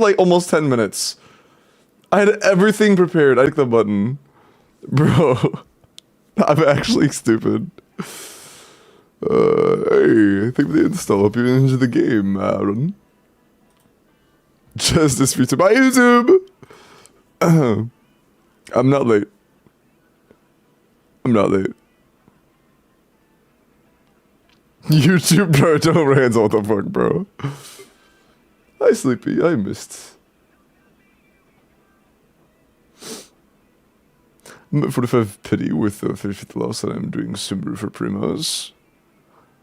like almost 10 minutes. I had everything prepared. I clicked the button. Bro, I'm actually stupid. Hey, I think the install. Hope you enjoy the game, Aaron. Just this to my YouTube. I'm not late. I'm not late. YouTube, bro, don't hands. What the fuck, bro? Hi, Sleepy. I missed. 45 pity with the 50th loss that I'm doing Subaru for Primos.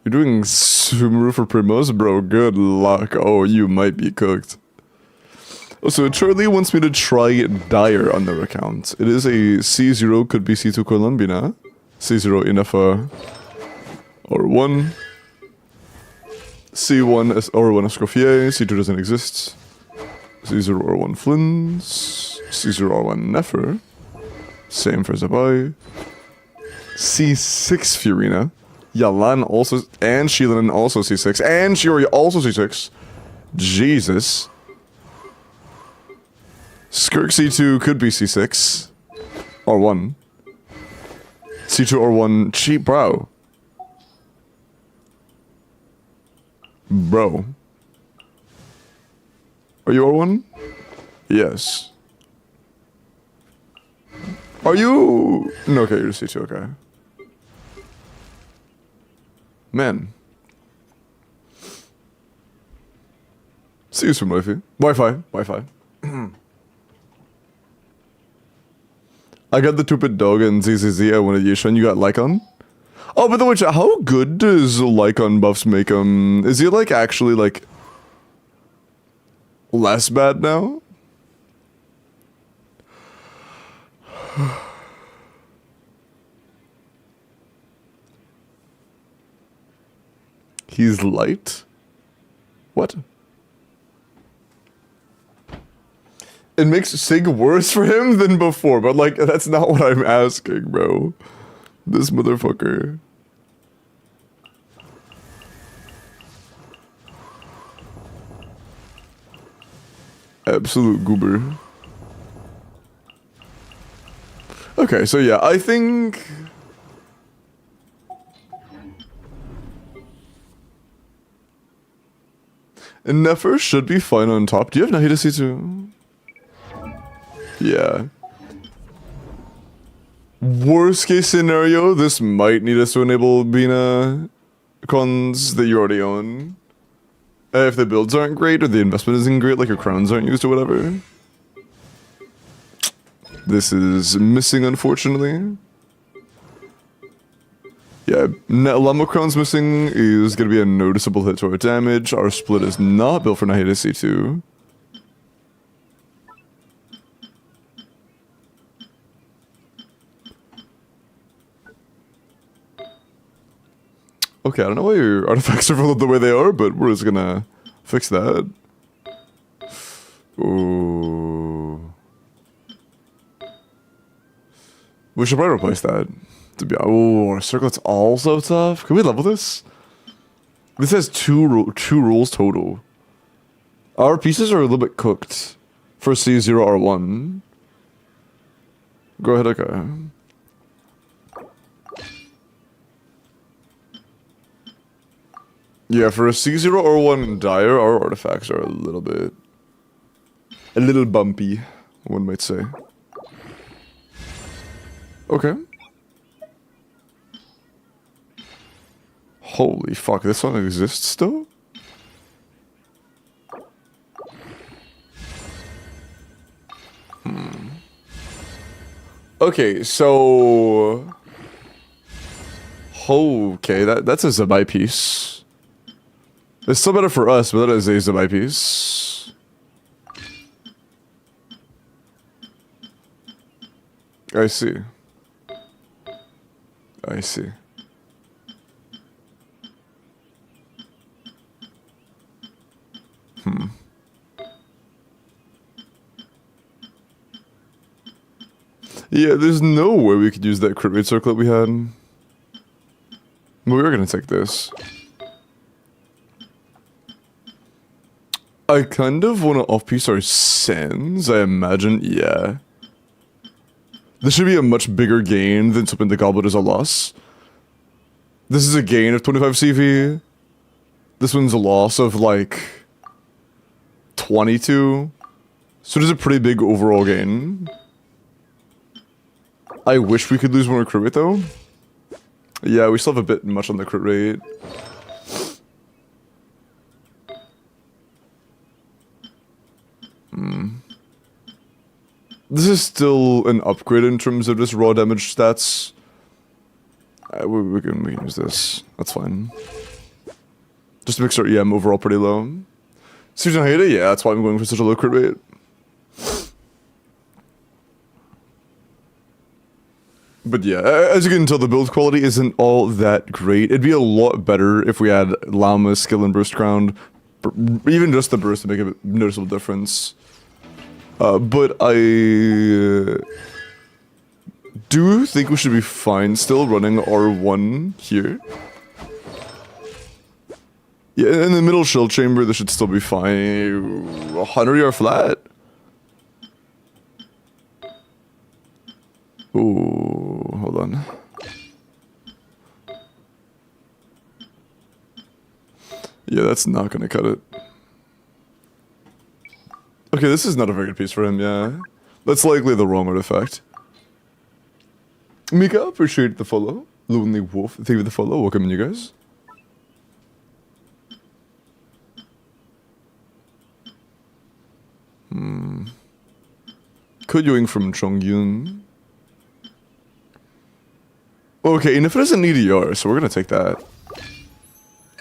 You're doing Subaru for Primos? Bro, good luck. Oh, you might be cooked. Oh, so Charlie wants me to try Dire on their account. It is a C0, could be C2 Colombina. C0 Inafa or 1. C1 or 1 Escoffier. C2 doesn't exist. C0 or 1 Flins. C0 or 1 Nefer. Same for Zabai. C6 Fiorina. Yalan also, and Sheelan also C6, and Shiori also C6. Jesus. Skirk C2 could be C6. Or 1. C2 or 1. Cheap, bro. Bro. Are you R1? Yes. Are you... No, okay, you're C2, okay. Man. See you soon, Wi-Fi. Wi-Fi. I got the stupid dog and ZZZ. I wanted Yishan. You got Lycon? Oh, by the way, how good does Lycon buffs make him? Is he like actually like less bad now? He's light? What? It makes Sig worse for him than before, but like, that's not what I'm asking, bro. This motherfucker. Absolute goober. Okay, so yeah, I think... Nefer should be fine on top. Do you have Nahida C2? Yeah. Worst case scenario, this might need us to enable Bina cons that you already own. If the builds aren't great or the investment isn't great, like your crowns aren't used or whatever. This is missing, unfortunately. Yeah, Llama Crown's missing is going to be a noticeable hit to our damage. Our split is not built for Nahida C2. Okay, I don't know why your artifacts are rolled the way they are, but we're just gonna fix that. Ooh. We should probably replace that. To be oh, our circlet's also tough. Can we level this? This has two rules total. Our pieces are a little bit cooked for C0R1. Go ahead, okay. Yeah, for a C0R1 Dire, our artifacts are a little bumpy, one might say. Okay. Holy fuck, this one exists still? Okay, so... Okay, that's a Zabai piece. It's still better for us, but that is a Zabai piece. I see. I see. Yeah, there's no way we could use that crit rate circlet we had. But we were gonna take this. I kind of want to off-piece our sands, I imagine, yeah. This should be a much bigger gain than something the Goblet is a loss. This is a gain of 25 CV. This one's a loss of like 22. So it is a pretty big overall gain. I wish we could lose more crit rate though. Yeah, we still have a bit much on the crit rate. This is still an upgrade in terms of just raw damage stats. We can use this. That's fine. Just makes our EM overall pretty low. Susan Haida, yeah, that's why I'm going for such a low crit rate. But yeah, as you can tell, the build quality isn't all that great. It'd be a lot better if we had Llama, Skill, and Burst Ground. Even just the burst to make a noticeable difference. But I do think we should be fine still running R1 here. Yeah, in the middle shield chamber, this should still be fine. 100 yard flat. Ooh, hold on. Yeah, that's not gonna cut it. Okay, this is not a very good piece for him, yeah. That's likely the wrong artifact. Mika, appreciate the follow. Lonely Wolf, thank you for the follow. Welcome, you guys. Koyoing from Chongyun. Okay, and if it is an EDR, so we're gonna take that.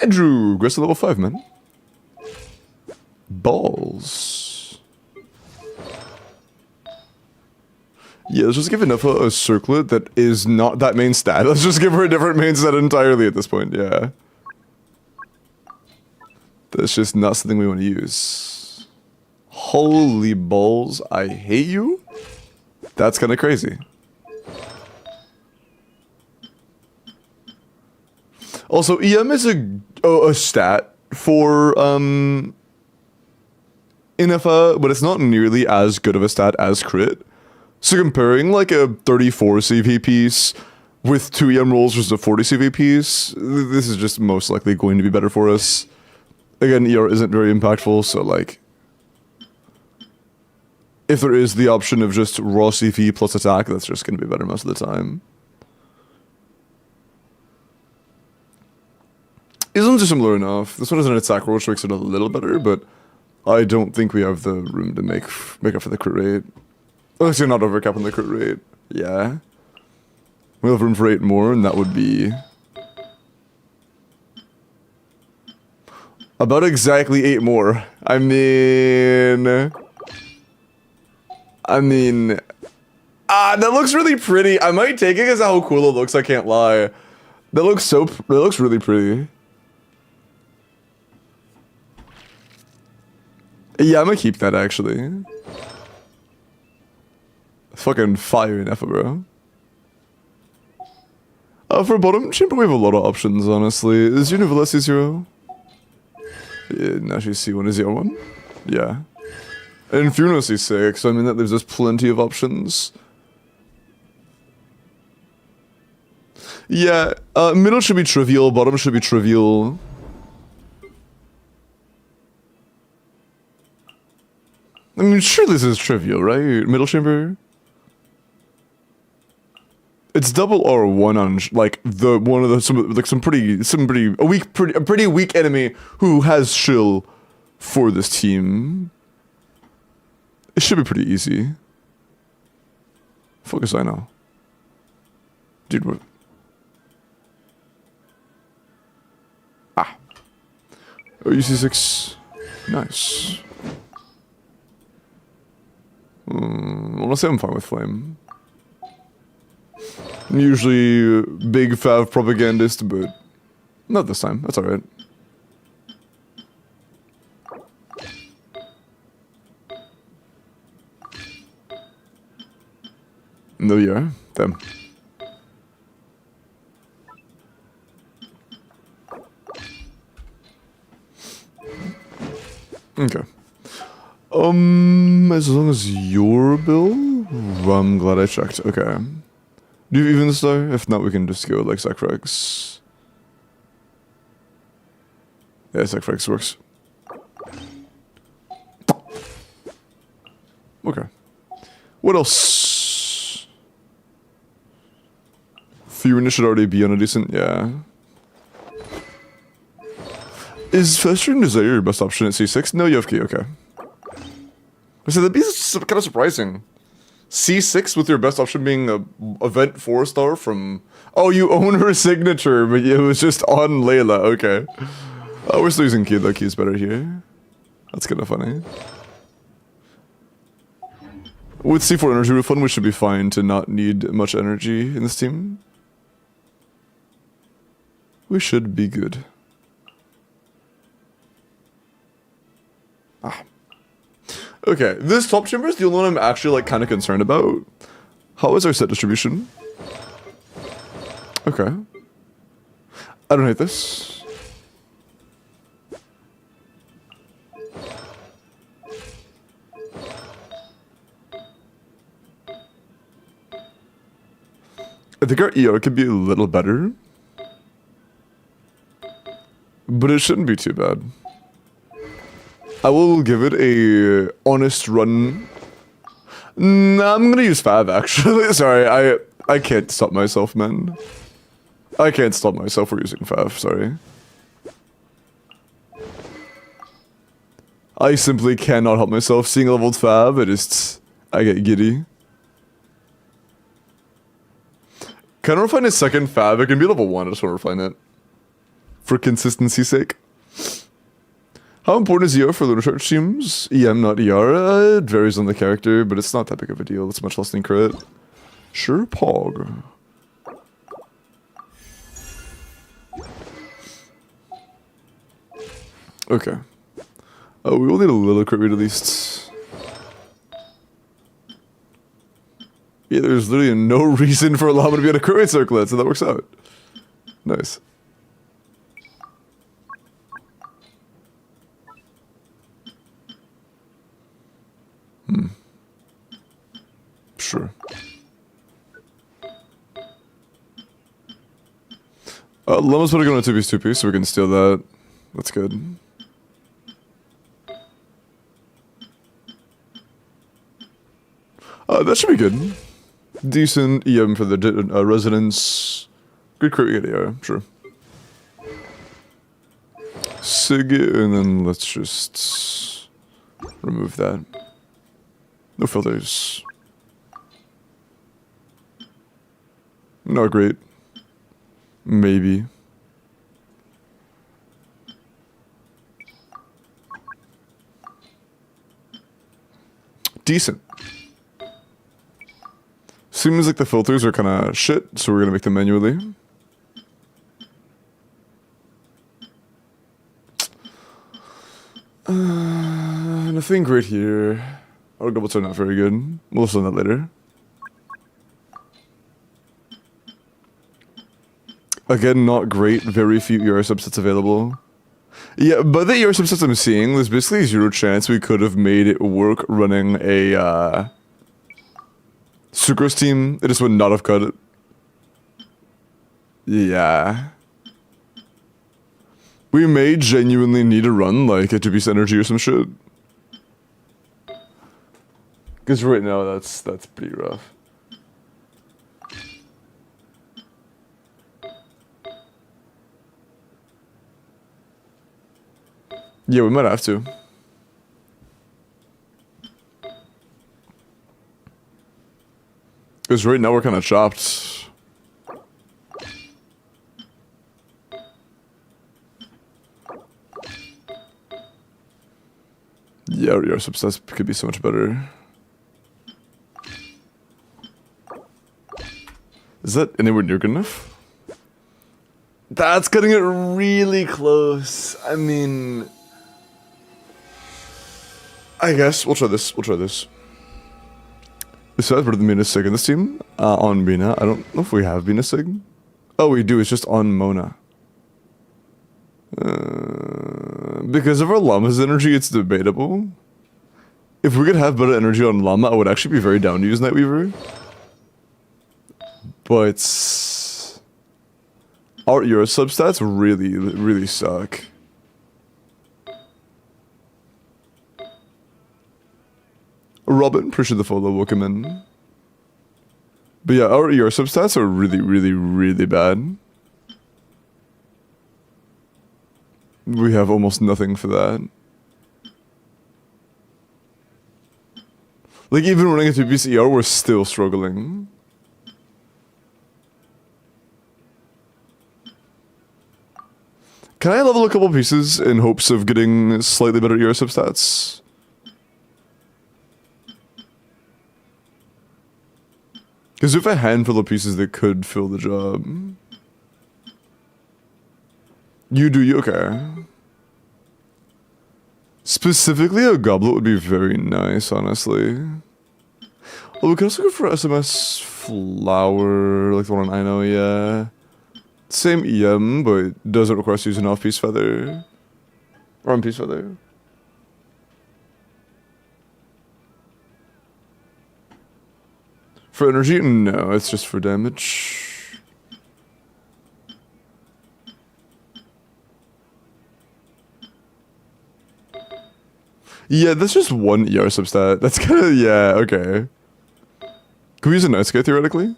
Andrew, Grace to level 5, man. Balls. Yeah, let's just give Enougha a circlet that is not that main stat. Let's just give her a different main stat entirely at this point, yeah. That's just not something we want to use. Holy balls, I hate you? That's kind of crazy. Also, EM is a stat for Enougha, but it's not nearly as good of a stat as crit. So comparing like a 34 CV piece with 2 EM rolls versus a 40 CV piece, this is just most likely going to be better for us. Again, ER isn't very impactful, so like, if there is the option of just raw CV plus attack, that's just going to be better most of the time. These ones are similar enough. This one is an attack roll, which makes it a little better, but I don't think we have the room to make up for the crit rate. Unless you're not overcapping the crit rate. Yeah. We have room for 8 more, and that would be about exactly 8 more. I mean, that looks really pretty. I might take it because of how cool it looks, I can't lie. That looks really pretty. Yeah, I'm gonna keep that actually. Fucking fire Enougha, bro. For bottom chamber, we have a lot of options, honestly. Is Univalessi 0? Yeah, now she's C1 is C1? Yeah. And Funo C6, so I mean that leaves us plenty of options. Yeah, middle should be trivial, bottom should be trivial. I mean, sure this is trivial, right? Middle chamber? It's double R1 on like a pretty weak enemy who has shill for this team. It should be pretty easy. Focus, I know. Dude, what? Ah. Oh, UC6. Nice. Honestly, I'm fine with Flame. I'm usually a big Fav propagandist, but not this time. That's alright. No, yeah. Damn. Okay. As long as your bill? I'm glad I checked. Okay. Do you even star? If not, we can just go like Sacrifice. Yeah, Sacrifice works. Okay. What else? Fiorina should already be on a decent, yeah. Is Festering Desire your best option at C6? No, you have key, okay. So that'd be kind of surprising. C6 with your best option being a event 4-star from... Oh, you own her signature, but it was just on Layla, okay. We're still using key, though. Key's better here. That's kind of funny. With C4 energy refund, we should be fine to not need much energy in this team. We should be good. Okay, this top chamber is the only one I'm actually like kind of concerned about. How is our set distribution? Okay. I don't hate this. I think our ER could be a little better. But it shouldn't be too bad. I will give it a honest run. Nah, I'm gonna use Fab actually. Sorry, I can't stop myself, man. I can't stop myself for using Fab, sorry. I simply cannot help myself. Seeing a leveled Fab, I get giddy. Can I refine a second Fab? It can be level 1, I just want to refine it. For consistency's sake. How important is ER for the recharge teams? EM, not ER. It varies on the character, but it's not that big of a deal. It's much less than crit. Sure, Pog. Okay. Oh, we will need a little crit rate at least. Yeah, there's literally no reason for Llama to be on a crit rate circlet, so that works out. Nice. Sure. Llama's putting on a 2-piece 2-piece, so we can steal that. That's good. That should be good. Decent EM for the residents. Good crit rate, yeah, sure. Sig, and then let's just remove that. No filters. Not great. Maybe. Decent. Seems like the filters are kind of shit, so we're gonna make them manually. Nothing great here. Our doubles are not very good. We'll learn that later. Again, not great. Very few ER subsets available. Yeah, but the ER subsets I'm seeing, there's basically zero chance we could have made it work running a Sucrose team. It just would not have cut it. Yeah. We may genuinely need to run like a 2-piece energy or some shit. Because right now that's pretty rough. Yeah, we might have to. Because right now we're kind of chopped. Yeah, our substats could be so much better. Is that anywhere near good enough? That's cutting it really close. I mean... I guess we'll try this. We'll try this. Besides, better than being a Sig in this team. On Bina. I don't know if we have been a Sig. Oh, we do. It's just on Mona. Because of our Llama's energy, it's debatable. If we could have better energy on Llama, I would actually be very down to use Nightweaver. But our Euro substats really, really suck. Robin, appreciate the follow, welcome in. But yeah, our ER substats are really, really, really bad. We have almost nothing for that. Like, even running a 2-piece ER, we're still struggling. Can I level a couple pieces in hopes of getting slightly better ER substats? Because we have a handful of pieces that could fill the job. You do, you okay. Specifically, a goblet would be very nice, honestly. Oh, we could also go for SMS flower, like the one I know, yeah. Same EM, but doesn't require us to use an off-piece feather. Or on-piece feather. For energy? No, it's just for damage. Yeah, that's just one ER substat. That's kind of, yeah, okay. Can we use a night sky theoretically?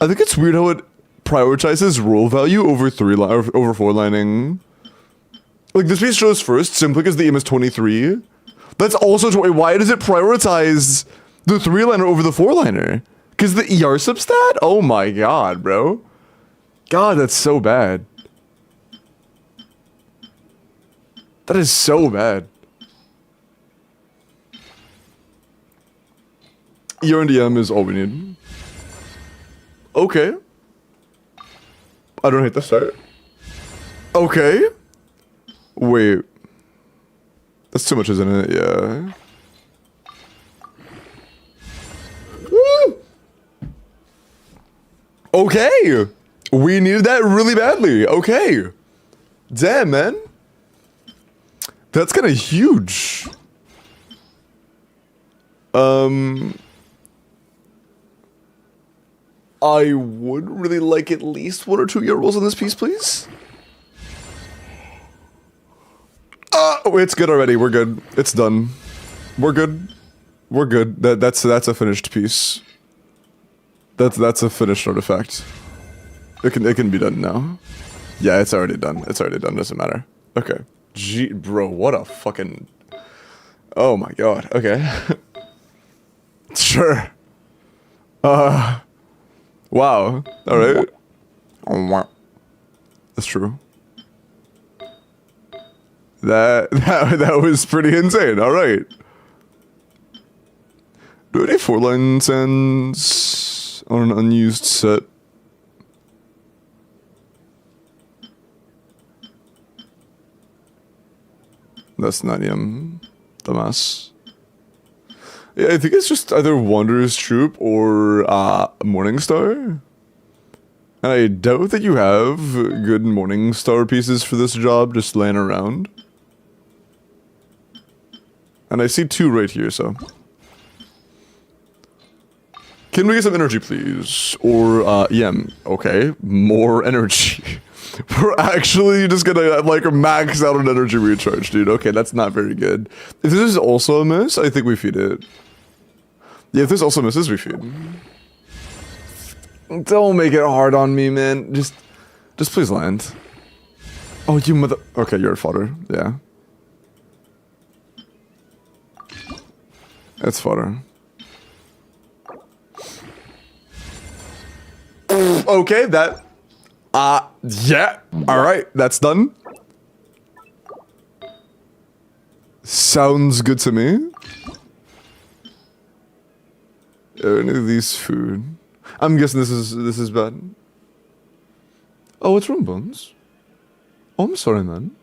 I think it's weird how it prioritizes roll value over over 4-lining. Like, this piece shows first simply because the aim is 23. That's also why does it prioritize the 3-liner over the 4-liner? Because the ER substat? Oh my god, bro. God, that's so bad. That is so bad. ER and DM is all we need. Okay. I don't hate the start. Okay. Wait. That's too much, isn't it? Yeah. Woo! Okay. We needed that really badly. Okay. Damn, man. That's kind of huge. I would really like at least 1 or 2 ER rolls on this piece, please. Oh, it's good already. We're good. It's done. We're good. We're good. That's a finished piece. That's a finished artifact. It can be done now. Yeah, it's already done. It's already done. Doesn't matter. Okay. Gee, bro, what a fucking. Oh my god. Okay. Sure. Wow. All right. That's true. That was pretty insane. All right. Do we have any 4-line sands on an unused set? That's not dumbass. Yeah, I think it's just either Wanderer's Troop or Morningstar. And I doubt that you have good Morningstar pieces for this job just laying around. And I see 2 right here, so. Can we get some energy, please? Or, EM. Okay, more energy. We're actually just gonna, like, max out an energy recharge, dude. Okay, that's not very good. If this is also a miss, I think we feed it. Yeah, if this also misses, we feed. Don't make it hard on me, man. Just please land. Oh, you mother... Okay, you're a fodder. Yeah. It's fodder. Okay, that... yeah. Alright, that's done. Sounds good to me. Are any of these food? I'm guessing this is bad. Oh, what's wrong, Bones? Oh, I'm sorry, man.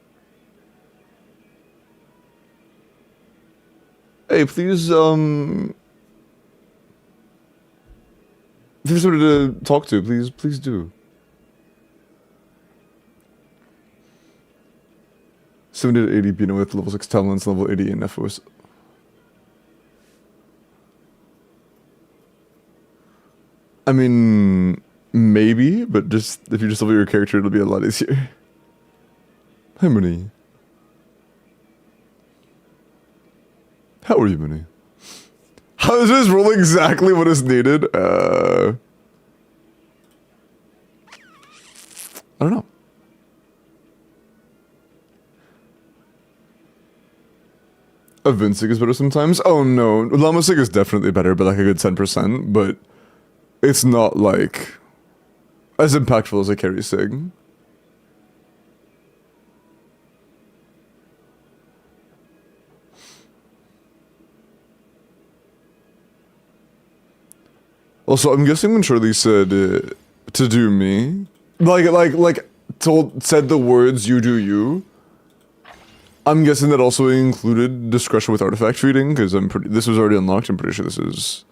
Hey, please, If there's somebody to talk to, please do. 70 to 80 Bino with level 6 talents, level 80 in FOS. I mean, maybe, but just if you just level your character, it'll be a lot easier. Hi, Mooney. How are you, Mooney? How is this roll exactly what is needed? I don't know. A Vinsig is better sometimes? Oh no, Lamasig is definitely better, but like a good 10%, but it's not like as impactful as a carry sig. Also, I'm guessing when Shirley said to do me, said the words "you do you." I'm guessing that also included discretion with artifact treating, because this was already unlocked. I'm pretty sure this is.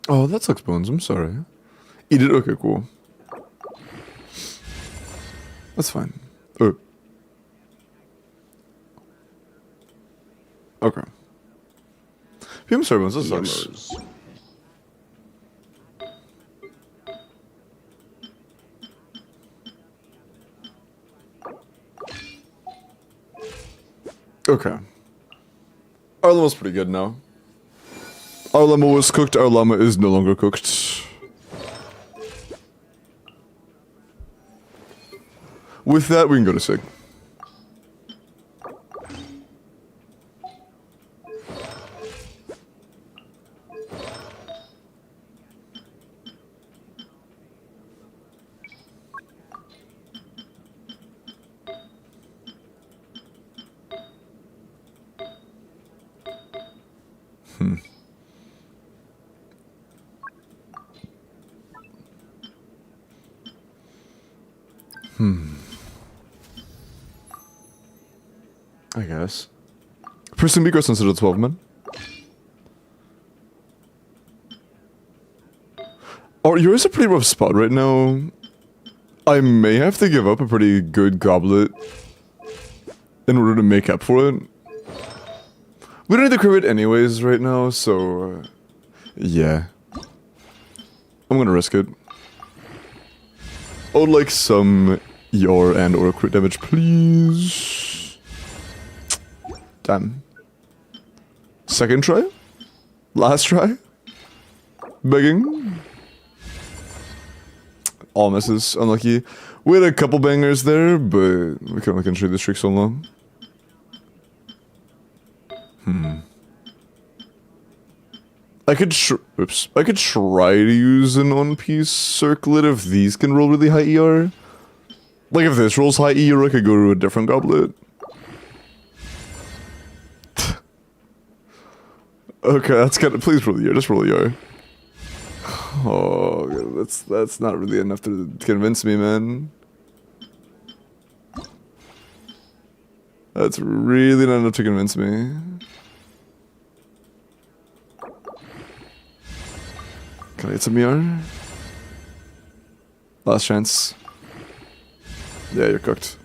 Oh, that sucks, Bones. I'm sorry. Eat it? Okay, cool. That's fine. Okay. I'm sorry, Bones. That sucks. Okay. Our llama's pretty good now. Our llama was cooked, our llama is no longer cooked. With that, we can go to Sig. I guess. Person Migros instead of 12 men. Oh, you're in a pretty rough spot right now. I may have to give up a pretty good goblet in order to make up for it. We don't need to crit anyways right now, so yeah. I'm gonna risk it. I would like some ER and or crit damage, please. Damn. Second try? Last try? Begging? All misses. Unlucky. We had a couple bangers there, but we can only trade the streak so long. I could try to use an on-piece circlet if these can roll really high ER. Like if this rolls high ER, I could go to a different goblet. Okay, that's kind of. Please roll ER. Just roll ER. Oh, that's not really enough to convince me, man. That's really not enough to convince me. Can I get some ER? Last chance. Yeah, you're cooked.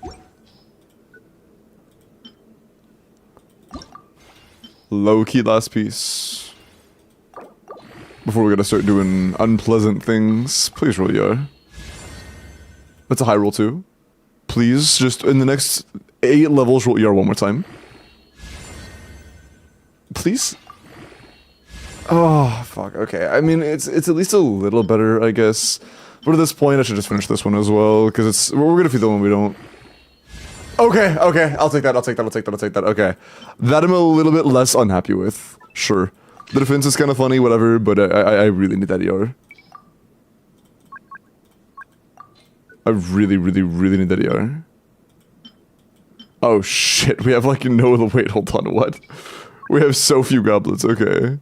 Low-key last piece. Before we gotta start doing unpleasant things, please roll ER. That's a high roll too. Please, just in the next 8 levels, roll ER one more time. Please? Oh, fuck, okay. I mean, it's at least a little better, I guess. But at this point, I should just finish this one as well, because we're gonna feed the one we don't. Okay, I'll take that, okay. That I'm a little bit less unhappy with, sure. The defense is kind of funny, whatever, but I really need that ER. I really need that ER. Oh shit, we have like no, wait, hold on, what? We have so few goblets, okay.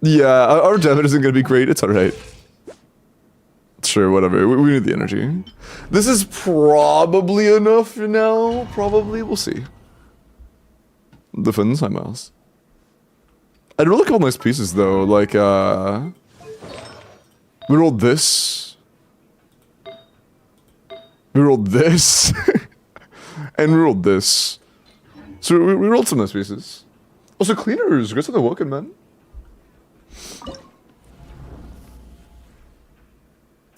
Yeah, our damage isn't gonna be great, it's alright. Sure, whatever, we need the energy. This is probably enough now, probably, we'll see. Defends, hi Miles. I rolled a couple nice pieces though, like we rolled this. We rolled this. And we rolled this. So we rolled some nice pieces. Also cleaners, guess what they're welcome, man.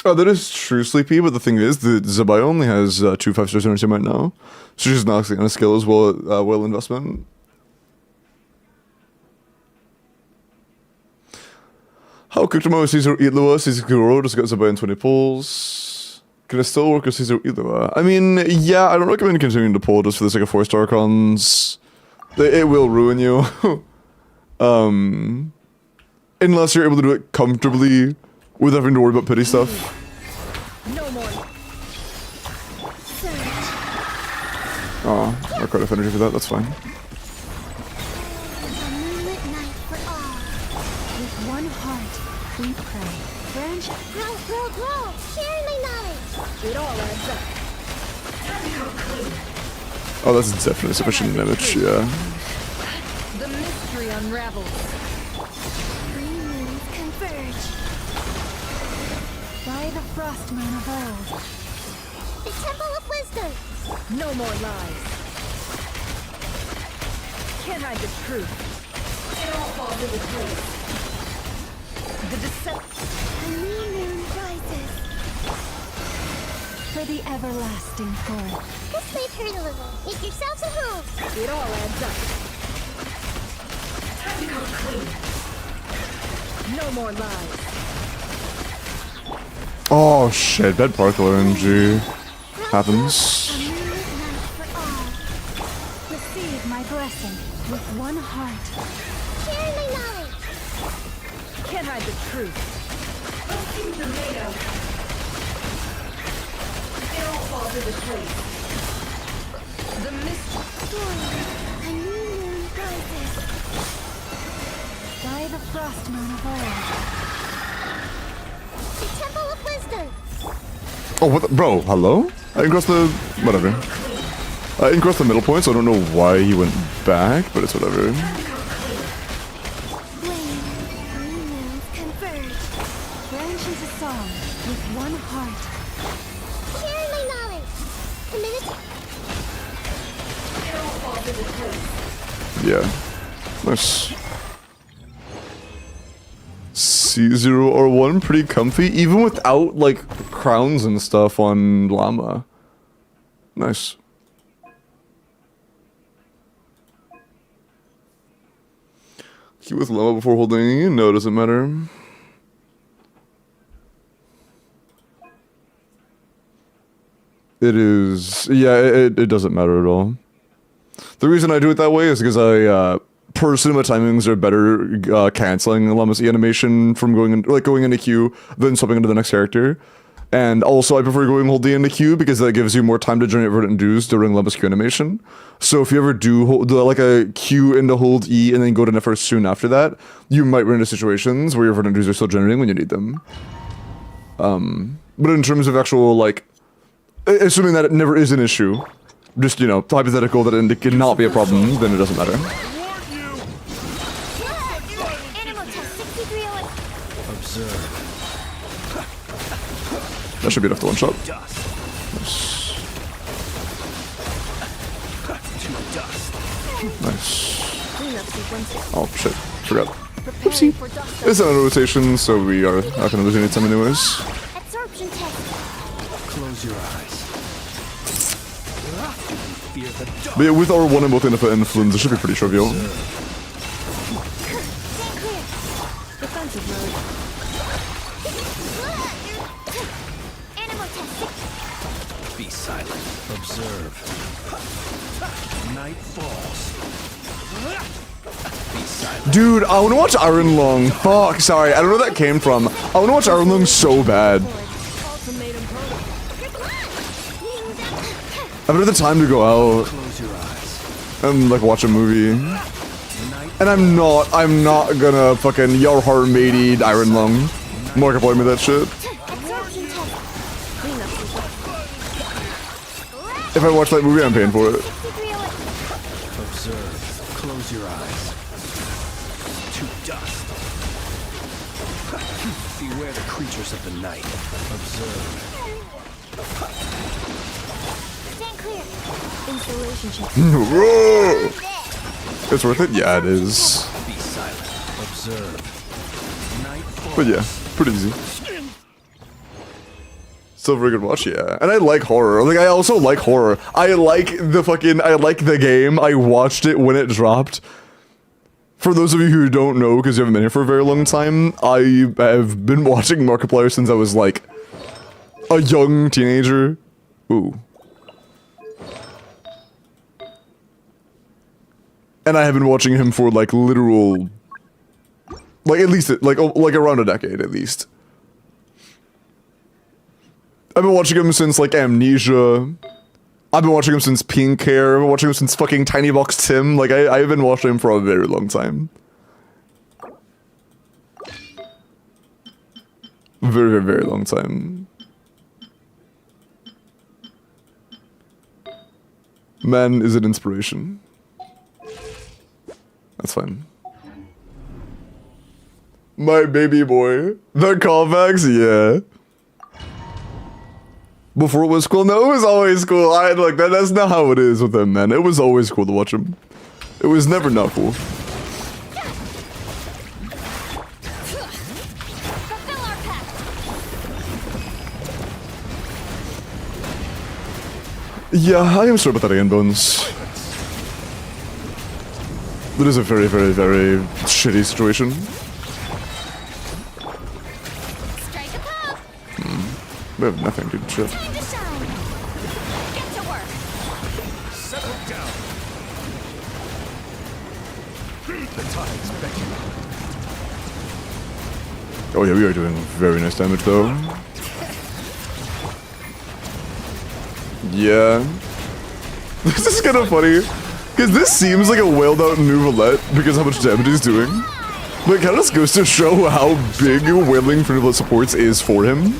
Oh, that is true, Sleepy, but the thing is, the Zabai only has 2 5-stars in her team right now. So she's not on a skill as well, well investment. How cooked am I with Caesar Ilua? Caesar Kuro just got Zabai in 20 pulls. Can I still work with Caesar Ilua? I mean, yeah, I don't recommend continuing to pull just for the sake of 4-star cons. It will ruin you. Unless you're able to do it comfortably without having to worry about pity stuff. No more. Oh, I credit energy for that, that's fine. A moonlit night for all. With one heart, we pray. Branch, grow. Share my knowledge. It all adds up. Oh, that's definitely sufficient damage, yeah. The mystery unravels. Three moons converge. By the frost moon of old. The temple of wisdom. No more lies. Can't hide the truth. It all falls into place. The deception. The new moon rises. For the everlasting forth. Let's leave her a little. Make yourselves a home. It all adds up. Time to go clean. No more lies. Oh shit, that Parkler NG happens. A moonlit night for all. Receive my blessing with one heart. Share my knowledge. Can't hide the truth. Tomato. It all falls into place. The mystery. A new moon rises. By the frost moon of old. The temple of wisdom. Oh, what the, bro, hello? I didn't cross the, whatever. I didn't cross the middle point, so I don't know why he went back, but it's whatever. Flame, three moons converge. Branch into song with one heart. Share my knowledge. Committed. Yeah. Nice. C0R1, pretty comfy, even without, like, crowns and stuff on Llama. Nice. Queue with Llama before holding, no, it doesn't matter. It is, yeah, it doesn't matter at all. The reason I do it that way is because I, personally, my timings are better canceling Llama's E animation from going into queue than swapping into the next character. And also, I prefer going hold D into queue because that gives you more time to generate verdant dues during Llama's Q animation. So if you ever do like a Q into hold E and then go to Nefer soon after that, you might run into situations where your verdant dues are still generating when you need them. But in terms of actual, like, assuming that it never is an issue, just, you know, hypothetical that it cannot be a problem, then it doesn't matter. That should be enough to one-shot. Nice. Oh, shit. Forgot. Oopsie. It's not a rotation, so we are not gonna lose any time anyways. Close your eyes. But yeah, with our one and both influence, it should be pretty trivial. Be silent. Observe. Night falls. Be silent. Dude, I wanna watch Iron Lung. Fuck, sorry, I don't know where that came from. I wanna watch Iron Lung so bad. I don't have the time to go out Close your eyes. and like watch a movie. Night And I'm not gonna fucking your heart matey Iron Lung. Markiplier me that shit. Absorption test. Cleanup sequence. If I watch that movie, I'm paying for it. 60-degree elixir. observe. Close your eyes. To dust. Beware the creatures of the night. Observe. Stand clear. Installation check. Whoa! It's worth it? Yeah, it is. Be silent. Observe. Night falls. But yeah, pretty easy. Still a very good watch, yeah. And I like horror. Like, I also like horror. I like the game. I watched it when it dropped. For those of you who don't know, because you haven't been here for a very long time, I have been watching Markiplier since I was, like, a young teenager. Ooh. And I have been watching him for, like, literal... Like, at least, like around a decade, at least. I've been watching him since, like, Amnesia. I've been watching him since Pink Hair. I've been watching him since fucking Tiny Box Tim. Like, I've been watching him for a very long time. Very, very, very long time. Man is an inspiration. That's fine. My baby boy. The callbacks, yeah. Before it was cool? No, it was always cool. I like that. That's not how it is with him, man. It was always cool to watch him. It was never not cool. Fulfill our pact. Yeah, I am sure about that again, Bones. That is a very, very, very shitty situation. Strike a pose. We have nothing, dude. Shit. Time to shine. Get to work. Settle down. The tides beckon. Oh yeah, we are doing very nice damage though. Yeah. This is kind of funny. Because this seems like a wailed out Nouvelette because how much damage he's doing. But it kind of just goes to show how big wailing for Nouvelette supports is for him.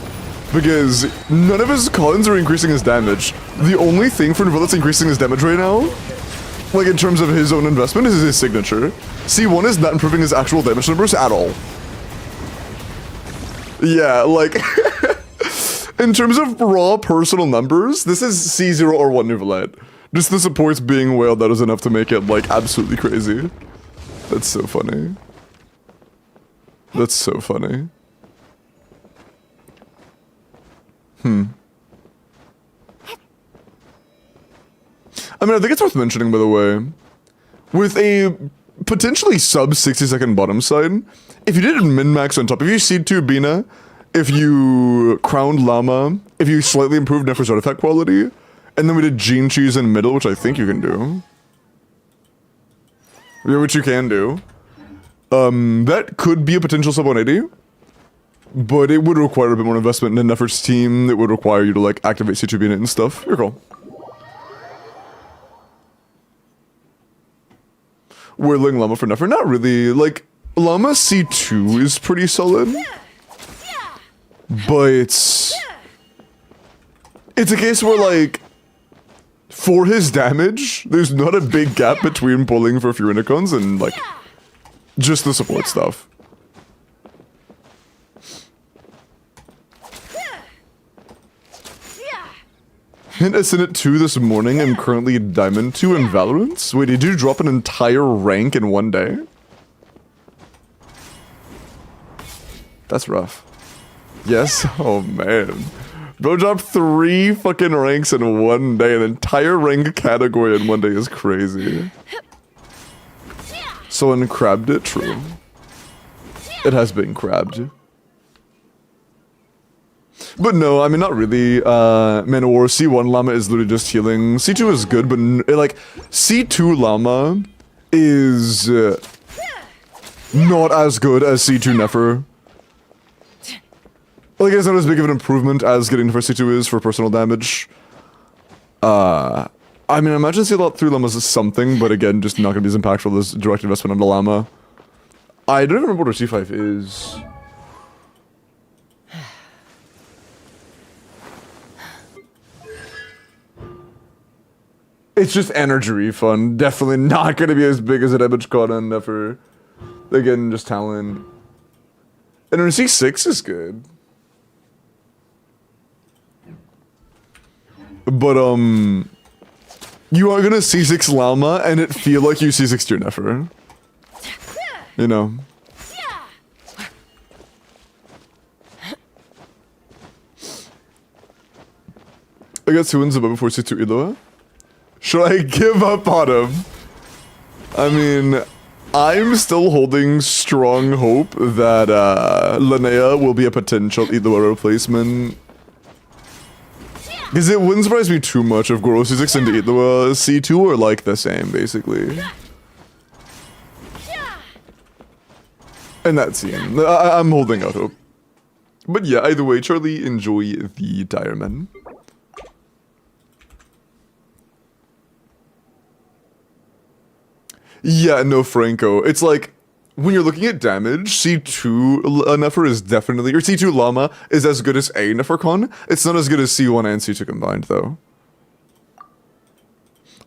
Because none of his cons are increasing his damage. The only thing for Nouvelette's increasing his damage right now, like in terms of his own investment, is his signature. C1 is not improving his actual damage numbers at all. Yeah, like... in terms of raw personal numbers, this is C0 or 1 Nouvelette. Just the supports being wailed out is enough to make it, like, absolutely crazy. That's so funny. That's so funny. I mean, I think it's worth mentioning, by the way, with a potentially sub 60-second bottom side, if you did min-max on top, if you C2 Bina, if you crowned Llama, if you slightly improved Nefer's artifact quality, and then we did Gene Cheese in middle, which I think you can do. Yeah, which you can do. That could be a potential sub 180. But it would require a bit more investment in Nefer's team. It would require you to, like, activate C2 Bina and stuff. Your call. Whirling Llama for Nefer? Not really. Like, Llama C2 is pretty solid. But it's a case where, like, for his damage, there's not a big gap between pulling for Furinicons and, like, just the support stuff. Hit Ascendant 2 this morning and currently Diamond 2 in Valorant? Wait, did you drop an entire rank in one day? That's rough. Yes? Oh man. Bro dropped 3 fucking ranks in one day. An entire rank category in one day is crazy. Someone crabbed it? True. It has been crabbed. But no, I mean, not really. Man of War, C1 Llama is literally just healing. C2 is good, but like, C2 Llama is not as good as C2 Nefer. Like, it's not as big of an improvement as getting for C2 is for personal damage. I mean, I imagine see a lot through llamas is something, but again, just not gonna be as impactful as direct investment on the llama. I don't even remember what her C5 is. It's just energy refund. Definitely not gonna be as big as a damage con on Nefer. Again, just talent. And her C6 is good. But, you are gonna C6 Llama and it feel like you C6 your Nefer. You know. I got 2 wins above before C2 Iloa. Should I give up on him? I mean, I'm still holding strong hope that Linnea will be a potential Iloa replacement. Because it wouldn't surprise me too much if Goro C6 and Iloa C2 are like the same, basically. In that scene. I'm holding out hope. But yeah, either way, Charlie, enjoy the Diremen. Yeah, no, Franco. It's like, when you're looking at damage, C2 Nefer is definitely, or C2 Llama is as good as A Nefercon. It's not as good as C1 and C2 combined, though.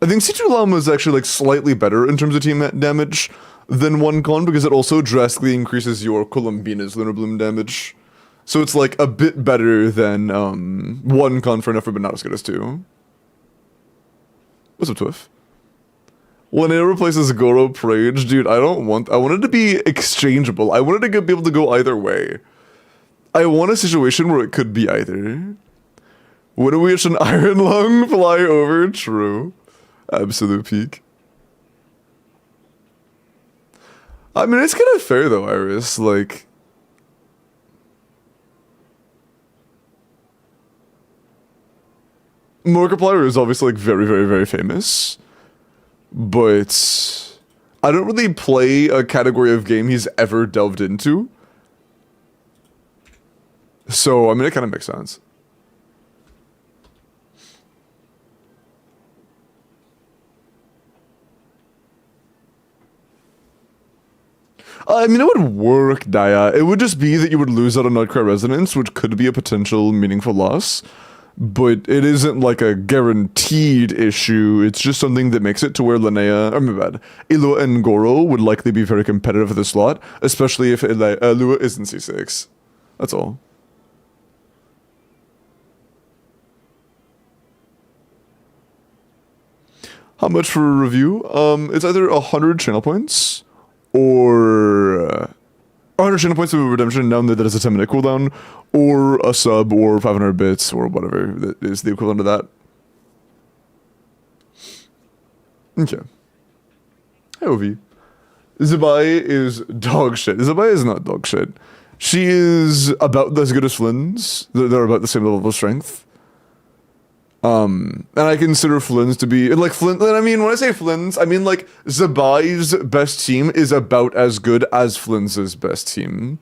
I think C2 Llama is actually, like, slightly better in terms of team damage than 1 con, because it also drastically increases your Columbina's Lunar Bloom damage. So it's, like, a bit better than 1 con for Nefer, but not as good as 2. What's up, Twiff? When it replaces Goro Prage, dude, I want it to be exchangeable. I wanted to be able to go either way. I want a situation where it could be either. When we watch an Iron Lung fly over? True. Absolute peak. I mean, it's kind of fair though, Iris. Like, Markiplier is obviously like very, very, very famous. But I don't really play a category of game he's ever delved into. So, I mean, it kind of makes sense. I mean, it would work, Daya. It would just be that you would lose out on Nightcry Resonance, which could be a potential meaningful loss. But it isn't like a guaranteed issue. It's just something that makes it to where Linnea, or my bad, Iloa and Goro would likely be very competitive for the slot, especially if Lua isn't C6. That's all. How much for a review? It's either 100 channel points or 100 channel points of redemption down there that is a 10-minute cooldown, or a sub, or 500 bits, or whatever that is the equivalent of that. Okay. Hi, Ovi. Zabai is dog shit. Zabai is not dog shit. She is about as good as Flynn's. They're about the same level of strength. And I consider Flynn's to be, like, Flynn, I mean, when I say Flynn's, I mean, like, Zabai's best team is about as good as Flynn's best team.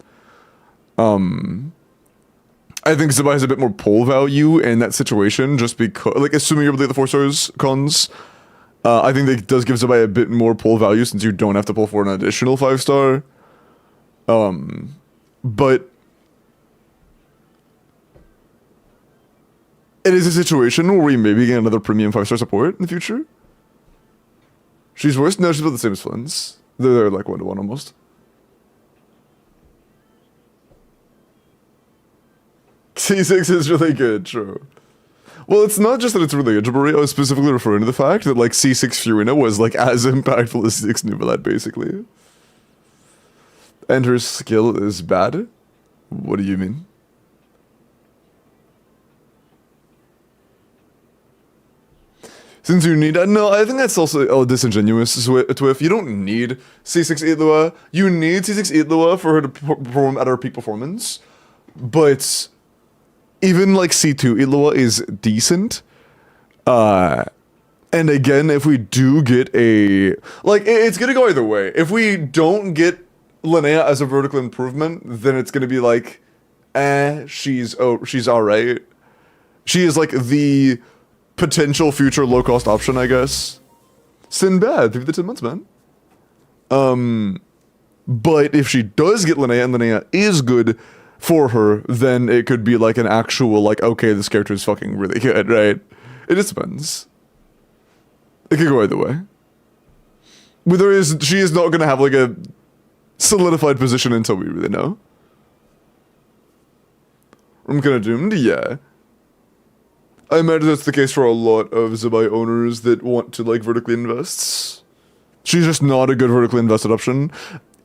I think Zabai has a bit more pull value in that situation, just because, like, assuming you're able to get the 4 stars cons, I think that does give Zabai a bit more pull value since you don't have to pull for an additional 5-star. But it is a situation where we maybe get another premium 5-star support in the future. She's worse? No, she's about the same as Flynn's. They're like 1-to-1 almost. C6 is really good, true. Well, it's not just that it's really good, I was specifically referring to the fact that, like, C6 Furina was, like, as impactful as C6 Nuvalat, basically. And her skill is bad? What do you mean? Since you need... no, I think that's also disingenuous, Twiff. You don't need C6 Itlua. You need C6 Itlua for her to perform at her peak performance. But even, like, C2 Itlua is decent. And again, if we do get a... like, it's gonna go either way. If we don't get Linnea as a vertical improvement, then it's gonna be like, she's alright. She is, like, the potential future low-cost option, I guess. Sinbad, 3 to 10 months, man. But if she does get Linnea and Linnea is good for her, then it could be like an actual, like, okay, this character is fucking really good, right? It just depends. It could go either way. But she is not gonna have like a solidified position until we really know. I'm kinda doomed, yeah. I imagine that's the case for a lot of Zabai owners that want to like vertically invest. She's just not a good vertically invested option.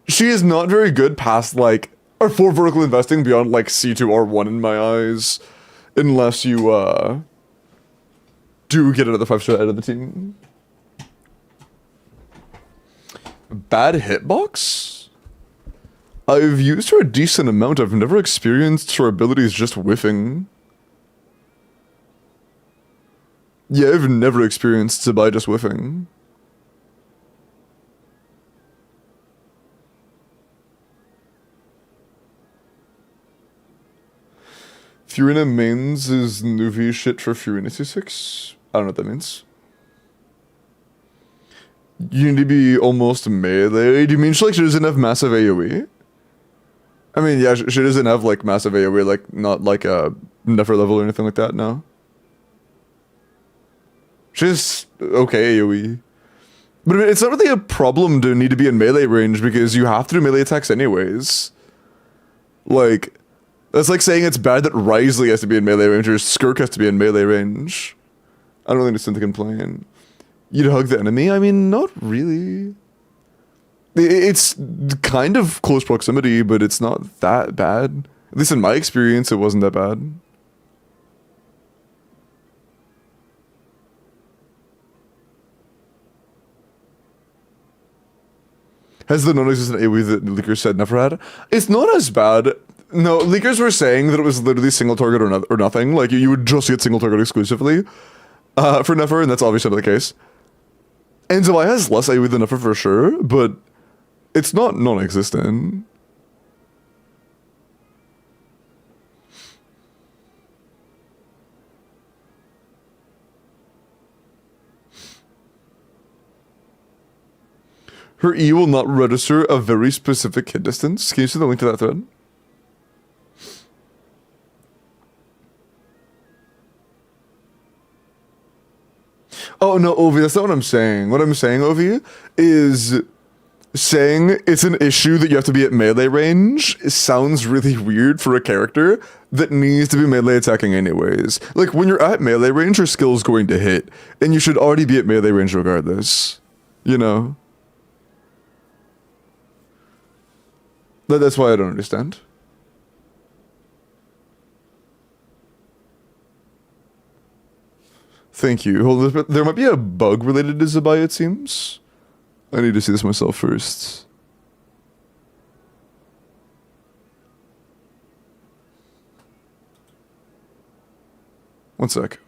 She is not very good past like, or for vertical investing beyond like C2R1 in my eyes. Unless you do get another 5-star out of the team. Bad hitbox? I've used her a decent amount. I've never experienced her abilities just whiffing. Yeah, I've never experienced Zabai just whiffing. Furina mains is Nuvi shit for Furina 2-6? I don't know what that means. You need to be almost melee. Do you mean she doesn't have massive AoE? I mean, yeah, she doesn't have like massive AoE, like not like a never level or anything like that, no. She's okay AoE. But I mean, it's not really a problem to need to be in melee range because you have to do melee attacks anyways. Like, that's like saying it's bad that Risley has to be in melee range or Skirk has to be in melee range. I don't really understand the complaint. You'd hug the enemy? I mean, not really. It's kind of close proximity, but it's not that bad. At least in my experience, it wasn't that bad. Has the non-existent AoE that Leakers said never had? It's not as bad. No, Leakers were saying that it was literally single target or nothing. Like, you would just get single target exclusively for Nefer, and that's obviously not the case. And Zabai has less AoE than Nefer for sure, but it's not non-existent. Her E will not register a very specific hit distance. Can you see the link to that thread? Oh no, Ovi, that's not what I'm saying. What I'm saying, Ovi, is saying it's an issue that you have to be at melee range. It sounds really weird for a character that needs to be melee attacking anyways. Like, when you're at melee range, your skill's going to hit, and you should already be at melee range regardless. You know? That's why I don't understand. Thank you. Hold on, there might be a bug related to Zabai, it seems. I need to see this myself first. One sec.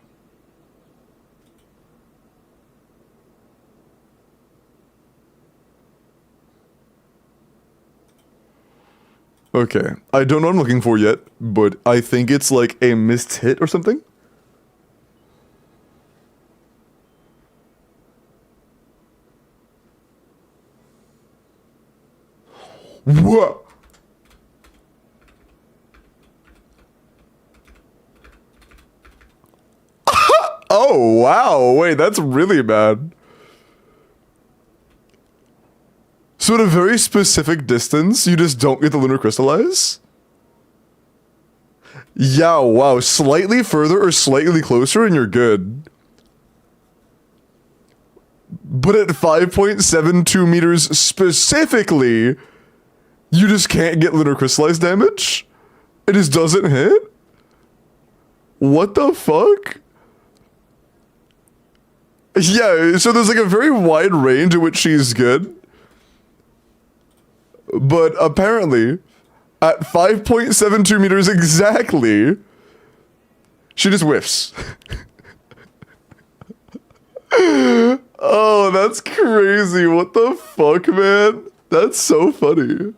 Okay, I don't know what I'm looking for yet, but I think it's like a missed hit or something. What? Oh, wow. Wait, that's really bad. So at a very specific distance, you just don't get the lunar crystallize? Yeah, wow. Slightly further or slightly closer and you're good. But at 5.72 meters specifically, you just can't get lunar crystallize damage? It just doesn't hit? What the fuck? Yeah, so there's like a very wide range at which she's good. But apparently, at 5.72 meters exactly, she just whiffs. Oh, that's crazy. What the fuck, man? That's so funny.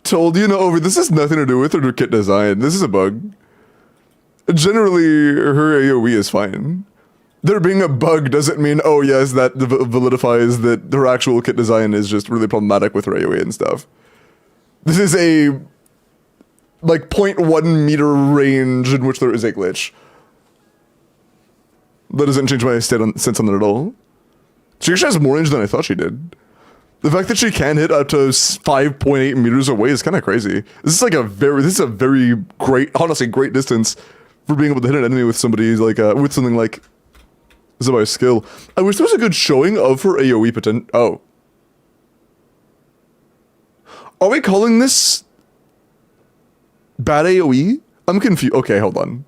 Told you, no, over. This has nothing to do with her kit design. This is a bug. Generally, her AoE is fine. There being a bug doesn't mean, oh yes, that validifies that her actual kit design is just really problematic with her AoE and stuff. This is a, like, 0.1 meter range in which there is a glitch. That doesn't change my stance on it at all. She actually has more range than I thought she did. The fact that she can hit up to 5.8 meters away is kind of crazy. This is a very great, honestly, great distance for being able to hit an enemy with somebody like, with something like Zabi's skill. I wish there was a good showing of her AoE potential. Oh. Are we calling this bad AoE? I'm confused. Okay, hold on.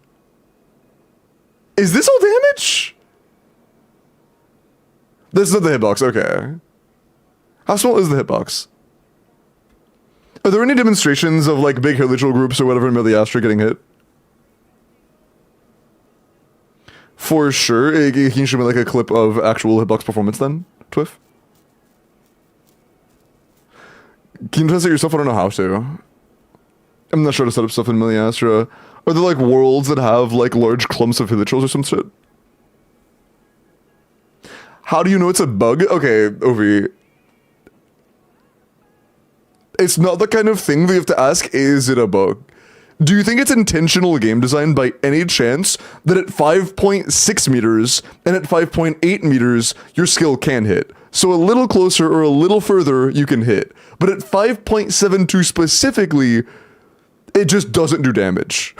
Is this all damage? This is not the hitbox, okay. How small is the hitbox? Are there any demonstrations of like big habitual groups or whatever in Meliastra getting hit? For sure. Can you show me like a clip of actual hitbox performance then, Twiff? Can you test it yourself? I don't know how to. I'm not sure to set up stuff in Meliastra. Are there like worlds that have like large clumps of habituals or some shit? How do you know it's a bug? Okay, Ovi. It's not the kind of thing that you have to ask, is it a bug? Do you think it's intentional game design by any chance that at 5.6 meters and at 5.8 meters, your skill can hit? So a little closer or a little further, you can hit. But at 5.72 specifically, it just doesn't do damage.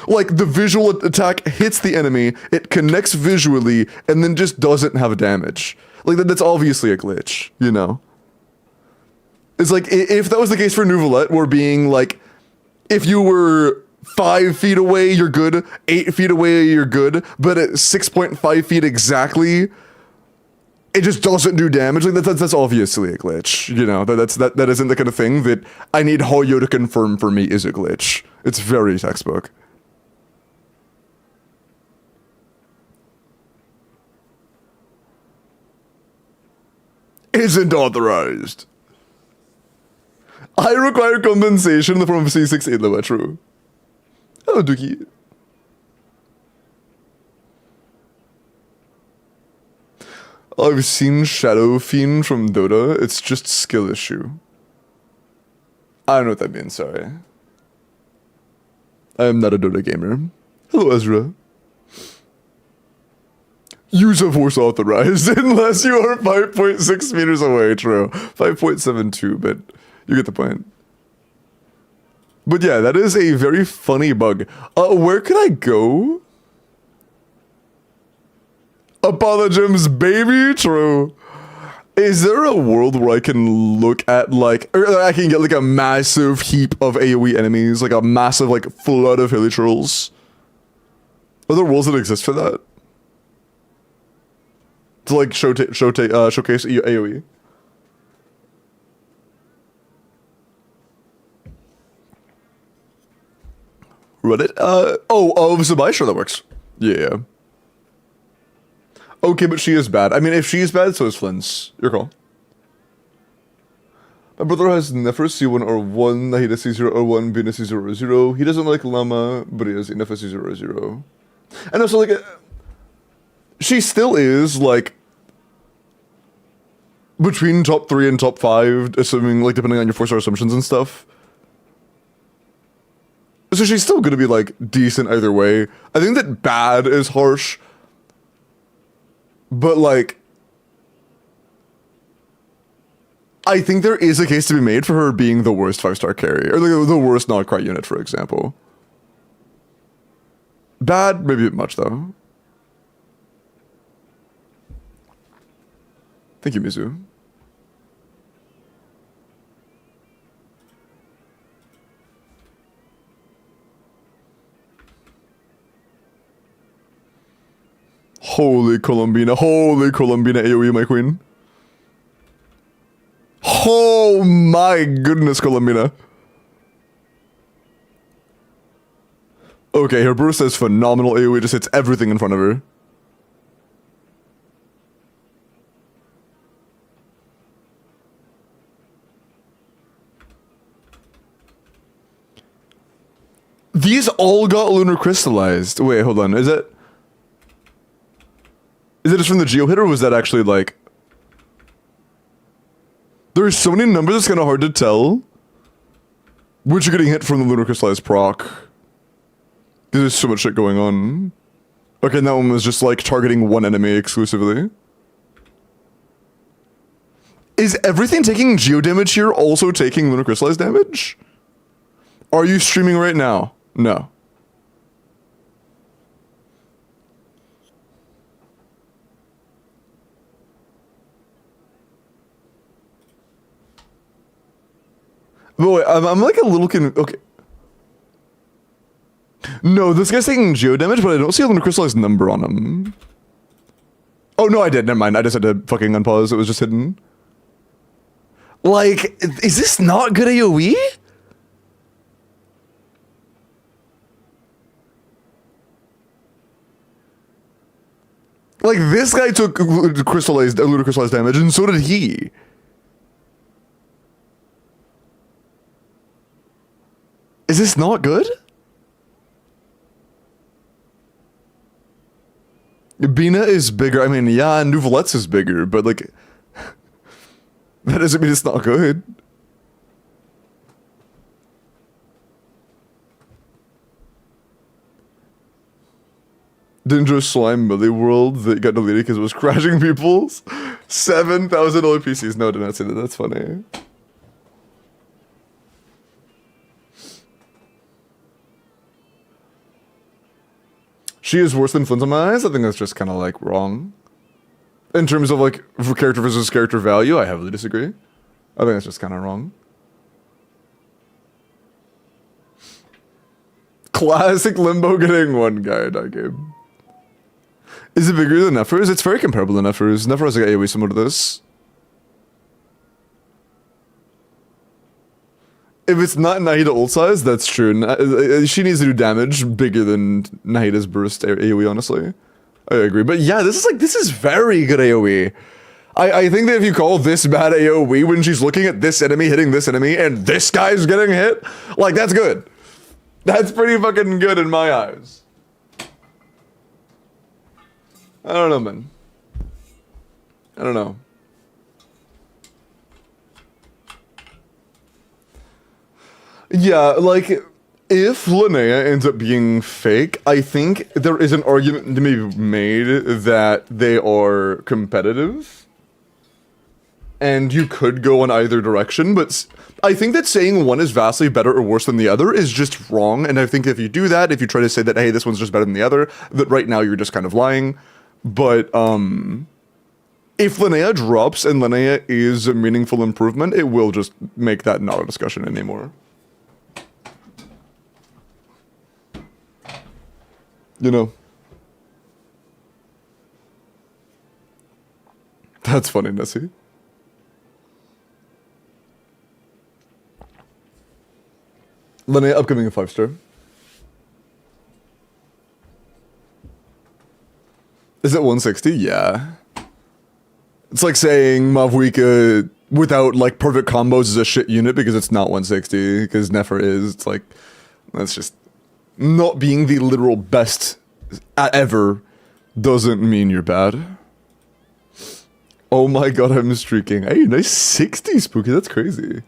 Like, the visual attack hits the enemy, it connects visually, and then just doesn't have damage. Like, that's obviously a glitch, you know? It's like, if that was the case for Nouvelette, where being like, if you were 5 feet away, you're good, 8 feet away, you're good, but at 6.5 feet exactly, it just doesn't do damage. Like, that's obviously a glitch, you know? That isn't the kind of thing that I need Hoyo to confirm for me is a glitch. It's very textbook. Isn't authorized. I require compensation in the form of C6 8 true. Oh, Dookie. I've seen Shadow Fiend from Dota. It's just skill issue. I don't know what that means, sorry. I am not a Dota gamer. Hello, Ezra. Use of force authorized unless you are 5.6 meters away, true. 5.72, but you get the point. But yeah, that is a very funny bug. Where can I go? Apologems, baby, true. Is there a world where I can look at like, or I can get like a massive heap of AoE enemies, like a massive like flood of hilly trolls? Are there worlds that exist for that? To like showcase AoE? Reddit? Oh, Zabai, sure, that works. Yeah. Okay, but she is bad. I mean, if she is bad, so is Flynn's. Your call. My brother has never C1 or 1, he does C0 or 1, B does C0 or 0. He doesn't like Llama, but he has enough of C0 or 0. And also, like, she still is, like, between top 3 and top 5, assuming, like, depending on your 4-star assumptions and stuff. So she's still gonna be, like, decent either way. I think that bad is harsh. But, like, I think there is a case to be made for her being the worst 5-star carry. Or the worst not-quite unit, for example. Bad, maybe a bit much, though. Thank you, Mizu. Holy Columbina AoE, my queen. Oh my goodness, Columbina. Okay, her burst has phenomenal AoE, just hits everything in front of her. These all got lunar crystallized. Wait, hold on. Is it just from the geo hit, or was that actually like... There's so many numbers, it's kind of hard to tell which are getting hit from the lunar crystallized proc. There's so much shit going on. Okay, and that one was just like targeting one enemy exclusively. Is everything taking geo damage here also taking lunar crystallized damage? Are you streaming right now? No. But wait, I'm like a little okay. No, this guy's taking geo damage, but I don't see a lunar crystallized number on him. Oh no, I did. Never mind. I just had to fucking unpause. It was just hidden. Like, is this not good AoE? Like, this guy took lunar crystallized damage, and so did he. Is this not good? Bina is bigger. I mean, yeah, and Nouvelette's is bigger, but like... that doesn't mean it's not good. Didn't just slime Millie World that got deleted because it was crashing people's 7,000 PCs. No, I did not say that. That's funny. She is worse than Flint in my eyes. I think that's just kind of like wrong. In terms of like character versus character value, I heavily disagree. I think that's just kind of wrong. Classic Limbo getting one guy in that game. Is it bigger than Nephers? It's very comparable to Nephers. Nephers has like AoE similar to this. If it's not Nahida ult size, that's true. She needs to do damage bigger than Nahida's burst AoE, honestly. I agree. But yeah, this is very good AoE. I think that if you call this bad AoE when she's looking at this enemy hitting this enemy and this guy's getting hit, like, that's good. That's pretty fucking good in my eyes. I don't know, man. I don't know. Yeah, like, if Linnea ends up being fake, I think there is an argument to be made that they are competitive. And you could go in either direction, but I think that saying one is vastly better or worse than the other is just wrong. And I think if you do that, if you try to say that, hey, this one's just better than the other, that right now you're just kind of lying. But, if Linnea drops and Linnea is a meaningful improvement, it will just make that not a discussion anymore. You know. That's funny, Nessie. Linnea upcoming a 5-star. Is it 160? Yeah. It's like saying Mavuika without like perfect combos is a shit unit because it's not 160, because Nefer is. It's like, that's just not being the literal best ever doesn't mean you're bad. Oh my god, I'm streaking. Hey, nice 60, Spooky. That's crazy.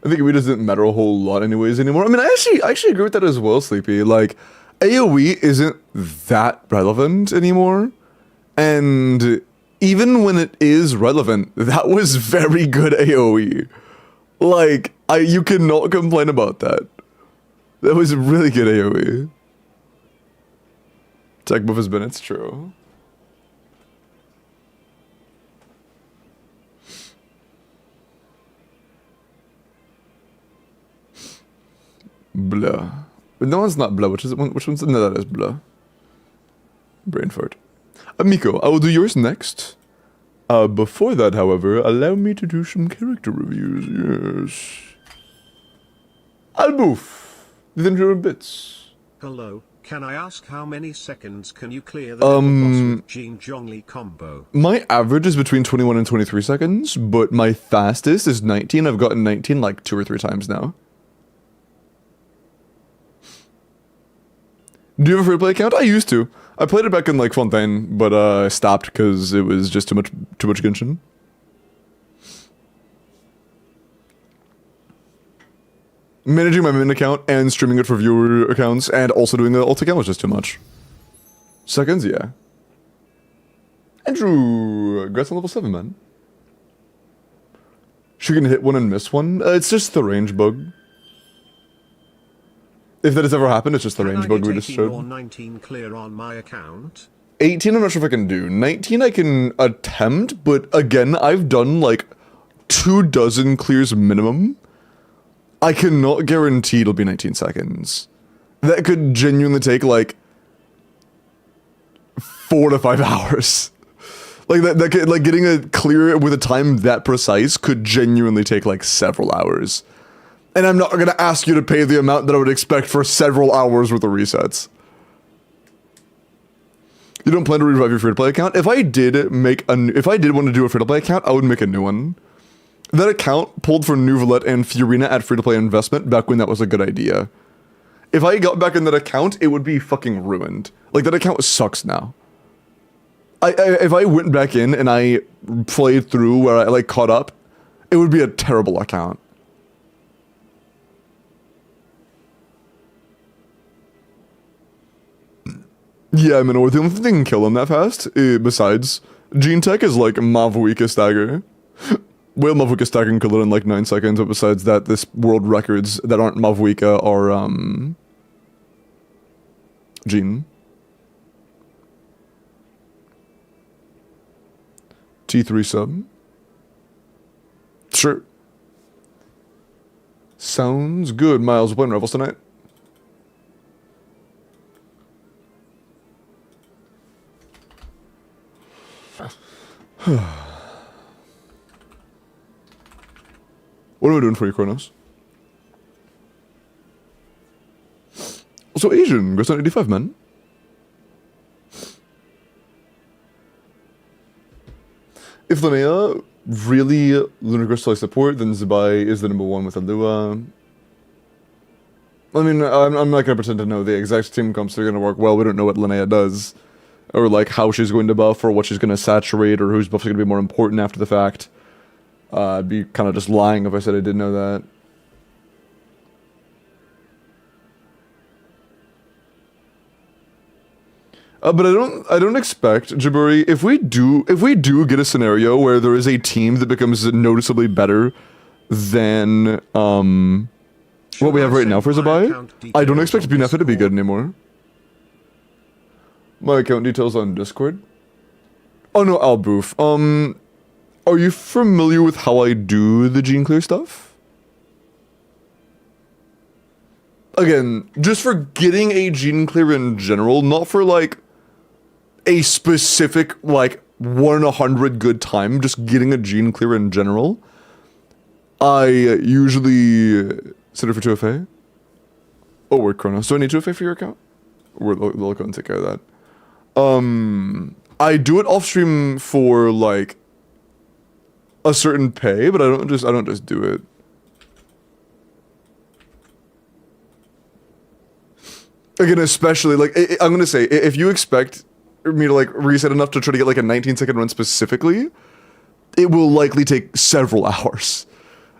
I think it doesn't matter a whole lot anyways anymore. I mean, I actually agree with that as well, Sleepy. Like, AoE isn't that relevant anymore. And even when it is relevant, that was very good AoE. Like, you cannot complain about that. That was really good AoE. Tech buff has been, it's true. Blah. But no one's not blah. Which one's no? That is blah. Brain fart. Miko, I will do yours next. Before that, however, allow me to do some character reviews. Yes. Alboof, the 100 bits. Hello, Can I ask how many seconds can you clear the level boss with Jean Zhongli combo? My average is between 21 and 23 seconds, but my fastest is 19. I've gotten 19 like 2 or 3 times now. Do you have a free-to-play account? I used to. I played it back in like Fontaine, but I stopped because it was just too much Genshin. Managing my min account and streaming it for viewer accounts and also doing the alt account was just too much. Seconds, yeah. Andrew, congrats on level 7, man. She can hit one and miss one. It's just the range bug. If that has ever happened, it's just the range bug we just showed. 18 or 19 clear on my account? 18 I'm not sure if I can do. 19 I can attempt, but again, I've done like 24 clears minimum. I cannot guarantee it'll be 19 seconds. That could genuinely take like 4 to 5 hours. Like that could, like getting a clear with a time that precise could genuinely take like several hours. And I'm not gonna ask you to pay the amount that I would expect for several hours worth of resets. You don't plan to revive your free-to-play account? If I did want to do a free-to-play account, I would make a new one. That account pulled for Nuvolet and Fiorina at free-to-play investment back when that was a good idea. If I got back in that account, it would be fucking ruined. Like, that account sucks now. If I went back in and I played through where I, like, caught up, it would be a terrible account. Yeah, Minor, the only thing that can kill him that fast, besides Gene Tech, is, like, Mavuika Stagger. Whale Mavuika Stagger can kill it in, like, 9 seconds, but besides that, this world records that aren't Mavuika are, Gene. T3 sub. Sure. Sounds good, Miles. We're playing Rebels tonight. What am I doing for you, Kronos? Also, Asian goes on 85, man. If Linnea really Lunar Crystal support, then Zubai is the #1 with Alua. I mean, I'm not gonna pretend to know the exact team comps that are gonna work well. We don't know what Linnea does, or like how she's going to buff, or what she's gonna saturate, or whose buffs are gonna be more important after the fact. I'd be kind of just lying if I said I didn't know that. But I don't expect, Jaburi, if we do get a scenario where there is a team that becomes noticeably better than what we have right now for Zubai, I don't expect Bunefa to be good anymore. My account details on Discord. Oh no, Alboof. Are you familiar with how I do the Gene Clear stuff? Again, just for getting a Gene Clear in general, not for like a specific like 1 in 100 good time, just getting a Gene Clear in general. I usually set it for 2FA. Oh, word Chronos. Do I need 2FA for your account? They'll go and take care of that. I do it off stream for like a certain pay, but I don't just do it. Again, especially like I'm gonna say, if you expect me to like reset enough to try to get like a 19-second run specifically, it will likely take several hours.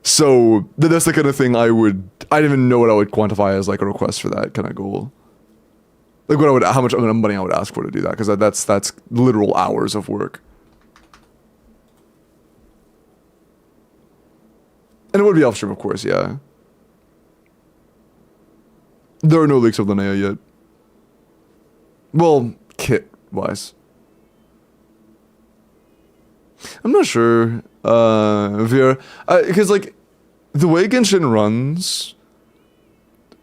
So that's the kind of thing I didn't even know what I would quantify as like a request for that kind of goal. Like how much money I would ask for to do that, because that's literal hours of work. And it would be off stream, of course, yeah. There are no leaks of Linnea yet. Well, kit-wise. I'm not sure, Vera. Because, like, the way Genshin runs,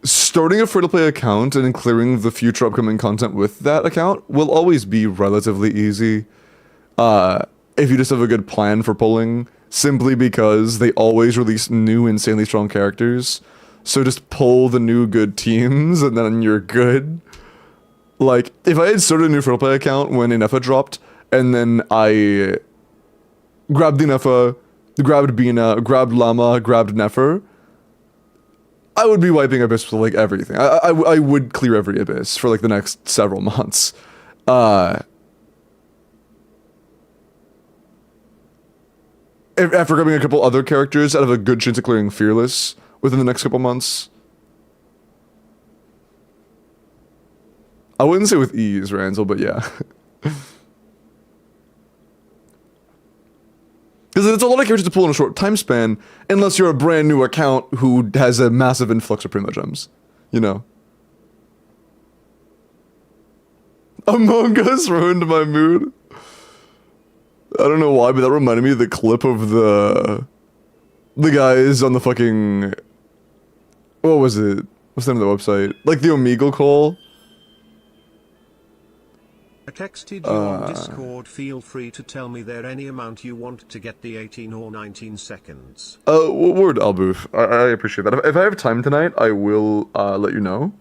starting a free-to-play account and clearing the future upcoming content with that account will always be relatively easy. If you just have a good plan for pulling, simply because they always release new insanely strong characters. So just pull the new good teams and then you're good. Like, if I had started a new free play account when Inefa dropped, and then I grabbed the Inefa, grabbed Bina, grabbed Llama, grabbed Nefer, I would be wiping Abyss with, like, everything. I would clear every Abyss for, like, the next several months. After grabbing a couple other characters, I'd have a good chance of clearing Fearless within the next couple months. I wouldn't say with ease, Ranzel, but yeah. Because it's a lot of characters to pull in a short time span, unless you're a brand new account who has a massive influx of Primo Gems. You know? Among Us ruined my mood. I don't know why, but that reminded me of the clip of the guys on the fucking... What was it? What's the name of the website? Like the Omegle call? I texted you on Discord. Feel free to tell me there any amount you want to get the 18 or 19 seconds. Word, Alboof. I appreciate that. If I have time tonight, I will let you know.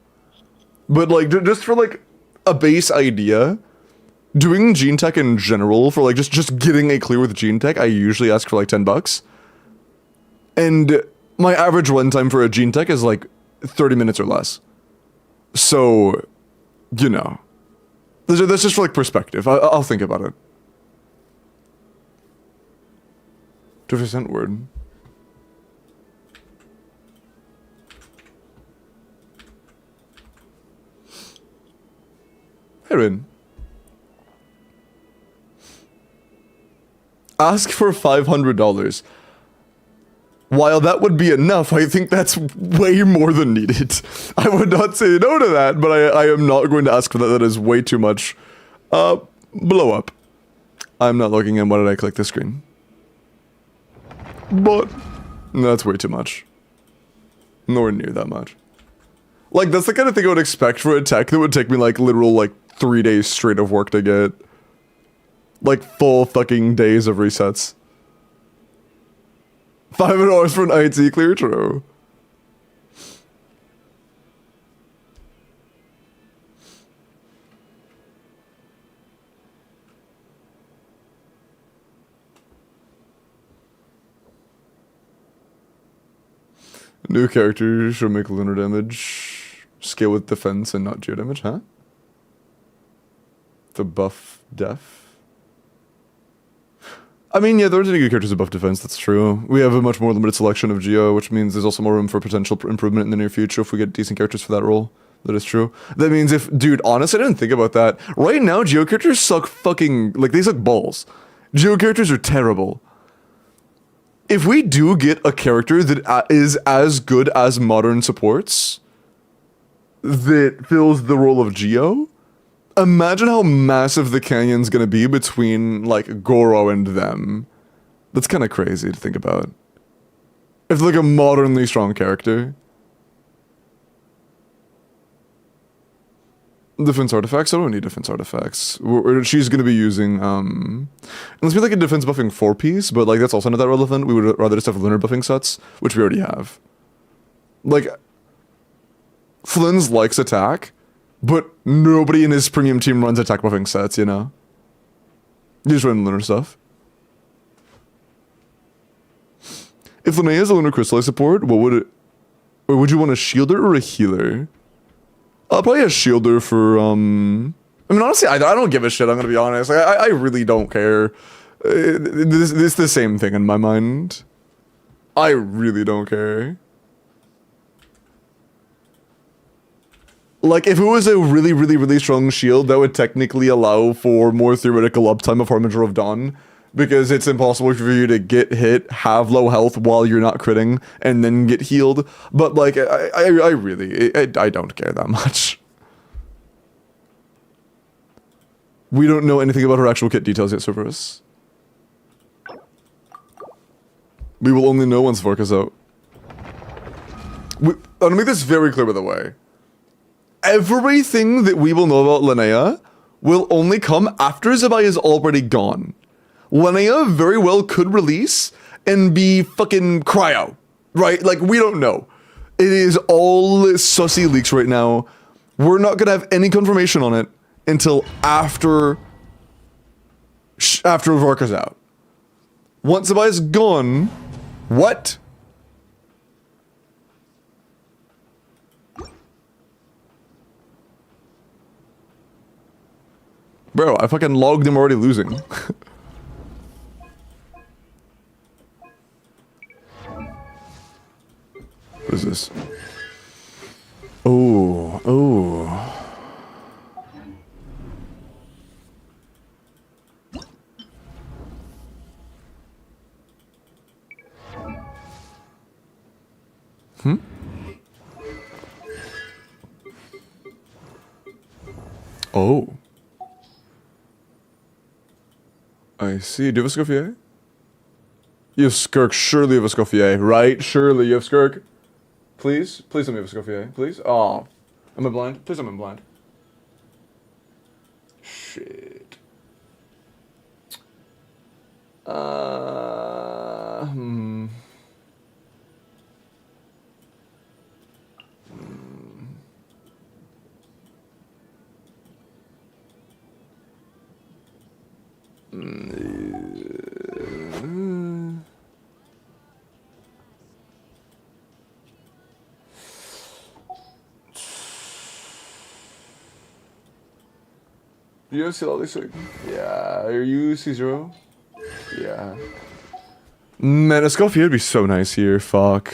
But like, just for like a base idea, doing Gene Tech in general, for like just getting a clear with Gene Tech, I usually ask for like $10. And my average run time for a Gene Tech is like 30 minutes or less. So, you know. That's just for like perspective. I'll think about it. 2% word. Heron. Ask for $500. While that would be enough, I think that's way more than needed. I would not say no to that, but I am not going to ask for that. That is way too much. Blow up. I'm not looking at why did I click the screen. But that's way too much. Nowhere near that much. Like, that's the kind of thing I would expect for a tech that would take me like literal like 3 days straight of work to get. Like full fucking days of resets. $5 for an IT clear, true. New character should make lunar damage. Scale with defense and not geo damage, huh? The buff def. I mean, yeah, there's any good characters above defense, that's true. We have a much more limited selection of Geo, which means there's also more room for potential improvement in the near future if we get decent characters for that role. That is true. That means if, dude, honestly, I didn't think about that. Right now, Geo characters suck fucking, like, they suck balls. Geo characters are terrible. If we do get a character that is as good as modern supports, that fills the role of Geo, imagine how massive the canyon's gonna be between, like, Goro and them. That's kind of crazy to think about. If, like, a modernly strong character. Defense artifacts? I don't need defense artifacts. She's gonna be using, let's be like a defense buffing 4-piece, but, like, that's also not that relevant. We would rather just have lunar buffing sets, which we already have. Like, Flynn's likes attack, but nobody in his premium team runs attack buffing sets, you know? You just run lunar stuff. If Linnea is a lunar crystallize support, what would it... Or would you want a shielder or a healer? Probably a shielder for, I mean, honestly, I don't give a shit, I'm gonna be honest. I really don't care. This is the same thing in my mind. I really don't care. Like, if it was a really, really, really strong shield, that would technically allow for more theoretical uptime of Harbinger of Dawn, because it's impossible for you to get hit, have low health while you're not critting, and then get healed. But, like, I really, I don't care that much. We don't know anything about her actual kit details yet, Cerberus. We will only know once Vork is out. I'll make this very clear, by the way. Everything that we will know about Linnea will only come after Zabai is already gone. Linnea very well could release and be fucking cryo, right? Like, we don't know. It is all sussy leaks right now. We're not gonna have any confirmation on it until after Vorka's out. Once the buy's gone, what? Bro, I fucking logged him already losing. What is this? Oh, oh. Hmm? Oh. I see. Do you have a Scoffier? You have Skirk. Surely you have a Scoffier, right? Surely you have Skirk. Please? Please tell me you have a Scoffier. Please? Oh. Am I blind? Please tell me I'm blind. Shit. Hmm. You see all this? Yeah. Are you C0? Yeah. Man, a Scoffier would be so nice here. Fuck.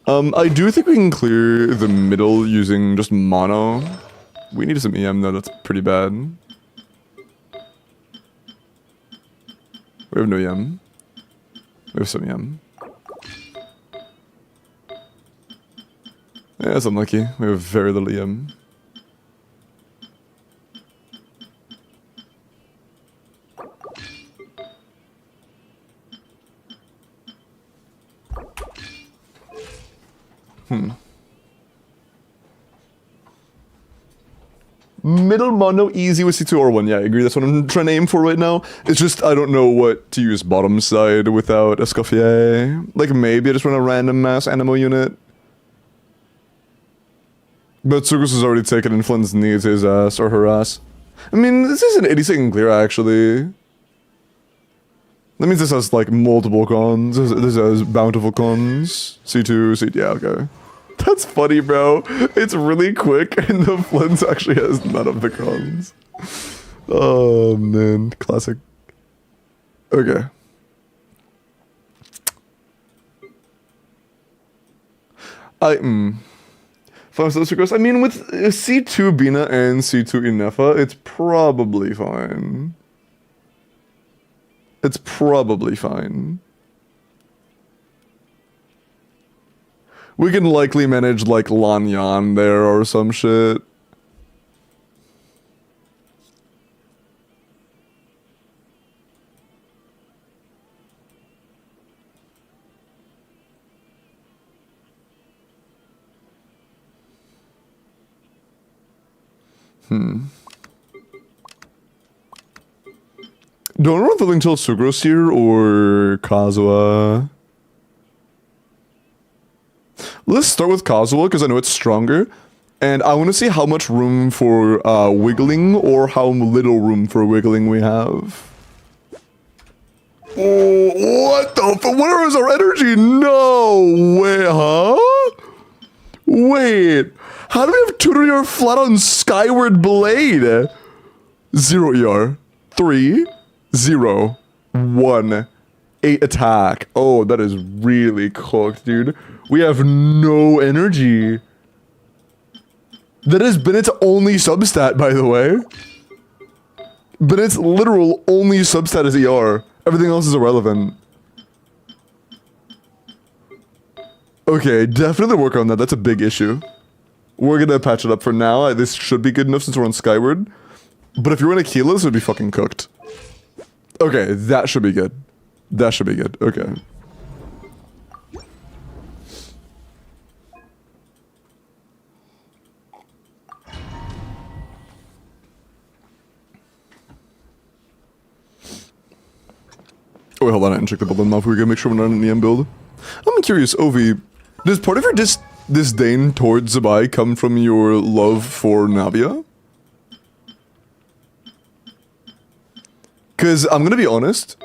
I do think we can clear the middle using just mono. We need some EM though. That's pretty bad. We have no EM. We have some EM. Yeah, that's unlucky. We have very little EM. Middle mono easy with C2 or 1. Yeah, I agree. That's what I'm trying to aim for right now. It's just I don't know what to use bottom side without a Scoffier. Like maybe I just run a random mass Animo unit. But Sugus has already taken Influence needs his ass or her ass. I mean, this is an 80-second clear actually. That means this has like multiple cons. This has bountiful cons. C2, C, yeah, okay. That's funny, bro. It's really quick, and the Flint actually has none of the cons. Oh, man. Classic. Okay. I mean, with C2 Bina and C2 Inefa, it's probably fine. It's probably fine. We can likely manage like Lanyan there or some shit. Do I want to until Sugros here or Kazuha? Let's start with Kazuha because I know it's stronger. And I want to see how much room for wiggling or how little room for wiggling we have. Oh, what the fuck? Where is our energy? No way, huh? Wait. How do we have 2 ER flat on Skyward Blade? 0 ER. 3, 0, 1, 8 attack. Oh, that is really cooked, dude. We have no energy. That has Bennett's only substat, by the way. Bennett's literal only substat is ER. Everything else is irrelevant. Okay, definitely work on that. That's a big issue. We're gonna patch it up for now. This should be good enough since we're on Skyward. But if you're in Aquila, this would be fucking cooked. Okay, that should be good. That should be good. Okay. Oh, wait, hold on. I didn't check the build map. We're gonna make sure we're not in the EM build. I'm curious, Ovi, does part of your disdain towards Zabai come from your love for Navia? Because I'm gonna be honest,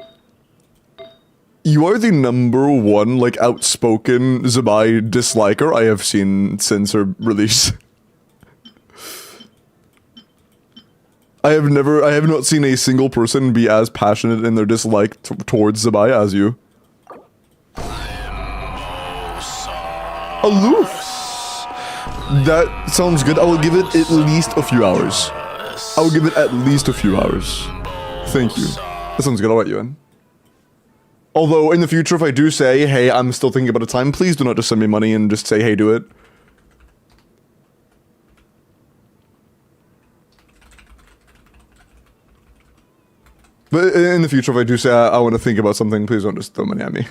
you are the #1 like outspoken Zabai disliker I have seen since her release. I have not seen a single person be as passionate in their dislike towards Zabai as you. Aloof! That sounds good. I will give it at least a few hours. I will give it at least a few hours. Thank you. That sounds good. I'll let you in. Although, in the future, if I do say, hey, I'm still thinking about a time, please do not just send me money and just say, hey, do it. But in the future, if I do say I want to think about something, please don't just throw money at me.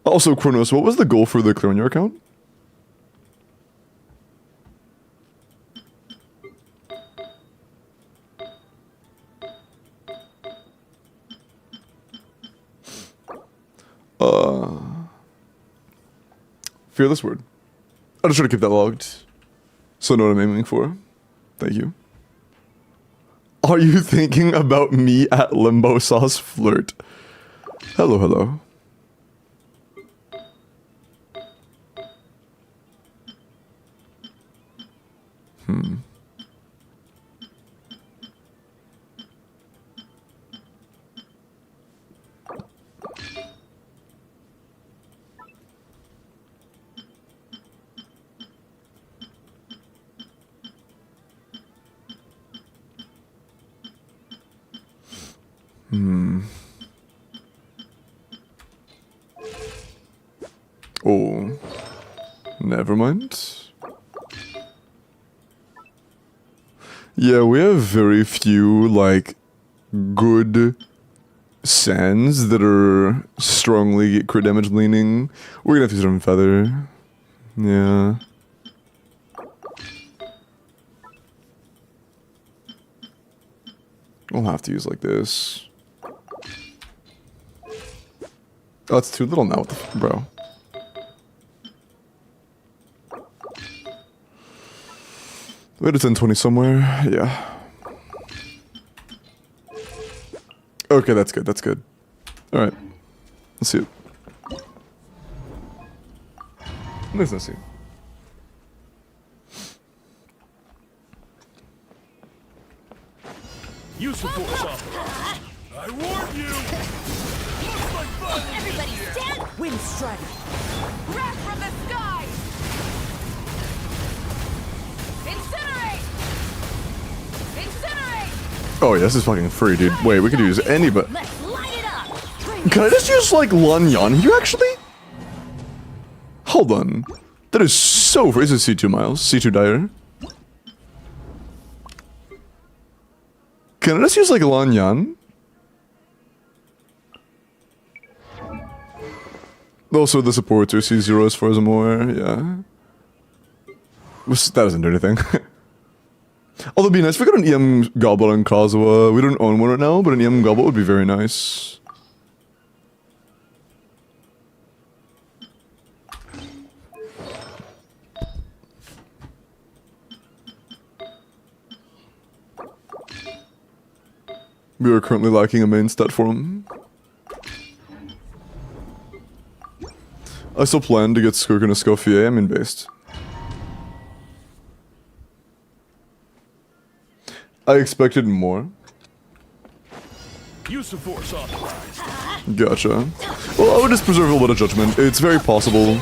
Also, Kronos, what was the goal for the clear on your account? Fearless word. I'll just try to keep that logged. So I know what I'm aiming for. Thank you. Are you thinking about me at Limbo Sauce Flirt? Hello, hello. Oh, never mind. Yeah, we have very few, like, good sands that are strongly crit damage leaning. We're gonna have to use some feather. Yeah. I'll have to use like this. Oh, it's too little now, what the f, bro. We had a 1020 somewhere, yeah. Okay, that's good, that's good. Alright, let's see it. Let's see. Use the force off. I warned you! Everybody stand! Wind strike! Wrath from the sky! Incinerate! Incinerate! Oh yeah, this is fucking free, dude. Wait, we could use any but... Let's light it up! Can I just use, like, Lanyan here, actually? Hold on. That is so free. This is C2 Miles. C2 Dire. Can I just use, like, Lanyan? Also, the supporter C0 as far as I'm aware, yeah. That doesn't do anything. Although it'd be nice if we got an EM Goblet on Kazuha. We don't own one right now, but an EM Goblet would be very nice. We are currently lacking a main stat for him. I still plan to get Skirk and Escoffier, I'm in based. I expected more. Use the force authorized. Gotcha. Well, I would just preserve a little bit of judgment. It's very possible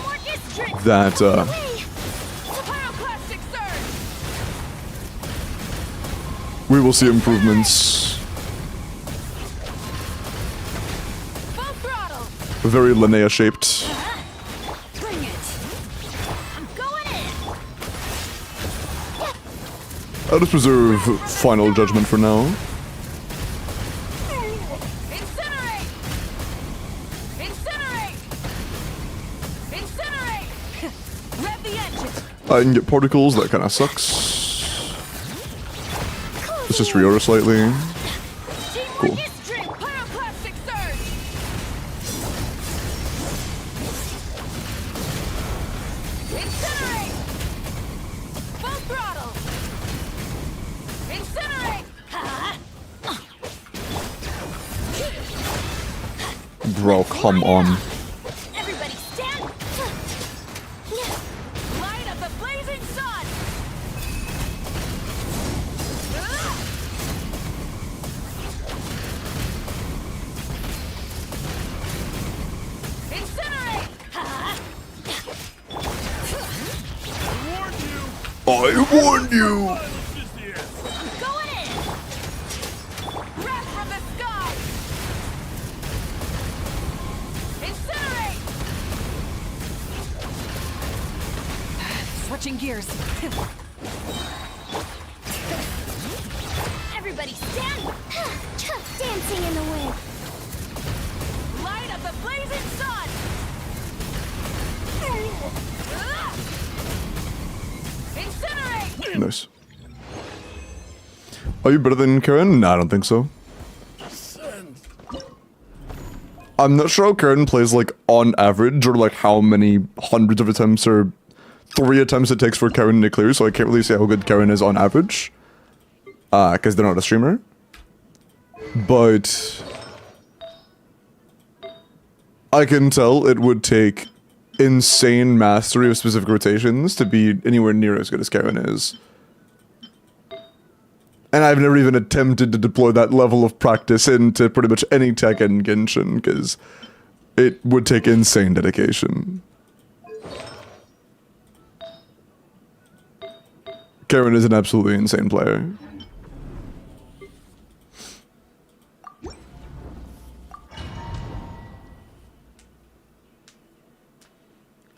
that, we will see improvements. Very Linnea shaped. Bring it! I'm going in! I'll just preserve final judgment for now. Incinerate! Incinerate! Incinerate! Rev the engine! I can get particles, that kind of sucks. Let's just reorder slightly. Cool. Pyroclastic surge! Bro, come on. Everybody stand! Light up the blazing sun! Incinerate! I warned you! I'm going in! Wrath from the sky! Incinerate! Switching gears. Everybody stand! Dancing in the wind. Light up the blazing sun! Incinerate! Nice. Are you better than Karen? Nah, I don't think so. I'm not sure how Karen plays, like, on average, or like how many hundreds of attempts or 3 attempts it takes for Karen to clear, so I can't really say how good Karen is on average. Because they're not a streamer. But I can tell it would take insane mastery of specific rotations to be anywhere near as good as Karen is. And I've never even attempted to deploy that level of practice into pretty much any tech in Genshin, because it would take insane dedication. Karen is an absolutely insane player.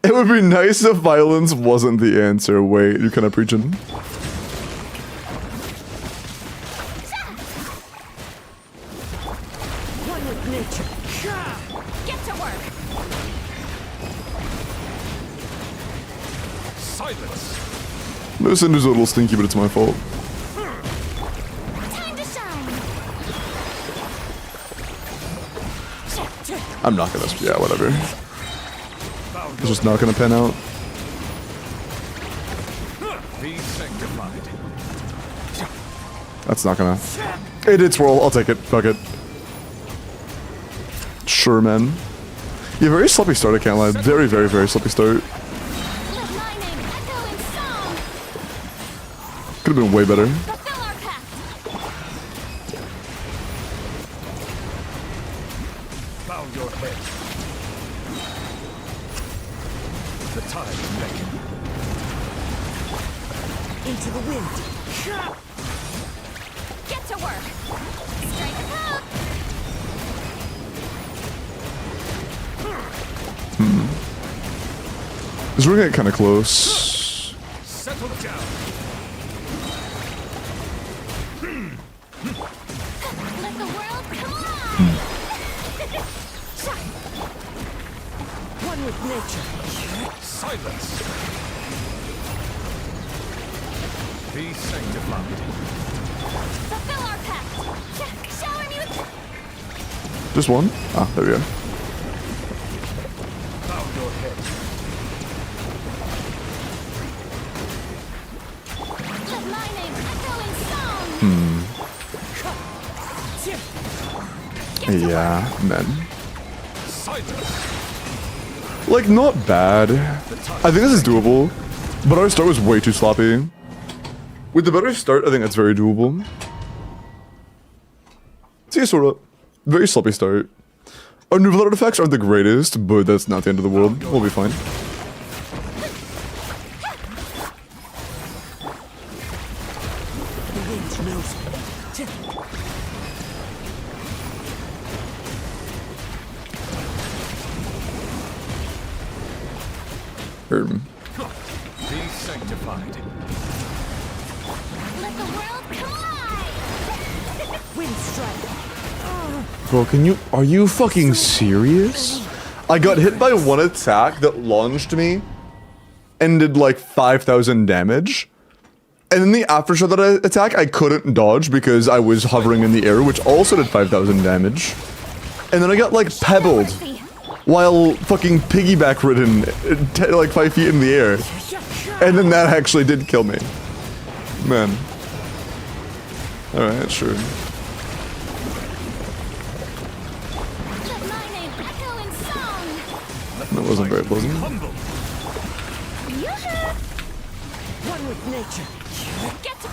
It would be nice if violence wasn't the answer. Wait, you're kind of preaching. One with nature. Get to work! Silence. This Cinder's a little stinky, but it's my fault. Time to shine! I'm not gonna. Yeah, whatever. It's just not gonna pan out. Be sanctified. That's not gonna. It did swirl. I'll take it. Fuck it. Sure, man. Yeah, very sloppy start. I can't lie. Very, very, very sloppy start. Let my name echo in song! Could have been way better. Fulfill our pact! Bow your head. The tide beckon. Into the wind! Get to work! Strike a pose! This we're getting kind of close. Settle down. Let the world come alive! One with nature. Silence. Be sanctified. Fulfill our pact! Shower me with... Just one? Ah, there we go. Bow your head. Let my name echo in song! Yeah, man. Silence. Like, not bad. I think this is doable. But our start was way too sloppy. With the better start, I think that's very doable. See, sort of. Very sloppy start. Our novel artifacts aren't the greatest, but that's not the end of the world. We'll be fine. The wind knows me. Be sanctified. Let the world collide! Wind strike! Bro, are you fucking serious? I got hit by one attack that launched me and did like 5,000 damage. And then the aftershock of that attack, I couldn't dodge because I was hovering in the air, which also did 5,000 damage. And then I got like pebbled while fucking piggyback ridden like 5 feet in the air. And then that actually did kill me. Man. Alright, sure. Let my name That wasn't very pleasant. Humble. One with nature. Get to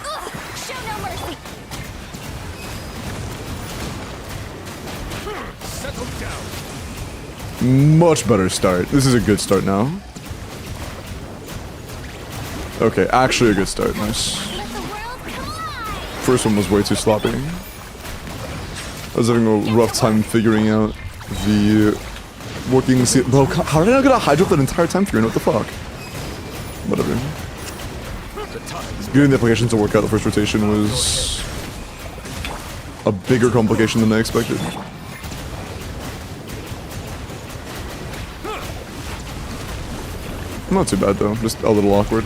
show no mercy. Settle down. Much better start. This is a good start now. Okay, actually a good start. Nice. Let the world collide. First one was way too sloppy. I was having a rough time figuring out the working. Bro, how did I not get a high jump that entire time figuring out what the fuck? Whatever. Getting the applications to work out the first rotation was a bigger complication than I expected. Not too bad though, just a little awkward.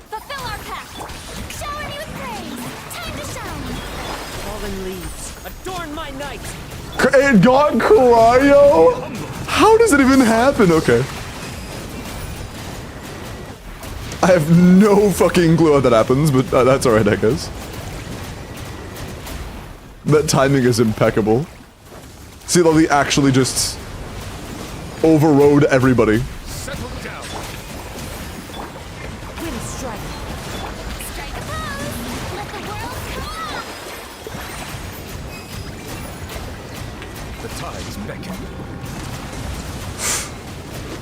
Fulfill our pact. Shower me with praise. Time to shine. Fallen leaves, adorn my night. It got cryo? How does it even happen? Okay. I have no fucking clue how that happens, but that's alright, I guess. That timing is impeccable. See, though, they actually just overrode everybody. Settle down. Wind strike. Strike a pose. Let the world collide. The tides beckon.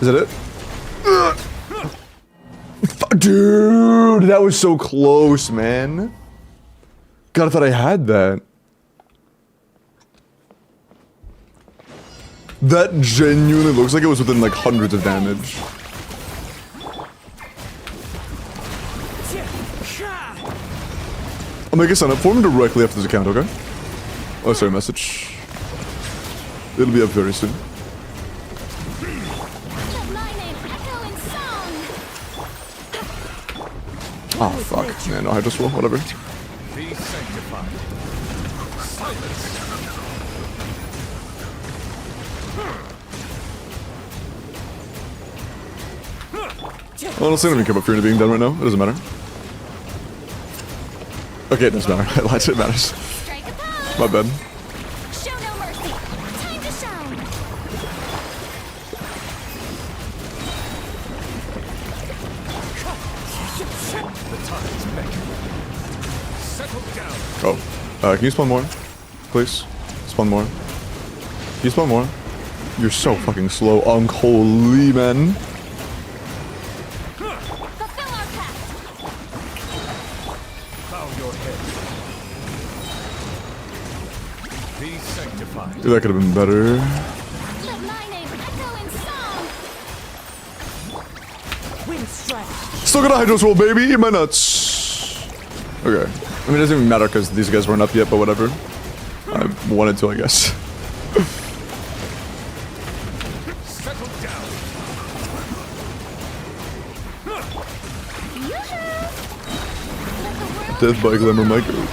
Is that it? Dude, that was so close, man. God, I thought I had that. That genuinely looks like it was within like hundreds of damage. I'll make a sign up for him directly after this account, okay? Oh, sorry, message. It'll be up very soon. Let my name echo in song. Oh, fuck. Yeah, no, I just will. Whatever. Be sanctified. Silence. Honestly, I don't even care about Fear being done right now. It doesn't matter. Okay, it does matter. I lied. It matters. Strike a pose. My bad. Show no mercy. Time to shine. The tides beckon. Settle down. Oh. Can you spawn more? Please? Spawn more. Can you spawn more? You're so fucking slow. Holy man. Fulfill our pact. Bow your head. Be sanctified. Dude, that could have been better. Let my name echo in song. Wind strike. Still got a Hydros roll, baby. Eat my nuts. Okay. I mean, it doesn't even matter because these guys weren't up yet, but whatever. I wanted to, I guess. Settle down. Death by Glimmer, my goat.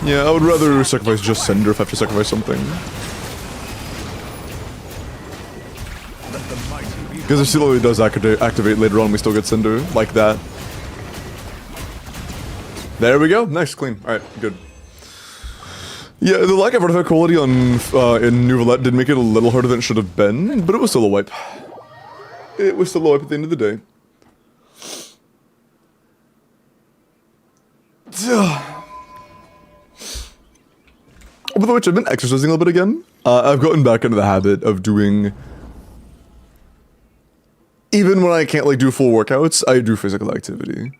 Yeah, I would rather sacrifice just Cinder if I have to sacrifice something. Let the mighty be. Because if Silo does activate later on, we still get Cinder, like that. There we go. Nice, clean. Alright, good. Yeah, the lack of artifact quality on in New Roulette did make it a little harder than it should have been, but it was still a wipe. It was still a wipe at the end of the day. By the which, I've been exercising a little bit again. I've gotten back into the habit of doing... Even when I can't, like, do full workouts, I do physical activity.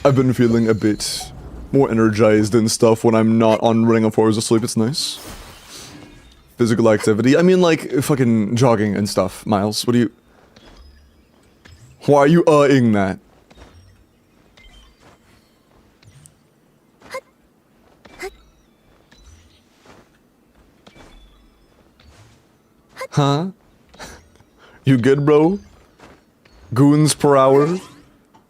I've been feeling a bit more energized and stuff when I'm not on running on 4 hours of sleep. It's nice. Physical activity. I mean, like, fucking jogging and stuff. Miles, what do you... Why are you ing that? Huh? You good, bro? Goons per hour?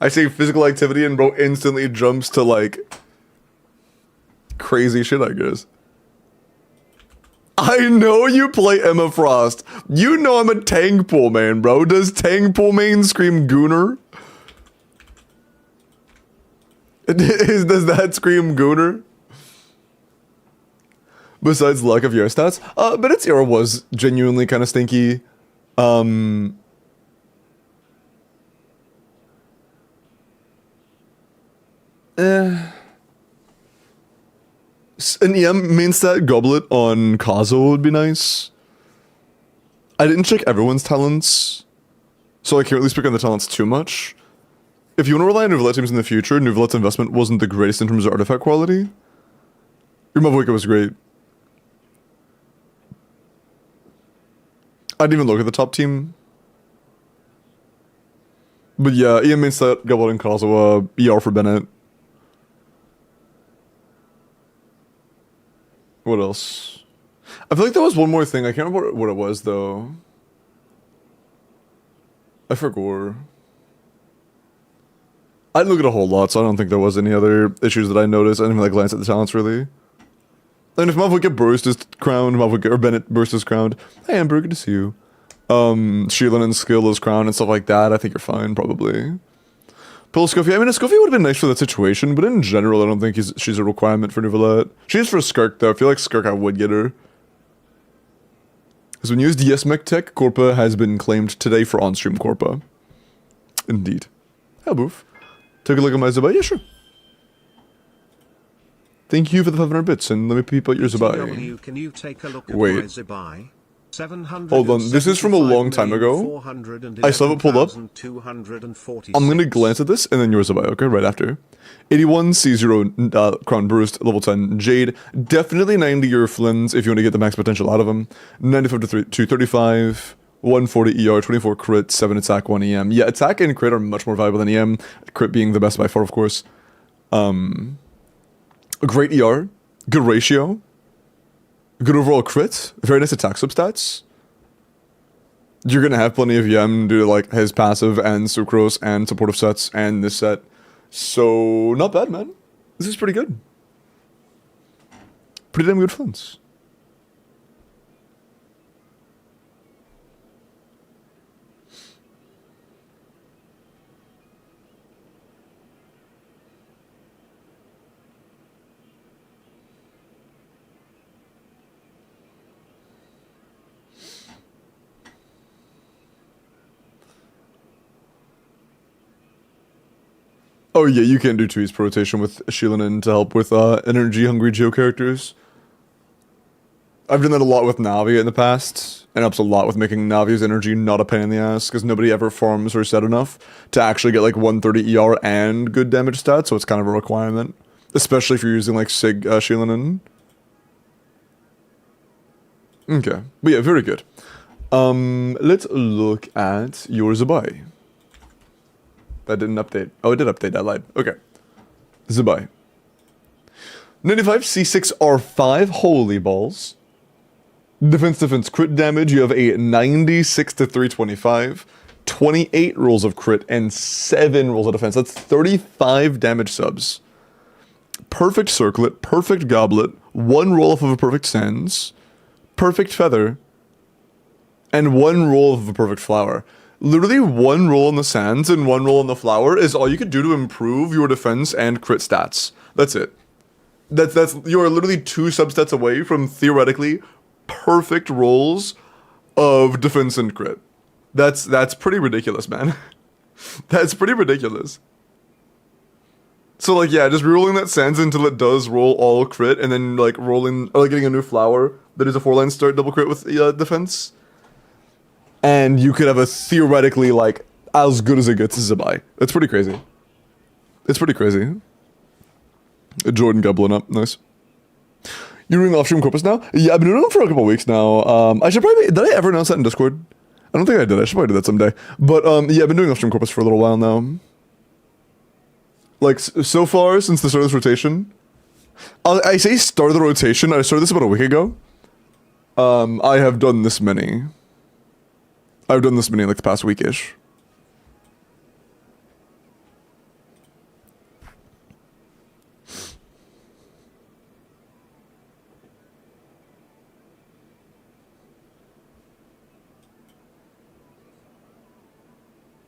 I say physical activity and bro instantly jumps to like crazy shit, I guess. I know you play Emma Frost. You know I'm a tank pool man, bro. Does tank pool main scream gooner? Does that scream Gooner? Besides lack of ER stats, but its ER was genuinely kind of stinky. An EM main stat Goblet on Kazo would be nice. I didn't check everyone's talents, so I can't really speak on the talents too much. If you want to rely on Neuvillette teams in the future, Neuvillette's investment wasn't the greatest in terms of artifact quality. Your Mavuika was great. I didn't even look at the top team. But yeah, EM main stat, Goblet and Kazo, ER for Bennett. What else? I feel like there was one more thing. I can't remember what it was, though. I forgot. I didn't look at a whole lot, so I don't think there was any other issues that I noticed. I didn't even like glance at the talents, really. And if Mavuika burst is crowned, Mavuika or Bennett burst is crowned, hey Amber, good to see you. Sheelan and Skill is crowned and stuff like that, I think you're fine, probably. Pill Scuffy, I mean, a Scuffy would have been nice for that situation, but in general, I don't think she's a requirement for Neuvillette. She is for Skirk, though. I feel like Skirk, I would get her. As when used DSMech Tech, Corpa has been claimed today for on-stream Corpa. Indeed. How boof. Take a look at my Zabai? Yeah, sure. Thank you for the 500 bits, and let me peep out your Zabai. Can you take a look at Wait. my Zabai? Hold on, this is from a long time ago. I still have it pulled up. I'm gonna glance at this, and then yours Zabai, okay? Right after. 81, C0, Crown Burst, level 10, Jade. Definitely 90 your Flins if you want to get the max potential out of them. 95 to 235. 140 ER, 24 crit, 7 attack, 1 EM. Yeah, attack and crit are much more valuable than EM. Crit being the best by far, of course. A great ER. Good ratio. Good overall crit. Very nice attack substats. You're gonna have plenty of EM due to like his passive and Sucrose and supportive sets and this set. So, not bad, man. This is pretty good. Pretty damn good Flins. Oh yeah, you can do 2's pro rotation with Sheelanin to help with energy-hungry Geo characters. I've done that a lot with Navi in the past, and helps a lot with making Navi's energy not a pain in the ass, because nobody ever farms her set enough to actually get like 130 ER and good damage stats, so it's kind of a requirement. Especially if you're using like Sig Sheelanin. Okay, but yeah, very good. Let's look at your Zabai. That didn't update. Oh, it did update, I lied. Okay. Zabai. 95, C6, R5, holy balls. Defense, crit damage, you have a 96 to 325, 28 rolls of crit, and 7 rolls of defense. That's 35 damage subs. Perfect circlet, perfect goblet, 1 roll off of a perfect sands, perfect feather, and 1 roll of a perfect flower. Literally 1 roll on the sands and 1 roll on the flower is all you could do to improve your defense and crit stats. That's it. That's you are literally 2 substats away from theoretically perfect rolls of defense and crit. That's pretty ridiculous, man. That's pretty ridiculous. So like yeah, just rerolling that sands until it does roll all crit, and then like rolling or like getting a new flower that is a 4-line start double crit with defense. And you could have a theoretically, like, as good as it gets as a buy. That's pretty crazy. It's pretty crazy. Jordan gobbling up. Nice. You're doing off-stream corpus now? Yeah, I've been doing them for a couple weeks now. I should probably... Did I ever announce that in Discord? I don't think I did. I should probably do that someday. But, yeah, I've been doing off-stream corpus for a little while now. Like, so far, since the start of this rotation... I say start of the rotation. I started this about a week ago. I have done this many. I've done this many like the past week-ish.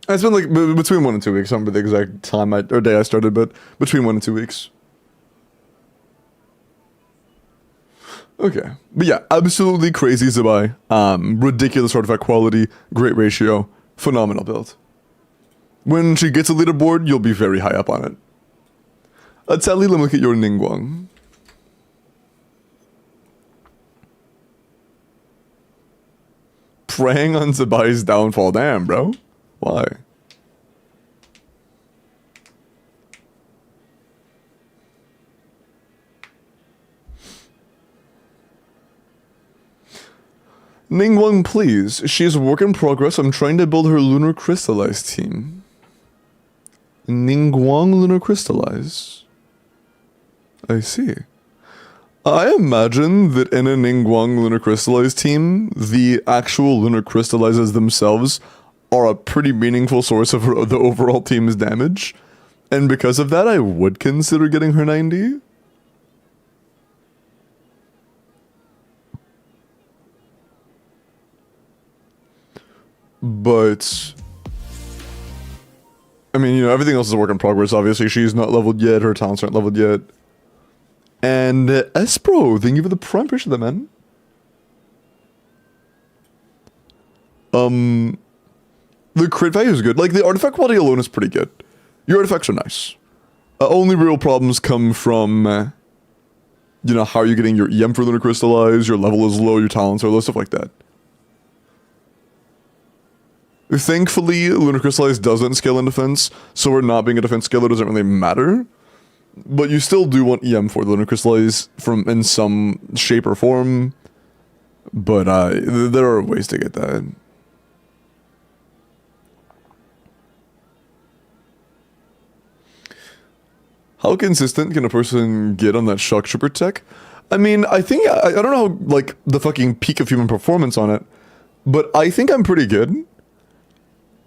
It's been like between 1 and 2 weeks. I don't remember the exact time or day I started, but between 1 and 2 weeks. Okay, but yeah, absolutely crazy to buy. Ridiculous artifact quality, great ratio, phenomenal build. When she gets a leaderboard, you'll be very high up on it. Tally, let me look at your Ningguang. Praying on Zabai's downfall, damn, bro. Why? Ningguang, please. She is a work in progress. I'm trying to build her Lunar Crystallize team. Ningguang Lunar Crystallize. I see. I imagine that in a Ningguang Lunar Crystallize team, the actual Lunar Crystallizes themselves are a pretty meaningful source of the overall team's damage. And because of that, I would consider getting her 90. But I mean, you know, everything else is a work in progress. Obviously, she's not leveled yet. Her talents aren't leveled yet. And Espro, thank you for the prime. Appreciate that, man. The crit value is good. Like, the artifact quality alone is pretty good. Your artifacts are nice. Only real problems come from, you know, how are you getting your EM for Lunar Crystallize, your level is low, your talents are low, stuff like that. Thankfully, Lunar Crystallize doesn't scale in defense, so we're not being a defense scaler doesn't really matter. But you still do want EM for the Lunar Crystallize in some shape or form. But there are ways to get that. How consistent can a person get on that Shock Trooper tech? I mean, I think, I don't know, like, the fucking peak of human performance on it, but I think I'm pretty good.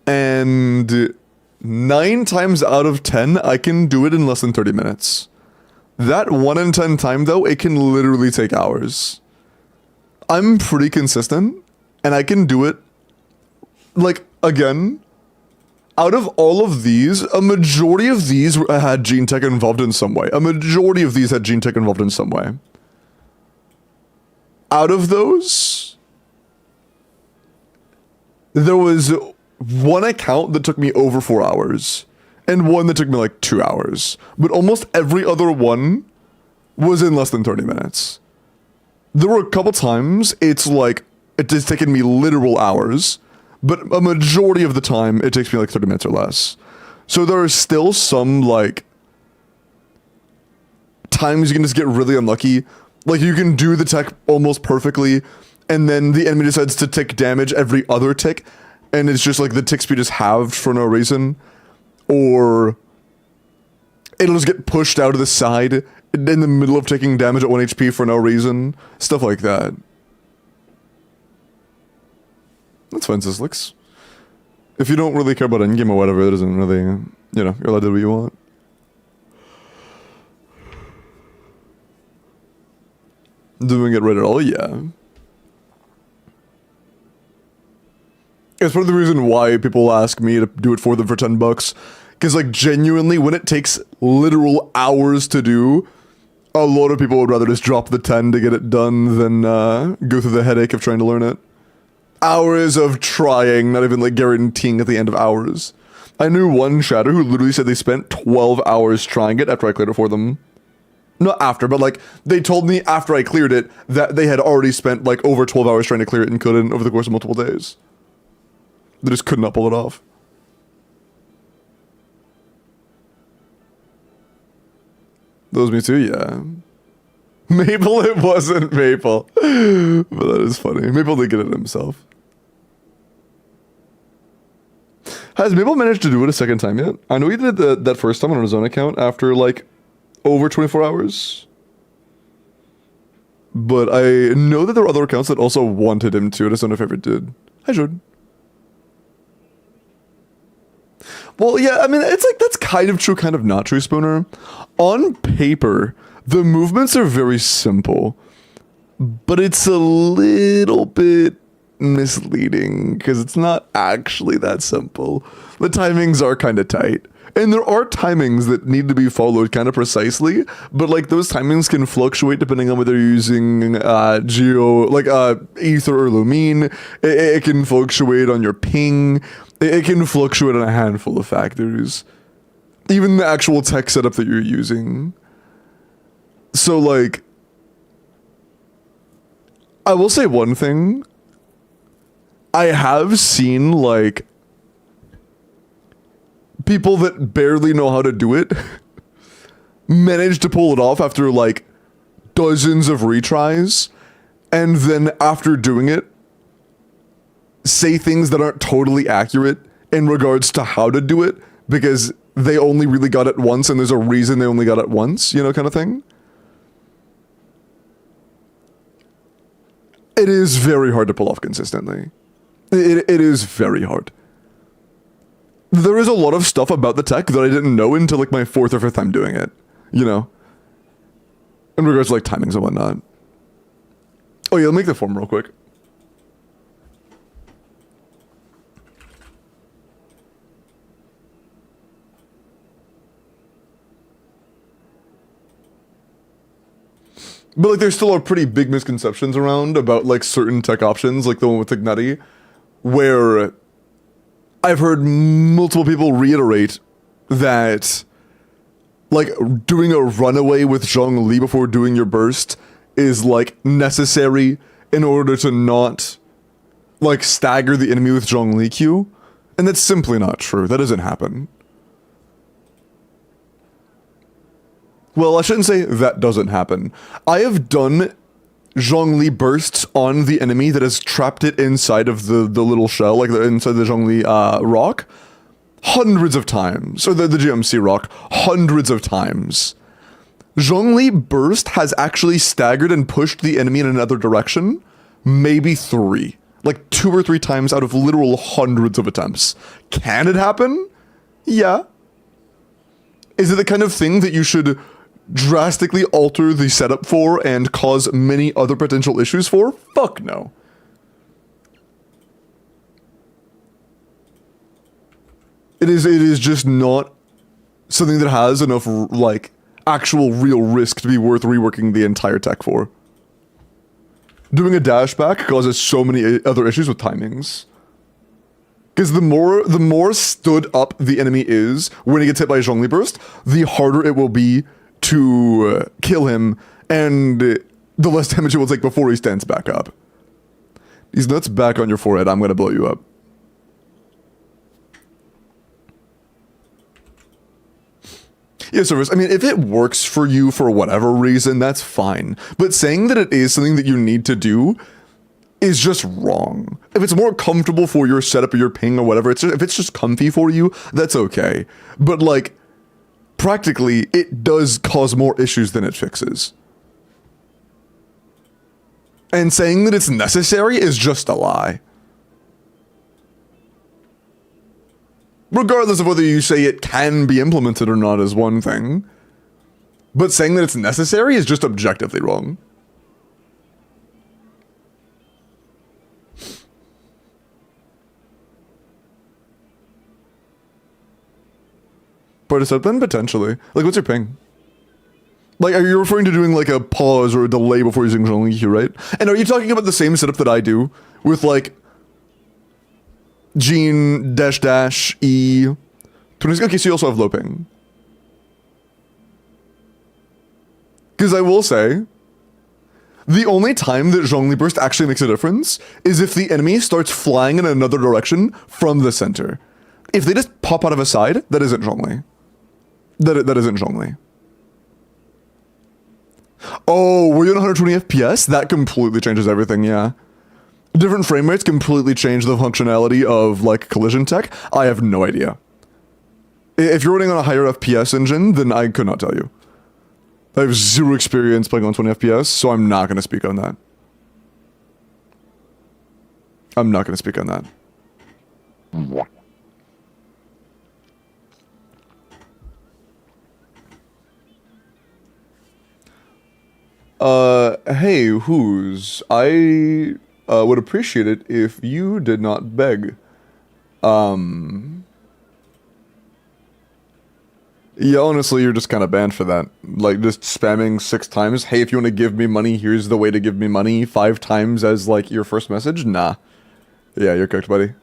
And 9 times out of 10, I can do it in less than 30 minutes. That 1 in 10 time, though, it can literally take hours. I'm pretty consistent, and I can do it, like, again, out of all of these, a majority of these had gene tech involved in some way. A majority of these had gene tech involved in some way. Out of those, there was one account that took me over 4 hours, and one that took me like 2 hours. But almost every other one was in less than 30 minutes. There were a couple times it's like, it has taken me literal hours, but a majority of the time it takes me like 30 minutes or less. So there are still some like times you can just get really unlucky. Like you can do the tech almost perfectly, and then the enemy decides to tick damage every other tick, and it's just like the tick speed is halved for no reason. Or it'll just get pushed out of the side in the middle of taking damage at 1 HP for no reason. Stuff like that. That's fine, Sislix. If you don't really care about endgame or whatever, it doesn't really, you know, you're allowed to do what you want. Doing it right at all, yeah. It's part of the reason why people ask me to do it for them for $10. Because, like, genuinely, when it takes literal hours to do, a lot of people would rather just drop the 10 to get it done than go through the headache of trying to learn it. Hours of trying, not even, like, guaranteeing at the end of hours. I knew one chatter who literally said they spent 12 hours trying it after I cleared it for them. Not after, but, like, they told me after I cleared it that they had already spent, like, over 12 hours trying to clear it and couldn't over the course of multiple days. They just could not pull it off. That was me too, yeah. Maple, it wasn't Maple. But that is funny. Maple did get it himself. Has Maple managed to do it a second time yet? I know he did it that first time on his own account after, like, over 24 hours. But I know that there were other accounts that also wanted him to. I just don't know if I ever did. Hi, Jordan. Well, yeah, I mean, it's like, that's kind of true, kind of not true, Spooner. On paper, the movements are very simple, but it's a little bit misleading because it's not actually that simple. The timings are kind of tight. And there are timings that need to be followed kind of precisely, but like those timings can fluctuate depending on whether you're using Ether or Lumine. It can fluctuate on your ping. It can fluctuate on a handful of factors. Even the actual tech setup that you're using. So like, I will say one thing. I have seen like people that barely know how to do it manage to pull it off after like dozens of retries, and then after doing it say things that aren't totally accurate in regards to how to do it because they only really got it once and there's a reason they only got it once, you know, kind of thing. It is very hard to pull off consistently. It is very hard. There is a lot of stuff about the tech that I didn't know until like my 4th or 5th time doing it, you know? In regards to like timings and whatnot. Oh yeah, I'll make the form real quick. But like there still are pretty big misconceptions around about like certain tech options, like the one with Ignati, where I've heard multiple people reiterate that like doing a runaway with Zhongli before doing your burst is like necessary in order to not like stagger the enemy with Zhongli Q. And that's simply not true. That doesn't happen. Well, I shouldn't say that doesn't happen. I have done Zhongli bursts on the enemy that has trapped it inside of the little shell, like inside the Zhongli rock, hundreds of times. Or the GMC rock, hundreds of times. Zhongli burst has actually staggered and pushed the enemy in another direction, maybe 3. Like 2 or 3 times out of literal hundreds of attempts. Can it happen? Yeah. Is it the kind of thing that you should drastically alter the setup for and cause many other potential issues for? Fuck no. It is just not something that has enough like actual real risk to be worth reworking the entire tech for. Doing a dash back causes so many other issues with timings. Because the more stood up the enemy is when he gets hit by a Zhongli burst, the harder it will be to kill him, and the less damage it will take before he stands back up. These nuts back on your forehead, I'm gonna blow you up. Yeah, Service, I mean, if it works for you for whatever reason, that's fine. But saying that it is something that you need to do is just wrong. If it's more comfortable for your setup or your ping or whatever, if it's just comfy for you, that's okay. But like, practically, it does cause more issues than it fixes. And saying that it's necessary is just a lie. Regardless of whether you say it can be implemented or not is one thing. But saying that it's necessary is just objectively wrong. Participant? Potentially. Like, what's your ping? Like, are you referring to doing, like, a pause or a delay before using Zhongli Q, right? And are you talking about the same setup that I do? With, like, Gene, dash, E... Okay, so you also have low ping. Because I will say, the only time that Zhongli Burst actually makes a difference is if the enemy starts flying in another direction from the center. If they just pop out of a side, that isn't Zhongli. That isn't Zhongli. Oh, were you on 120 FPS? That completely changes everything, yeah. Different frame rates completely change the functionality of, like, collision tech. I have no idea. If you're running on a higher FPS engine, then I could not tell you. I have zero experience playing on 20 FPS, so I'm not going to speak on that. I'm not going to speak on that. Hey, who's... would appreciate it if you did not beg. Yeah, honestly, you're just kind of banned for that. Like, just spamming 6 times, hey, if you want to give me money, here's the way to give me money, 5 times as, like, your first message? Nah. Yeah, you're cooked, buddy.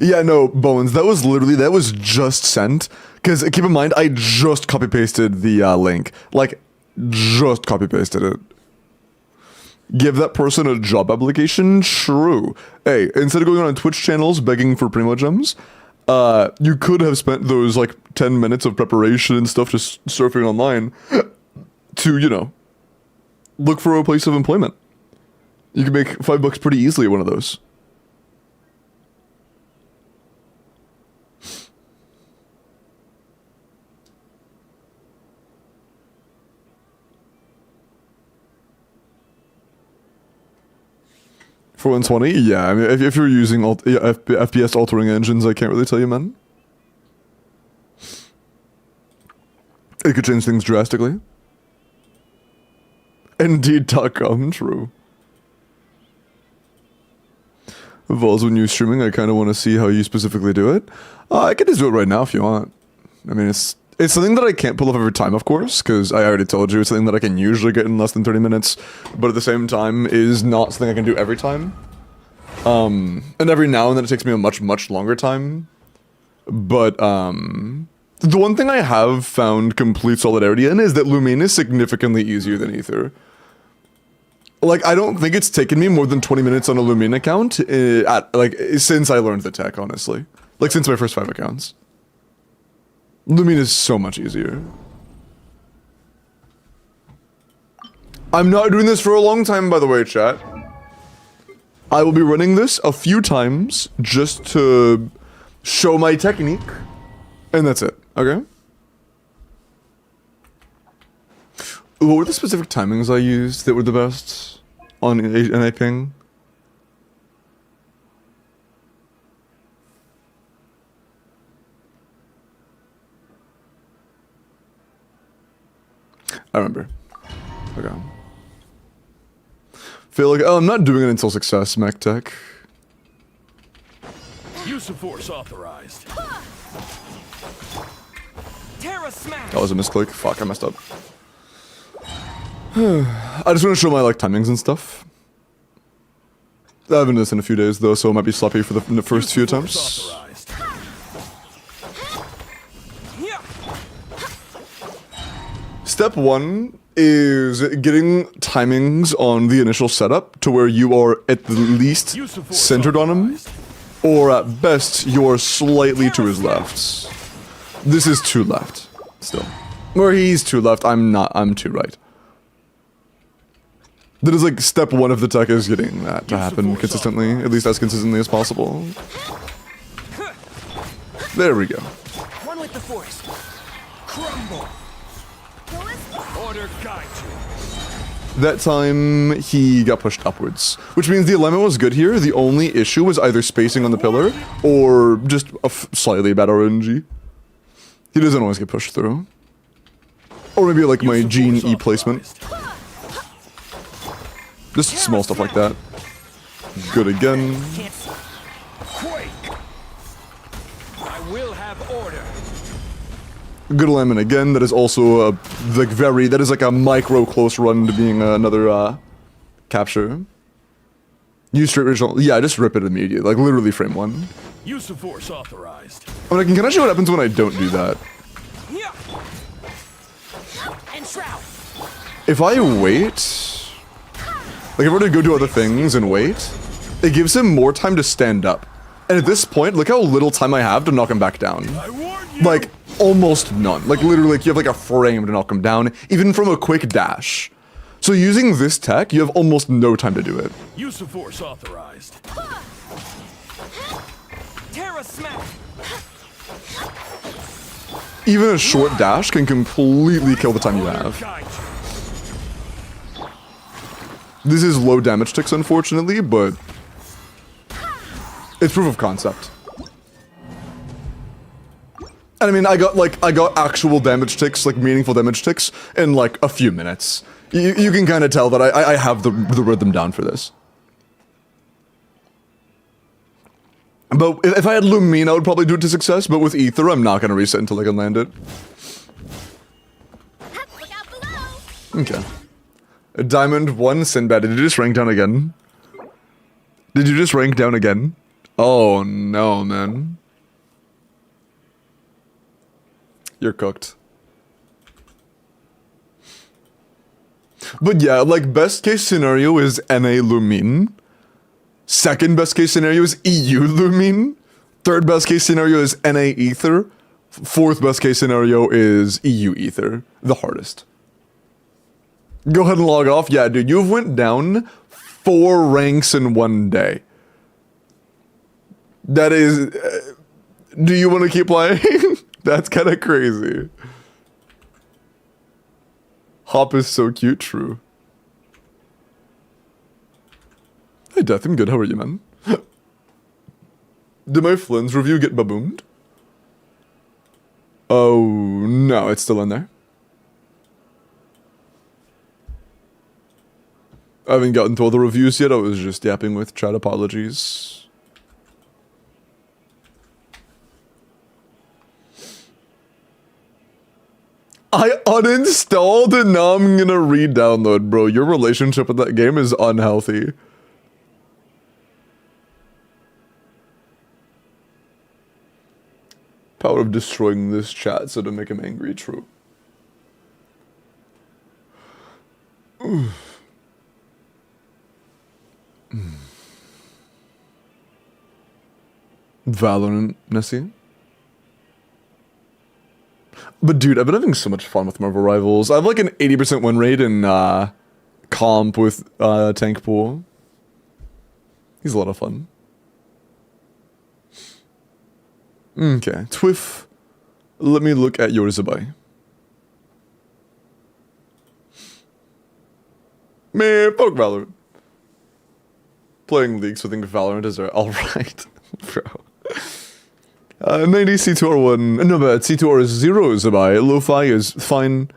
Yeah, no, Bones, that was just sent. Because, keep in mind, I just copy-pasted the, link. Like, just copy-pasted it. Give that person a job application? True. Hey, instead of going on Twitch channels begging for Primo Gems, you could have spent those, like, 10 minutes of preparation and stuff just surfing online to, you know, look for a place of employment. You can make $5 pretty easily at one of those. For 120? Yeah, I mean, if you're using FPS altering engines, I can't really tell you, man. It could change things drastically. Indeed.com, true. Vols, when you're streaming, I kind of want to see how you specifically do it. I can just do it right now if you want. I mean, it's something that I can't pull off every time, of course, because I already told you it's something that I can usually get in less than 30 minutes, but at the same time is not something I can do every time. And every now and then it takes me a much, much longer time. But, the one thing I have found complete solidarity in is that Lumine is significantly easier than Ether. Like, I don't think it's taken me more than 20 minutes on a Lumine account, since I learned the tech, honestly. Like, since my first 5 accounts. Lumine is so much easier. I'm not doing this for a long time, by the way, chat. I will be running this a few times just to show my technique, and that's it, okay? What were the specific timings I used that were the best on NA ping? I remember. Okay. Feel like, oh, I'm not doing it until success, Mech Tech. Use of force authorized. Terra smash. That was a misclick. Fuck, I messed up. I just want to show my, like, timings and stuff. I haven't done this in a few days, though, so it might be sloppy for the first few attempts. Step 1 is getting timings on the initial setup to where you are at the least centered on him, or at best, you're slightly to his left. This is too left, still. Or he's too left, I'm too right. That is like step 1 of the tech is getting that to happen consistently, at least as consistently as possible. There we go. One with the force. Crumble. Order guide you. That time, he got pushed upwards. Which means the alignment was good here, the only issue was either spacing on the pillar, or just a slightly bad RNG. He doesn't always get pushed through. Or maybe like my Gene E placement. Just small stuff like that. Good again. Quake. I will have order. Good alignment again. That is also a that is like a micro close run to being another capture. Use straight original. Yeah, just rip it immediately. Like literally frame 1. Use of force authorized. I mean, can I show what happens when I don't do that? If I wait, like if I were to go do other things and wait, it gives him more time to stand up. And at this point, look how little time I have to knock him back down. I warn you. Like, almost none. Like, literally, like, you have like a frame to knock him down, even from a quick dash. So using this tech, you have almost no time to do it. Use of force authorized. Terra smash. Even a short dash can completely kill the time you have. Guide you. This is low damage ticks, unfortunately, but it's proof of concept. And I mean, I got actual damage ticks, like meaningful damage ticks, in like a few minutes. You can kind of tell that I have the rhythm down for this. But if I had Lumine, I would probably do it to success, but with Ether, I'm not gonna reset until I can land it. Look out below. Okay. Diamond 1, Sinbad, did you just rank down again? Did you just rank down again? Oh no, man. You're cooked. But yeah, like, best case scenario is NA Lumine. Second best case scenario is EU Lumine. Third best case scenario is NA Ether. Fourth best case scenario is EU Ether. The hardest. Go ahead and log off. Yeah, dude, you've went down 4 ranks in 1 day. That is... do you want to keep playing? That's kind of crazy. Hop is so cute, true. Hey Death, I'm good, how are you, man? Did my Flynn's review get babooned? Oh, no, it's still in there. I haven't gotten to all the reviews yet, I was just yapping with chat, apologies. I uninstalled and now I'm gonna re-download, bro. Your relationship with that game is unhealthy. Power of destroying this chat so to make him angry, true. Valorant, Nessie? But dude, I've been having so much fun with Marvel Rivals. I have like an 80% win rate in comp with Tank Pool. He's a lot of fun. Okay, Twiff. Let me look at yours, Zabai. Man, fuck Valorant. Playing League, so I think Valorant is alright. Bro. 90 C2R1. No, but C2R is 0 Zabai. Lo-Fi is fine.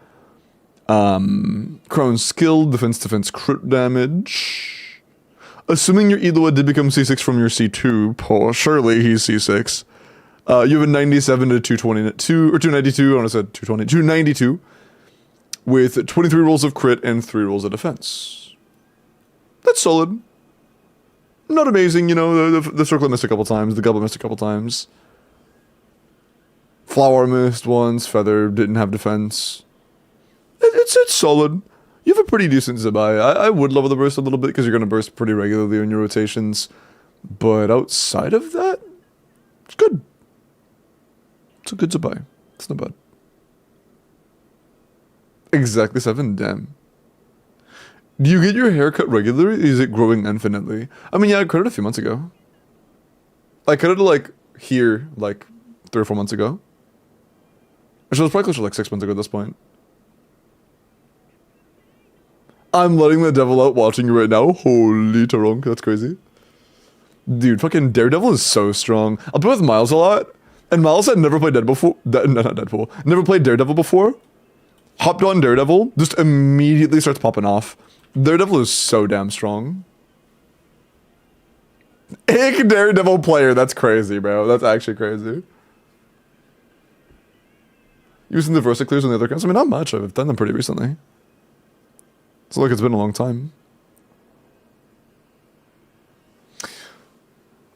Crown skill, defense, crit damage. Assuming your Eloa did become C6 from your C2, Paul, surely he's C6. You have a 97 to 222, or 292, I want to say 220, 292, with 23 rolls of crit and 3 rolls of defense. That's solid. Not amazing, you know, the circle missed a couple times, the goblet missed a couple times. Flower missed once, Feather didn't have defense. It's solid. You have a pretty decent Zabai. I would level the burst a little bit because you're going to burst pretty regularly on your rotations. But outside of that, it's good. It's a good Zabai. It's not bad. Exactly 7, damn. Do you get your hair cut regularly? Is it growing infinitely? I mean, yeah, I cut it a few months ago. I cut it like here, like 3 or 4 months ago. Actually, it was probably closer to like 6 months ago at this point. I'm letting the devil out watching you right now. Holy Taronk, that's crazy. Dude, fucking Daredevil is so strong. I'll play with Miles a lot. And Miles had never played Deadpool before. No, not Deadpool. Never played Daredevil before. Hopped on Daredevil, just immediately starts popping off. Daredevil is so damn strong. Ick Daredevil player, that's crazy, bro. That's actually crazy. Using the Versa clears on the other accounts? I mean, not much. I've done them pretty recently. It's like it's been a long time.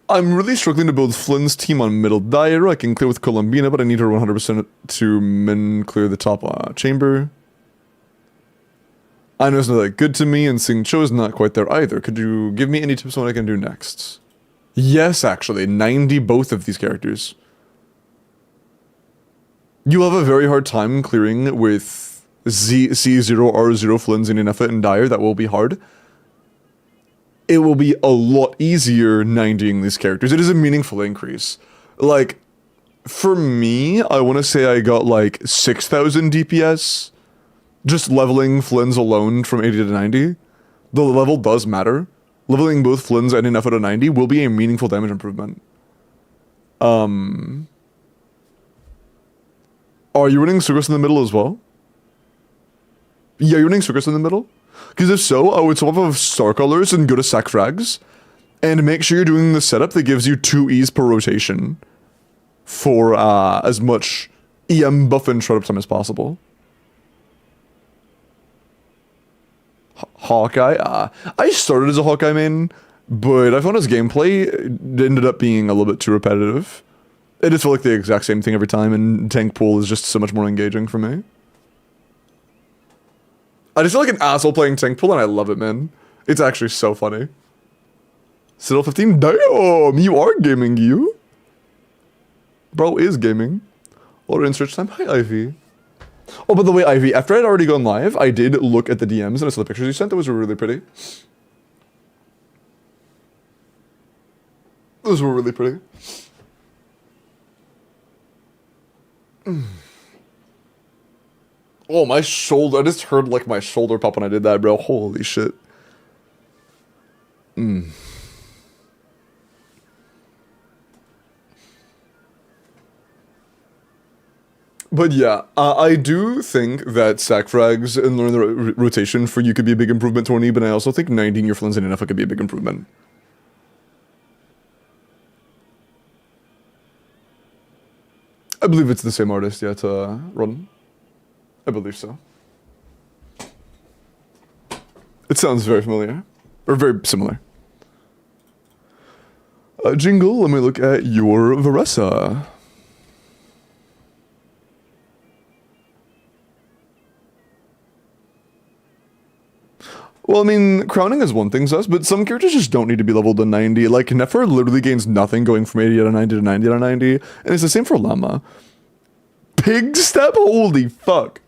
I'm really struggling to build Flynn's team on middle Dire. I can clear with Columbina, but I need her 100% to min clear the top chamber. I know it's not that good to me, and Sing Cho is not quite there either. Could you give me any tips on what I can do next? Yes, actually. 90 both of these characters. You'll have a very hard time clearing with C0, R0, Flynn's, and Ineffa, and Dire. That will be hard. It will be a lot easier 90ing these characters. It is a meaningful increase. Like, for me, I want to say I got like 6,000 DPS just leveling Flynn's alone from 80 to 90. The level does matter. Leveling both Flynn's and Ineffa to 90 will be a meaningful damage improvement. Are you running Circus in the middle as well? Yeah, you're running Circus in the middle? Because if so, I would swap off Star Colors and go to Sac Frags. And make sure you're doing the setup that gives you 2 E's per rotation. For as much EM buff and shut up time as possible. Hawkeye? I started as a Hawkeye main, but I found his gameplay ended up being a little bit too repetitive. It just felt like the exact same thing every time, and tank pool is just so much more engaging for me. I just feel like an asshole playing tank pool, and I love it, man. It's actually so funny. Citadel 15? Damn! You are gaming, you? Bro is gaming. Order in search time. Hi, Ivy. Oh, by the way, Ivy, after I'd already gone live, I did look at the DMs and I saw the pictures you sent. Those were really pretty. Those were really pretty. Oh, my shoulder. I just heard, like, my shoulder pop when I did that, bro. Holy shit. But yeah, I do think that sack frags and learn the rotation for you could be a big improvement, Tony, but I also think 19 your Flins and enough could be a big improvement. I believe it's the same artist, yeah, to run. I believe so. It sounds very familiar. Or very similar. Jingle, let me look at your Varessa. Well, I mean, crowning is one thing, Sus, but some characters just don't need to be leveled to 90. Like, Nefer literally gains nothing going from 80 out of 90 to 90 out of 90, and it's the same for Llama. Pig Step? Holy fuck.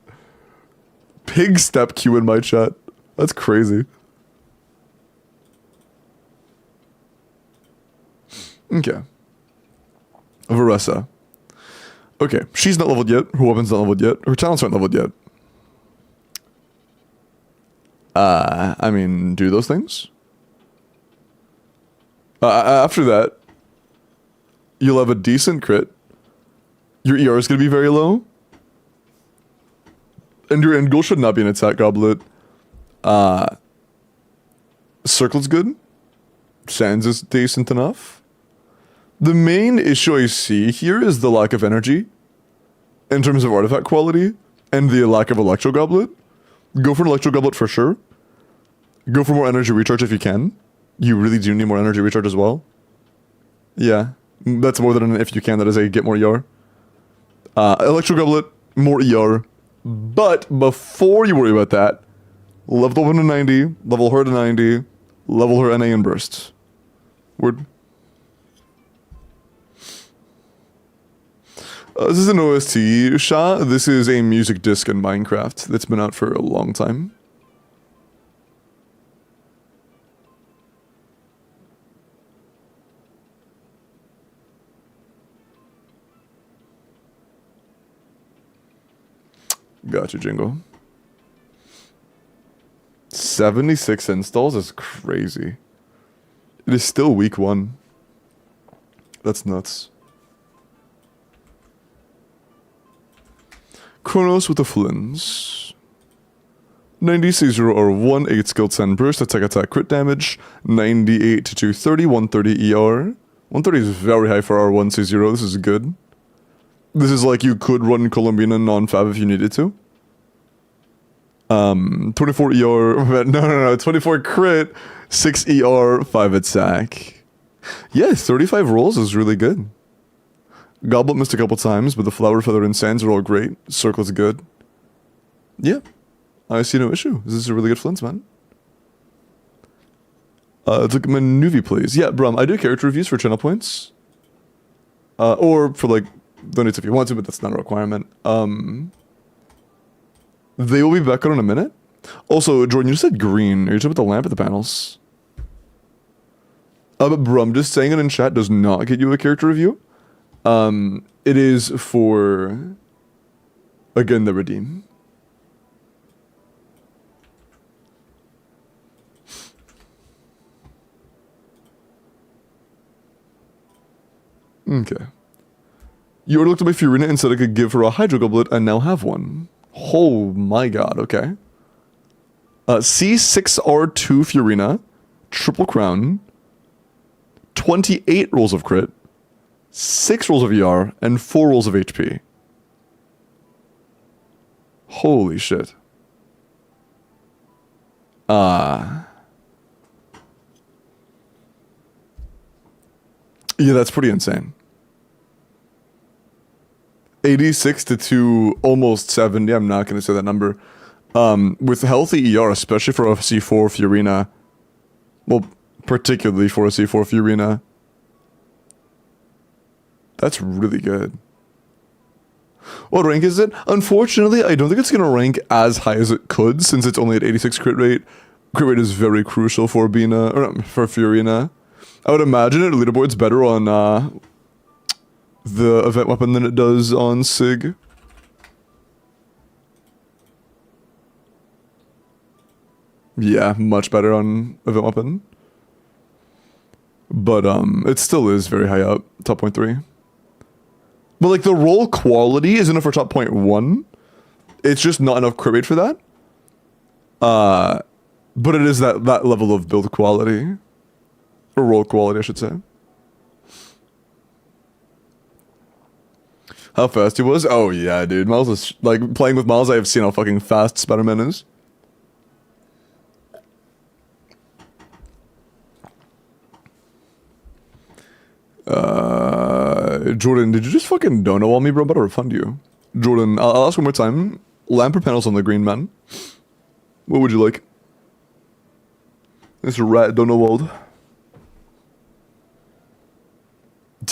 Pig Step Q in my chat. That's crazy. Okay. Varessa. Okay, she's not leveled yet. Her weapon's not leveled yet. Her talents aren't leveled yet. I mean, do those things. After that, you'll have a decent crit. Your ER is going to be very low. And your end goal should not be an attack goblet. Circle's good. Sands is decent enough. The main issue I see here is the lack of energy. In terms of artifact quality. And the lack of Electro Goblet. Go for an Electro Goblet for sure. Go for more energy recharge if you can. You really do need more energy recharge as well. Yeah. That's more than an if you can. That is a get more ER. Electro Goblet, more ER. But before you worry about that, level the weapon to 90, level her to 90, level her NA and burst. Word. This is an OST shot. This is a music disc in Minecraft that's been out for a long time. Gotcha, Jingle. 76 installs is crazy. It is still week 1. That's nuts. Chronos with the Flins. 90 C0 R1, 8 skill 10 burst, attack crit damage, 98 to 230, 130 ER. 130 is very high for R1 C0, this is good. This is like you could run Columbina non-fab if you needed to. 24 ER, no, 24 crit, 6 ER, 5 attack. Yeah, 35 rolls is really good. Goblet missed a couple times, but the Flower, Feather, and Sands are all great. Circle's good. Yeah, I see no issue. This is a really good Flint, man. Let's look at my Nuvi, please. Yeah, Brum, I do character reviews for channel points. Or for, like, donates if you want to, but that's not a requirement. They will be back out in a minute. Also, Jordan, you just said green. Are you talking about the lamp at the panels? But Brum, just saying it in chat does not get you a character review. It is for, again, the redeem. Okay. You already looked at my Fiorina and said I could give her a Hydro Goblet and now have one. Oh my god, okay. C6R2 Fiorina, Triple Crown, 28 rolls of crit, 6 rolls of ER, and 4 rolls of HP. Holy shit. Yeah, that's pretty insane. 86 to almost 70, I'm not going to say that number. With healthy ER, especially for a C4 Fiorina, well, particularly for a C4 Fiorina, that's really good. What rank is it? Unfortunately, I don't think it's going to rank as high as it could, since it's only at 86 crit rate. Crit rate is very crucial for Bina, or for Fiorina. I would imagine it leaderboard's better on the event weapon than it does on Sig. Yeah, much better on event weapon. But it still is very high up, top 0.3. But like the roll quality is enough for top 0.1. It's just not enough crit rate for that. But it is that level of build quality. Or roll quality, I should say. How fast he was? Oh yeah, dude. Miles is like playing with Miles, I have seen how fucking fast Spider-Man is. Jordan, did you just fucking dono wall me, bro? I'm about to refund you. Jordan, I'll ask one more time. Lamp or panels on the green, man? What would you like? This rat dono walled.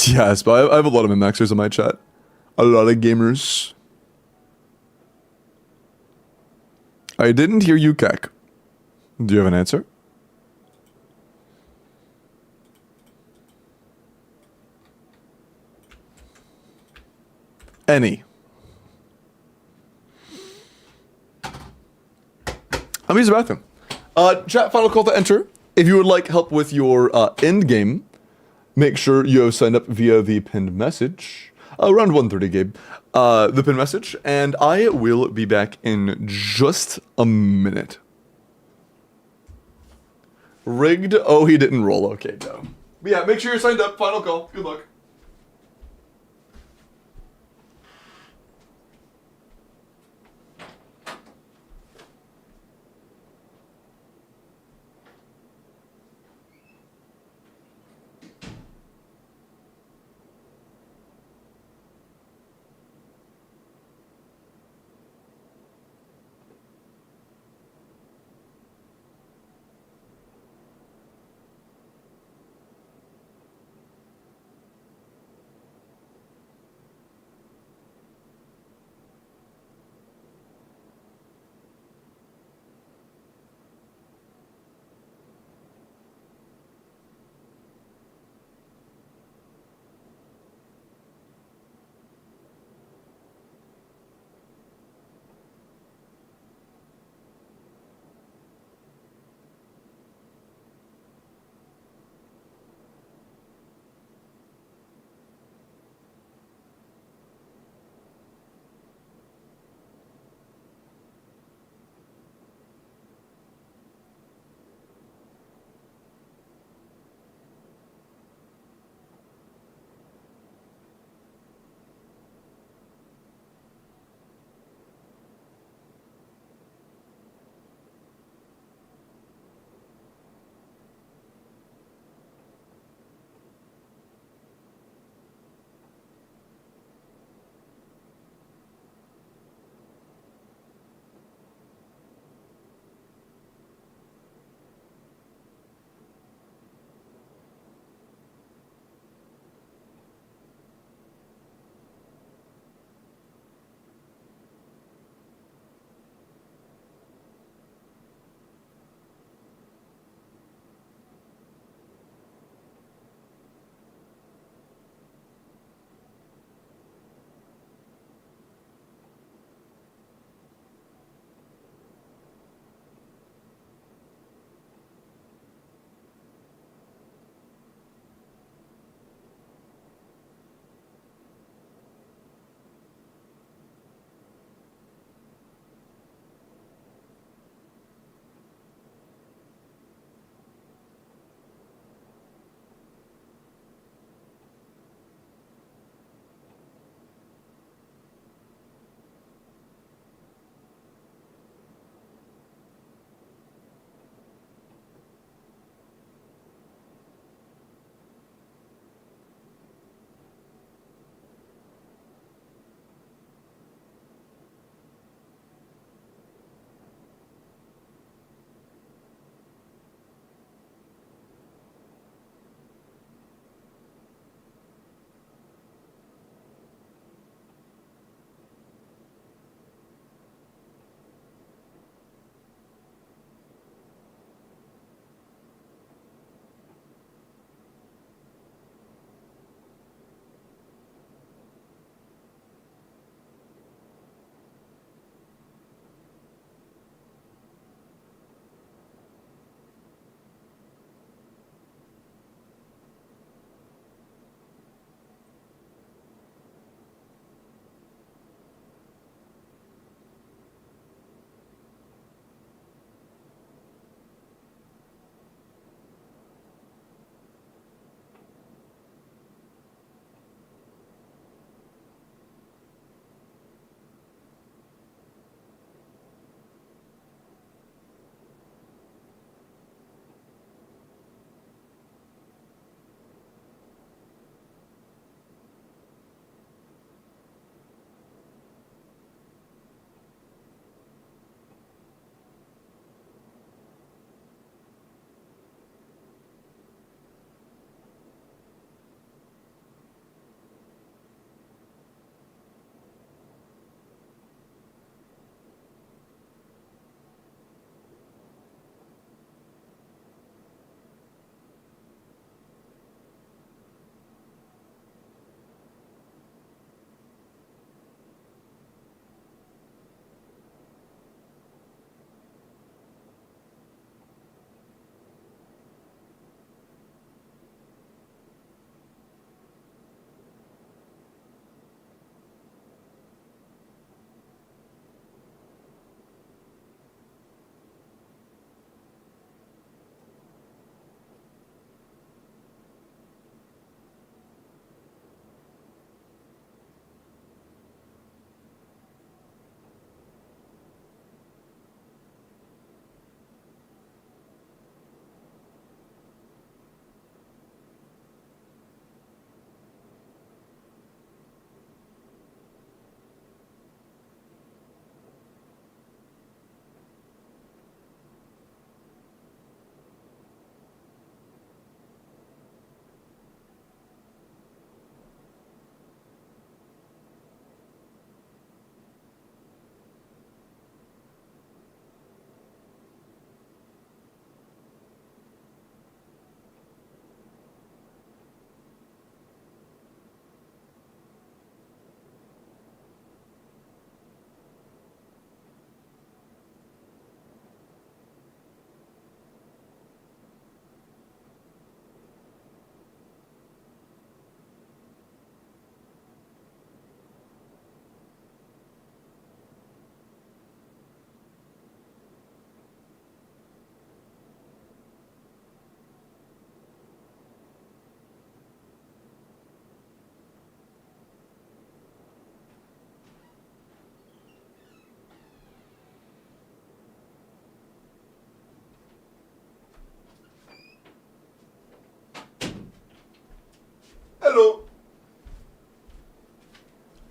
Yes, but I have a lot of min-maxers in my chat. A lot of gamers. I didn't hear you, Kek. Do you have an answer? Any. I'm using the bathroom. Chat, final call to enter. If you would like help with your end game, make sure you have signed up via the pinned message. Around 1:30, Gabe. The pinned message, and I will be back in just a minute. Rigged? Oh, he didn't roll. Okay, no. But yeah, make sure you're signed up. Final call. Good luck.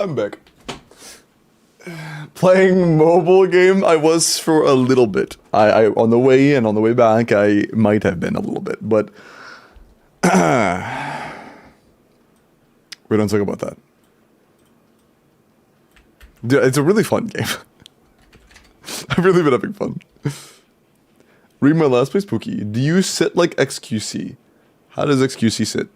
I'm back. Playing mobile game, I was for a little bit. I on the way in, on the way back, I might have been a little bit, but we don't talk about that. Dude, it's a really fun game. I've really been having fun. Read my last place, Pookie. Do you sit like XQC? How does XQC sit?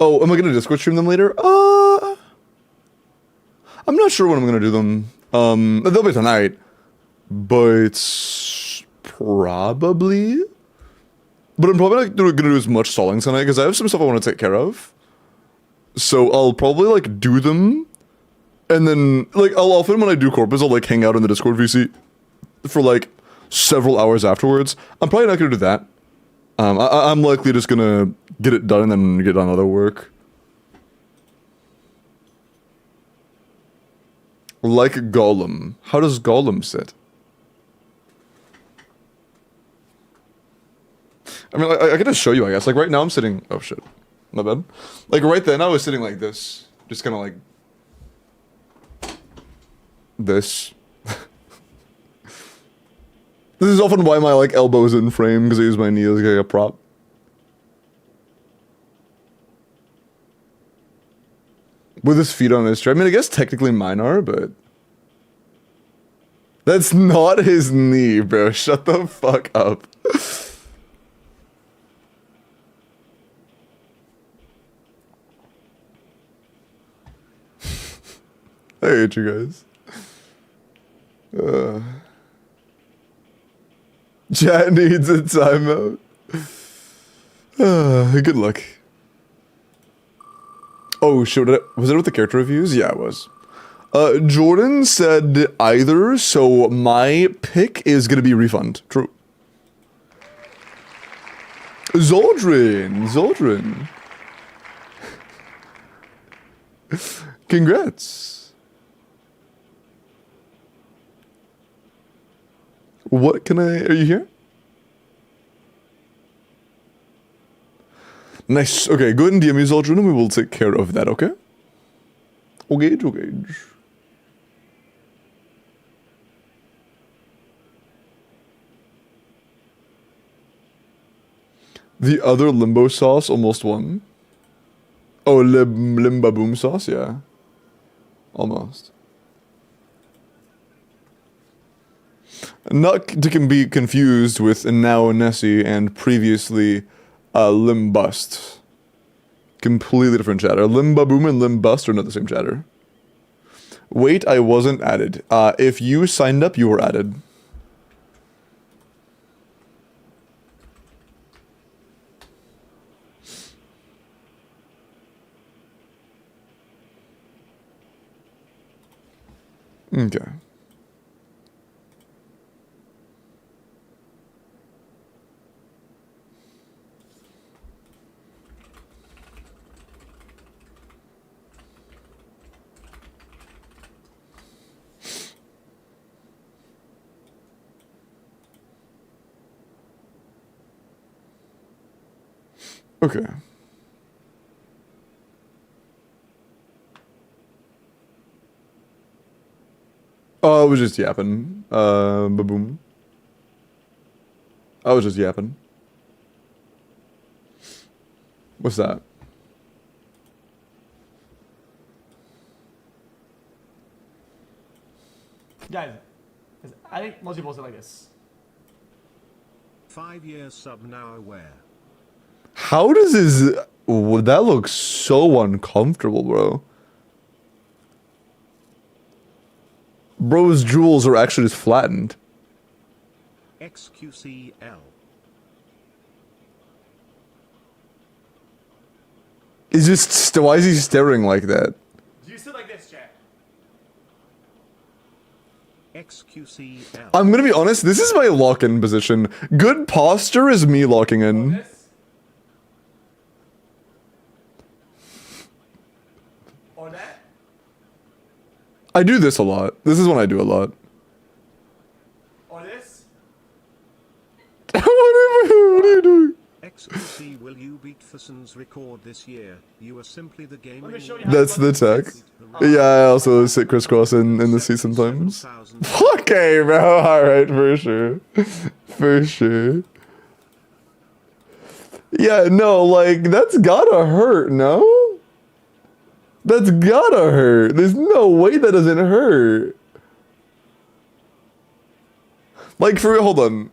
Oh, am I gonna Discord stream them later? I'm not sure when I'm gonna do them. They'll be tonight, but probably. But I'm probably not gonna do as much stalling tonight because I have some stuff I want to take care of. So I'll probably like do them, and then like I'll often when I do corpus I'll like hang out in the Discord VC for like several hours afterwards. I'm probably not gonna do that. I'm likely just gonna get it done and then get on other work. Like Gollum. How does Gollum sit? I mean, I can just show you, I guess. Like, right now I'm sitting... Oh, shit. My bad. Like, right then I was sitting like this. Just kind of like... This. This is often why my, like, elbow's in frame, because I use my knee as like a prop. With his feet on his chair. I mean, I guess technically mine are, but... That's not his knee, bro. Shut the fuck up. I hate you guys. Chat needs a timeout. Good luck. Oh, shit, was it with the character reviews? Yeah, it was. Jordan said either, so my pick is gonna be refund. True. Zoldrin. Congrats. What can are you here? Nice. Okay, go ahead and DM me, Zoldrin, and we will take care of that, okay? Okay. The other limbo sauce almost won. Oh, limba boom sauce, yeah. Almost. Not to be confused with now Nessie and previously Limbust. Completely different chatter. Limbaboom and Limbust are not the same chatter. Wait, I wasn't added. If you signed up, you were added. Okay. Okay. Oh, I was just yapping. Ba-boom. I was just yapping. What's that? Guys, I think most people say like this. 5 years sub now aware. How does his... that looks so uncomfortable, bro. Bro's jewels are actually just flattened. XQCL. He's just... why is he staring like that? Do you sit like this, chat? XQCL. I'm gonna be honest, this is my lock-in position. Good posture is me locking in. This? Or that? I do this a lot. This is one I do a lot. Or this? What are you doing? XXC, will you beat Fusson's record this year? You are simply the gaming. me show you how That's the tech. Yeah, I also sit crisscross in the sea sometimes. Okay, bro. Alright, for sure. For sure. Yeah, no, like, that's gotta hurt, no? That's gotta hurt. There's no way that doesn't hurt. Like, for real, hold on.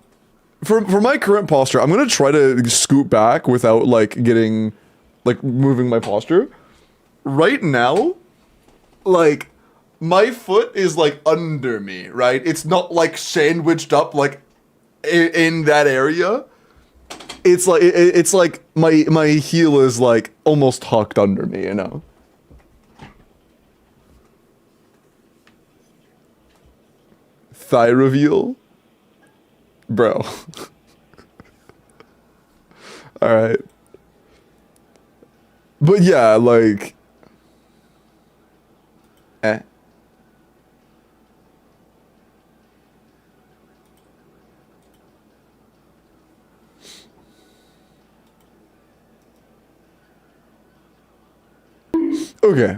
For my current posture, I'm gonna try to scoot back without, like, getting, like, moving my posture. Right now, like, my foot is, like, under me, right? It's not, like, sandwiched up, like, in that area. It's like my heel is like almost tucked under me, you know. Thigh reveal, bro. All right, but yeah, like, eh. Okay.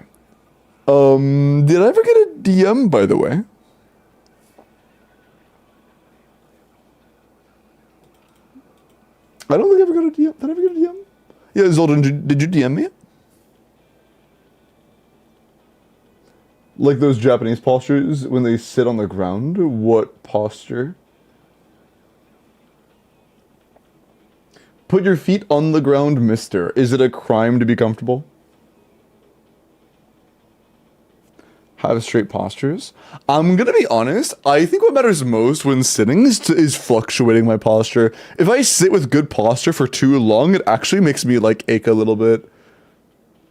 Did I ever get a DM, by the way? I don't think I ever got a DM. Did I ever get a DM? Yeah, Zoldan, did you DM me? Like those Japanese postures when they sit on the ground? What posture? Put your feet on the ground, mister. Is it a crime to be comfortable? Have straight postures. I'm gonna be honest, I think what matters most when sitting is fluctuating my posture. If I sit with good posture for too long, it actually makes me like ache a little bit.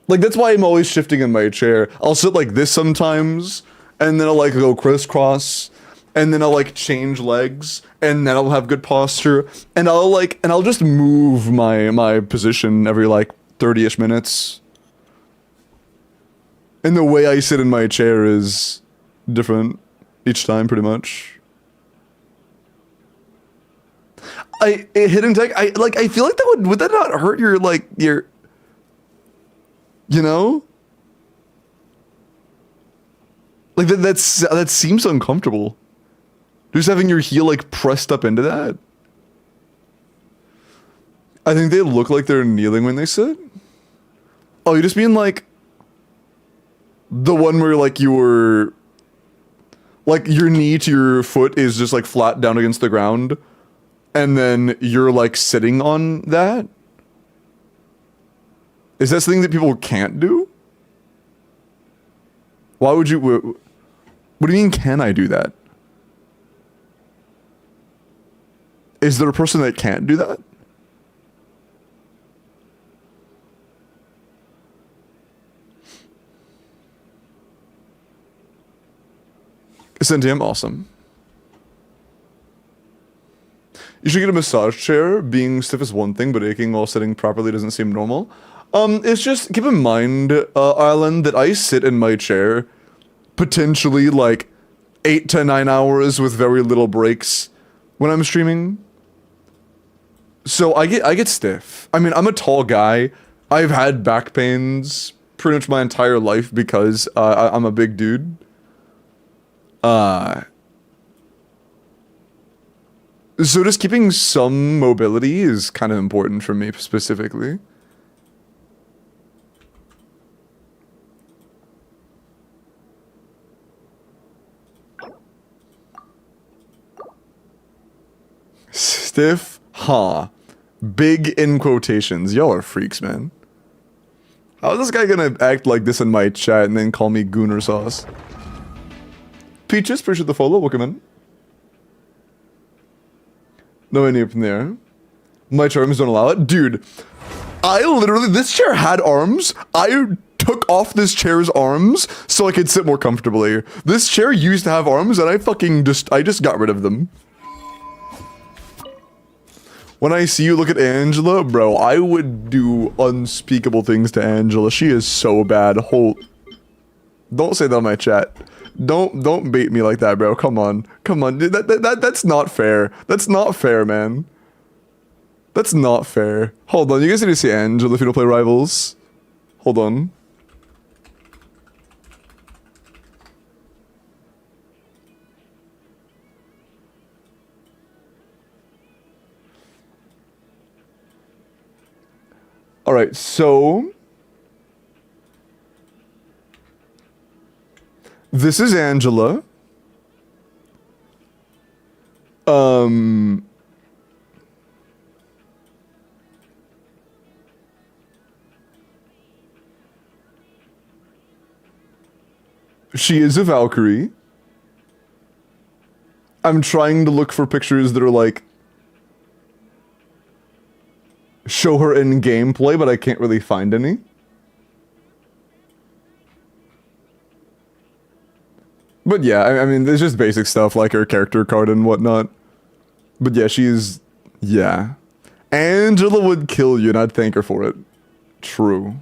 Like that's why I'm always shifting in my chair. I'll sit like this sometimes, and then I'll like go crisscross, and then I'll like change legs, and then I'll have good posture, and I'll just move my position every like 30-ish minutes. And the way I sit in my chair is different each time, pretty much. Hidden tech, I feel like that would that not hurt your, like, your, you know? Like, that seems uncomfortable. Just having your heel, like, pressed up into that. I think they look like they're kneeling when they sit. Oh, you just mean, like, the one where, like, your knee to your foot is just, like, flat down against the ground, and then you're, like, sitting on that? Is that something that people can't do? Why would you... What do you mean, can I do that? Is there a person that can't do that? Sentium, awesome. You should get a massage chair. Being stiff is one thing, but aching while sitting properly doesn't seem normal. It's just, keep in mind, Alan, that I sit in my chair potentially like 8 to 9 hours with very little breaks when I'm streaming. So I get stiff. I mean, I'm a tall guy. I've had back pains pretty much my entire life because I'm a big dude. So just keeping some mobility is kind of important for me specifically. Stiff, huh? Big in quotations. Y'all are freaks, man. How is this guy gonna act like this in my chat and then call me Gooner Sauce? Peaches, appreciate the follow, welcome in. No any up in there. My charms don't allow it. Dude, I literally, this chair had arms. I took off this chair's arms so I could sit more comfortably. This chair used to have arms and I just got rid of them. When I see you look at Angela, bro, I would do unspeakable things to Angela. She is so bad. Don't say that on my chat. Don't bait me like that, bro. Come on. Come on. Dude, that's not fair. That's not fair, man. That's not fair. Hold on, you guys need to see Angela if you don't play Rivals. Hold on. Alright, so... This is Angela. She is a Valkyrie. I'm trying to look for pictures that are like... show her in gameplay, but I can't really find any. But yeah, I mean, there's just basic stuff like her character card and whatnot. But yeah, she's... yeah. Angela would kill you and I'd thank her for it. True.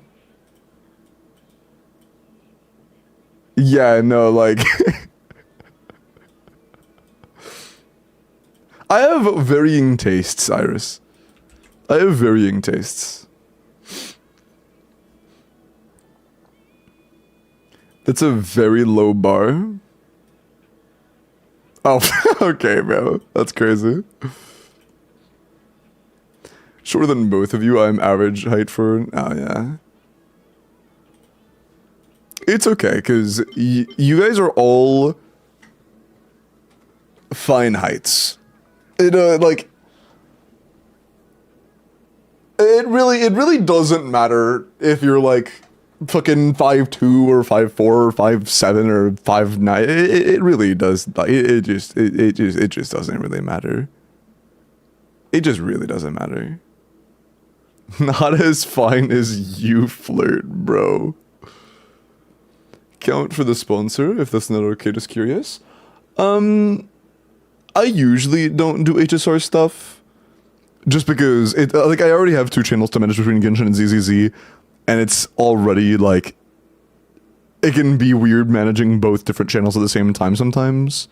Yeah, no, like... I have varying tastes, Iris. I have varying tastes. That's a very low bar. Oh, okay, bro. That's crazy. Shorter than both of you, I'm average height for... oh, yeah. It's okay, because you guys are all... fine heights. Like... It really doesn't matter if you're like fucking 5'2" or 5'4" or 5'7" or 5'9". It really does. It just doesn't really matter. It just really doesn't matter. Not as fine as you flirt, bro. Count for the sponsor if that's not okay. Just curious. I usually don't do HSR stuff. Just because, like, I already have 2 channels to manage between Genshin and ZZZ, and it's already, like, it can be weird managing both different channels at the same time sometimes.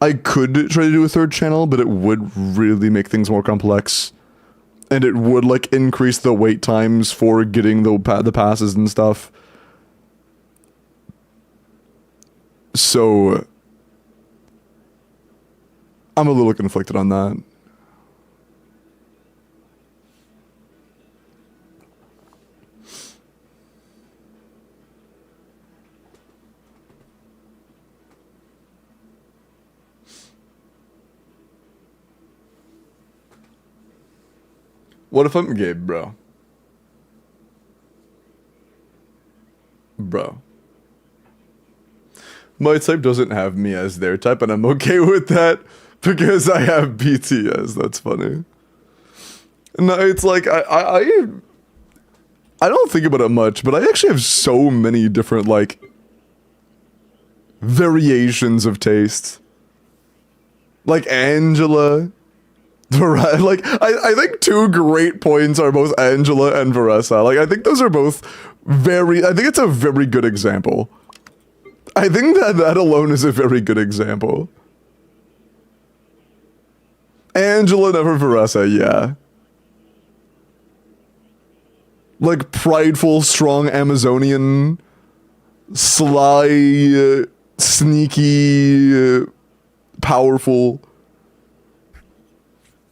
I could try to do a 3rd channel, but it would really make things more complex. And it would, like, increase the wait times for getting the passes and stuff. So, I'm a little conflicted on that. What if I'm gay, bro? Bro. My type doesn't have me as their type, and I'm okay with that because I have BTS. That's funny. No, it's like, I don't think about it much, but I actually have so many different, like, variations of taste. Like Angela... like, I think 2 great points are both Angela and Varessa. Like, I think those are both very... I think it's a very good example. I think that alone is a very good example. Angela, never Varessa, yeah. Like, prideful, strong Amazonian, sly, sneaky, powerful...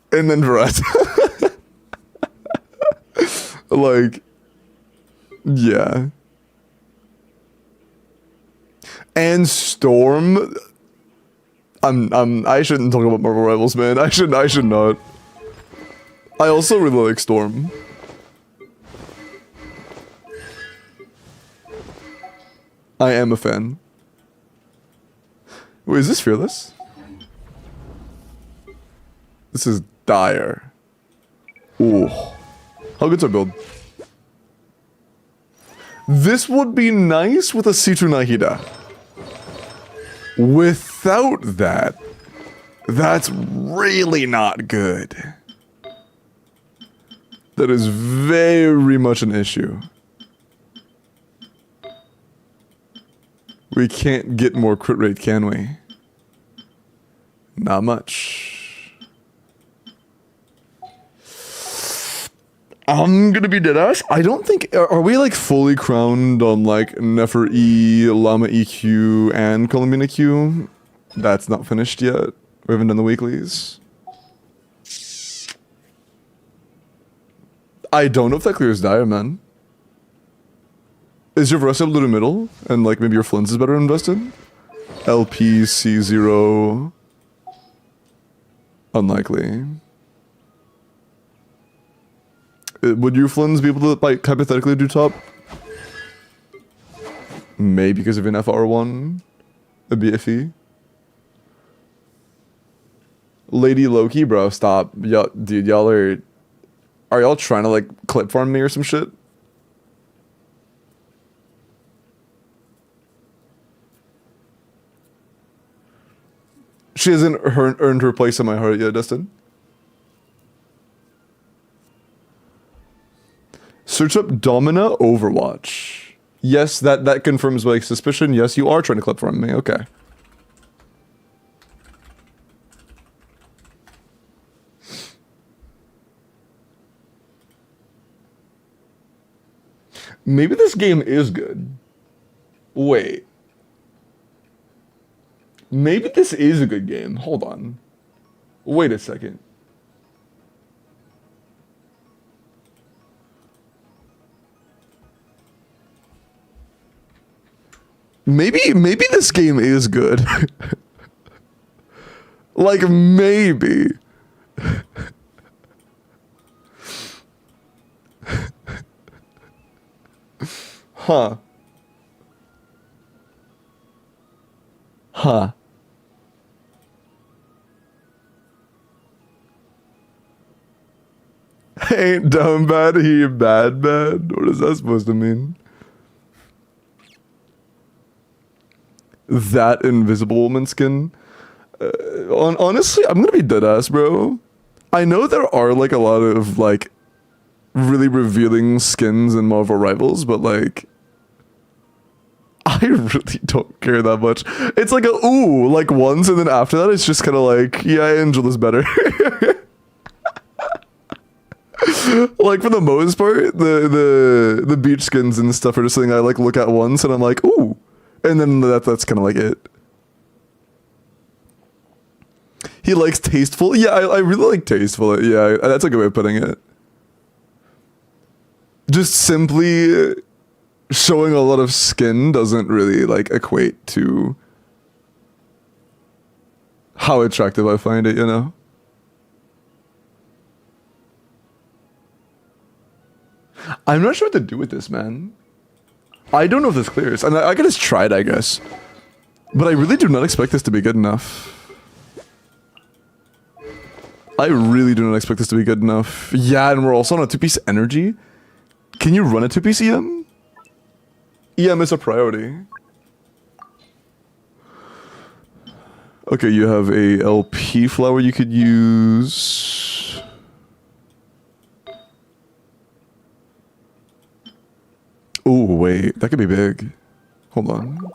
and then Varessa. Like, yeah. And Storm. I shouldn't talk about Marvel Rivals, man. I should not. I also really like Storm. I am a fan. Wait, is this Fearless? This is dire. Ooh. How good's our build? This would be nice with a C2 Nahida. Without that, that's really not good. That is very much an issue. We can't get more crit rate, can we? Not much. I'm gonna be deadass. I don't think are we like fully crowned on like Nefer E, Llama EQ, and Columbina Q? That's not finished yet. We haven't done the weeklies. I don't know if that clears Dire, man. Is your Versal blue to middle? And like maybe your Flins is better invested? LP C0. Unlikely. Would your Flins be able to like hypothetically do top? Maybe because of an FR1. A BFE. Lady Loki, bro, stop. Yo, dude, y'all are y'all trying to like clip farm me or some shit? She hasn't earned her place in my heart yet, Dustin. Search up Domina Overwatch. Yes, that confirms my suspicion. Yes, you are trying to clip farm me. Okay. Maybe this game is good. Wait. Maybe this is a good game. Hold on. Wait a second. Maybe this game is good. Like, maybe. Huh. Huh. Ain't dumb bad, he bad bad. What is that supposed to mean? That invisible woman skin? Honestly, I'm gonna be deadass, bro. I know there are like a lot of like really revealing skins in Marvel Rivals, but like I really don't care that much. It's like a ooh, like once, and then after that, it's just kind of like, yeah, Angela's better. Like for the most part, the beach skins and stuff are just something I like look at once, and I'm like, ooh, and then that's kind of like it. He likes tasteful. Yeah, I really like tasteful. Yeah, that's a good way of putting it. Just simply showing a lot of skin doesn't really like equate to how attractive I find it, you know? I'm not sure what to do with this, man. I don't know if this clears. And I could just try it, I guess. But I really do not expect this to be good enough. I really do not expect this to be good enough. Yeah, and we're also on a 2-piece energy. Can you run a 2-piece EM? EM is a priority. Okay, you have a LP flower you could use. Oh, wait. That could be big. Hold on.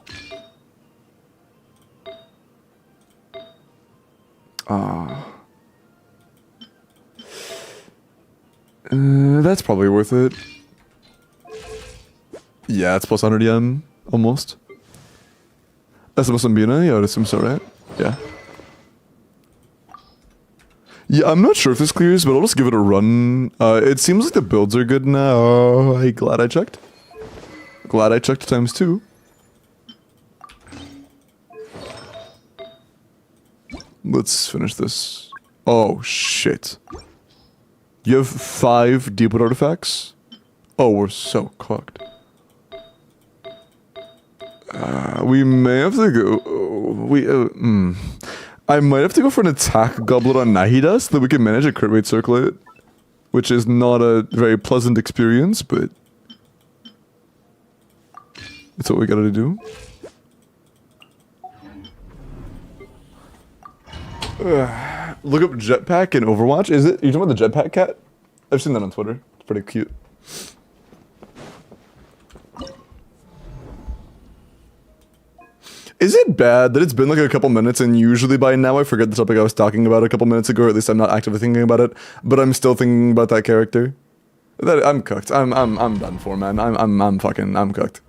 That's probably worth it. Yeah, it's plus 100 yen, almost. That's the most Mbina? Yeah, I would assume so, right? Yeah. Yeah, I'm not sure if this clears, but I'll just give it a run. It seems like the builds are good now. I'm glad I checked. Glad I checked ×2. Let's finish this. Oh, shit. You have 5 deep wood artifacts? Oh, we're so cooked. We may have to go... I might have to go for an attack goblet on Nahida so that we can manage a crit rate circlet. Which is not a very pleasant experience, but... That's what we gotta do. Look up jetpack in Overwatch. Is it? You talking about the jetpack cat? I've seen that on Twitter. It's pretty cute. Is it bad that it's been like a couple minutes and usually by now I forget the topic I was talking about a couple minutes ago, or at least I'm not actively thinking about it, but I'm still thinking about that character? I'm cooked. I'm done for, man. I'm cooked.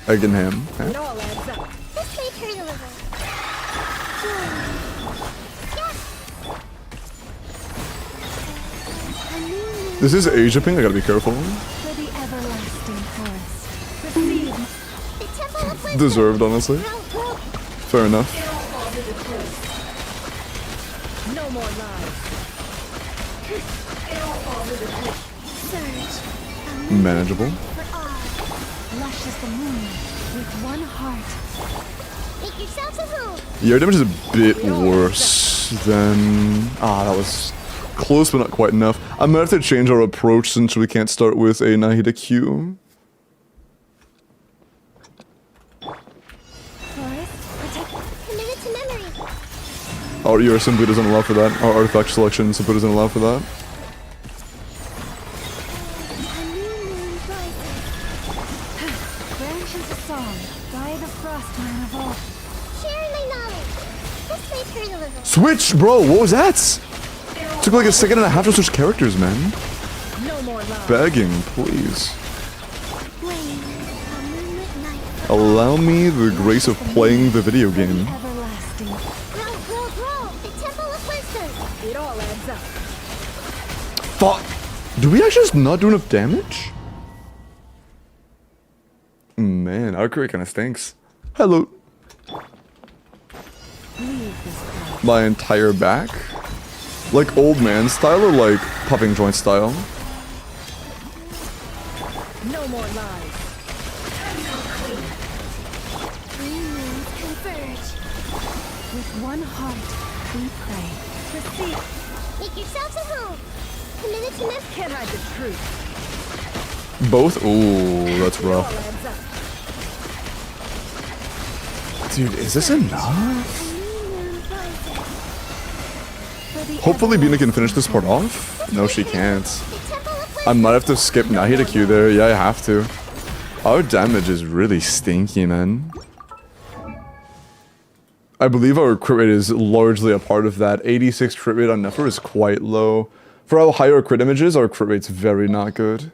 Egg and ham. Okay. It all adds up. This may turn a little. This is Asia ping. I gotta be careful. For the everlasting forest. Receive the temple of wisdom. Deserved, honestly. Fair enough. No more lies. Surge. Manageable. For all. Lush as the moon. With one heart. Make yourselves a home. The air damage is a bit worse than... Ah, that was close but not quite enough. I might have to change our approach since we can't start with a Nahida Q. Forest, protect. Committed to memory. Our ER simply doesn't allow for that. Our artifact selection simply doesn't allow for that. A new moon rises. Branches of song. By the frostman of all. Sharing my knowledge. This may turn a little. Switch, bro! What was that? Took like a second and a half to switch characters, man. No more lies. Begging, please. Flame. A moonlit night. Allow me the grace of playing the video game. Everlasting. Grow, grow, grow. The temple of wisdom. It all adds up. Fuck! Do we actually just not do enough damage? Man, our career kinda stinks. Hello. Leave this place. My entire back? Like old man style or like popping joint style? No more lies. Three moons converge. With one heart, we pray. Proceed. Make yourselves at home. Committed to myth. Can't hide the truth. Both? Ooh, that's It all rough. adds up. Dude, is this enough? A new moon rises. For the Hopefully Bina can everlasting finish this part forest. off. No, she can't. The temple of I wisdom. might have to skip Nahida Q there. Yeah, I have to. Our damage is really stinky, man. I believe our crit rate is largely a part of that. 86 crit rate on Nefer is quite low. For how high our crit damage is, our crit rate's very not good.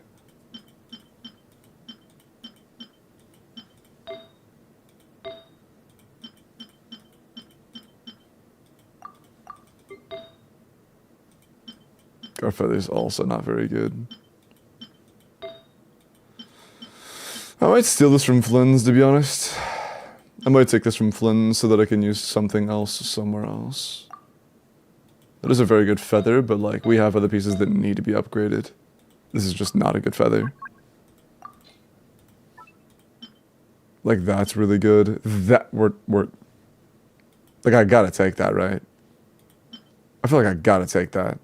Our feather's also not very good. I might steal this from Flynn's, to be honest. I might take this from Flynn's so that I can use something else somewhere else. That is a very good feather, but like, we have other pieces that need to be upgraded. This is just not a good feather. Like, that's really good. That, we're... Like, I gotta take that, right? I feel like I gotta take that.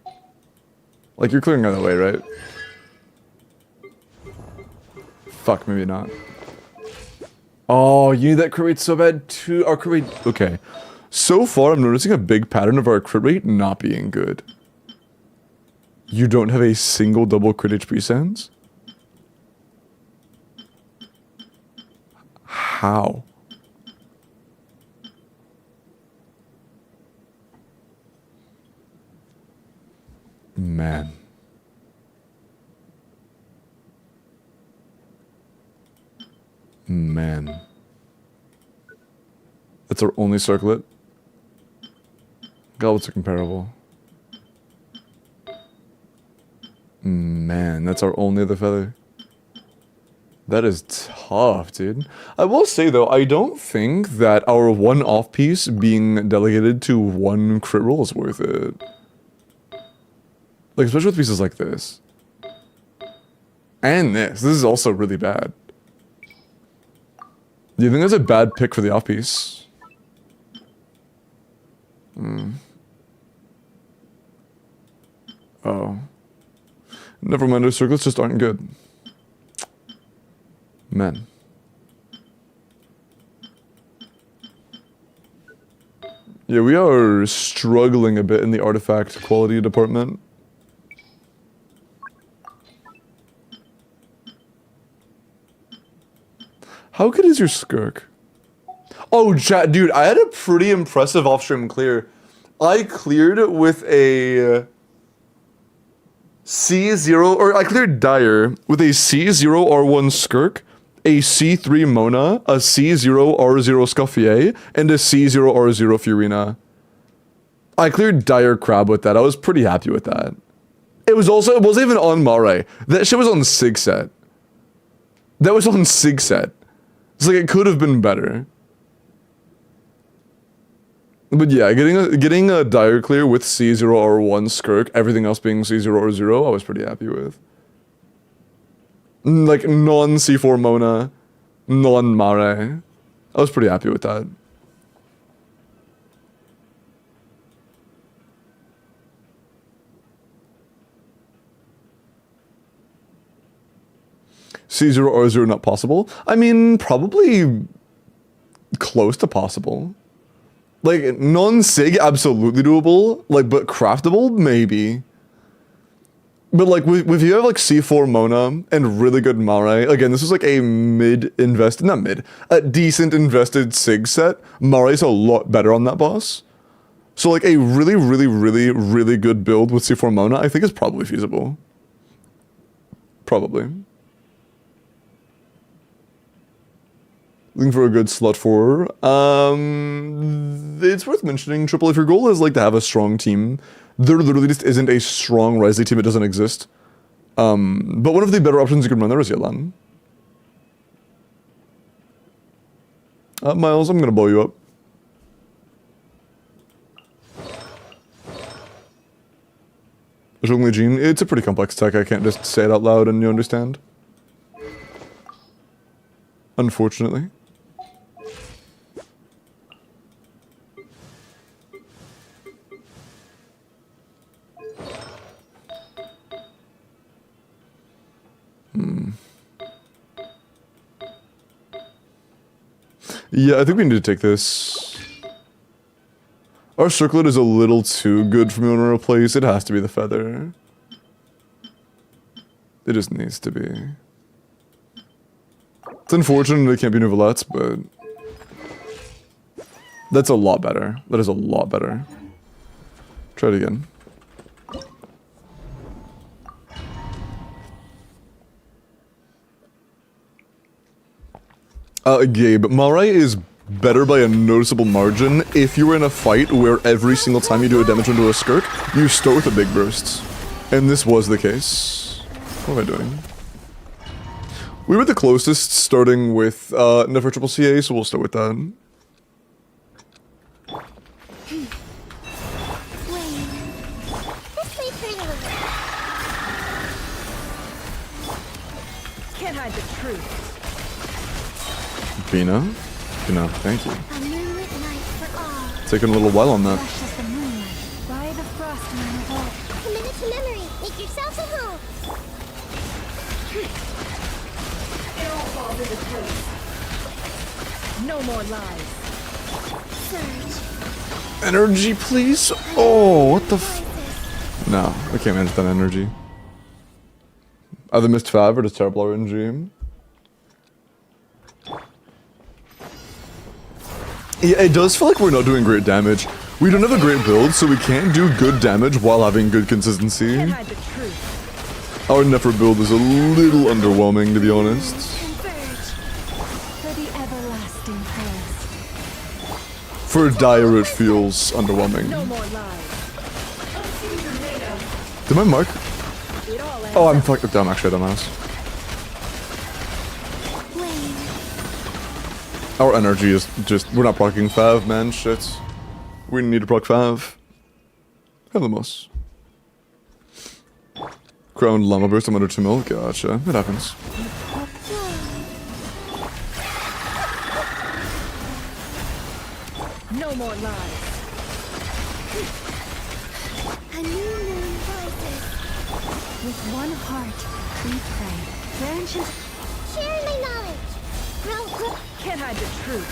Like, you're clearing out of the way, right? Fuck, maybe not. Oh, you need that crit rate so bad too. Our crit rate... Okay. So far, I'm noticing a big pattern of our crit rate not being good. You don't have a single double crit HP sense? How? Man. Man. That's our only circlet. Goblets are comparable. Man, that's our only other feather. That is tough, dude. I will say though, I don't think that our one off piece being delegated to one crit roll is worth it. Like, especially with pieces like this. And this. This is also really bad. Do you think that's a bad pick for the off piece? Oh. Never mind, our circlets just aren't good. Man. Yeah, we are struggling a bit in the artifact quality department. How good is your skirk? Oh, chat, dude, I had a pretty impressive off-stream clear. I cleared with a C0, or I cleared Dire with a C0 R1 Skirk, a C3 Mona, a C0 R0 Scuffier, and a C0 R0 Furina. I cleared Dire Crab with that. I was pretty happy with that. It wasn't even on Mare. That shit was on Sig Set. That was on Sig Set. It's like it could have been better. But yeah, getting a Dire Clear with C0R1 Skirk, everything else being C0R0, I was pretty happy with. Like non-C4 Mona, non-Mare. I was pretty happy with that. C0R0 not possible? I mean, probably close to possible. Like, non-sig, absolutely doable. Like, but craftable, maybe. But like, if you have like C4 Mona and really good Mare, again, this is like a a decent invested sig set. Mare's a lot better on that boss. So like a really good build with C4 Mona, I think is probably feasible. Probably. Looking for a good slot for. It's worth mentioning, Triple, if your goal is like to have a strong team, there literally just isn't a strong Rising team. It doesn't exist. But one of the better options you can run there is Yelan. Miles, I'm gonna blow you up. Zhongli Jin, it's a pretty complex tech. I can't just say it out loud and you understand. Unfortunately. Yeah, I think we need to take this. Our circlet is a little too good for me to replace. It has to be the feather. It just needs to be. It's unfortunate it can't be Nouvelettes, but that's a lot better. That is a lot better. Try it again. Gabe, Mare is better by a noticeable margin if you're in a fight where every single time you do a damage into a Skirk, you start with a big burst. And this was the case. What am I doing? We were the closest starting with Nefer Triple CA, so we'll start with that. Can't hide the truth. Bina? Bina, thank you. A moonlit night for all. Taking a little while on that. Fresh as the moonlight, by the frost moon of old. Commit to memory. Make yourselves at home. It all falls into place. No more lies. Surge. Energy, please? Oh, what the f... No, I can't manage that energy. Either missed 5 or just terrible RNG. Yeah, it does feel like we're not doing great damage. We don't have a great build, so we can't do good damage while having good consistency. Can't hide the truth. Our Nefer build is a little underwhelming, to be honest. Converge. For the everlasting forest. For Dire, it feels underwhelming. No more lies. Did my mark? It all ends Oh, I'm up. fucked up. Damn, actually, I don't know. Our energy is just... We're not proccing Fav, man. Shit. We need to proc Fav. Have the most. Crowned Llama Burst, I'm under 2 mil. Gotcha. It happens. No more lies. A new moon rises. With one heart, we pray. Branches. Share my knowledge. Grow. Can't hide the truth.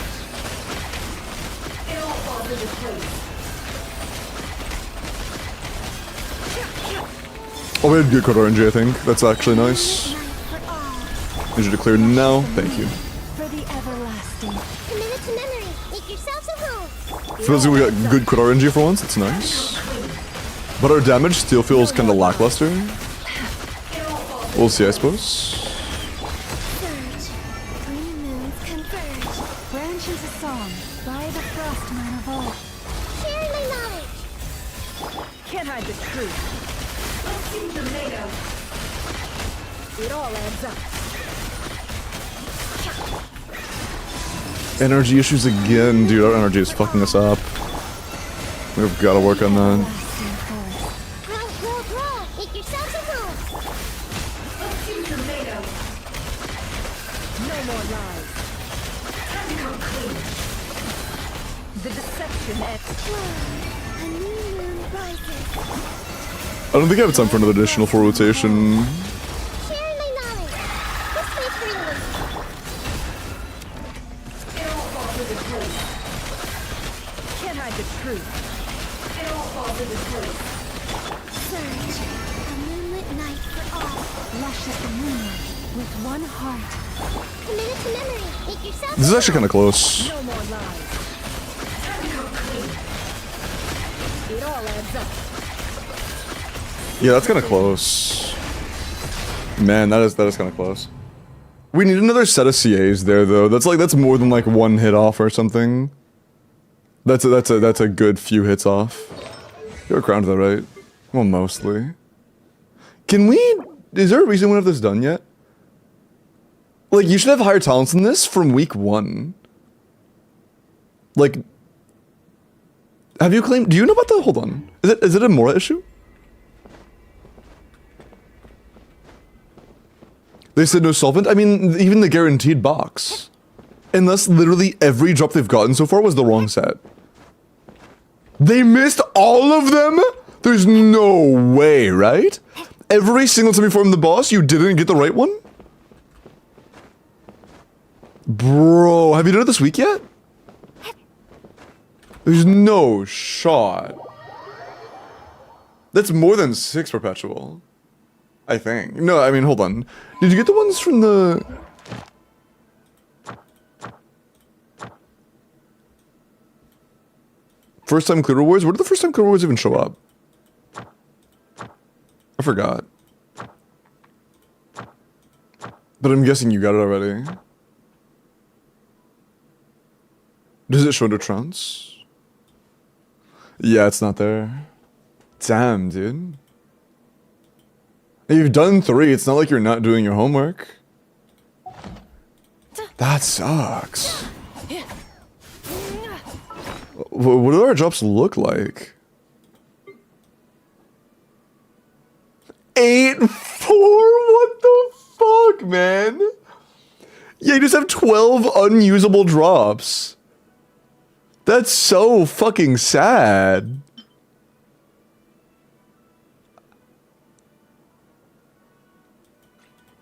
It all falls into place. Oh, we had good card RNG, I think. That's actually nice. Need you to clear now. Thank you. For the everlasting. Committed to memory. Make yourselves at home. Feels like we got good crit RNG for once, it's nice. But our damage still feels kind of lackluster. We'll see, I suppose. Surge. Three moons converge. Branches a song by the frostman of old. Share my knowledge. Can't hide the truth. It all adds up. Energy issues again, dude. Our energy is fucking us up. We've got to work on that. Grow. Make yourselves a home. No more lies. The deception ends. A new moon rises. I don't think I have time for another additional full rotation. Share my knowledge. This way for England. Can't hide the truth. Surge. A moonlit night for all. Lush as the moonlight with one heart. Committed to memory. Make yourselves This is actually kind of close. No more lies. It all adds up. Yeah, that's kind of close. Man, that is kind of close. We need another set of CAs there, though. That's more than like one hit off or something. That's a good few hits off. You're crowned though, right? Well, mostly. Can we? Is there a reason we don't have this done yet? Like, you should have higher talents than this from week 1. Like, have you claimed? Do you know about the? Hold on. Is it a Mora issue? They said no solvent? I mean, even the guaranteed box. Unless literally every drop they've gotten so far was the wrong set. They missed all of them? There's no way, right? Every single time you farmed the boss, you didn't get the right one? Bro, have you done it this week yet? There's no shot. That's more than 6 perpetual. I think. No, I mean, hold on. Did you get the ones from the... First time clear rewards? Where did the first time clear rewards even show up? I forgot. But I'm guessing you got it already. Does it show under trance? Yeah, it's not there. Damn, dude. You've done 3, it's not like you're not doing your homework. That sucks. What do our drops look like? 8-4? What the fuck, man? Yeah, you just have 12 unusable drops. That's so fucking sad.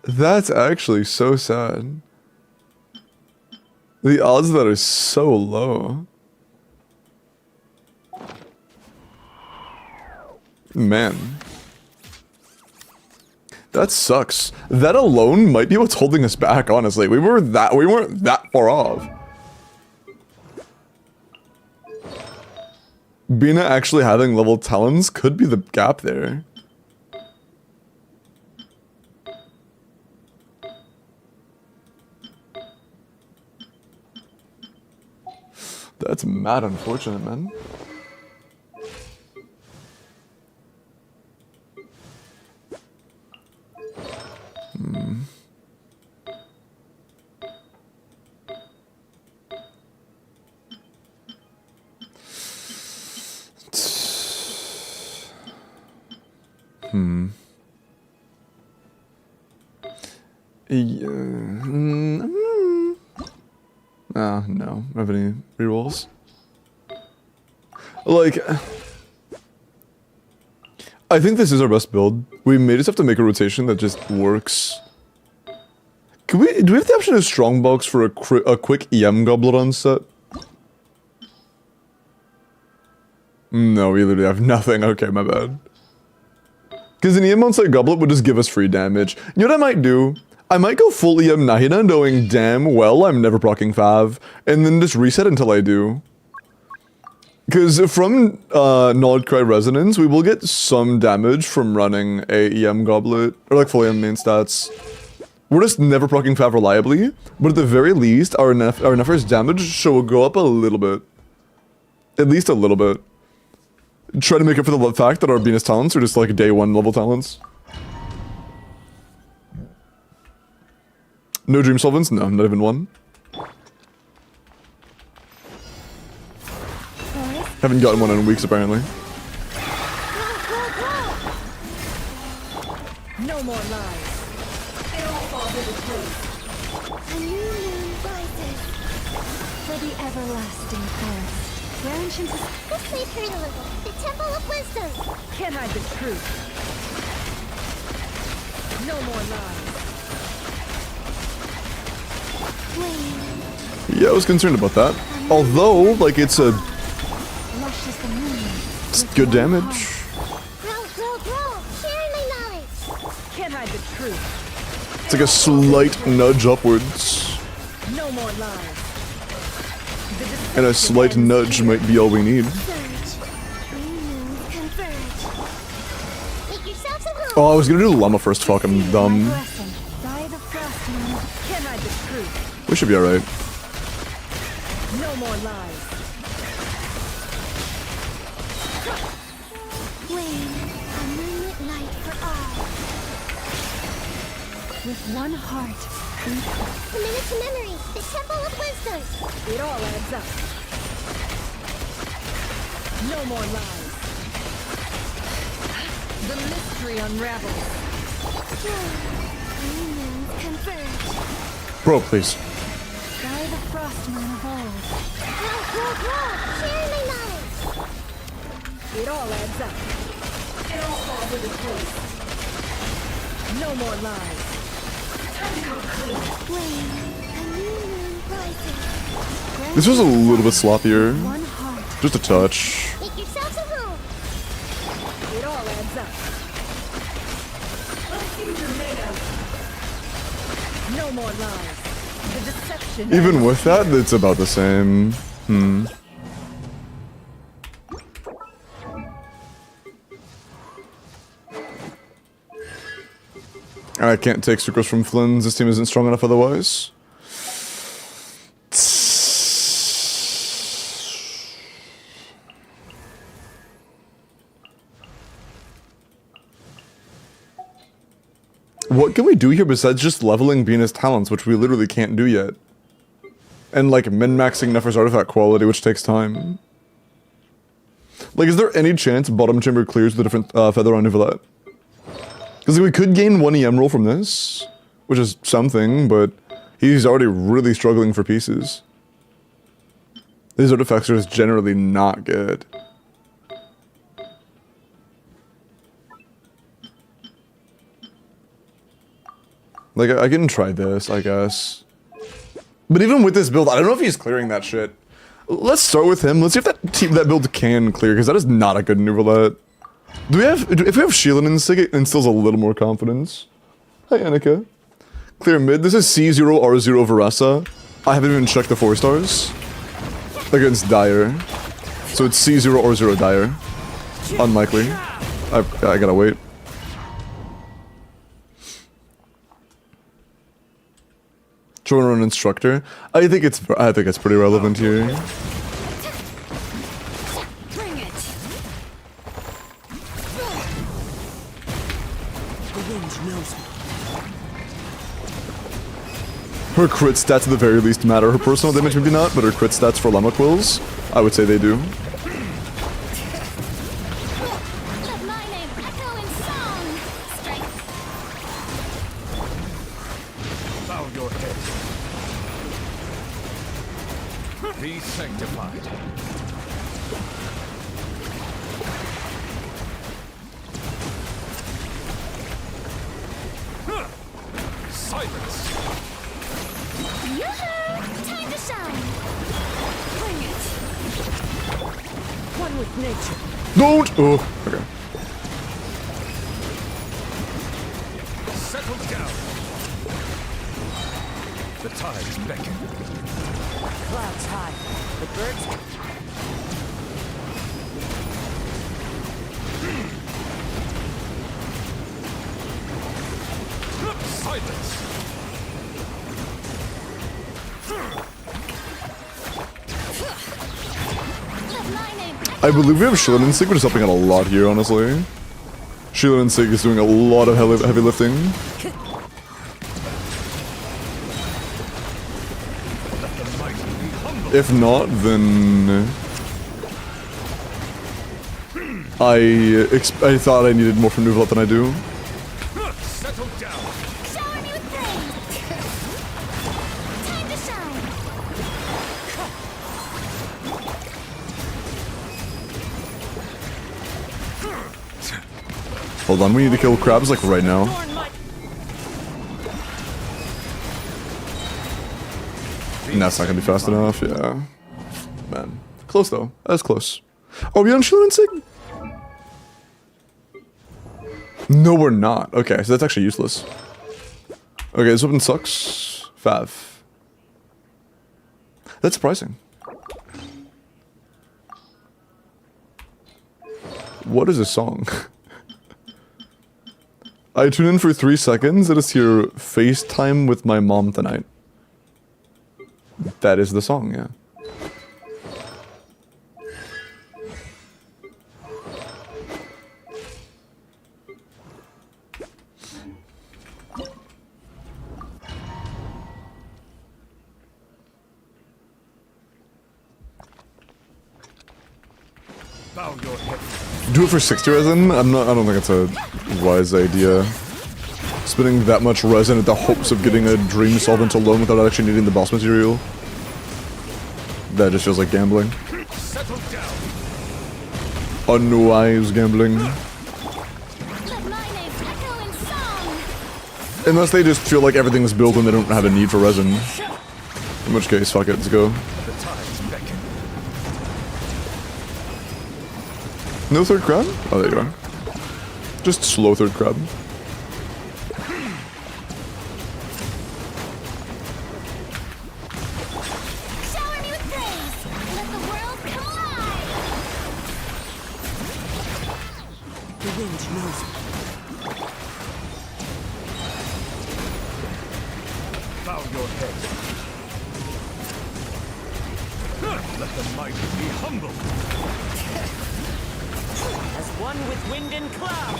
That's actually so sad. The odds of that are so low. Man. That sucks. That alone might be what's holding us back, honestly. We weren't that far off. Bina actually having level talents could be the gap there. That's mad unfortunate, man. No. Have any rerolls? Like, I think this is our best build. We may just have to make a rotation that just works. Do we have the option of strongbox for a quick EM goblet on set? No, we literally have nothing. Okay, my bad. Because an EM on set goblet would just give us free damage. You know what I might do? I might go full EM Nahida knowing damn well I'm never proccing Fav, and then just reset until I do. Because from Nod Cry Resonance, we will get some damage from running a EM Goblet, or like full EM main stats. We're just never proccing Fav reliably, but at the very least, our Nephir's damage should go up a little bit. At least a little bit. Try to make up for the fact that our Venus talents are just like day 1 level talents. No Dream Solvents? No, not even one. Haven't gotten one in weeks, apparently. No more lies. It all falls into place. A new moon rises for the everlasting forest. Where ancient is... This may hurt a little. The Temple of Wisdom. Can't hide the truth. No more lies. Flame. Yeah, I was concerned about that. Although, like, it's a... Lush as the moon. It's good damage. Grow, grow, grow. Sharing my knowledge. Can't hide the truth. It's like a slight nudge upwards. No more lies. The And a slight nudge might be all we need. Surge. New moons converge. Make yourselves at home. Oh, I was gonna do Llama first, fuck, I'm My dumb. blessing. By the frost moon. can't hide the truth. We should be alright. No more lies. Flame. A moonlit light for all. With one heart. A minute to memory. The Temple of Wisdom. It all adds up. No more lies. The mystery unravels. New moons converge. Bro, please. By the frost moon of old. Grow, grow, grow. Sharing my knowledge. It all adds up. It all falls into place. No more lies. Flame. A new moon rises. This was a little bit sloppier. One heart. Just a touch. Make yourselves at home. It all adds up. No more lies. The deception. Even with that, it's about the same. I can't take sucrose from Flynn's. This team isn't strong enough otherwise. What can we do here besides just leveling Venus talents, which we literally can't do yet? And like min-maxing Nephir's artifact quality, which takes time. Like, is there any chance bottom chamber clears with a different feather on Nivelette? Because like, we could gain 1 EM roll from this, which is something, but he's already really struggling for pieces. These artifacts are just generally not good. Like, I can try this, I guess. But even with this build, I don't know if he's clearing that shit. Let's start with him. Let's see if that build can clear, because that is not a good Nivelette. Do we have, if we have Sheelan in Sig, it instills a little more confidence. Hi, Annika. Clear mid. This is C0, R0 Veressa. I haven't even checked the 4 stars. Against Dire. So it's C0, R0 Dire. Unlikely. I gotta wait. Join an instructor. I think it's pretty relevant here. Bring it. Her crit stats at the very least matter. Her personal damage maybe not, but her crit stats for Llama Quills, I would say they do. Let my name echo in song. Strength. Bow your head. Be sanctified. Silence. Yoo-hoo! Time to shine. Bring it. One with nature. Don't! Oh, okay. Settle down. The tides beckon. Clouds high. The birds. Silence. Let my name I believe we have Shilin and Sig, which is helping out a lot here, honestly. Shilin and Sig is doing a lot of heavy lifting. If not, then I thought I needed more from Nuvolat than I do. Settle down. shower me with praise. Time to shine. Hold on, we need to kill crabs like right now. And that's not gonna be fast enough, yeah. Man. Close though. That's close. Are we on Shilin and Sig? No, we're not. Okay, so that's actually useless. Okay, this weapon sucks. Fav. That's surprising. What is this song? I tune in for 3 seconds. It is here FaceTime with my mom tonight. That is the song, yeah. Bow your head. Do it for 60 resin? I don't think it's a wise idea. Spending that much resin at the hopes of getting a dream solvent alone without actually needing the boss material. That just feels like gambling. Settle down. Unwise gambling. Let my name echo in song. Unless they just feel like everything's built and they don't have a need for resin. In which case, fuck it, let's go. The tides beckon. No third crab? Oh, there you are. Just slow third crab. Shower me with praise. Let the world come alive. The wind knows me. Bow your head. Let the mighty be humble. As one with wind and cloud.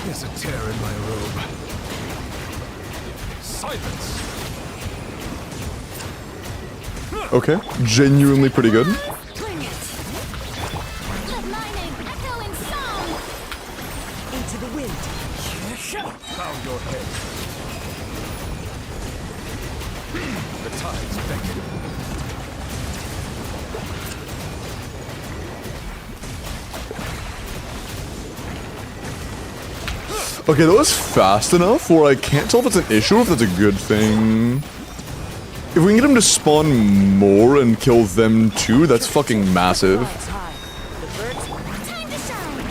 There's a tear in my robe. Silence. Okay, genuinely pretty good. Bring it. Let my name echo in song. Into the wind. Bow your head. The tides beckon. Okay, that was fast enough where I can't tell if it's an issue or if that's a good thing. If we can get him to spawn more and kill them too, that's fucking massive. Flies high. The birds Time to shine.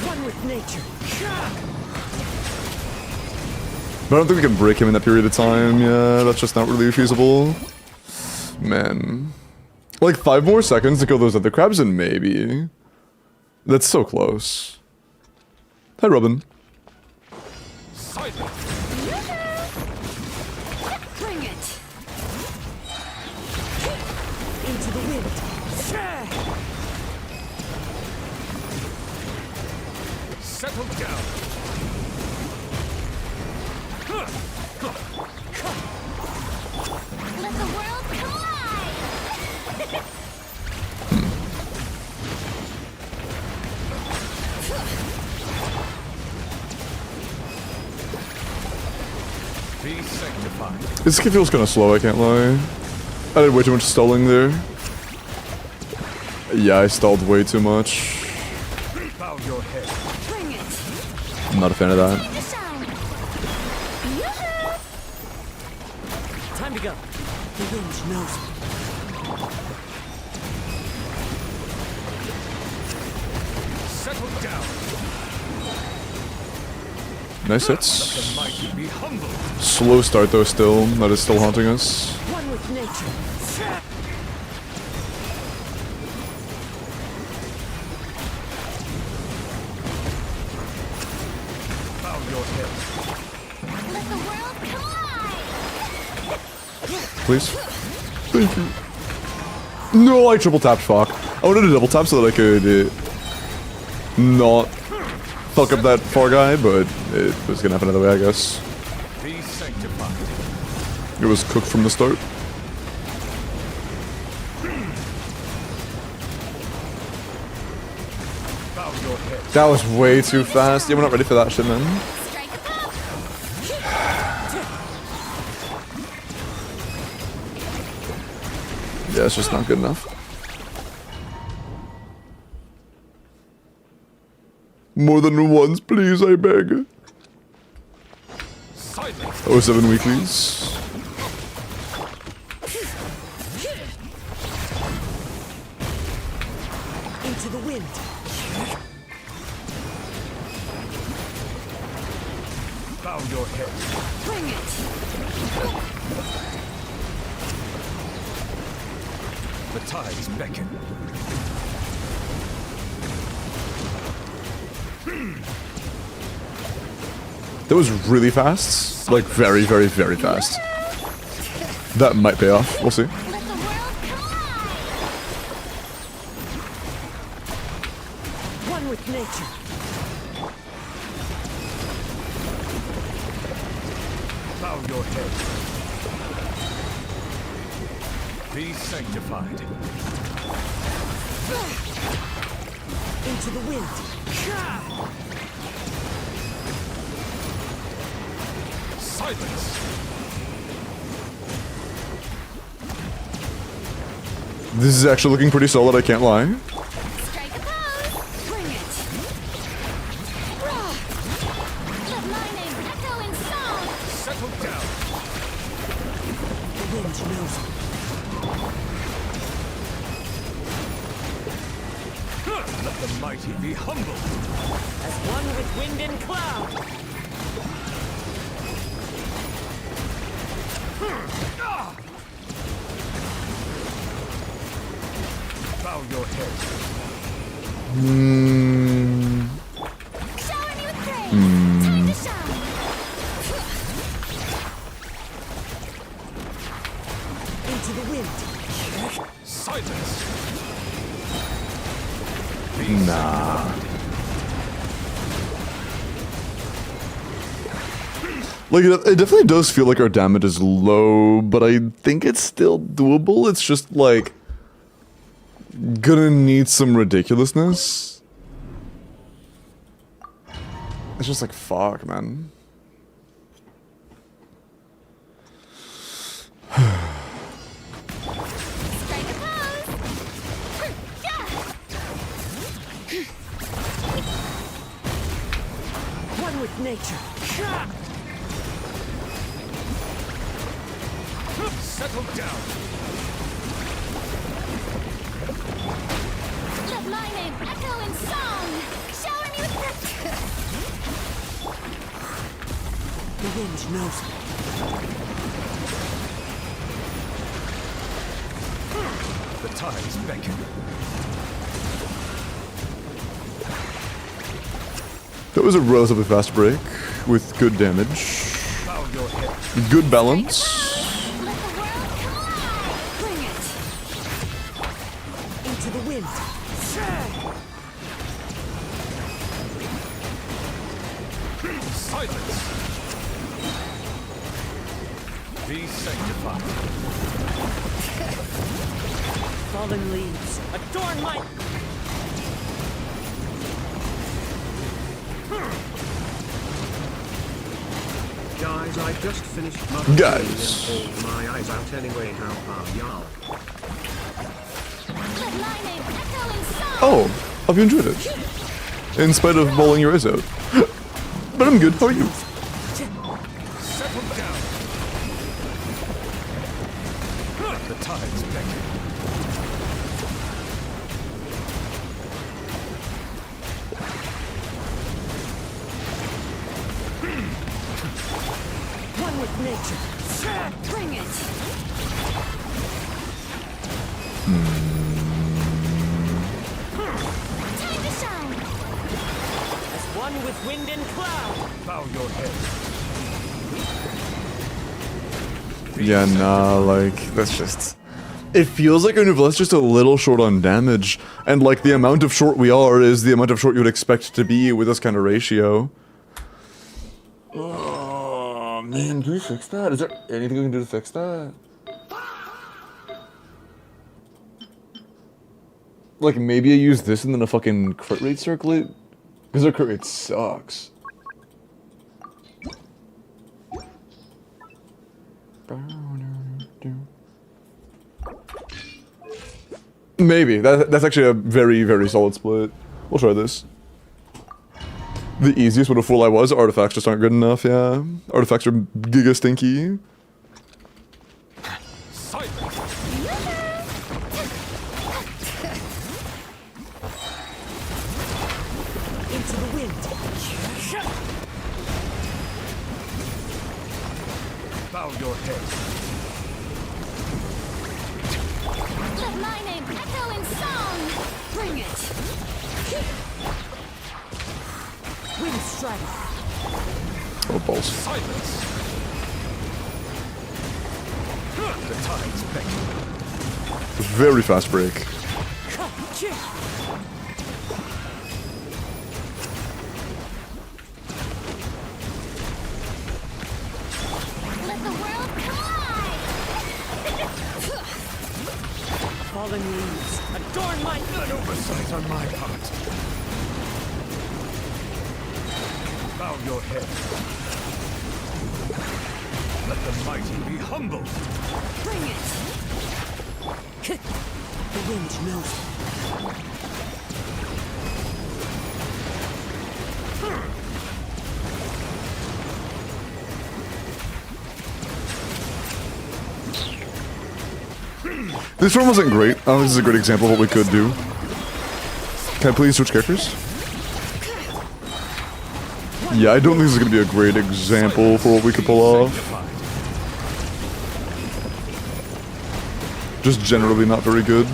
one with nature. But I don't think we can break him in that period of time. Yeah, that's just not really feasible. Man. Like 5 more seconds to kill those other crabs and maybe. That's so close. Hi, Robin. Silence. Bring it. Into the wind. Settle down. Let the world collide. Be sanctified. This kid feels kind of slow, I can't lie. I did way too much stalling there. Yeah, I stalled way too much. Bow your head. Bring it. I'm not a fan of that. Time to shine. Yoo-hoo. Time to go. The wind knows me. Settle down. Nice The hits. mighty be humble. Slow start though still. That is still haunting us. One with nature. Bow your head. Let the world collide! Please. Thank you. No, I triple tapped. Fuck. I wanted to double tap so that I could not fuck up that far guy, but it was gonna happen another way, I guess. Be sanctified. It was cooked from the start. Bow your head. That was way too fast. Yeah, we're not ready for that shit, man. Strike a pop! Yeah, it's just not good enough. More than once, please, I beg. Silence. 07 weeklies. Into the wind. Bow your head. Bring it! The tides beckon. That was really fast. Like, very, very, very fast. That might pay off. We'll see. Let the world collide! One with nature. Bow your head. Be sanctified. Into the wind. Silence. This is actually looking pretty solid, I can't lie. Strike a pose! Bring it! Rah! Let my name echo in song! Settle down. The wind knows it. Let the mighty be humble. As one with wind and cloud. Bow your head. Shower me with praise! Time to shine! Into the wind. Silence. Nah. Like, it definitely does feel like our damage is low, but I think it's still doable. It's just, like, gonna need some ridiculousness. It's just like, fuck, man. Strike a pose! One with nature. Settle down. Let my name echo in song! Shower me with The wind knows it. The tides beckon. That was a relatively fast break with good damage, Bow your head. good balance. Let the world collide! Bring it! Into the wind. Silence. Be sanctified. Fallen leaves. Adorn my... Guys, I just finished Guys. my eyes out anyway. How are y'all? Let my name echo in song! Oh, hope you enjoyed it. In spite of bawling your eyes out. But I'm good, how are you? Settle down. The tides beckon. One with nature. Bring it! Time to shine! As One with wind and cloud. Bow your head. Yeah, nah, like, that's just... It feels like our Nouvelle's just a little short on damage, and like the amount of short we are is the amount of short you would expect to be with this kind of ratio. Oh, man, can we fix that? Is there anything we can do to fix that? Like, maybe I use this and then a fucking crit rate circlet? Because our crit rate sucks. Maybe. That's actually a very, very solid split. We'll try this. The easiest with a full I was, artifacts just aren't good enough, yeah. Artifacts are giga stinky. Into the wind. Bow your head. Let my name echo in song. Bring it. Wind strike. Oh, balls. Silence. The tides beckon. Very fast break. Let the world collide. Fallen leaves. Adorn my An oversight on my part. Bow your head. Let the mighty be humbled. Bring it. The wind knows. This one wasn't great. Oh, this is a great example of what we could do. Can I please switch characters? Yeah, I don't think this is going to be a great example for what we could pull off. Just generally not very good.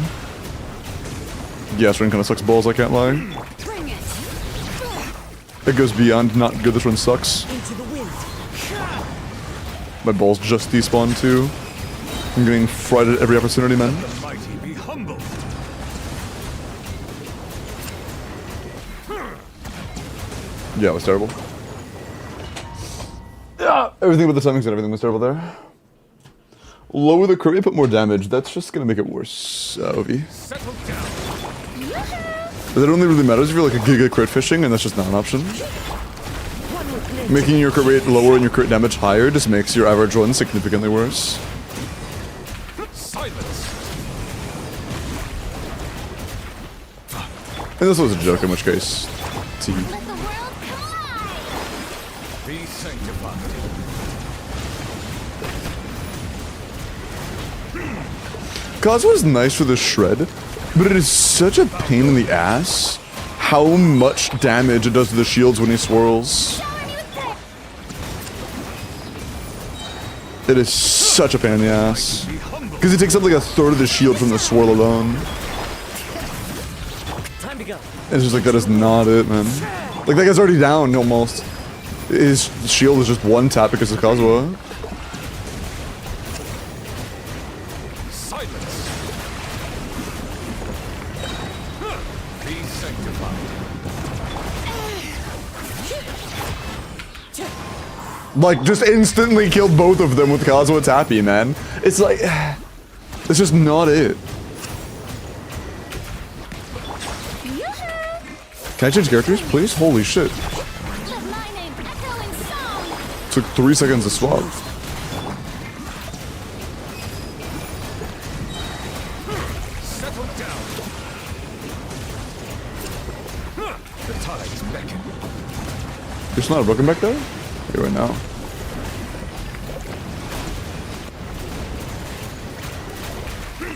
Yeah, this run kind of sucks balls, I can't lie. Bring it. It goes beyond not good, this run sucks. Into the wind. My balls just despawned too. I'm getting fried at every opportunity, man. The mighty be humbled. Yeah, it was terrible. Yeah, everything but the timings and everything was terrible there. Lower the crit rate, put more damage. That's just gonna make it worse, Ovi. Settle down. But that only really matters if you're like a giga crit fishing, and that's just not an option. Making your crit rate lower and your crit damage higher just makes your average run significantly worse. Silence. And this was a joke, in which case, Tee. Let the world collide. Be sanctified. Kazuha's nice for the shred, but it is such a pain in the ass how much damage it does to the shields when he swirls. Shower me with prayer. It is such a pain in the ass. Be humbled. Because it takes up like a third of the shield from the swirl alone. Time to go. It's just like, that is not it, man. Like, that guy's already down, almost. His shield is just one tap because of Kazuha. Silence. Be sanctified. Like, just instantly killed both of them with Kazuha Tappy, man. It's like, it's just not it. Can I change characters, please? Holy shit. Let my name echo in song. Took 3 seconds to swap. Settle down. The tides beckon. There's not a broken back there? Okay, right now.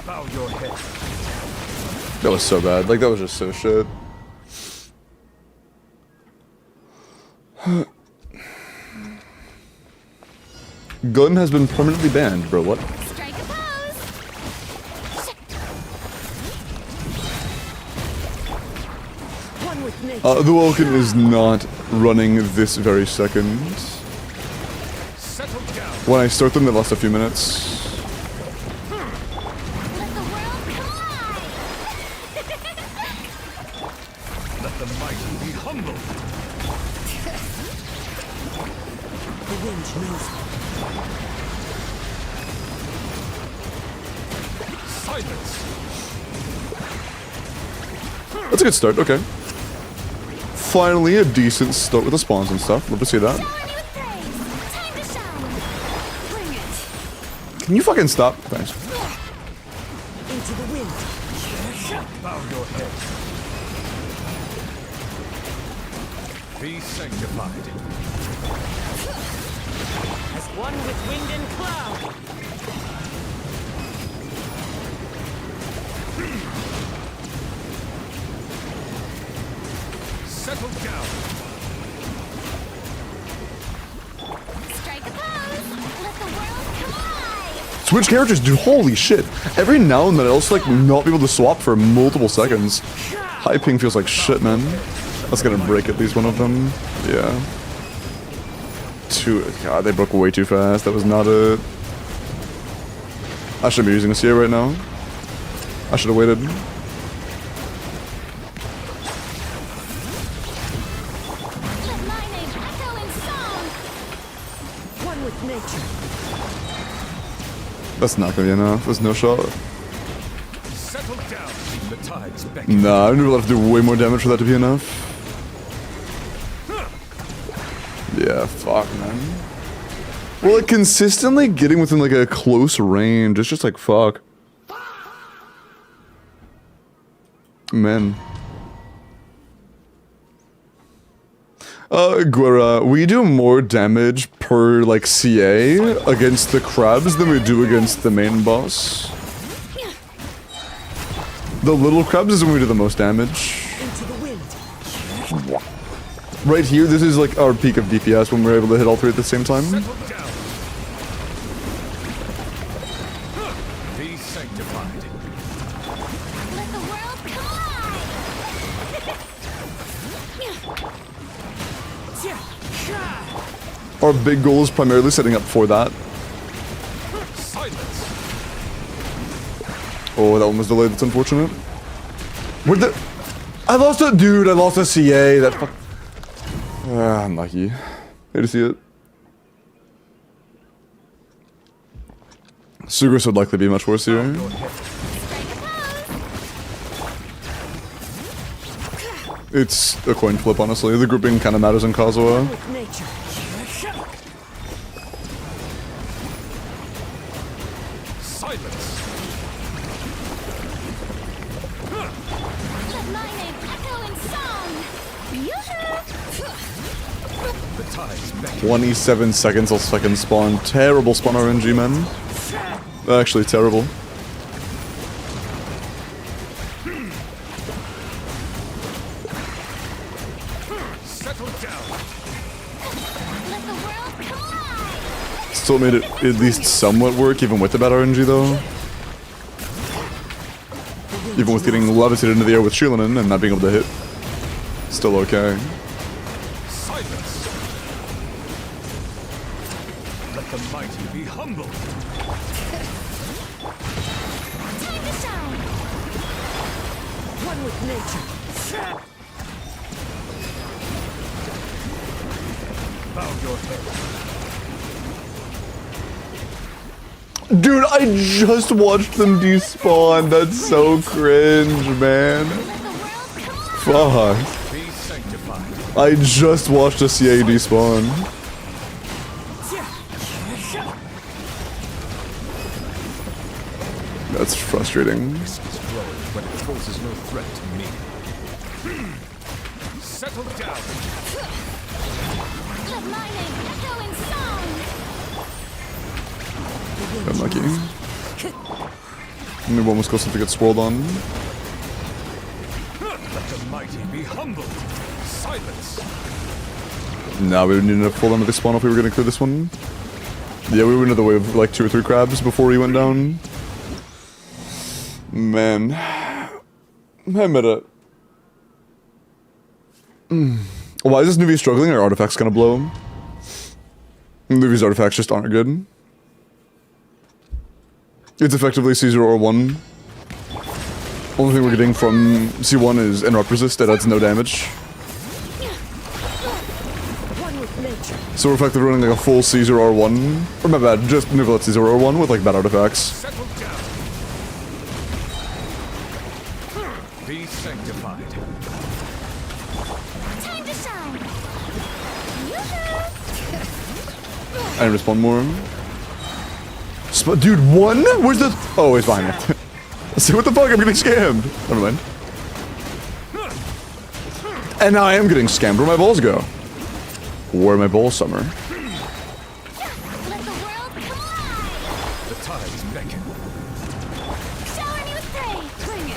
Bow your head. That was so bad. Like, that was just so shit. Gun has been permanently banned, bro. What? Strike a pose. One with nature. The Welkin is not running this very second. Settle down. When I start them, they last a few minutes. Let the mighty be humbled. The wind knows me. Silence. That's a good start, okay. Finally, a decent start with the spawns and stuff. Love to see that. Can you fucking stop? Thanks. Into the wind. Bow your head. Be sanctified. As one with wind and cloud. Settle down. Strike a pose. Let the world collide. Switch characters, dude. Holy shit. Every now and then, I also like not be able to swap for multiple seconds. High ping feels like shit, man. That's gonna break at least one of them. Yeah. God, they broke way too fast. That was not it. I shouldn't be using this here right now. I should have waited. Let my name echo in song. One with nature. That's not gonna be enough. There's no shot. Settle down. The tides beckon. Nah, I'm gonna have to do way more damage for that to be enough. Yeah, fuck, man. Well, like, consistently getting within, like, a close range, it's just like, fuck. Man. Guerra, we do more damage per, like, CA against the crabs than we do against the main boss. The little crabs is when we do the most damage. Into the wind. Right here, this is like our peak of DPS when we're able to hit all three at the same time. Settle down. Be sanctified. Let the world collide. Our big goal is primarily setting up for that. Silence. Oh, that one was delayed. That's unfortunate. Where'd the... I lost a... Dude, I lost a CA. That fuck... unlucky. Hate to see it. Sugras would likely be much worse here. It's a coin flip, honestly. The grouping kind of matters in Kazuha. With nature. Silence. Let my name echo in song. Yoo-hoo. The tides beckon. 27 seconds till second spawn. Terrible spawn RNG, man. Actually, terrible. Settle down. Let the world collide. Still made it at least somewhat work, even with the bad RNG, though. Even with getting levitated into the air with Shulanin and not being able to hit. Still okay. Silence. Let the mighty be humbled. Time to shine. One with nature. Bow your head. Dude, I just watched them despawn. That's so cringe, man. Let the world collide. Fuck. Be sanctified. I just watched a CA despawn. That's frustrating. This is growing, but it poses no threat to me. Settle down. Let my name echo in song. Unlucky. Maybe almost close to get swirled on. Let the mighty be humbled. Silence. Nah, we would need to pull them to the spawn if we were gonna clear this one. Yeah, we went into the way of like 2 or 3 crabs before he went down. Man. I admit it. Why is this Nuvi struggling? Are artifacts gonna blow him? Nuvi's artifacts just aren't good. It's effectively C0 or 1. Only thing we're getting from C1 is interrupt resist that adds no damage. So we're effectively running like a full C0 or 1. Or my bad, just Nuvi C0 or 1 with like bad artifacts. Settle down. Be sanctified. Time to shine. I didn't respond more. Dude, 1? Where's the... Oh, he's behind me. See, what the fuck? I'm getting scammed. Never mind. And now I am getting scammed. Where'd my balls go? Where my balls, Summer? Let the world come alive. The tides beckon. Shower me with praise. Bring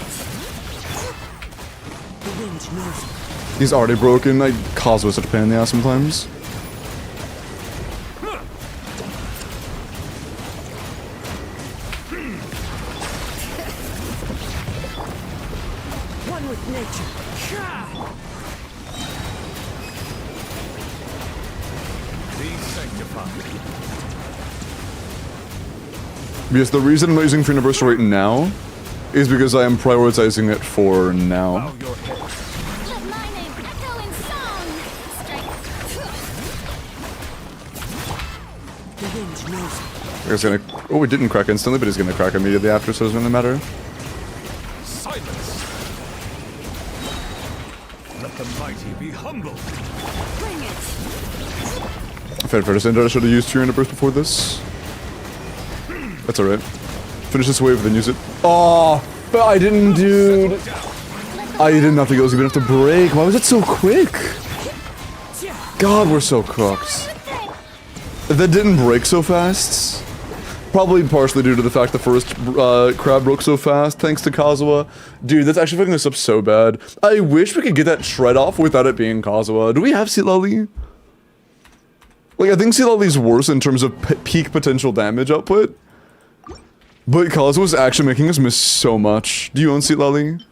it. He's already broken. I cause such a pain in the ass sometimes. One with nature. Be sanctified. Because the reason I'm not using Free Universal right now is because I am prioritizing it for now. Bow your head. Let my name echo in song. Strike. It's gonna... Oh, it didn't crack instantly, but it's gonna crack immediately after, so it doesn't really matter. Silence. Let the mighty be humbled. Bring it. Fair to say, I should have used Free Universe before this. That's alright. Finish this wave, then use it. Oh, but I didn't, dude. I didn't have to go, even have to break. Why was it so quick? God, we're so cooked. That didn't break so fast. Probably partially due to the fact the first crab broke so fast, thanks to Kazuha. Dude, that's actually fucking this up so bad. I wish we could get that shred off without it being Kazuha. Do we have Sealali? Like, I think Sealali's worse in terms of peak potential damage output. But Kazuha's actually making us miss so much. Do you own Sealali?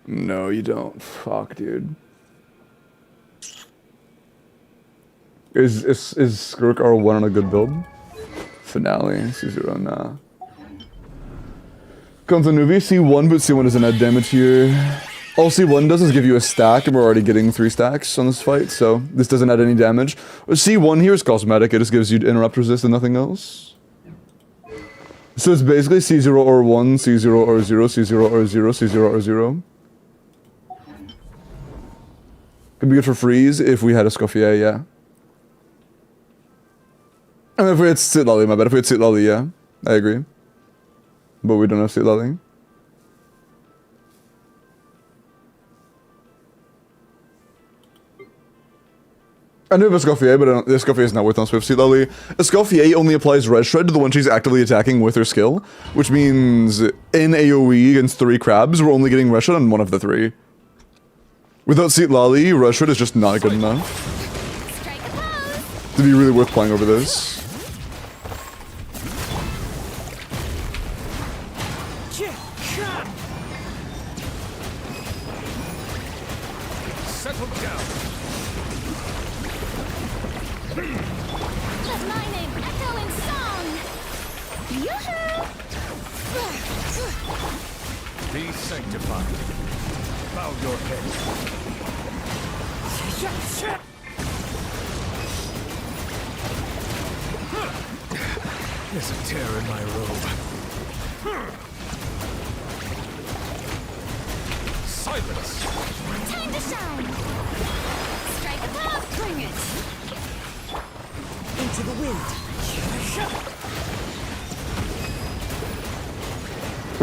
No, you don't. Fuck, dude. Is Skirk R1 on a good build? Finale, C0, nah. Comes to Nuvi, C1, but C1 doesn't add damage here. All C1 does is give you a stack, and we're already getting 3 stacks on this fight, so this doesn't add any damage. C1 here is cosmetic, it just gives you interrupt resist and nothing else. So it's basically C0 R1, C0 R0, C0 R0, C0 R0. Could be good for freeze if we had a Scoffier, yeah. And if we had Sitlali, my bad. If we had Sitlali, yeah. I agree. But we don't have Sitlali. I knew of a Scoffier, but the Scoffier is not worth on Swift Sitlali. A Scoffier only applies Red Shred to the one she's actively attacking with her skill, which means in AoE against 3 crabs, we're only getting Red Shred on one of the 3. Without Sitlali, Red Shred is just not good enough to be really worth playing over this. Settle down. Let my name echo in song. Yoo-hoo! Be sanctified. Bow your head. There's a tear in my robe. Silence. Time to shine. Strike a pop. Bring it. Into the wind.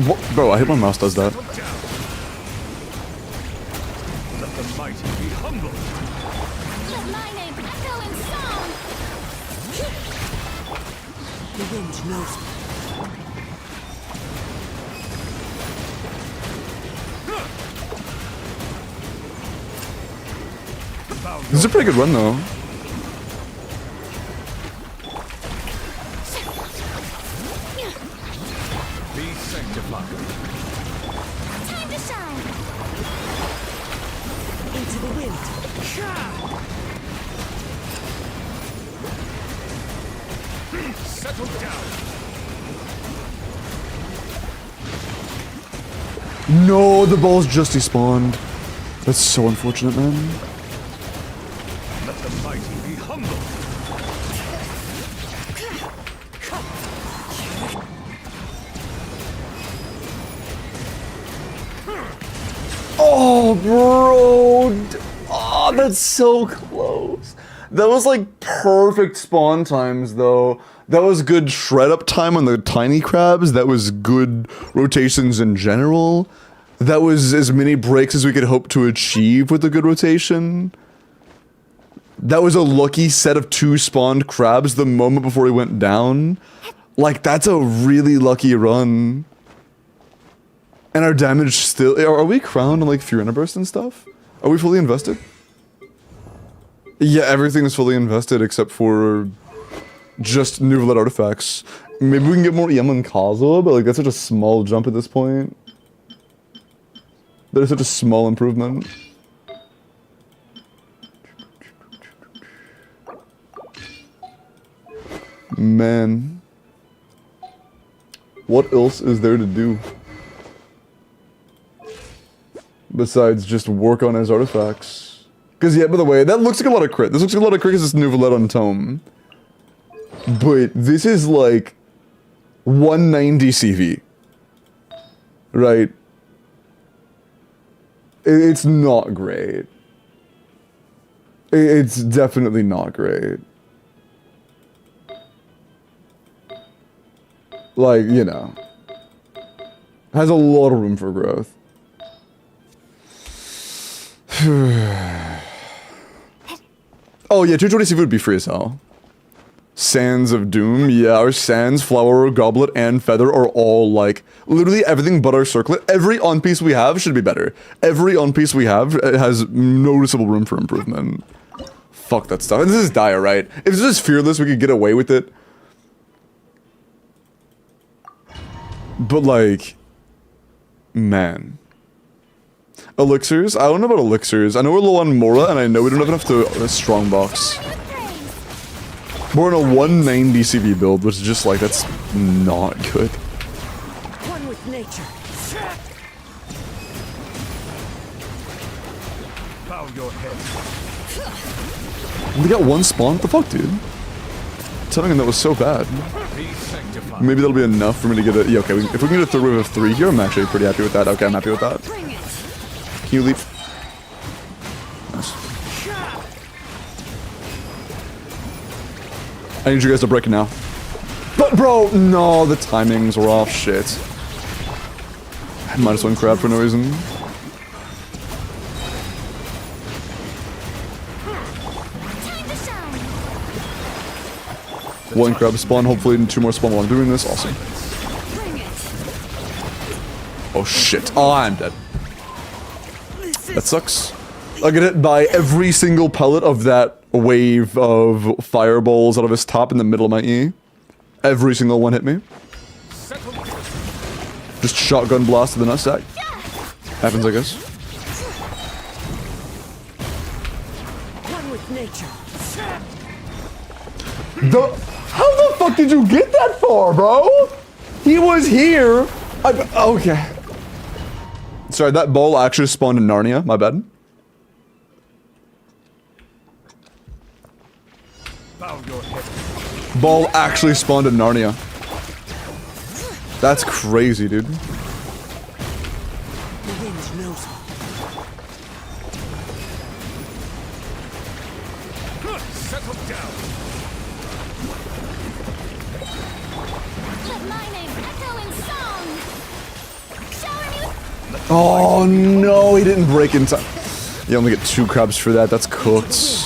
What? Bro, I hate when mouse does that. Down. Let the mighty be humbled. Let my name echo in song. The wind knows me. Bow This is a pretty good run, though. Be sanctified. Time to shine. Settle down. No, the balls just despawned. That's so unfortunate, man. Let the mighty be humble. Oh, bro. Oh, that's so close. That was like perfect spawn times, though. That was good shred up time on the tiny crabs. That was good rotations in general. That was as many breaks as we could hope to achieve with a good rotation. That was a lucky set of 2 spawned crabs the moment before he went down. Like, that's a really lucky run. And our damage still... Are we crowned on, like, Fury Burst and stuff? Are we fully invested? Yeah, everything is fully invested except for just new Violet artifacts. Maybe we can get more EM and Kazuha, but, like, that's such a small jump at this point. That is such a small improvement. Man. What else is there to do? Besides just work on his artifacts. Because yeah, by the way, that looks like a lot of crit. This looks like a lot of crit because it's new Violet on Tome. But this is like 190 CV. Right? It's not great. It's definitely not great. Like, you know. Has a lot of room for growth. Oh yeah, 220 CV would be free as hell. Sands of Doom, yeah, our Sands, Flower, Goblet, and Feather are all like, literally everything but our Circlet. Every on-piece we have should be better. Every on-piece we have has noticeable room for improvement. Fuck that stuff. And this is dire, right? If this is Fearless, we could get away with it. But like, man. Elixirs? I don't know about elixirs. I know we're low on Mora, and I know we don't have enough to strong box. We're in a 190 CV build, which is just like, that's not good. One with nature. Bow your head. We got 1 spawn? What the fuck, dude? Telling him that was so bad. Be sanctified. Maybe that'll be enough for me to get a... Yeah, okay, if we can get a 3rd wave of 3 here, I'm actually pretty happy with that. Okay, I'm happy with that. Bring it. Can you leave? Nice. I need you guys to break it now. But bro, no, the timings were off. Shit. -1 crab for no reason. Time to shine. 1 crab spawn, hopefully 2 more spawn while I'm doing this. Awesome. Bring it. Oh shit. Oh, I'm dead. That sucks. I get hit by every single pellet of that wave of fireballs out of his top in the middle of my E. Every single one hit me. Just shotgun blast to the nutsack. Happens, I guess. One with nature. How the fuck did you get that far, bro? He was here. Okay. Sorry, that ball actually spawned in Narnia. My bad. Bow your head. Ball actually spawned in Narnia. That's crazy, dude. The wind knows me. Settle down. Let my name echo in song. Shower me with Oh no, he didn't break in time. You only get 2 crabs for that. That's cooked.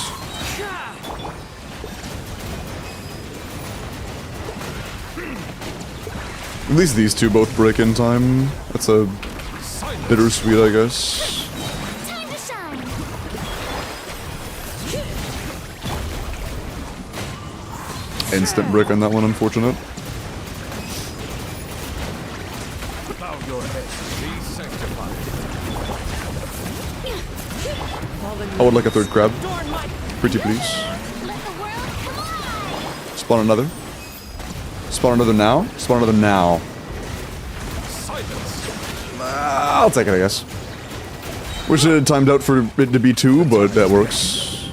At least these 2 both break in time. That's a bittersweet, I guess. time to shine. Instant break on that one, unfortunate. Bow your head. Be sanctified. I would like a 3rd crab. Pretty please. Let the world come alive. Spawn another. Spawn another now? Spawn another now. I'll take it, I guess. Wish it had timed out for it to be 2, but that works.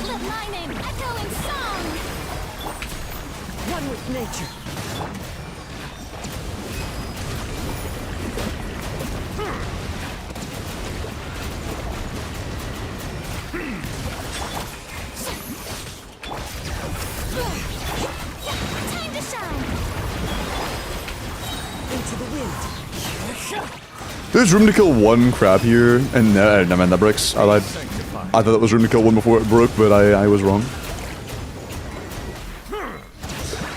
Let my name echo in song. One with nature. Time to shine. Into the wind. There's room to kill 1 crab here, and never mind, that breaks. I lied. I thought that was room to kill 1 before it broke, but I was wrong.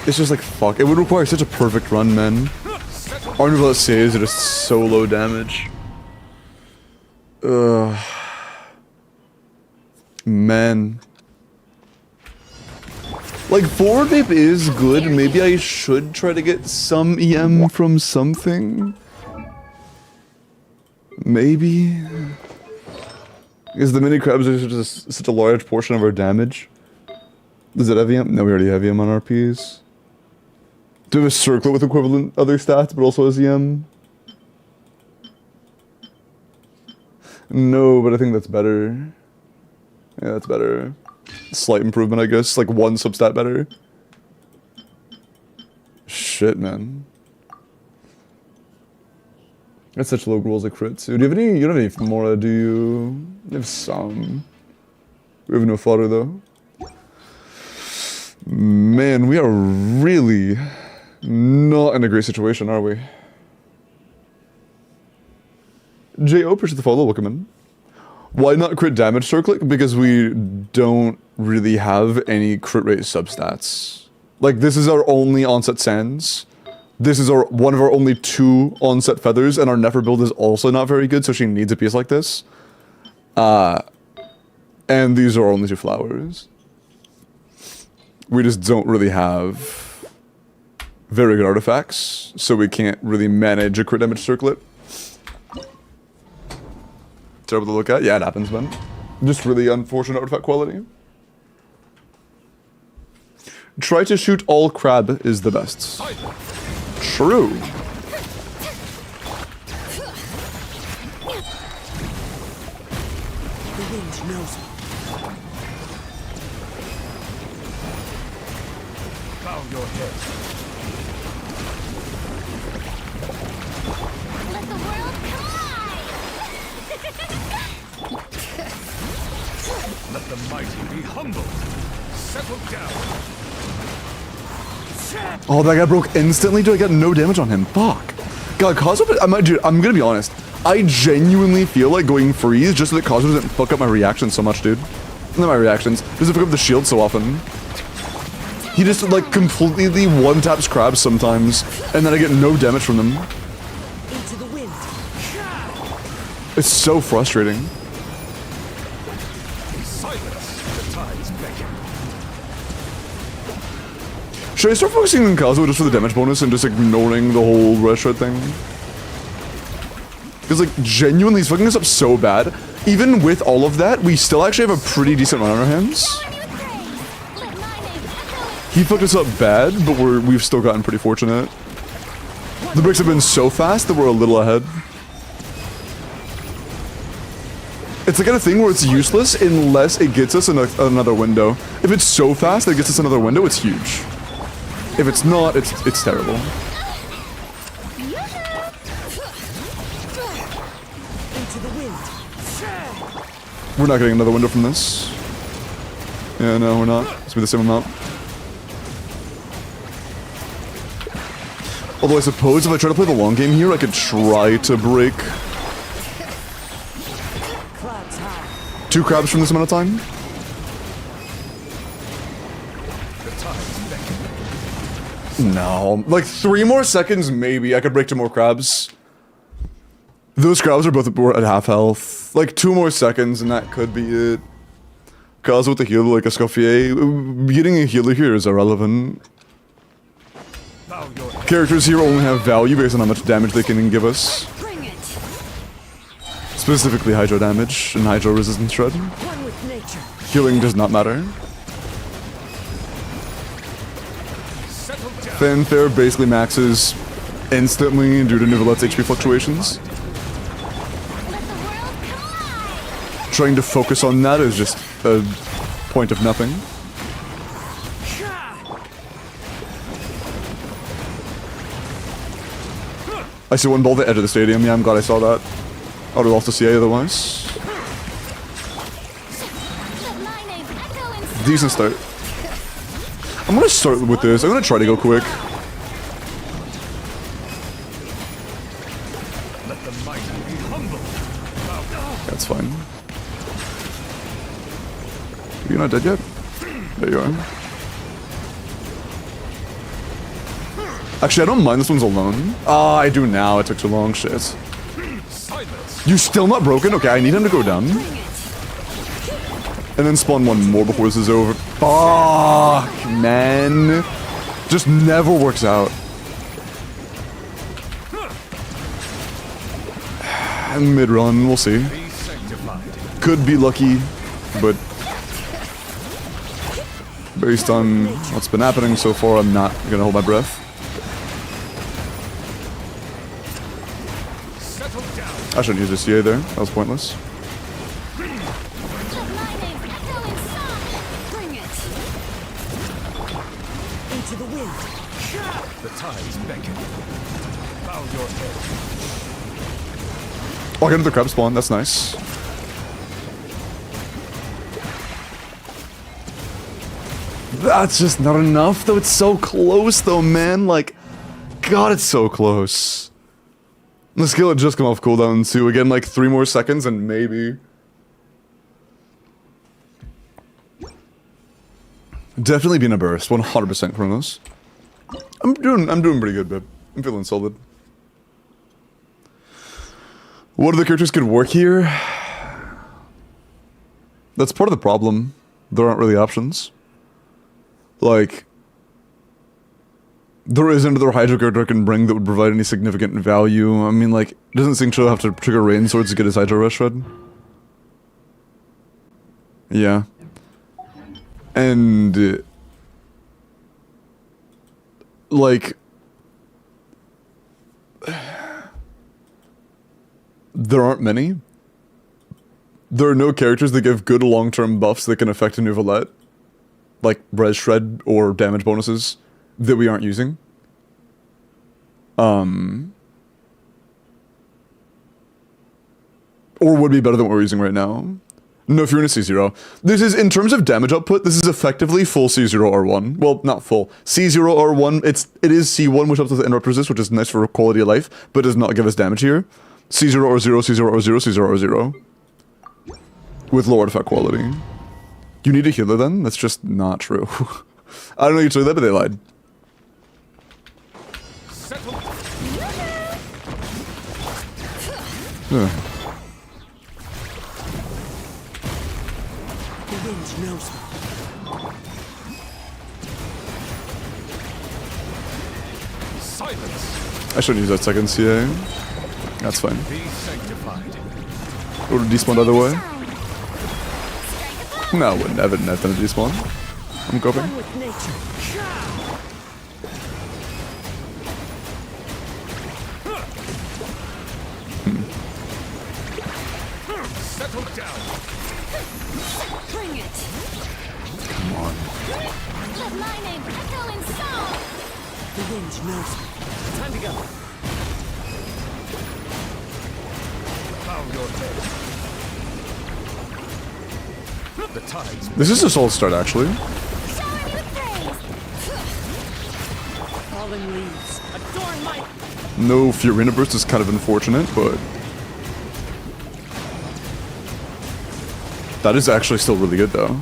It's just like, fuck. It would require such a perfect run, man. Arnival saves are just so low damage. Ugh. Man. Like, forward vape is good. Maybe I should try to get some EM from something. Maybe. Because the mini crabs are just such a large portion of our damage. Does it have EM? No, we already have EM on RPs. Do we have a circlet with equivalent other stats, but also has EM? No, but I think that's better. Yeah, that's better. Slight improvement, I guess. Like 1 substat better. Shit, man. That's such low rolls of crits. Do you have any? You don't have any Mora, do you? You have some. We have no fodder, though. Man, we are really not in a great situation, are we? J.O. appreciate the follow, welcome in. Why not crit damage circlet? Because we don't really have any crit rate substats. Like, this is our only onset sands. This is one of our only 2 onset feathers, and our Nefer build is also not very good, so she needs a piece like this. And these are our only 2 flowers. We just don't really have very good artifacts, so we can't really manage a crit damage circlet. Terrible to look at? Yeah, it happens, man. Just really unfortunate artifact quality. Try to shoot all crab is the best. True. The wind knows me. Bow your head. Let the world collide. Let the mighty be humbled. Settle down. Oh, that guy broke instantly? Dude, I got no damage on him. Fuck. God, Cosmo, dude, I'm gonna be honest. I genuinely feel like going freeze just so that Cosmo doesn't fuck up my reactions so much, dude. Not my reactions. Doesn't fuck up the shield so often. He just, like, completely one-taps crabs sometimes, and then I get no damage from them. Into the wind. It's so frustrating. Silence. The tides beckon. Should I start focusing on Kazuo just for the damage bonus and just ignoring the whole red shred thing? Because, like, genuinely, he's fucking us up so bad. Even with all of that, we still actually have a pretty decent run on our hands. He fucked us up bad, but we've still gotten pretty fortunate. The breaks have been so fast that we're a little ahead. It's the kind of thing where it's useless unless it gets us another window. If it's so fast that it gets us another window, it's huge. If it's not, it's terrible. Into the wind. We're not getting another window from this. Yeah, no, we're not. It's be the same amount. Although I suppose if I try to play the long game here, I could try to break Clouds high. 2 crabs from this amount of time. The tides beckon. No, like 3 more seconds, maybe I could break 2 more crabs. Those crabs are both at half health. Like 2 more seconds, and that could be it. Cause with the healer like a Scoffier, getting a healer here is irrelevant. Bow your head. Characters here only have value based on how much damage they can give us. Bring it. Specifically hydro damage and hydro resistance shred. One with nature. Healing does not matter. Fanfare basically maxes instantly due to Nivelette's HP fluctuations. Trying to focus on that is just a point of nothing. I see one ball at the edge of the stadium. Yeah, I'm glad I saw that. I would have lost to CA otherwise. Decent start. I'm gonna start with this. I'm gonna try to go quick. Let the mighty be humble. That's fine. You're not dead yet? There you are. Actually, I don't mind this one's alone. Ah, I do now. It took too long. Shit. Silence. You still not broken? Okay, I need him to go down. And then spawn one more before this is over. Fuck, man. Just never works out. Mid-run, we'll see. Be sanctified. Could be lucky, but based on what's been happening so far, I'm not gonna hold my breath. Settle down. I shouldn't use this CA there. That was pointless. Into the wind. The tides beckon. Bow your head. Oh, I got another crab spawn. That's nice. That's just not enough, though. It's so close, though, man. Like, God, it's so close. The skill had just come off cooldown, too. Again, like 3 more seconds, and maybe. Definitely being a burst. 100% Chronos. I'm doing pretty good, babe. I'm feeling solid. What other characters could work here? That's part of the problem. There aren't really options. Like, there isn't another Hydro character I can bring that would provide any significant value. I mean, like, doesn't Xingqiu have to trigger Rain Swords to get his Hydro Rush Shred? Yeah. And like, there aren't many. There are no characters that give good long-term buffs that can affect a Nivelette, like Res Shred or damage bonuses, that we aren't using. Or would be better than what we're using right now. No, if you're in a C0. This is, in terms of damage output, this is effectively full C0 R1. Well, not full. C0 R1, it is C1, which helps with interrupt resist, which is nice for quality of life, but does not give us damage here. C0 R0, C0 R0, C0 R0. With low artifact quality. You need a healer then? That's just not true. I don't know you told that, but they lied. Settle. Ugh. The wind knows me. Silence. I shouldn't use that second CA. That's fine. Be sanctified. Would have despawned either way? No, I wouldn't have done a despawn. I'm coping. One with nature. Settle down. Bring it. Come on. Let my name echo in song. The wind knows me. Time to go. Bow your head. The tides. This is a solid start, actually. Shower me with praise. Falling leaves. Adorn my... No Fiorina Burst is kind of unfortunate, but that is actually still really good, though.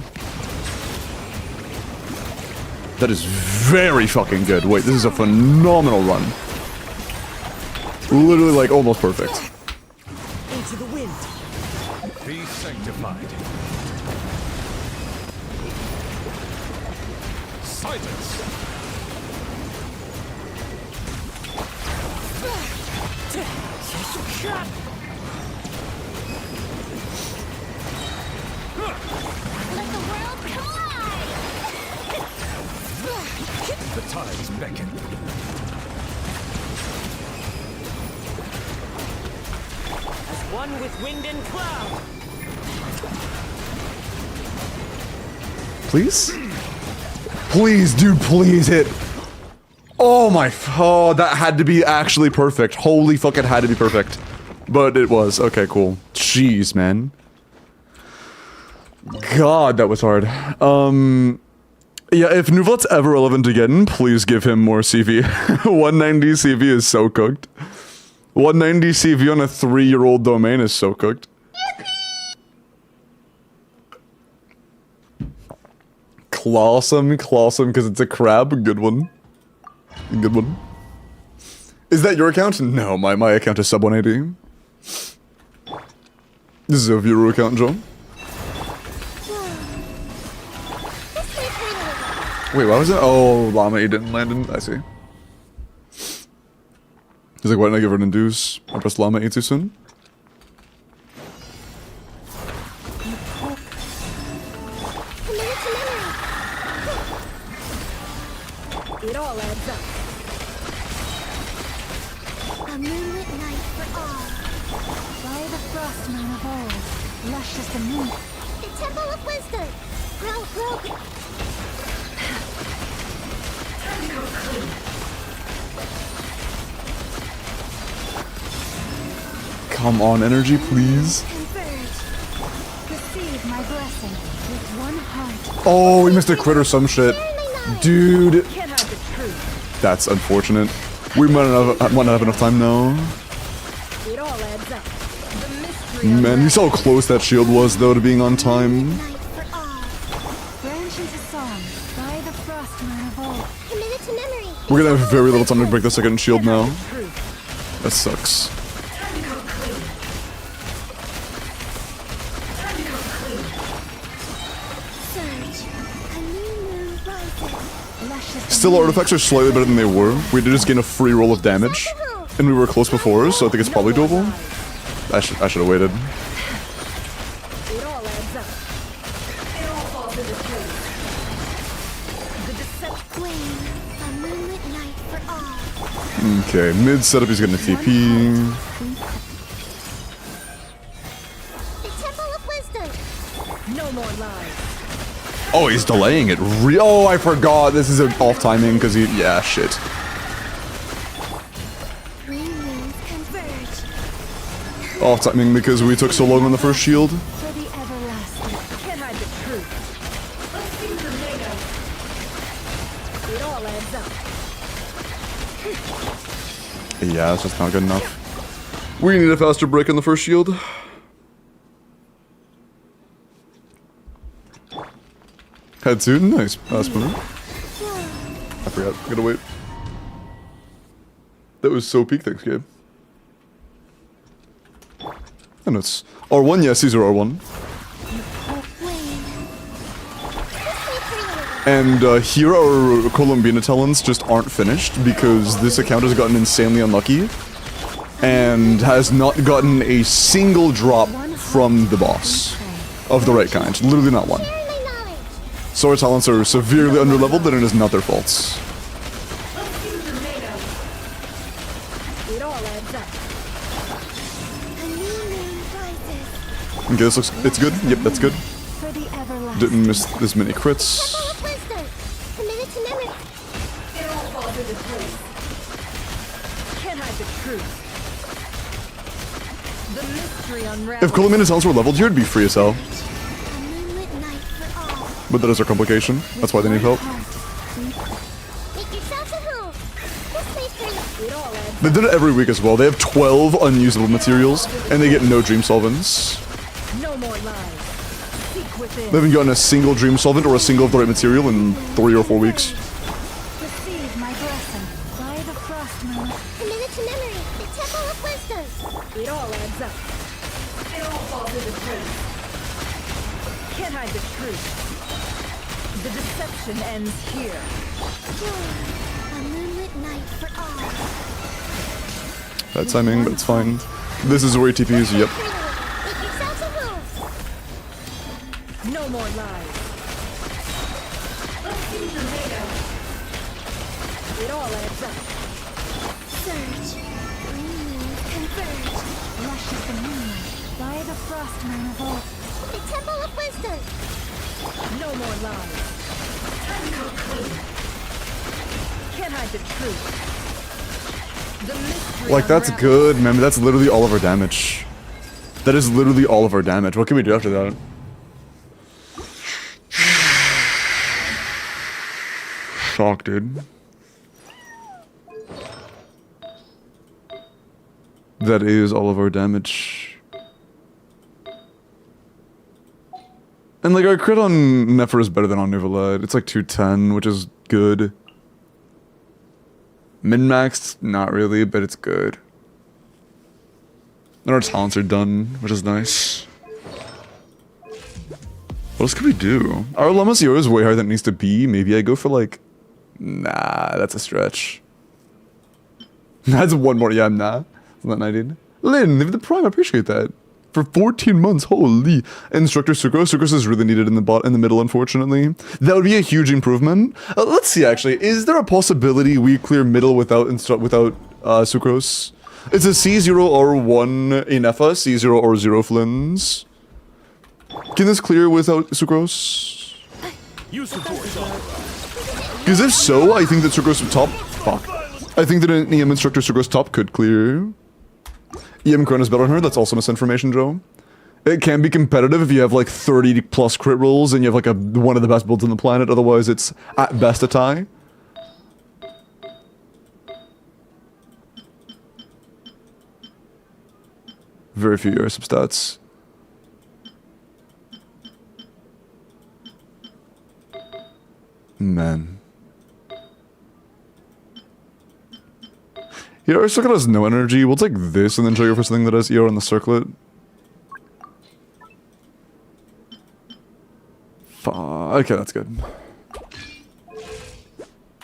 That is very fucking good. Wait, this is a phenomenal run. Literally, like, almost perfect. Into the wind. Be sanctified. Silence. Let the world collide. The tides beckon. As one with wind and cloud. Please? Please, dude, please hit. Oh my, oh, that had to be actually perfect. Holy fuck, it had to be perfect. But it was. Okay, cool. Jeez, man. God, that was hard. Yeah, if Nuvat's ever relevant again, please give him more CV. 190 CV is so cooked. 190 CV on a 3-year-old domain is so cooked. Clawsome, because it's a crab. Good one. Good one. Is that your account? No, my account is sub 180. This is a viewer account, John. Wait, why was it? Oh, Llama E didn't land in. I see. He's like, why didn't I give her an induce? I pressed Llama E too soon? It all adds up. A moonlit night for all. By the frost moon of old, lush as the moon. The temple of wisdom. Grow. Come on, energy, please. Converge. Receive my blessing with one heart. Oh, we missed a crit or some shit. Dude. Can't hide the truth. That's unfortunate. We might not have enough time now. It all adds up. The mystery. Man, you saw how close that shield was, though, to being on time. Night for all. Branch into song by the frost moon of old. Committed to memory. We're gonna have very little time to break the second shield now. Truth. That sucks. Surge. A new moon rises. Lush as the Still, artifacts are slightly better than they were. We did just gain a free roll of damage. And we were close before, so I think it's probably doable. I should have waited. It all adds up. It all falls into place. The deception. flame. A moonlit night for all. Okay, mid setup, he's getting a TP. The temple of wisdom. No more lies. Oh, he's delaying it. Oh, I forgot. This is off timing because he. Yeah, shit. Three moons converge. Off timing because we took so long on the first shield. For the everlasting. Can't hide the truth. It all adds up. Yeah, that's just not good enough. We need a faster break on the first shield. Head suit, nice. Spooner. I forgot. Gotta wait. That was so peak. Thanks, Gabe. And it's R1. Yes, these are R1. And here our Columbina talents just aren't finished because this account has gotten insanely unlucky and has not gotten a single drop from the boss of the right kind. Literally not one. So our talents are severely underleveled and it is not their faults. It all adds up. A new moon rises. Okay, this looks. It's good. Yep, that's good. For the everlasting. Didn't miss this many crits. Temple of wisdom. Committed to memory. It all falls into place. Can't hide the truth. The mystery unravels. If Columbina talents were leveled here, it'd be free as hell. A moonlit night for all. But that is our complication. That's why they need help. Make yourselves at home. This place for you. It all adds They did it every week as well. They have 12 unusable materials, and they get no dream solvents. no more lies. Seek within. They haven't gotten a single dream solvent or a single of the right material in 3 or 4 weeks. Receive my blessing by the frost moon. Committed to memory. The temple of wisdom. It all adds up. It all falls into place. Can't hide the truth. The deception ends here. A moonlit night for all. Bad timing, but it's fine. This is where ATPs, yep. Make yourselves at home. No more lies. It all adds up. Surge. Converge. Rush of the moonlight. By the frost moon of old. The Temple of Wisdom. No more lies. Can't hide the truth. The mystery Like, that's unravels. good, man. That's literally all of our damage. That is literally all of our damage. What can we do after that? Shock, dude. That is all of our damage. And like, our crit on Nefer is better than on Nivelad. It's like 210, which is good. Min-maxed, not really, but it's good. And our talents are done, which is nice. What else could we do? Our La Masia is way higher than it needs to be. Maybe I go for like... Nah, that's a stretch. That's one more. Yeah, nah. Isn't that 90? Lynn, leave the prime. I appreciate that. For 14 months, holy. Instructor Sucrose. Sucrose is really needed in the middle, unfortunately. That would be a huge improvement. Let's see, actually. Is there a possibility we clear middle without Sucrose? It's a C0 or 1 Inefa, C0 or 0 Flins. Can this clear without Sucrose? Use the force on. Because if so, I think that Sucrose top... Fuck. I think that an EM Instructor Sucrose top could clear. EM Crown is better on her, that's also misinformation, Joe. It can be competitive if you have like 30 plus crit rolls and you have like one of the best builds on the planet, otherwise it's at best a tie. Very few ER substats. Man. Yeah, our circlet has no energy. We'll take this and then trigger for something that has ER on the circlet. Okay, that's good.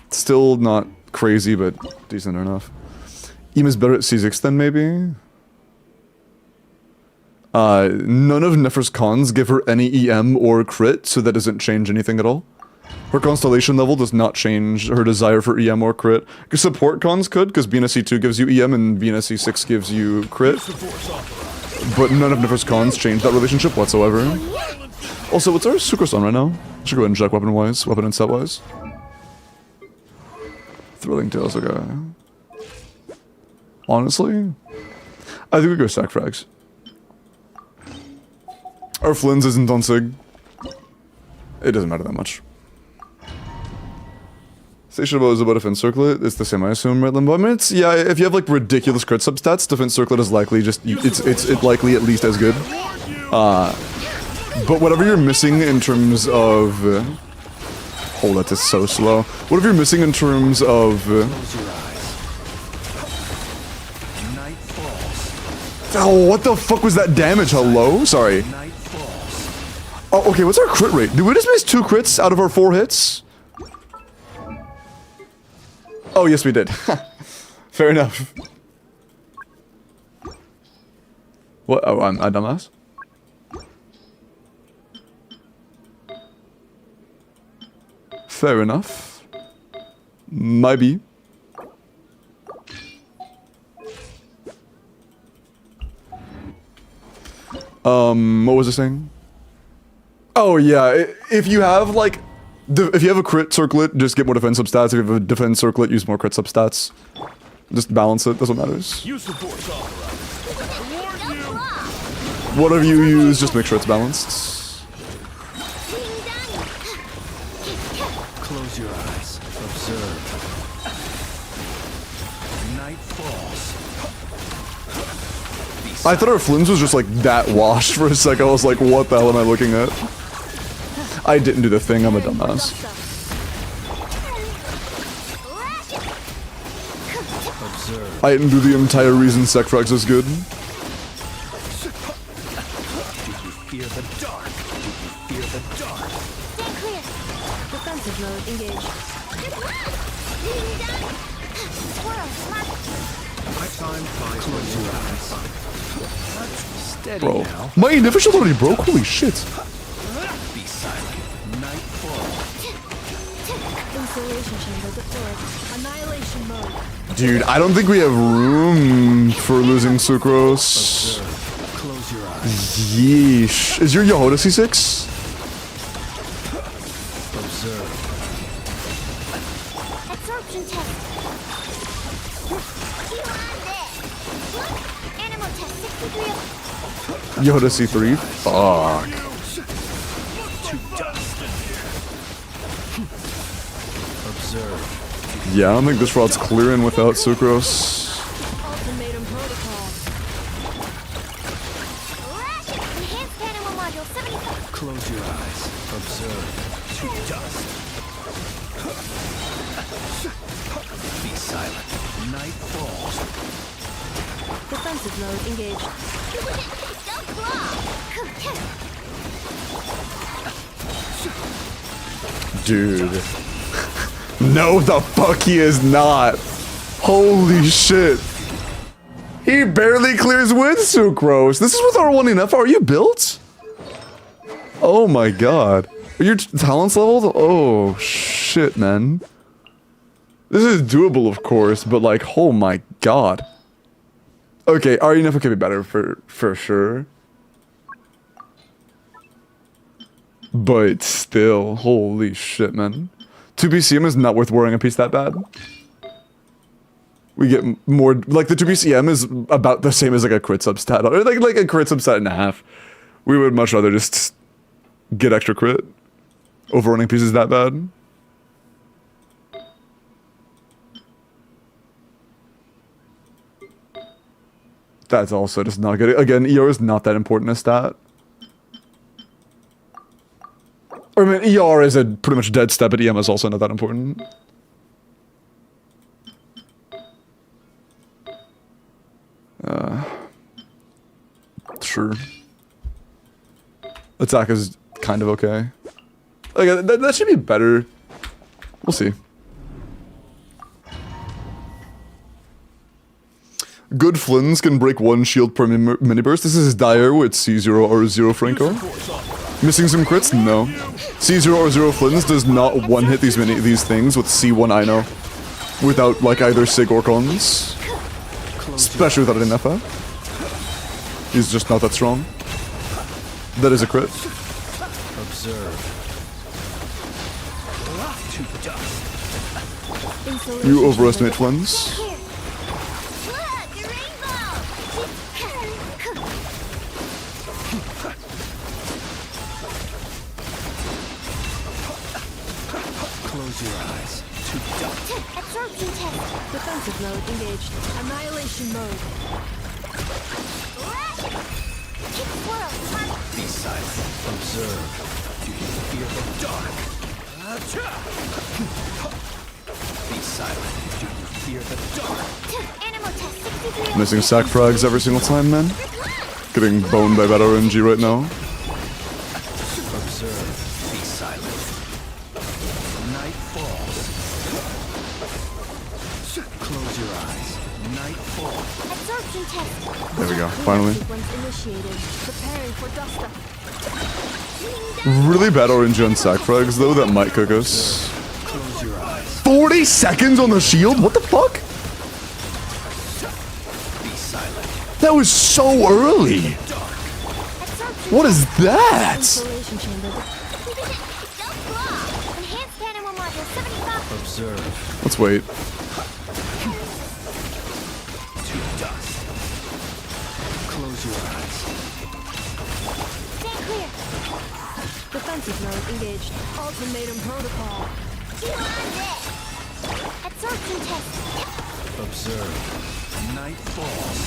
Still not crazy, but decent enough. EM is better at C6 then, maybe? None of Nefer's cons give her any EM or crit, so that doesn't change anything at all. Her constellation level does not change her desire for EM or crit. Support cons could, because Bina C2 gives you EM and Bina C6 gives you crit. But none of Nefer's cons change that relationship whatsoever. Also, what's our Sucrose on right now? Should go ahead and check weapon-wise, weapon and set-wise. Thrilling Tales, okay. Honestly, I think we go stack frags. Our Flins isn't on Sig. It doesn't matter that much. Station above is about defense circlet. It's the same, I assume, right, Limbo? I mean, it's, yeah, if you have like ridiculous crit substats, defense circlet is likely just, it's likely at least as good. But whatever you're missing in terms of... oh, that is so slow. Whatever you're missing in terms of... oh, what the fuck was that damage? Hello? Sorry. Oh, okay, what's our crit rate? Did we just miss 2 crits out of our 4 hits? Oh, yes, we did. Fair enough. What? Oh, I'm a dumbass? Fair enough. Maybe. What was I saying? Oh, yeah, if you have, like... if you have a crit circlet, just get more defense substats. If you have a defense circlet, use more crit substats. Just balance it, that's what matters. Use the force on. Whatever you use, just make sure it's balanced. Close your eyes. Observe. Night falls. I thought our Flins was just like that washed for a sec. I was like, what the hell am I looking at? I didn't do the thing, I'm a dumbass. I didn't do the entire reason Secfrags is good. Did you fear the dark? Did you fear the dark? Stand clear. Defensive mode engaged. My time flies when you're steady Bro. now. My inefficient already broke? Holy shit. Be silent. Night falls. Installation chamber deployed. Annihilation mode. Dude, I don't think we have room for losing Sucrose. Close your eyes. Yeesh. Is your Yehoda C6? Observe. Absorption test. You on this. Look. Animal test 63. Yehoda C3? Fuck. Observe. Yeah, I don't think this route's clearing without Sucrose. Ultimatum protocol. Ration. Enhanced animal module 75. Close your eyes. Observe. To dust. Be silent. Night falls. Defensive mode engaged. Don't claw. Dude. No, the fuck he is not. Holy shit. He barely clears with Sucrose. This is with R1 enough. Are you built? Oh my god. Are your talents leveled? Oh shit, man. This is doable, of course, but like, oh my god. Okay, R enough could be better for sure. But still, holy shit, man. 2 BCM is not worth wearing a piece that bad. We get more, like the 2 BCM is about the same as like a crit substat, or like a crit substat and a half. We would much rather just get extra crit over running pieces that bad. That's also just not good. Again, ER is not that important a stat. I mean, ER is a pretty much dead step, but EM is also not that important. Sure. Attack is kind of okay. Like, that should be better. We'll see. Good Flins can break 1 shield per mini burst. This is Dire with C0 or 0 Franco. Missing some crits? No. C0 or 0 Flins does not one-hit these things with C1 Ino without like either Sig or Cons. Especially without an FF. He's just not that strong. That is a crit. Observe. You overestimate Flins. Look, a rainbow. Close your eyes. To dust. Absorption test. Defensive mode engaged. Annihilation mode. Ration. Kick swirl. Be silent. Observe. Do you fear the dark? Be silent. Do you fear the dark? Animal test 63. Missing sack frags every single time, man. Getting boned by bad RNG right now. Observe. Be silent. Night falls. Close your eyes. Night falls. Absorption test. There we go, finally. Sequence initiated. Preparing for dust up. Really bad RNG on sack frags, though, that might cook us. Close your eyes. 40 seconds on the shield? What the fuck? Be silent. That was so early. Absorption What is that? Installation chamber. Don't claw. Enhanced animal module 75. Observe. Let's wait. To dust. Close your eyes. Stand clear. Defensive mode engaged. Ultimatum protocol. You on this. Absorption test. Observe. Night falls.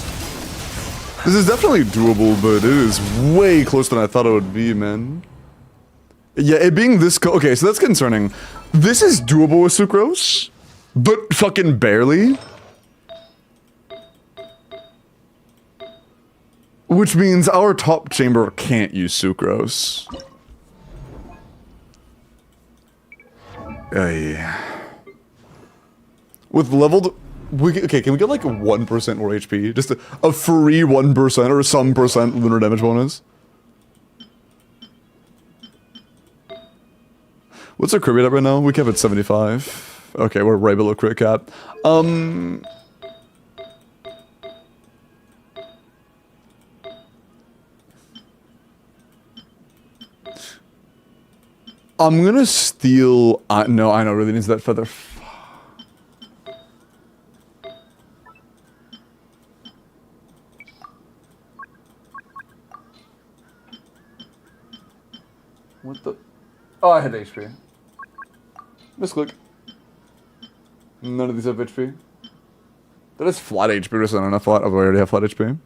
This is definitely doable, but it is way closer than I thought it would be, man. Yeah, it being this okay, so that's concerning. This is doable with Sucrose, but fucking barely. Which means our top chamber can't use Sucrose. Yeah. With leveled... okay, can we get like 1% more HP? Just a free 1% or some percent lunar damage bonus? What's our crit rate at right now? We cap at 75. Okay, we're right below crit cap. I'm gonna steal. No, I know really needs that feather. What the? Oh, I had HP. Misclick. None of these have HP. That is flat HP, but it's not enough flat. Oh, I already have flat HP.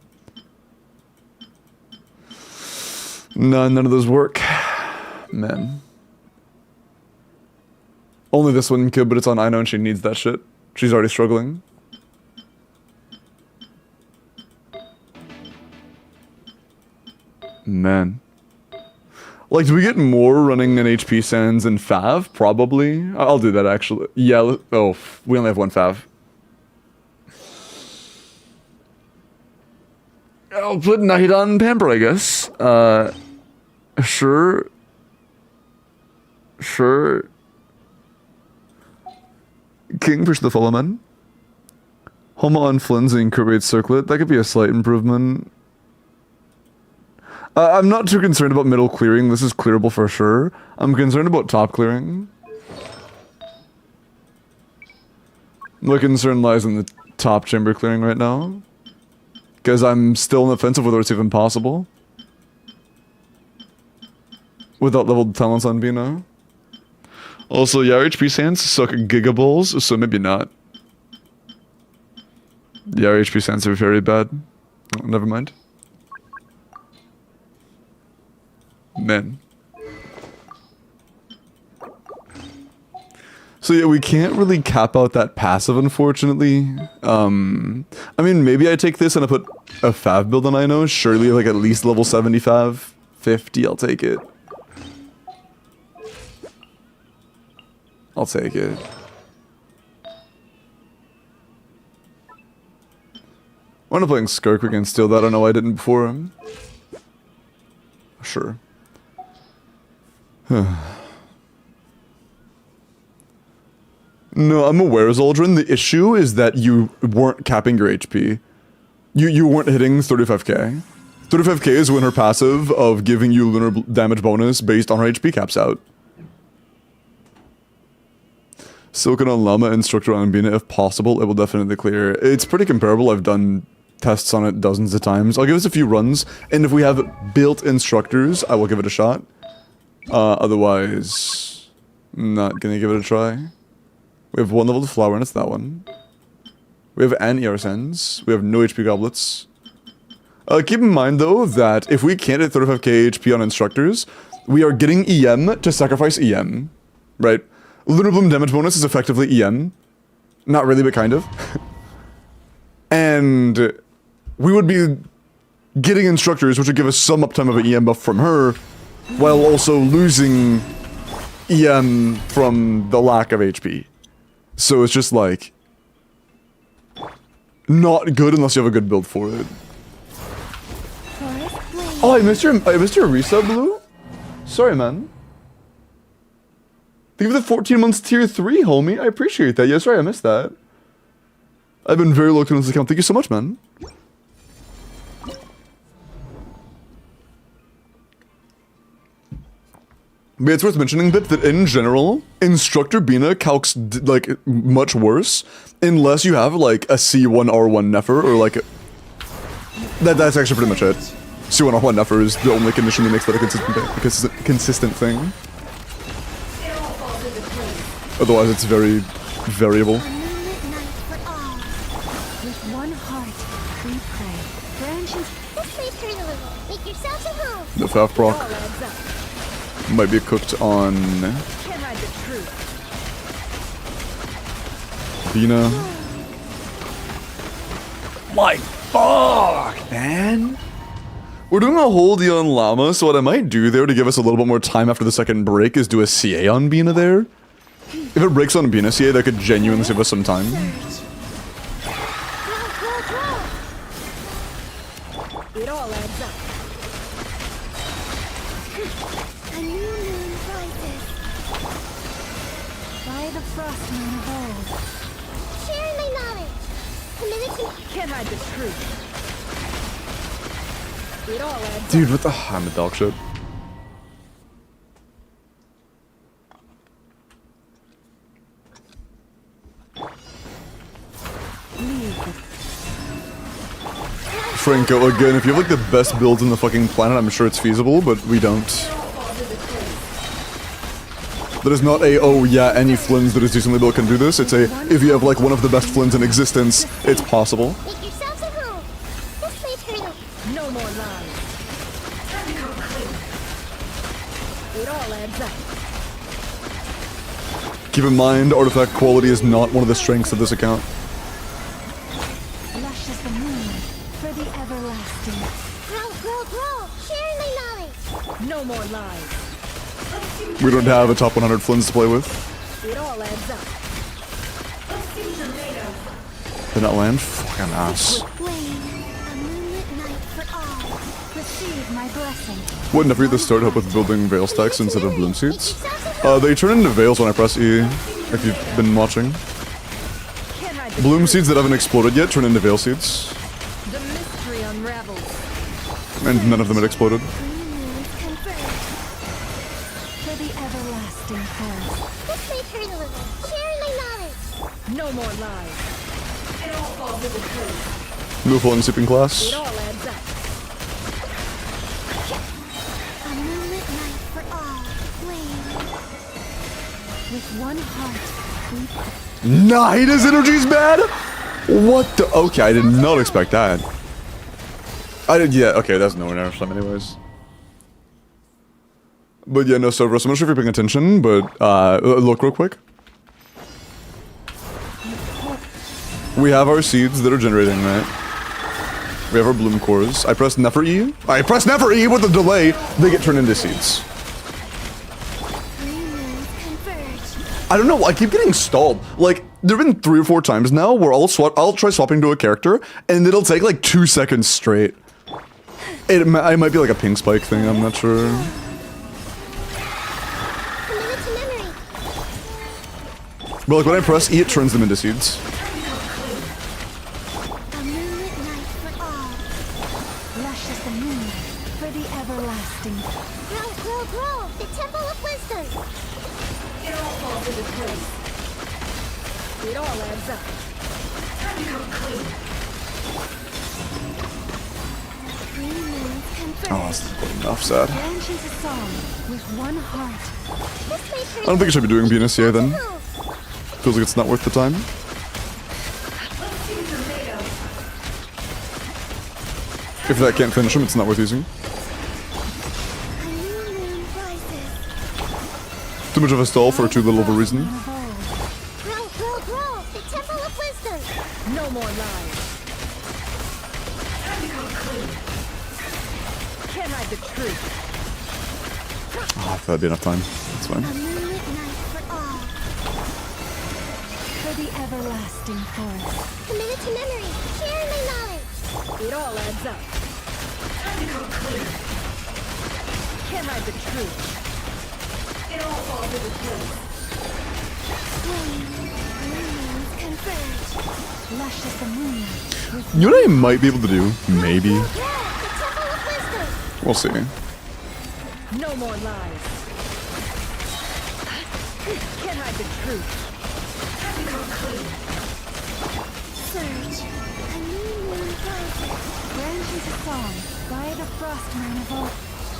No, none of those work. Man. Only this one could, but it's on Ino and she needs that shit. She's already struggling. Man. Like, do we get more running an HP Sands and Fav? Probably. I'll do that, actually. Yeah, oh, we only have one Fav. I'll put Night on Pamper, I guess. Sure. Sure. King, push the follow man. Homo on Flinsing, crit rate circlet. That could be a slight improvement. I'm not too concerned about middle clearing. This is clearable for sure. I'm concerned about top clearing. My concern lies in the top chamber clearing right now. Because I'm still on the offensive whether it's even possible. Without leveled talents on Bina. Also, yeah, HP Sands suck gigaballs, so maybe not. Yeah, HP Sands are very bad. Oh, never mind. Men. So yeah, we can't really cap out that passive, unfortunately. I mean, maybe I take this and I put a Fav build on Ino. Surely, like, at least level 75, 50, I'll take it. I'll take it. When I'm playing Skirk, we can steal that. I don't know why I didn't before him. Sure. No, I'm aware, Zoldrin. The issue is that you weren't capping your HP. You weren't hitting 35k. 35k is when her passive of giving you lunar damage bonus based on her HP caps out. Silken on Llama, Instructor on Bina, if possible, it will definitely clear. It's pretty comparable. I've done tests on it dozens of times. I'll give us a few runs, and if we have built instructors, I will give it a shot. Otherwise, not gonna give it a try. We have one level of flower, and it's that one. We have an ERSNs. We have no HP goblets. Keep in mind, though, that if we can't hit 35k HP on instructors, we are getting EM to sacrifice EM. Right? Lunar Bloom damage bonus is effectively EM. Not really, but kind of. And we would be getting instructors, which would give us some uptime of an EM buff from her, while also losing EM from the lack of HP. So it's just like not good unless you have a good build for it. Oh, I missed your resub, Blue? Sorry, man. Thank you for the 14 months tier 3, homie. I appreciate that. Yeah, sorry I missed that. I've been very low on this account. Thank you so much, man. But it's worth mentioning, Bip, that in general, Instructor Bina calcs, like, much worse, unless you have, like, a C1 R1 Nefer, or, like, that's actually pretty much it. C1 R1 Nefer is the only condition that makes that a consistent thing. Otherwise, it's very variable. With one heart, we pray. Branches. This place turn a little. Make yourselves at home. The Fav proc might be cooked on Can't hide the truth. Bina. My fuck, man. We're doing a whole deal on Llama, so what I might do there to give us a little bit more time after the second break is do a CA on Bina there. If it breaks on Bina CA, that could genuinely save us some time. It all adds up. A new moon rises. the frost moon of old. Sharing my knowledge. Committed to Can't hide the truth. It all adds Dude, what the? I'm a dog shit. Franco, again, if you have like the best builds in the fucking planet, I'm sure it's feasible, but we don't. There is not a, oh yeah, any Flins that is decently built can do this. It's a, if you have like one of the best Flins in existence, it's possible. make yourselves at home. This way, turtle. no more lies. It all adds up. Keep in mind, artifact quality is not one of the strengths of this account. Lush as the moon for the everlasting. Grow. Sharing my knowledge. No more lies. We don't have a top 100 Flins to play with. It all adds up. Did not land? Fucking ass. Flame, a moonlit night for all. Receive my blessing. Wouldn't have read the start help with building Veil stacks instead of Bloom Seeds? They turn into Veils when I press E, if you've been watching. Can't hide the Bloom Seeds that haven't exploded yet turn into Veil Seeds. The mystery unravels. And none of them had exploded. Green moons converge. For the everlasting forest. This way, turtle. Sharing my knowledge. No more lies. Moveful and Sleeping Class. It all adds up. A moonlit night for all. Flame. With one heart, we Nida's energy's bad? What the? Okay, I did not expect that. Yeah, okay, that's nowhere near some anyways. But yeah, no, so Russ, I'm not sure if you're paying attention, but look real quick. We have our seeds that are generating, right? We have our bloom cores. I press Nefer E. I press Nefer E with a delay. They get turned into seeds. green moons converge. I don't know. I keep getting stalled. Like there've been 3 or 4 times now where I'll try swapping to a character and it'll take like 2 seconds straight. It might be like a ping spike thing. I'm not sure. Committed to memory. But like when I press E, it turns them into seeds. A moonlit night for all. Lush as the moon for the everlasting. Grow. The temple of wisdom. It all adds up. Green moons converge. Oh, that's enough sad. Branch into song with one heart. This way, I turtle. don't think I should be doing BNSCA then. Home. Feels like it's not worth the time. If that can't finish him, it's not worth using. A new moon rises. Too much of a stall for too little of a reason. Of old. Grow. The temple of wisdom. No more lies. Can't hide the truth. Oh, that'd be enough time. That's fine. A moonlit night for all. For the everlasting forest. Committed to memory. Sharing my knowledge. It all adds up. Can't hide the truth. Flame, green moons converge. Lush as the moon. You know what I might be able to do? Maybe. The temple of wisdom. We'll see. No more lies. Can't hide the truth. Surge. A new moon rises. Branch into song by the frost moon of old.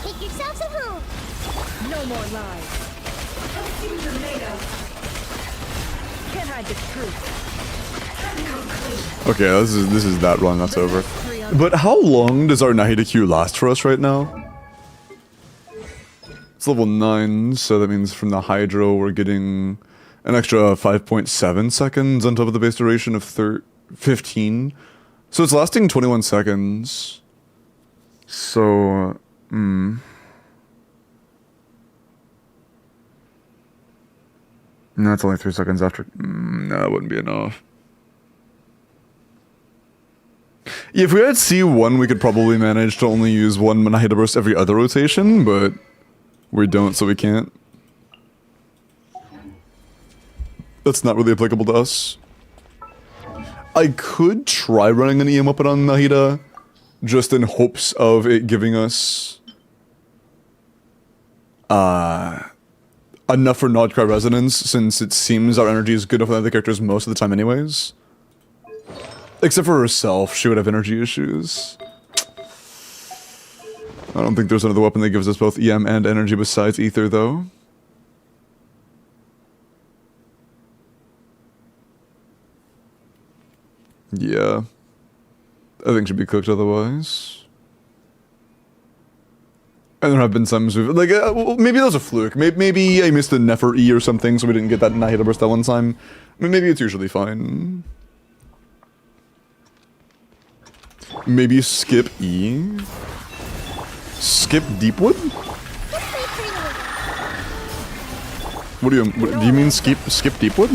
Make yourselves at home. No more lies. Can't hide the truth. Okay, this is that run. That's over. Mystery un- But how long does our Nahida Q last for us right now? It's level 9, so that means from the Hydro we're getting an extra 5.7 seconds on top of the base duration of 15. So it's lasting 21 seconds. So, No, it's only 3 seconds after. No, that wouldn't be enough. Yeah, if we had C1, we could probably manage to only use one Nahida Burst every other rotation, but we don't, so we can't. That's not really applicable to us. I could try running an EM weapon on Nahida, just in hopes of it giving us enough for Nodcry resonance, since it seems our energy is good enough with other characters most of the time anyways. Except for herself, she would have energy issues. I don't think there's another weapon that gives us both EM and energy besides Ether, though. Yeah. I think she'd be cooked otherwise. And there have been times we've, like, well, maybe that was a fluke. Maybe I missed a Nefer E or something, so we didn't get that Nahida burst that one time. I mean, maybe it's usually fine. Maybe skip E? Skip Deepwood? What do you mean skip Deepwood?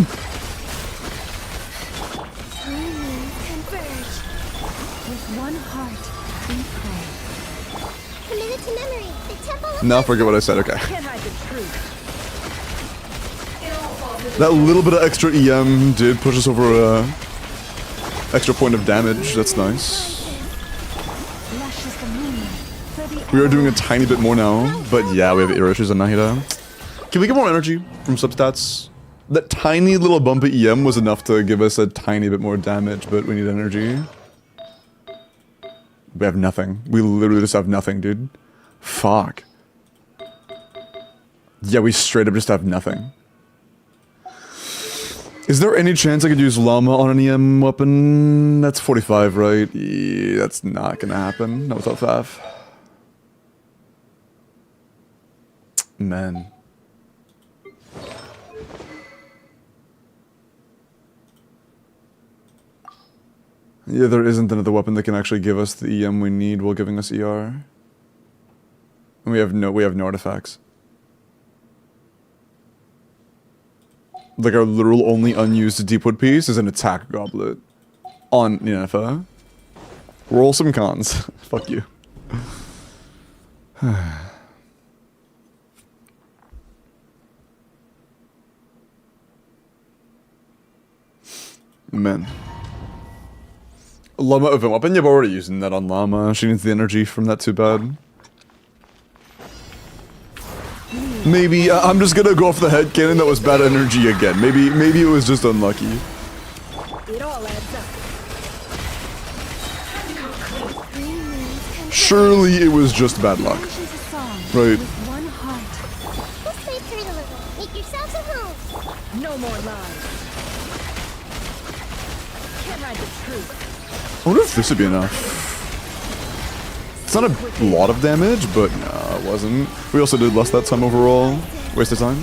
Now forget what I said, okay. That little bit of extra EM did push us over a extra point of damage, that's nice. We are doing a tiny bit more now, but yeah, we have air issues on Nahida. Can we get more energy from substats? That tiny little bump of EM was enough to give us a tiny bit more damage, but we need energy. We have nothing. We literally just have nothing, dude. Fuck. Yeah, we straight up just have nothing. Is there any chance I could use Llama on an EM weapon? That's 45, right? Yeah, that's not gonna happen. Not without Faf. Man. Yeah, there isn't another weapon that can actually give us the EM we need while giving us ER. And we have no artifacts. Like, our literal only unused Deepwood piece is an attack goblet on Yennefer. Roll some cons. Fuck you. Man. Llama event weapon? Yeah, but we're already using that on Llama. She needs the energy from that too bad. Maybe, I'm just gonna go off the headcanon that was bad energy again. Maybe it was just unlucky. It all adds up. Surely it was just bad luck. Right. No more lies. Can't hide the truth. I wonder if this would be enough. It's not a lot of damage, but no, it wasn't. We also did less that time overall. Waste of time.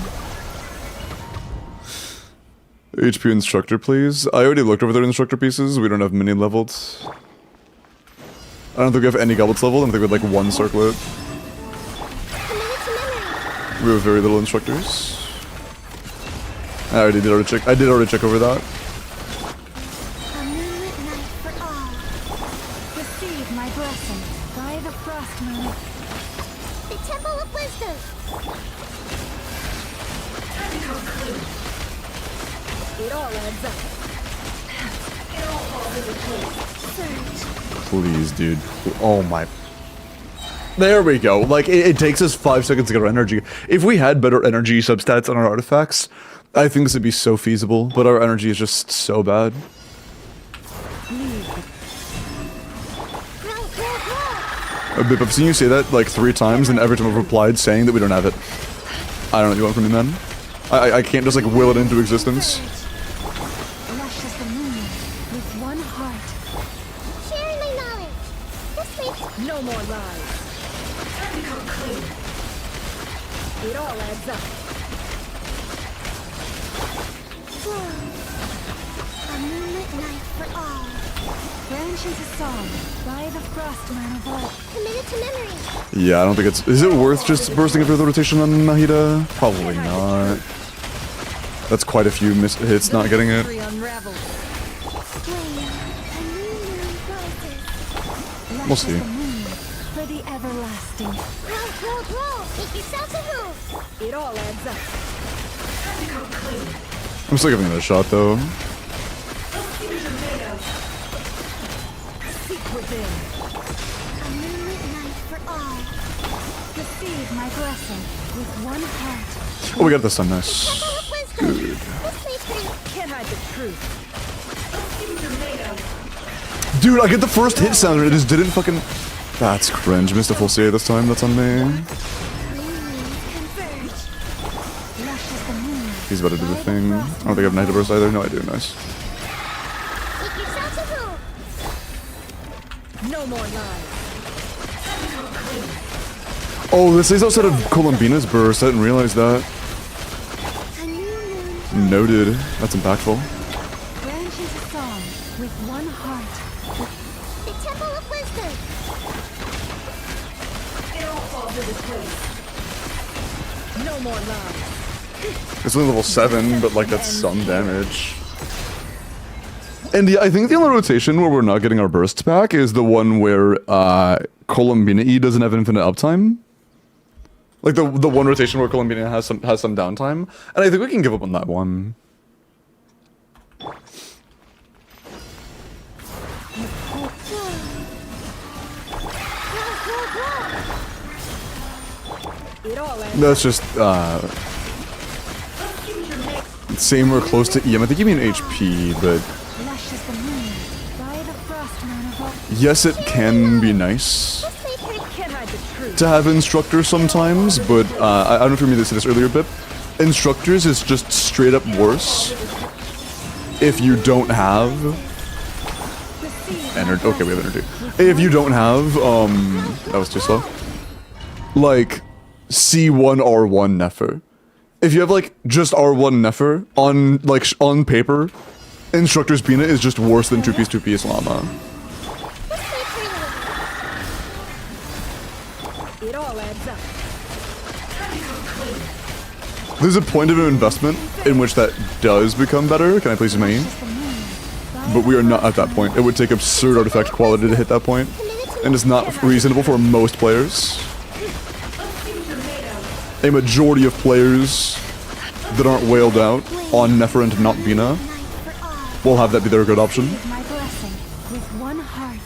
HP instructor, please. I already looked over their instructor pieces. We don't have many leveled. I don't think we have any goblets leveled. I think we have like one circlet. We have very little instructors. I did already check over that. Please, dude. Oh my. There we go. Like, it takes us 5 seconds to get our energy. If we had better energy substats on our artifacts, I think this would be so feasible, but our energy is just so bad. Bip, I've seen you say that like 3 times, and every time I've replied saying that we don't have it. I don't know what you want from me, man. I can't just like will it into existence. No more lies. It all adds up. A moonlit night for all. Branch into song by the Frostman of all. Committed to memory. Yeah, I don't think it's... Is it worth just bursting after the rotation on Nahida? Probably not. That's quite a few hits not getting it. We'll see. For the everlasting. Roll. Make yourselves at home. It all adds up. I'm still giving it a shot though. Seek within. A moonlit night for all. Receive my blessing with one heart. Oh, we got the sun, nice. Good. This may prove Can't hide the truth. Dude, I get the first hit sound and it just didn't fucking... That's cringe. Missed a full CA this time, that's on me. green moons converge. Lush as the moon. He's about to do the thing. I don't think I have Night of Burst either. No, I do, nice. Make yourselves at home. No more lies. Oh, this is outside of Columbina's burst. I didn't realize that. A new moon Noted. That's impactful. branches a song with one heart. The Temple of Wisdom. No more lies. It's only level 7, but like that's some damage. And yeah, I think the only rotation where we're not getting our bursts back is the one where Columbina E doesn't have infinite uptime. Like the one rotation where Columbina has some downtime. And I think we can give up on that one. It all ends. That's just same or close to EM. I think you mean HP, but Lush as the moon. By the frost moon of all. yes, it can be nice This may prove Can't hide the truth. to have instructors sometimes, but I don't know if you mean to say this earlier, Bip. Instructors is just straight up worse if you don't have energy. Okay, we have energy. If you don't have that was too slow. Like C1 R1 Nefer. If you have like just R1 Nefer on like on paper, Instructor's Bina is just worse than 2-piece Llama. It all adds up. There's a point of investment in which that does become better. Can I please use my E? But we are not at that point. It would take absurd artifact quality to hit that point, and it's not reasonable for most players. A majority of players that aren't whaled out on Nefer and not Bina will have that be their good option. my blessing with one heart.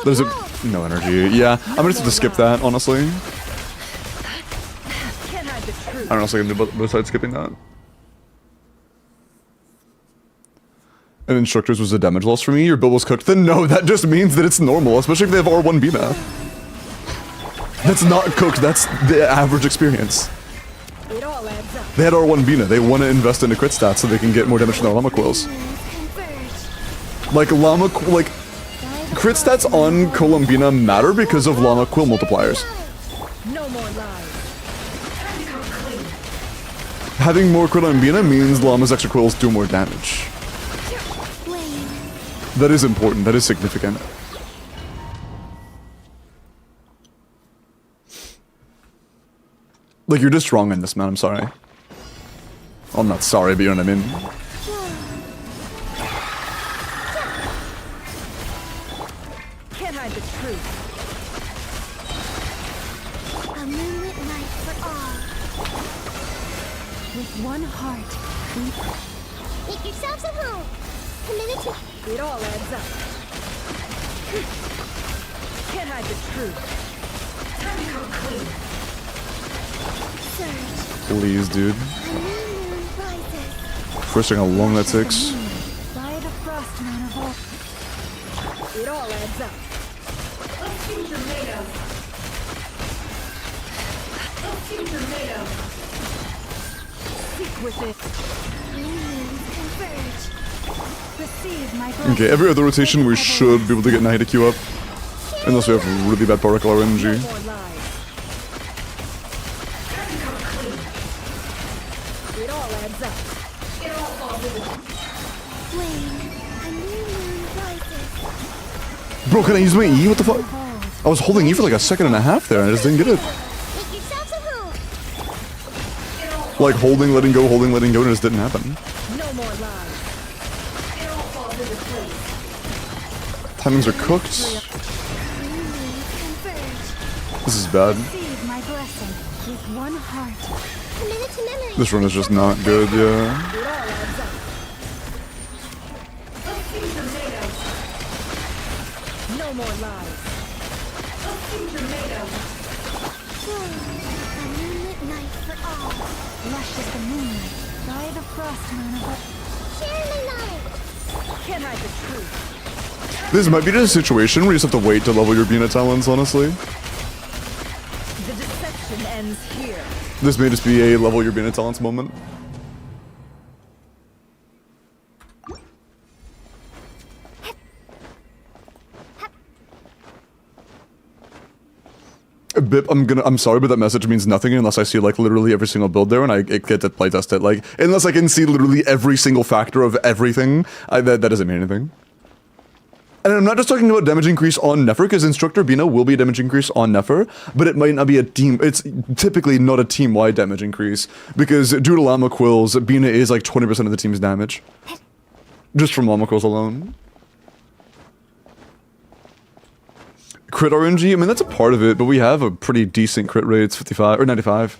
There's no energy. Yeah, I'm gonna have to skip that, honestly. Can't hide the truth. I don't know what I can do besides skipping that. And Instructors was a damage loss for me. Your build was cooked. Then no, that just means that it's normal, especially if they have R1 Bina. That's not cooked, that's the average experience. It all adds up. They had R1 Bina. They want to invest into crit stats so they can get more damage from their Llama Quills. Like crit stats on Columbina matter because of Llama Quill multipliers. No more lies. Having more crit on Bina means Llama's extra quills do more damage. That is important, that is significant. Like, you're just wrong in this, man, I'm sorry. Well, I'm not sorry, but you know what I mean. Can't hide the truth. A moonlit night for all. With one heart. Make yourselves at home. Committed to It all adds up. Can't hide the truth. surge. Please, dude. A new moon rises. First thing how long that takes. By the frost moon of all. It all adds up. Seek with it. New moons converge. Receive my blessing. Okay, every other rotation we should be able to get Nahida Q up. Unless we have really bad particle RNG. No more lies. It all adds up. Flame. A new moon rises. Bro, can I use my E? What the fuck? Hold. I was holding E for like a second and a half there and I just didn't get it. Make yourselves at home. Like holding, letting go, and it just didn't happen. No more lies. Timings are cooked. New moons converge. This is bad. Receive my blessing with one heart. Committed to memory. This run is just not good, yeah. No more lies. A moonlit night for all. Lush as the moonlight, by the frost moon of Share my knowledge. Can't hide the truth. This might be just a situation where you just have to wait to level your Bina talents, honestly. The deception ends here. This may just be a level your Bina talents moment. Bip, I'm sorry, but that message means nothing unless I see like literally every single build there and I get to playtest it. Like, unless I can see literally every single factor of everything, that doesn't mean anything. And I'm not just talking about damage increase on Nefer, because Instructor Bina will be a damage increase on Nefer, but it might not be a team, it's typically not a team-wide damage increase, because due to Llama Quills, Bina is like 20% of the team's damage. Just from Llama Quills alone. Crit RNG, I mean that's a part of it, but we have a pretty decent crit rate, it's 55, or 95.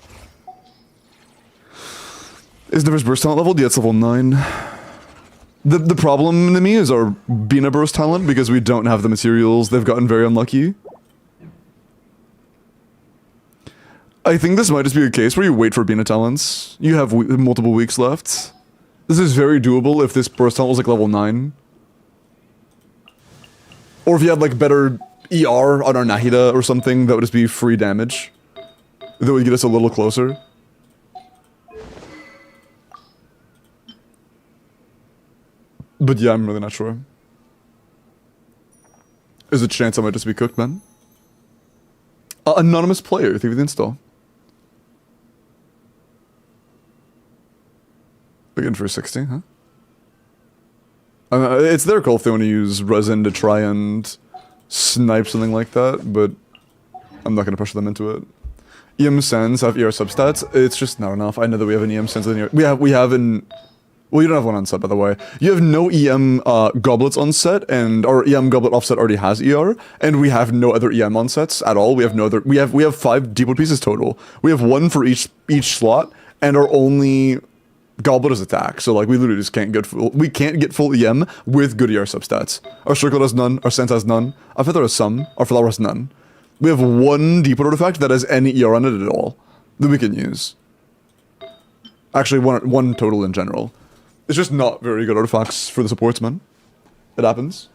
Is Nefer's burst talent leveled? Yeah, it's level 9. The problem to me is our Bina burst talent, because we don't have the materials, they've gotten very unlucky. I think this might just be a case where you wait for Bina talents. You have multiple weeks left. This is very doable if this burst talent was like level 9. Or if you had like better ER on our Nahida or something, that would just be free damage. That would get us a little closer. But yeah, I'm really not sure. There's a chance I might just be cooked, man. Anonymous player, thank you for the install. Again for 60, huh? It's their call if they want to use resin to try and snipe something like that, but I'm not going to pressure them into it. EM Sands have ER substats. It's just not enough. I know that we have an EM Sands in here. We have an... Well, you don't have one on set, by the way. You have no EM goblets on set, and our EM goblet offset already has ER, and we have no other EM on sets at all. We have no other. We have 5 depot pieces total. We have 1 for each slot, and our only goblet is attack. So like we literally just can't get full. We can't get full EM with good ER substats. Our circle has none. Our sense has none. Our feather has some. Our flower has none. We have 1 depot artifact that has any ER on it at all that we can use. Actually, one total in general. It's just not very good artifacts for the supports, man. It happens.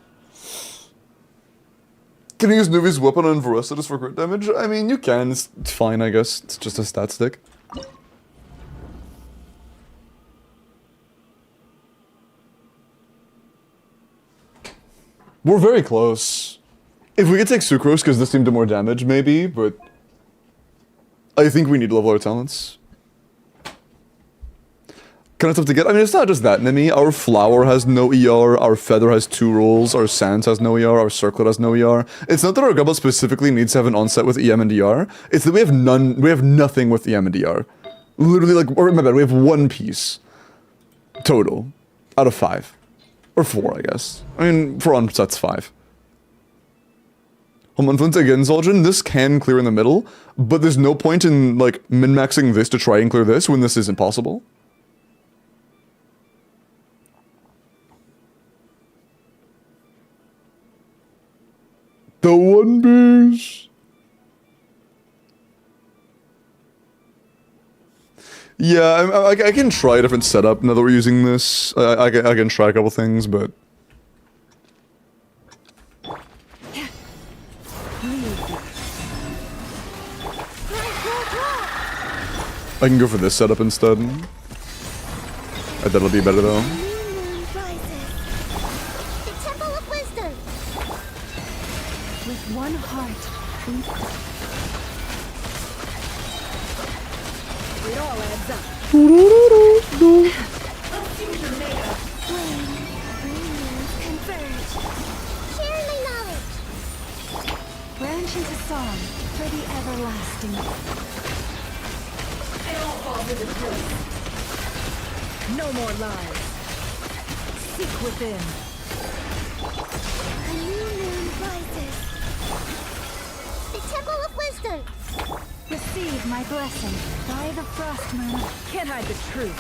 Can you use Nuvi's weapon on Varesta just for crit damage? I mean, you can. It's fine, I guess. It's just a stat stick. We're very close. If we could take Sucrose, because this team did more damage, maybe, but... I think we need to level our talents. Kind of tough to get. I mean, it's not just that, Nimi. Our flower has no ER, our feather has 2 rolls, our sands has no ER, our circlet has no ER. It's not that our goblet specifically needs to have an onset with EM and DR. It's that we have nothing with EM and DR. Literally, like, or my bad, we have 1 piece. Total. Out of 5. Or 4, I guess. I mean, for onsets, 5. Home Influence again, Zul'jin, this can clear in the middle, but there's no point in, like, min-maxing this to try and clear this when this is impossible. The one piece. Yeah, I can try a different setup now that we're using this. I can try a couple things, but... I can go for this setup instead. I bet it'll be better though. one heart. It all adds up. Converge. Share my knowledge. Branch into song for the everlasting. It all falls into place. No more lies. Seek within. A new moon rises. The Temple of Wisdom. Receive my blessing. By the frost moon. Can't hide the truth.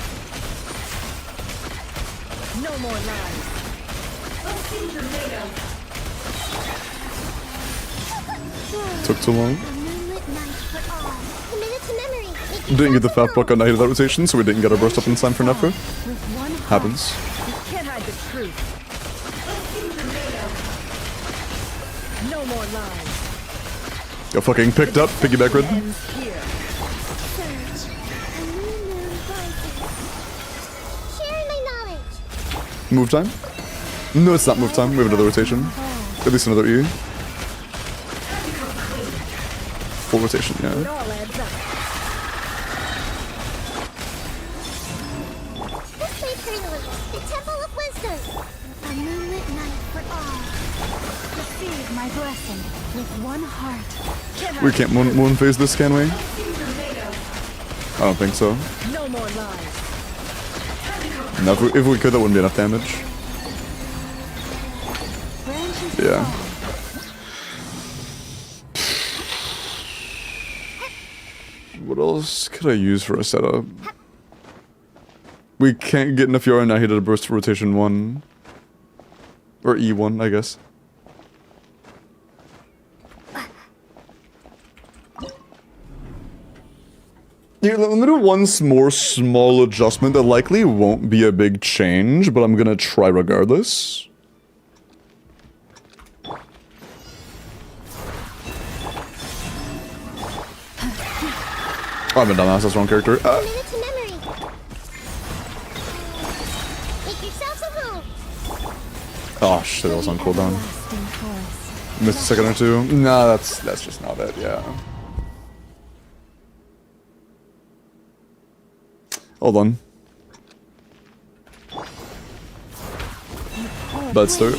No more lies. Took too long. A moonlit night for all. Committed to memory. Make Didn't get the yourself fat block on night of that rotation, so we didn't get our burst up in time for Nefer. With one heart. Happens. Can't hide the truth. No more lies. Got fucking picked up, piggyback red. Ends here. surge. A new moon rises. Sharing my knowledge. Move time? No, it's not move time. We have another rotation. At least another E. Full rotation, It yeah. all adds up. This way, Pringling. The Temple of Wisdom. A moonlit night for all. Receive my blessing. With one heart. We can't moon phase this, can we? I don't think so. No more lies. No, if we could, that wouldn't be enough damage. Branches Yeah. fall. What else could I use for a setup? We can't get enough Yara now. He did a burst for rotation 1. Or E1, I guess. Here, let me do one more small adjustment that likely won't be a big change, but I'm gonna try regardless. Oh, I'm a dumbass, that's the wrong character. Committed to memory. Make yourselves at home. Oh shit, that was on cooldown. Everlasting forest. Missed a second or two. Nah, that's just not it, yeah. Hold on. Bad start.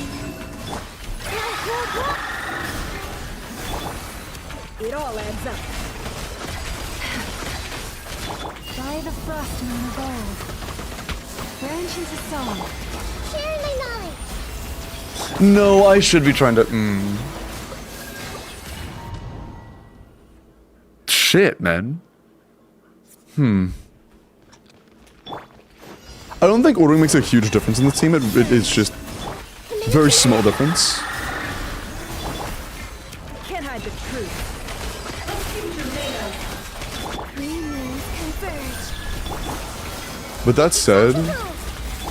It all adds up. By the frost moon of old. Branches of song. Sharing my knowledge. No, I should be trying to. Shit, man. I don't think ordering makes a huge difference in the team. It's just very small difference. Can't hide the truth. Green moons converge. But that said,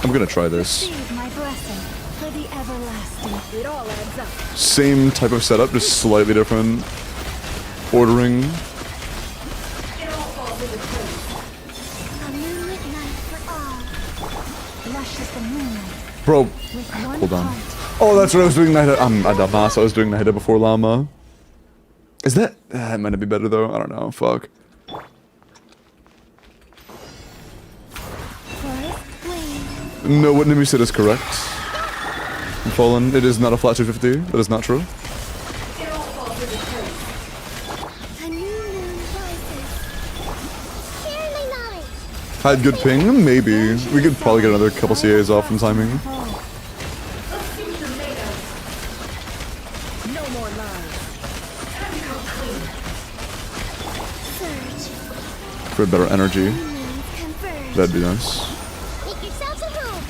I'm gonna try this. Receive my blessing. For the everlasting. It all adds up. Same type of setup, just slightly different ordering. A moonlit night for all. Lush as the moonlight. Bro, With one hold on. heart. Oh, that's what I was doing. I'm a dumbass. I was doing Nahida before Llama. Is that? It might not be better though. I don't know. Fuck. Forest flame. No, what Nimi said is correct. Fallen. It is not a flat 250. That is not true. A new moon rises. Sharing my knowledge. Had good ping? Maybe. We could probably get another couple CAs off from timing. No more lies. Surge. For better energy. Moons converge. That'd be nice. Make yourselves at home.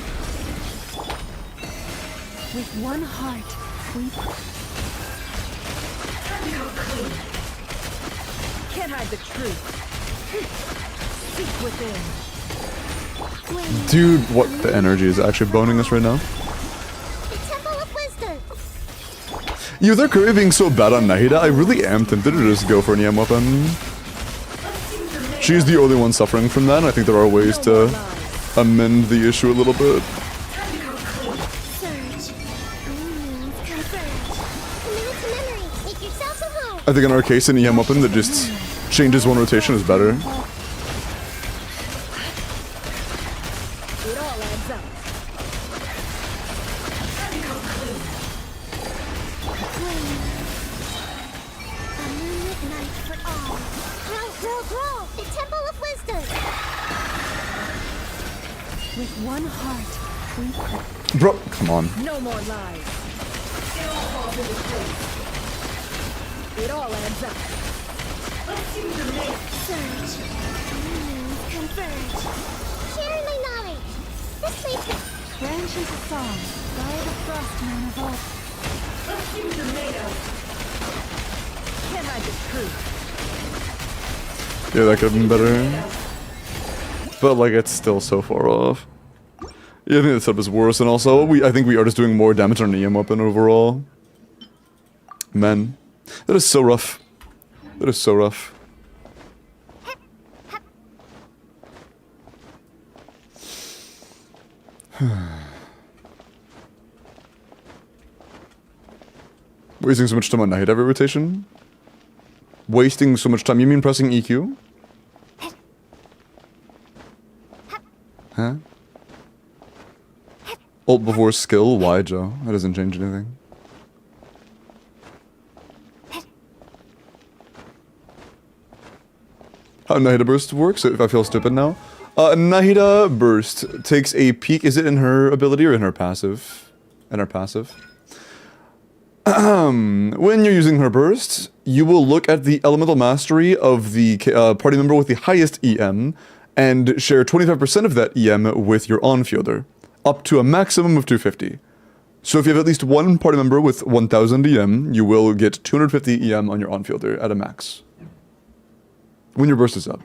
With one heart. We Can't hide the truth. Seek within. Flame. Dude, what the energy is actually boning us right now. The Temple of Wisdom. Yo, they're currently being so bad on Nahida. I really am tempted to just go for an EM weapon. She's the only one suffering from that, and I think there are ways to amend the issue a little bit. Surge. Green moons converge. Committed to memory. Make yourselves at home. I think in our case, an EM weapon that just changes one rotation is better. It all adds up. Flame. A moonlit night for all. Grow. The Temple of Wisdom. with one heart. We pray. Bro, come on. No more lies. It all adds up. Surge. Converge. Share my knowledge. This leads to Branch into song by the frostman of all. Can't hide the truth. Yeah, that could have been better. But like, it's still so far off. Yeah, I think the setup is worse, and also I think we are just doing more damage on EM weapon overall. Man, that is so rough. That is so rough. Wasting so much time on night every rotation? Wasting so much time? You mean pressing EQ? Huh? Ult before skill? Why, Joe? That doesn't change anything. How Nahida Burst works, if I feel stupid now. Nahida Burst takes a peek. Is it in her ability or in her passive? In her passive. When you're using her burst, you will look at the elemental mastery of the party member with the highest EM and share 25% of that EM with your on-fielder, up to a maximum of 250. So if you have at least one party member with 1000 EM, you will get 250 EM on your on-fielder at a max. When your burst is up.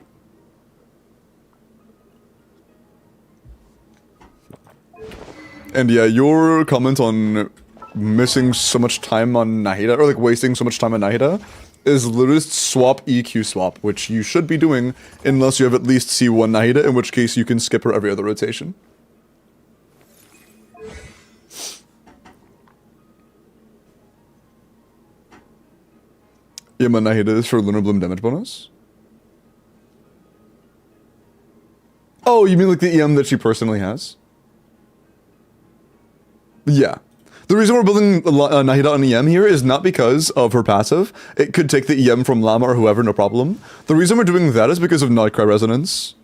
And yeah, your comment on missing so much time on Nahida, or like wasting so much time on Nahida, is literally swap EQ swap, which you should be doing unless you have at least C1 Nahida, in which case you can skip her every other rotation. Yeah, my Nahida is for Lunar Bloom damage bonus? Oh, you mean like the EM that she personally has? Yeah. The reason we're building Nahida on EM here is not because of her passive. It could take the EM from Llama or whoever, no problem. The reason we're doing that is because of Nightcry Resonance.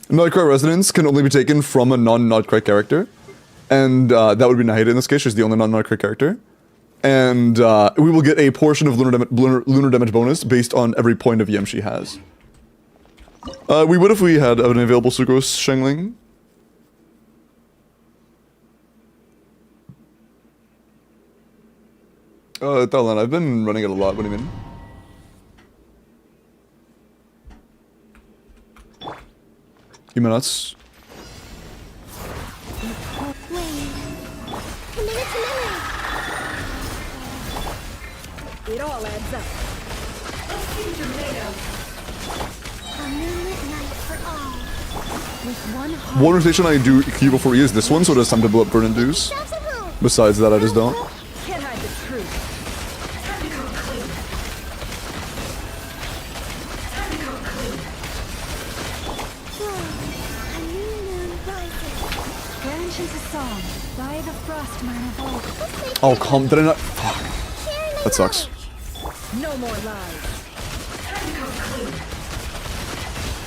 Nightcry Resonance can only be taken from a non-Nightcry character. And that would be Nahida in this case, she's the only non-Nightcry character. And we will get a portion of lunar damage bonus based on every point of EM she has. We would if we had an available Sucrose Shangling. Talon, I've been running it a lot, what do you mean? You mean us? It all adds up. a moonlit night for all. With one heart. One rotation I do Q before E is this one, so it has time to blow up Burn and Deuce. Besides that, I just don't. Can't hide the truth. A new moon rises. Branch into song by the frostman of old. Oh, come, did I not? Fuck. That sucks. No more lies.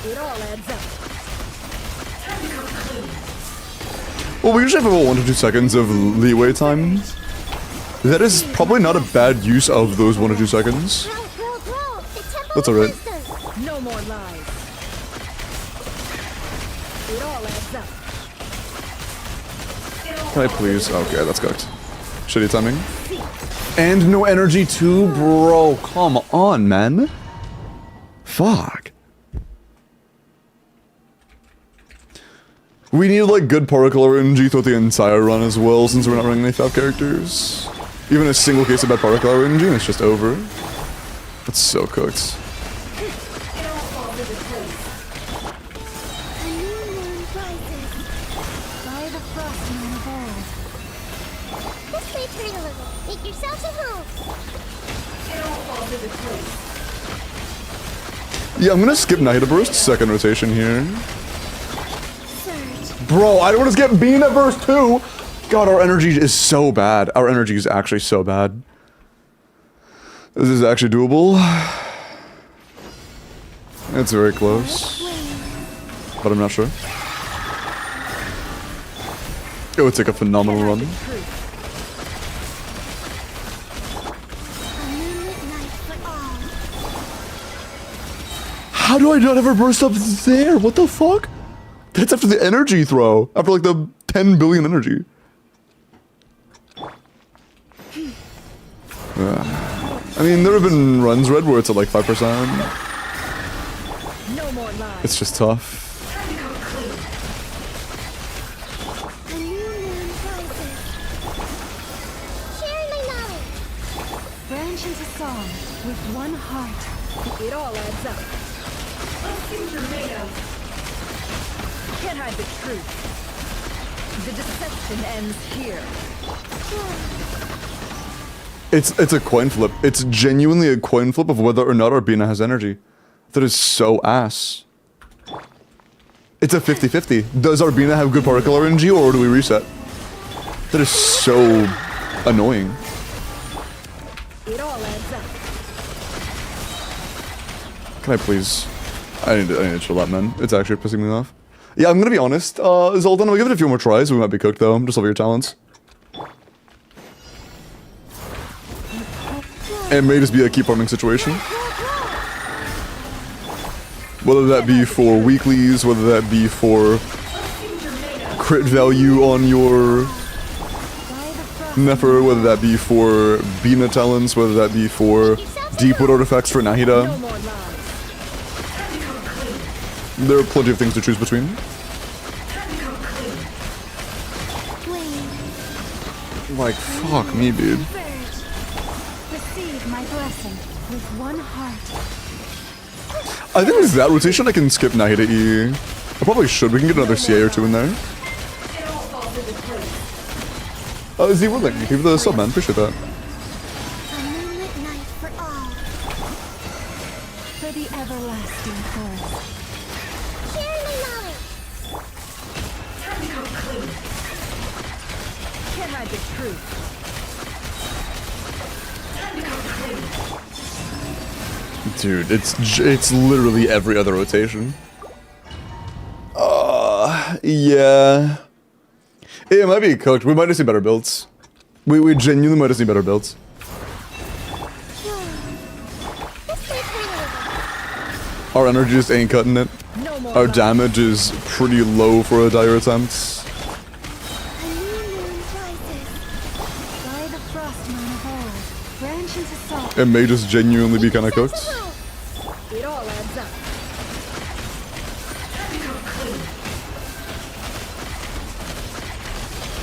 It all adds up. Well, we usually have about 1 to 2 seconds of leeway time. That is probably not a bad use of those 1 to 2 seconds. That's alright. No more lies. It all adds up. Can I please? Okay, that's cooked. Shitty timing. And no energy too, bro. Come on, man. Fuck. We need like good particle RNG throughout the entire run as well, since we're not running any FAP characters. Even a single case of bad particle RNG and it's just over. That's so cooked. A new moon rises. By the frostman of old. This way, turn a little. Make yourselves at home. Yeah, I'm gonna skip Nahida Burst, second rotation here. Surge. Bro, I don't want to skip Bean at verse 2! God, our energy is so bad. Our energy is actually so bad. This is actually doable. It's very close. But I'm not sure. It would take a phenomenal run. A moonlit night for all. How do I not ever burst up there? What the fuck? That's after the energy throw. After like the 10 billion energy. I mean, there have been runs, Red, where it's at like 5%. No more lies. It's just tough. A new moon rises. Share my knowledge. Branch into song with one heart. It all adds up. Can't hide the truth. The deception ends here. It's a coin flip. It's genuinely a coin flip of whether or not Arbina has energy. That is so ass. It's a 50-50. Does Arbina have good particle RNG or do we reset? That is so annoying. It all adds up. Can I please? I need to chill that, man. It's actually pissing me off. Yeah, I'm gonna be honest. Zoltan, we'll give it a few more tries. We might be cooked though. Just over your talents. It may just be a keep farming situation. Whether that be for weeklies, whether that be for crit value on your Nefer, whether that be for Bina talents, whether that be for Deepwood artifacts for Nahida. No more lies. There are plenty of things to choose between. Like, fuck me, dude. Receive my blessing with one heart. I think with that rotation I can skip Nahida E. I probably should. We can get another CA or two in there. Z Woodling, thank you for the sub, man. Appreciate that. A moonlit night for all. For the everlasting forest. Share my knowledge. Can't hide the truth. Dude, it's literally every other rotation. Yeah. It might be cooked. We might just need better builds. We genuinely might just need better builds. Our energy just ain't cutting it. No more Our lies. damage is pretty low for a dire attempt. A new moon rises. By the frostman of old. Branch into song. It may just genuinely be kind of cooked. It all adds up.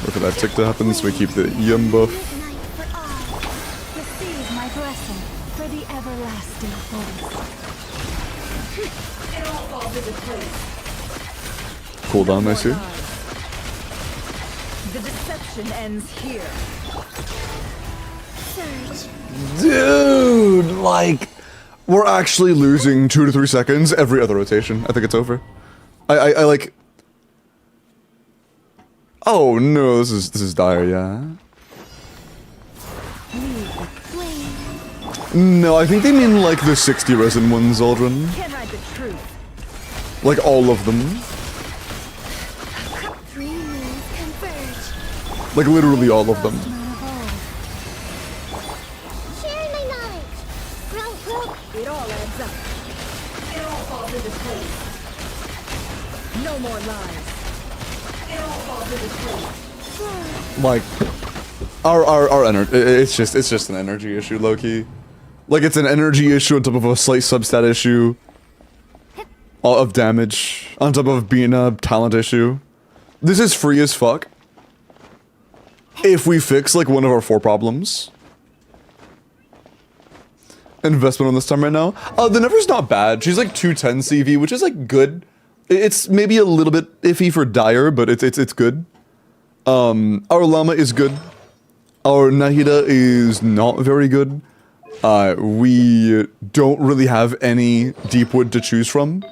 Wait for that tick to happen so we keep the EM buff. Night for all. Receive my blessing for the everlasting forest. Cooldown, I see. The deception ends here. Surge. Dude, like, we're actually losing 2 to 3 seconds every other rotation. I think it's over. I like. Oh no, this is dire, yeah. No, I think they mean like the 60 resin ones, Aldrin. Can't hide the truth. Like all of them. Three moons converge. Like literally all of them. Frostman of old. Share my knowledge. Grow. It all adds up. It all falls into place. No more lies. It all falls into place. Like our energy, it's just an energy issue, low key. Like it's an energy issue on top of a slight substat issue of damage on top of being a talent issue. This is free as fuck. If we fix like one of our 4 problems. Investment on this time right now. The Never's not bad. She's like 210 CV, which is like good. It's maybe a little bit iffy for dire, but it's good. Our Llama is good. Our Nahida is not very good. We don't really have any Deepwood to choose from.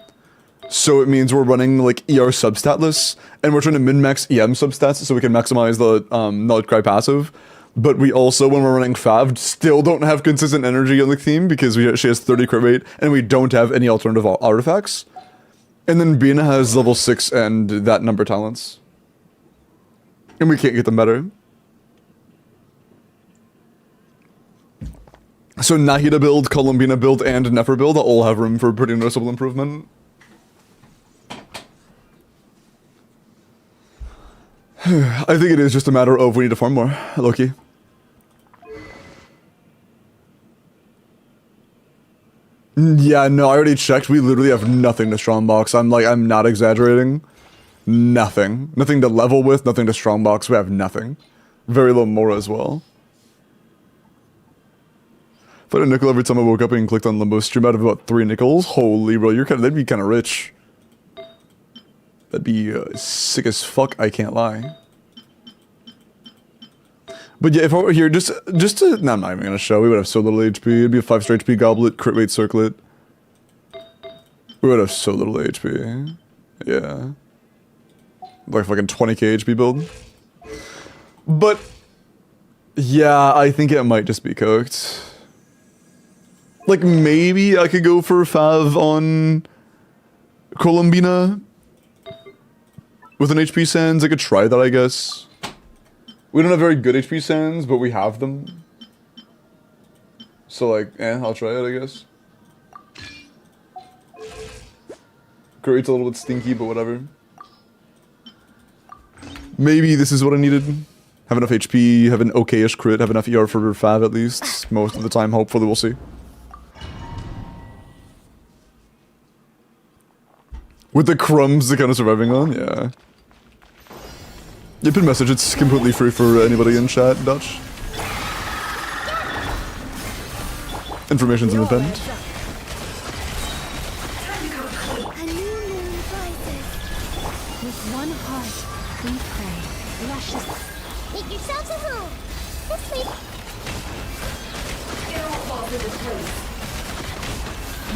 So it means we're running like ER substatless, and we're trying to min-max EM substats so we can maximize the Knowledge Cry passive. But we also, when we're running Fav, still don't have consistent energy on the theme because she has 30 crit rate, and we don't have any alternative artifacts. And then Bina has level 6 and that number talents. And we can't get them better. So Nahida build, Columbina build, and Nefer build all have room for pretty noticeable improvement. I think it is just a matter of we need to farm more, Loki. Yeah, no, I already checked. We literally have nothing to strongbox. I'm not exaggerating. Nothing. Nothing to level with, nothing to strongbox. We have nothing. Very low Mora as well. If I had a nickel every time I woke up and clicked on Limbo stream out of about 3 nickels, holy bro, that'd be kind of rich. That'd be sick as fuck, I can't lie. But yeah, if I were here, just to, no, I'm not even gonna show, we would have so little HP, it'd be a 5-star HP goblet, crit rate circlet. We would have so little HP, yeah. Like fucking 20k HP build. But, yeah, I think it might just be cooked. Like, maybe I could go for Fav on Columbina with an HP Sands. I could try that, I guess. We don't have very good HP Sands, but we have them. So, like, I'll try it, I guess. Crit rate's a little bit stinky, but whatever. Maybe this is what I needed. Have enough HP, have an okay-ish crit, have enough ER for Fav at least. Most of the time, hopefully we'll see. With the crumbs they're kind of surviving on, yeah. You pin message, it's completely free for anybody in chat, Dutch. Information's in the pen. A new moon rises. With one heart, we pray. Luscious. Make yourselves at home. This way.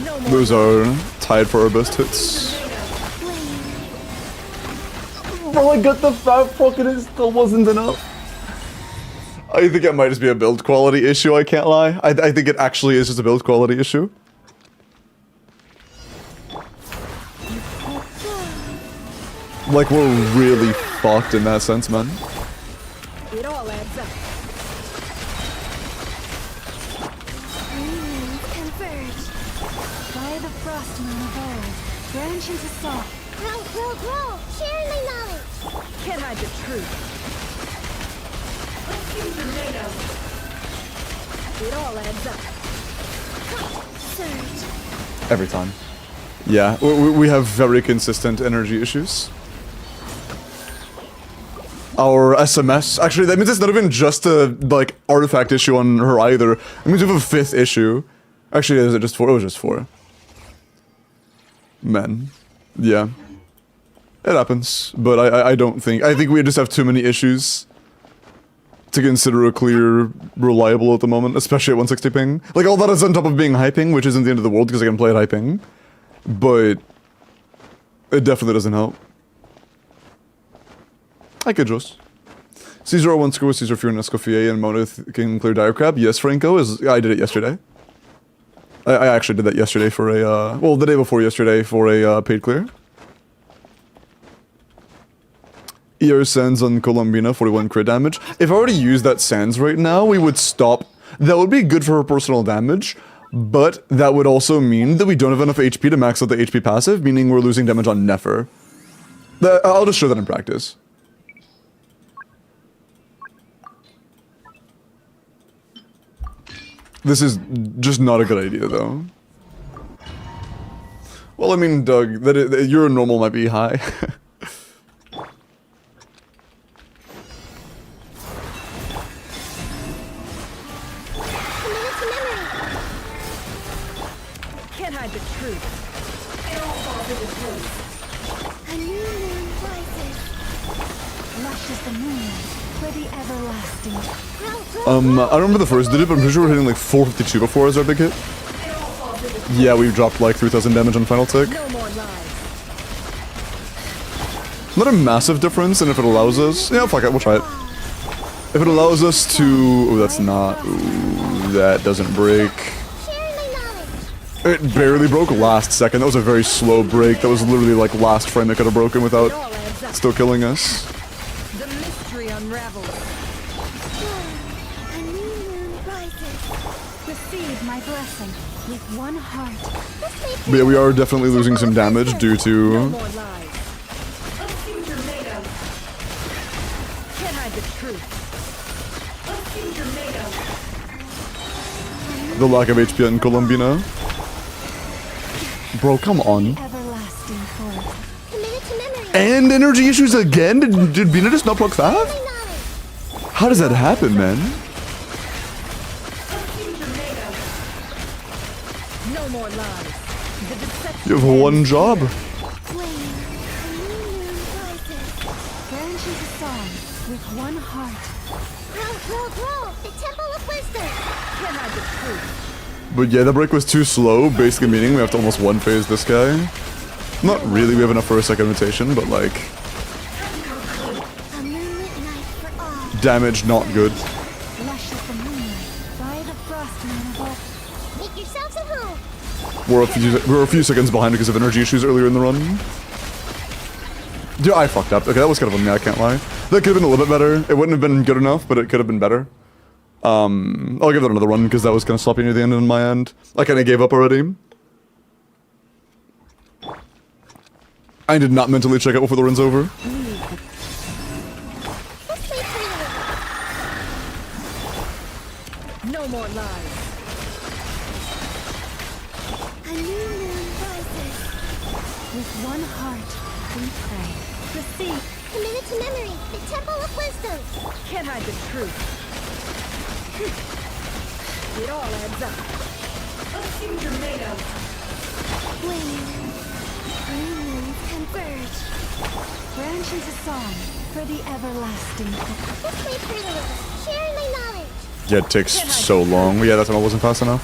No more. Those are tied for our best hits. Bro, I got the fat pocket, it still wasn't enough. I think it might just be a build quality issue, I can't lie. I think it actually is just a build quality issue. Like, we're really fucked in that sense, man. It all adds up. Moons converge. By the frost moon of old, branch into salt. Grow, grow, grow. Sharing my knowledge. Can't hide the truth. It all adds up. Surge. Every time. Yeah, we have very consistent energy issues. Our SMS, actually that means it's not even just a, like, artifact issue on her either. It means we have a 5th issue. Actually, is it just 4? It was just 4. Man. Yeah. It happens, but I don't think, I think we just have too many issues to consider a clear reliable at the moment, especially at 160 ping. Like, all that is on top of being high ping, which isn't the end of the world because I can play at high ping. But it definitely doesn't help. Hi, Kidros. Caesar 1 score, Caesar Fury and Escoffier and Monolith can clear Diacrab. Yes, Franco, I did it yesterday. I actually did that yesterday for a, well, the day before yesterday for a paid clear. ER Sands on Columbina, 41 crit damage. If I already used that Sands right now, we would stop. That would be good for her personal damage, but that would also mean that we don't have enough HP to max out the HP passive, meaning we're losing damage on Nefer. I'll just show that in practice. This is just not a good idea, though. Well, I mean, Doug, your normal might be high. Can't hide the truth. It all falls into place. A new moon rises. Lush as the moonlight for the everlasting. Grow, grow, I don't remember the first did it, but I'm pretty sure we're hitting like 452 before as our big hit. Yeah, we dropped like 3,000 damage on final tick. No more lies. Not a massive difference, and if it allows us, yeah, fuck it, we'll try it. If it allows us to, oh, that's not, ooh, that doesn't break. sharing my knowledge. It barely broke last second. That was a very slow break. That was literally like last frame it could have broken It all without adds up. still killing us. The mystery unravels. A new moon rises. The Receive my blessing with one heart. But yeah, we are definitely losing some damage due No to... more lies. Can't hide the truth. the lack of HP in Columbina. Bro, come on. Everlasting force. Committed to memory. And energy issues again? Did Bina just not proc My 5? knowledge. How does that happen, man? No more lies. The deception You have one job. Flame. A new moon rises. Branches a song with one heart. Grow. The temple of wisdom. can't hide the truth. But yeah, the break was too slow, basically meaning we have to almost one phase this guy. Not really, we have enough for a second rotation, but like, A moonlit night for all. damage not good. Lush as the moonlight. By the frost moon of all. Make yourselves at home. We're a few seconds behind because of energy issues earlier in the run. Yeah, I fucked up. Okay, that was kind of on me, I can't lie. That could have been a little bit better. It wouldn't have been good enough, but it could have been better. I'll give that another run because that was kind of sloppy near the end on my end. I kind of gave up already. I did not mentally check out before the run's over. Let's wait for you. No more lies. A new moon rises. With one heart, we pray. Deceit Committed to memory. The temple of wisdom. can't hide the truth. It all adds up. Flame. New moons converge. Branches a song for the everlasting force. Let's wait for you. Sharing my knowledge. Yeah, it takes so long. Yeah, that time I wasn't fast enough.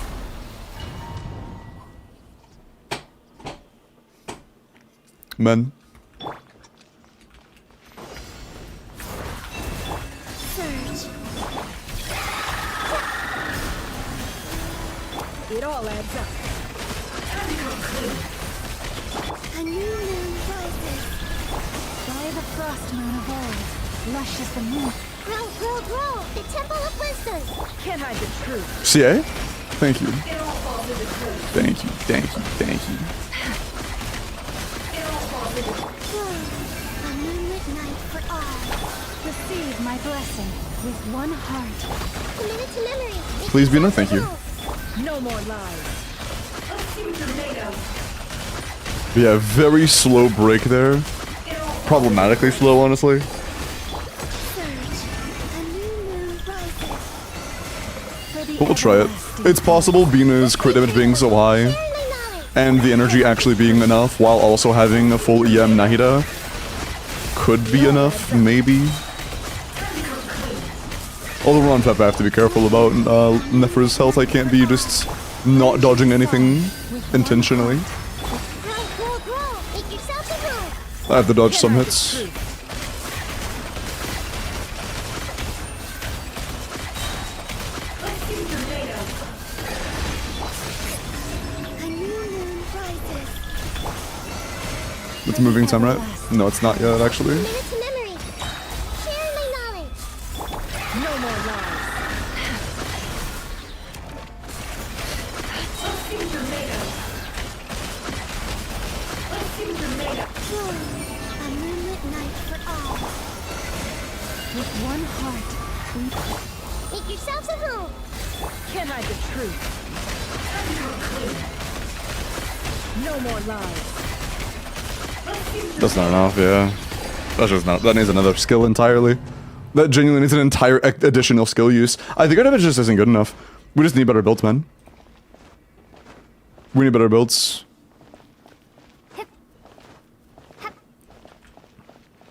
Men. Surge. It all adds up. A new moon rises. By the frost moon of old. Lush as the moon. Grow. The temple of wisdom. Can't hide the truth. CA? Thank you. Thank you. Grow. A moonlit night for all. Receive my blessing with one heart. Committed to memory. Make Please, Bina, yourselves thank at you. home. No more lies. But yeah, very slow break there. Problematically slow, honestly. Surge. A new moon rises. For the But we'll try it. everlasting It's possible Bina's crit damage being so high, Sharing my knowledge. and the energy actually being enough while also having a full EM Nahida could be enough, maybe. Although we're on Pep, I have to be careful about Nefer's health. I can't be just not dodging anything intentionally. Grow. Make yourselves at home. I have to dodge some Can't hide the hits. truth. A new moon rises. It's moving time, right? No, it's not yet, actually. Committed to memory. Sharing my knowledge. No more lies. Grow. A moonlit night for all. with one heart, we pray. Make yourselves at home. Can't hide the truth. No more lies. That's not enough, yeah. That's just not. That needs another skill entirely. That genuinely needs an entire additional skill use. I think our damage just isn't good enough. We just need better builds, man. We need better builds.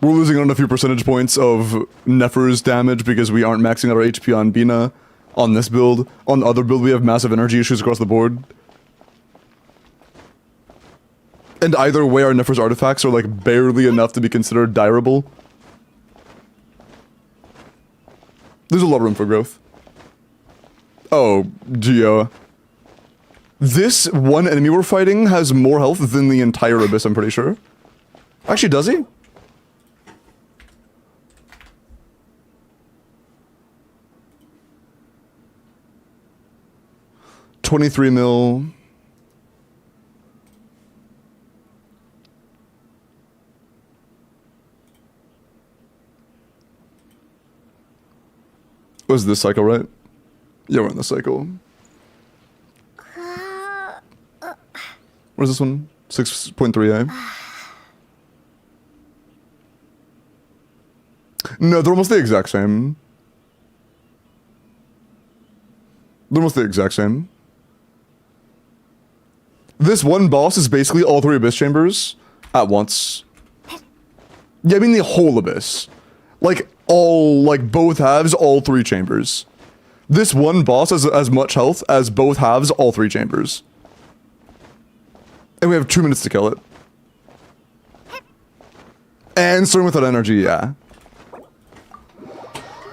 We're losing on a few percentage points of Nefer's damage because we aren't maxing out our HP on Bina on this build. On the other build, we have massive energy issues across the board. And either way, our Nefer's artifacts are like barely enough to be considered direable. There's a lot of room for growth. Oh, Geo. This one enemy we're fighting has more health than the entire Abyss, I'm pretty sure. Actually, does he? 23 mil. Was this cycle, right? Yeah, we're in the cycle. What is this one? 6.3A? No, they're almost the exact same. They're almost the exact same. This one boss is basically all 3 Abyss Chambers at once. Yeah, I mean the whole Abyss. Like, all, like, both halves, all 3 chambers. This one boss has as much health as both halves, all 3 chambers. And we have 2 minutes to kill it. And starting with that energy, yeah.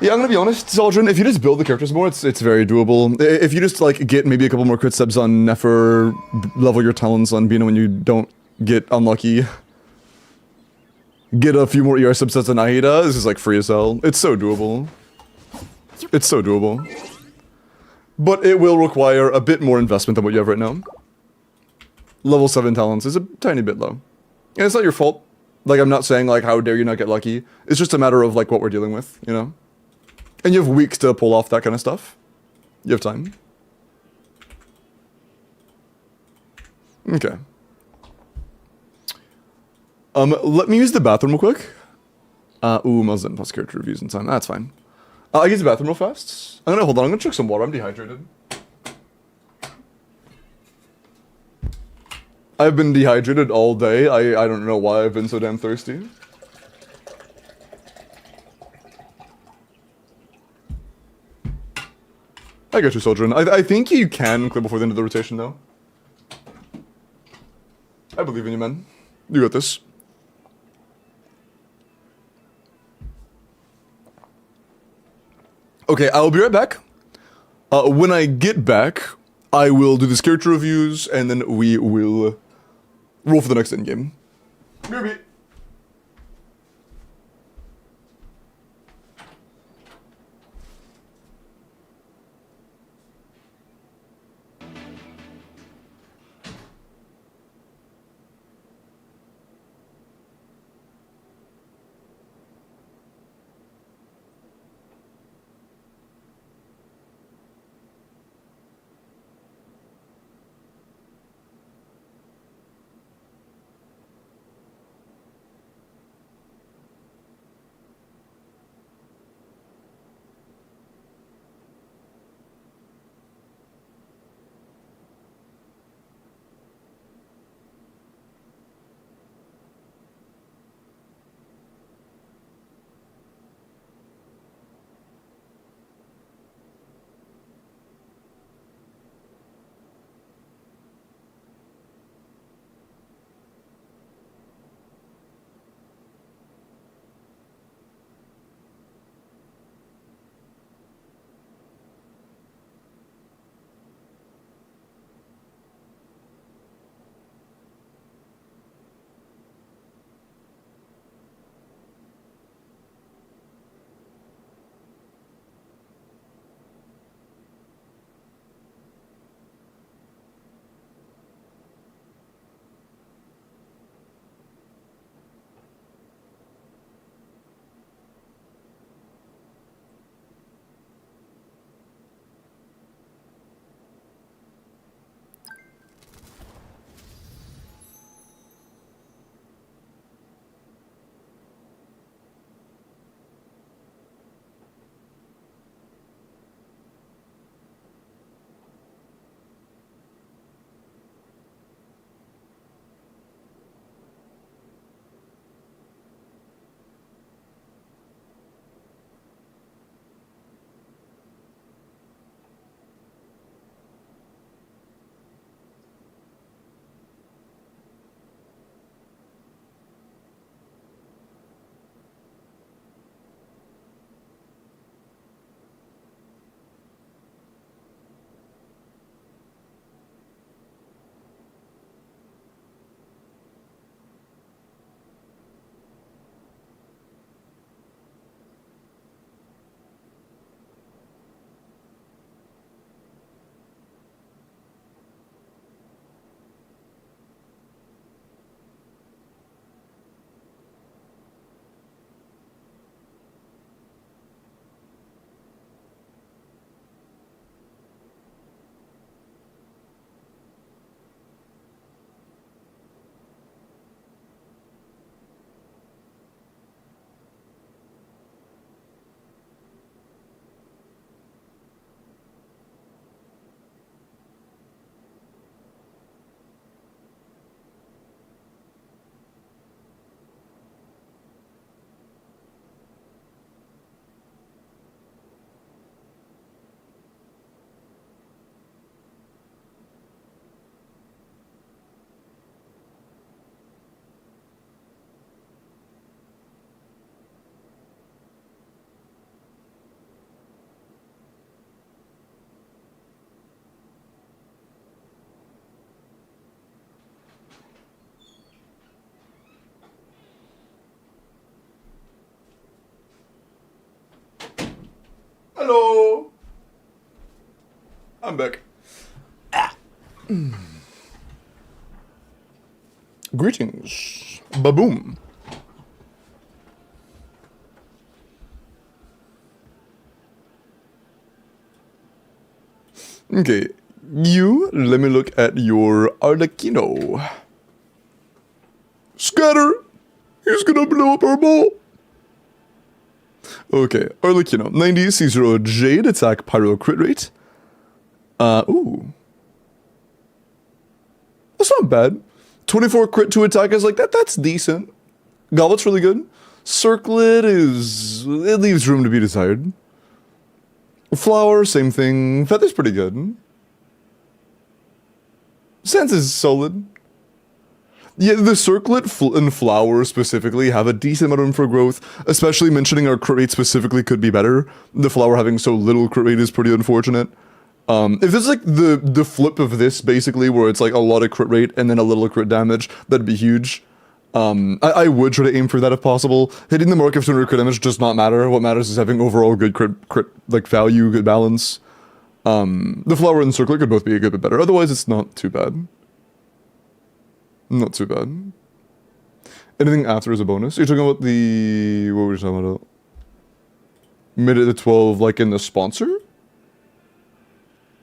Yeah, I'm gonna be honest, Zaldrin, if you just build the characters more, it's very doable. If you just, like, get maybe a couple more crit steps on Nefer, level your talents on Bina when you don't get unlucky. Get a few more ER subsets on Aida, this is, like, free as hell. It's so doable. It's so doable. But it will require a bit more investment than what you have right now. Level 7 talents is a tiny bit low. And it's not your fault. Like, I'm not saying, like, how dare you not get lucky. It's just a matter of, like, what we're dealing with, you know? And you have weeks to pull off that kind of stuff. You have time. Okay. Let me use the bathroom real quick. Ooh, Muslin plus character reviews in time. That's fine. I use the bathroom real fast. Hold on, I'm gonna chug some water. I'm dehydrated. I've been dehydrated all day. I don't know why I've been so damn thirsty. I got you, Soldrin. I think you can clear before the end of the rotation, though. I believe in you, man. You got this. Okay, I'll be right back. When I get back, I will do the character reviews, and then we will roll for the next endgame. Maybe. Hello! I'm back. Greetings. Baboom. Okay, let me look at your Arlecchino. Scatter! He's gonna blow up our ball! Okay, Arlecchino. 90 C0 Jade, attack pyro crit rate. Ooh. That's not bad. 24 crit to attack is like, that's decent. Goblet's really good. Circlet it leaves room to be desired. Flower, same thing. Feather's pretty good. Sense is solid. Yeah, the Circlet and Flower specifically have a decent amount of room for growth, especially mentioning our crit rate specifically could be better. The Flower having so little crit rate is pretty unfortunate. If it's like the flip of this, basically, where it's like a lot of crit rate and then a little crit damage, that'd be huge. I would try to aim for that if possible. Hitting the mark of 200 crit damage does not matter. What matters is having overall good crit like value, good balance. The Flower and Circlet could both be a good bit better. Otherwise, it's not too bad. Not too bad. Anything after is a bonus. You're talking about the... What were you talking about? Mid at the 12, like in the sponsor?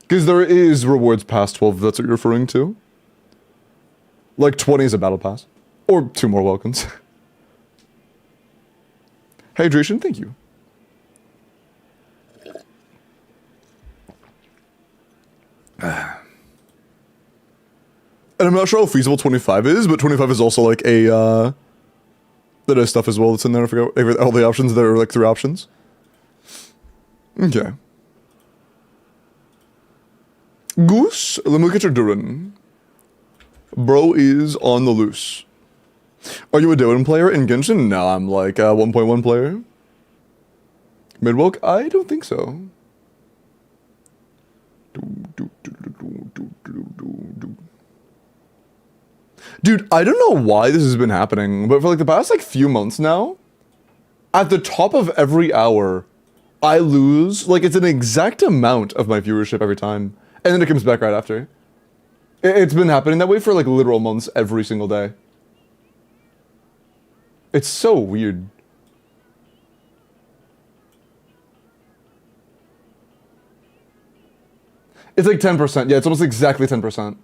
Because there is rewards past 12, if that's what you're referring to. Like 20 is a battle pass. Or 2 more welcomes. Hydration, thank you. And I'm not sure how feasible 25 is, but 25 is also like a, that is stuff as well that's in there. I forgot all the options. There are like 3 options. Okay. Goose, let me look at your Durin. Bro is on the loose. Are you a Durin player in Genshin? No, I'm like a 1.1 player. Midwalk? I don't think so. Dude, I don't know why this has been happening, but for like the past like few months now, at the top of every hour, I lose, like it's an exact amount of my viewership every time, and then it comes back right after. It's been happening that way for like literal months every single day. It's so weird. It's like 10%. Yeah, it's almost exactly 10%.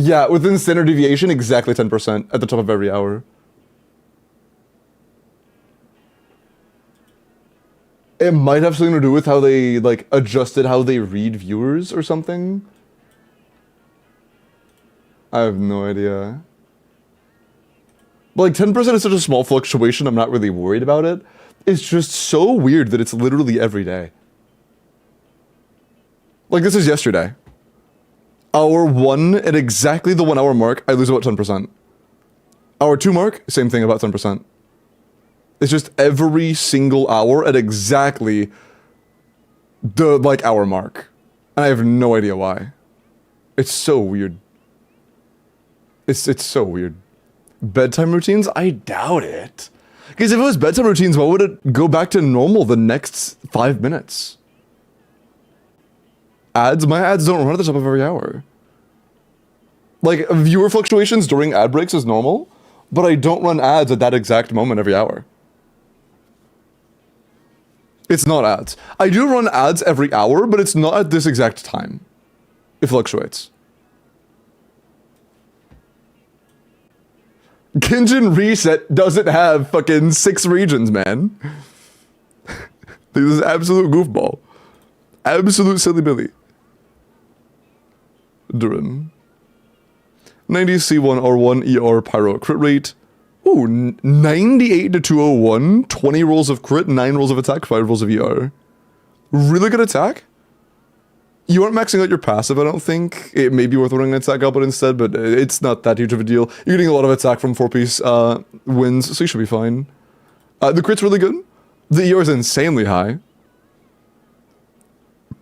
Yeah, within standard deviation, exactly 10% at the top of every hour. It might have something to do with how they, like, adjusted how they read viewers or something. I have no idea. But, like, 10% is such a small fluctuation, I'm not really worried about it. It's just so weird that it's literally every day. Like, this is yesterday. Hour 1, at exactly the 1 hour mark, I lose about 10%. Hour 2 mark, same thing, about 10%. It's just every single hour at exactly the, like, hour mark. And I have no idea why. It's so weird. It's so weird. Bedtime routines? I doubt it. Because if it was bedtime routines, why would it go back to normal the next 5 minutes? Ads? My ads don't run at the top of every hour. Like, viewer fluctuations during ad breaks is normal, but I don't run ads at that exact moment every hour. It's not ads. I do run ads every hour, but it's not at this exact time. It fluctuates. Genshin Reset doesn't have fucking 6 regions, man. This is absolute goofball. Absolute silly billy. Durin. 90 C1 R1 ER Pyro crit rate. Ooh, 98 to 201. 20 rolls of crit, 9 rolls of attack, 5 rolls of ER. Really good attack? You aren't maxing out your passive, I don't think. It may be worth running an attack output instead, but it's not that huge of a deal. You're getting a lot of attack from 4-piece wins, so you should be fine. The crit's really good. The ER is insanely high.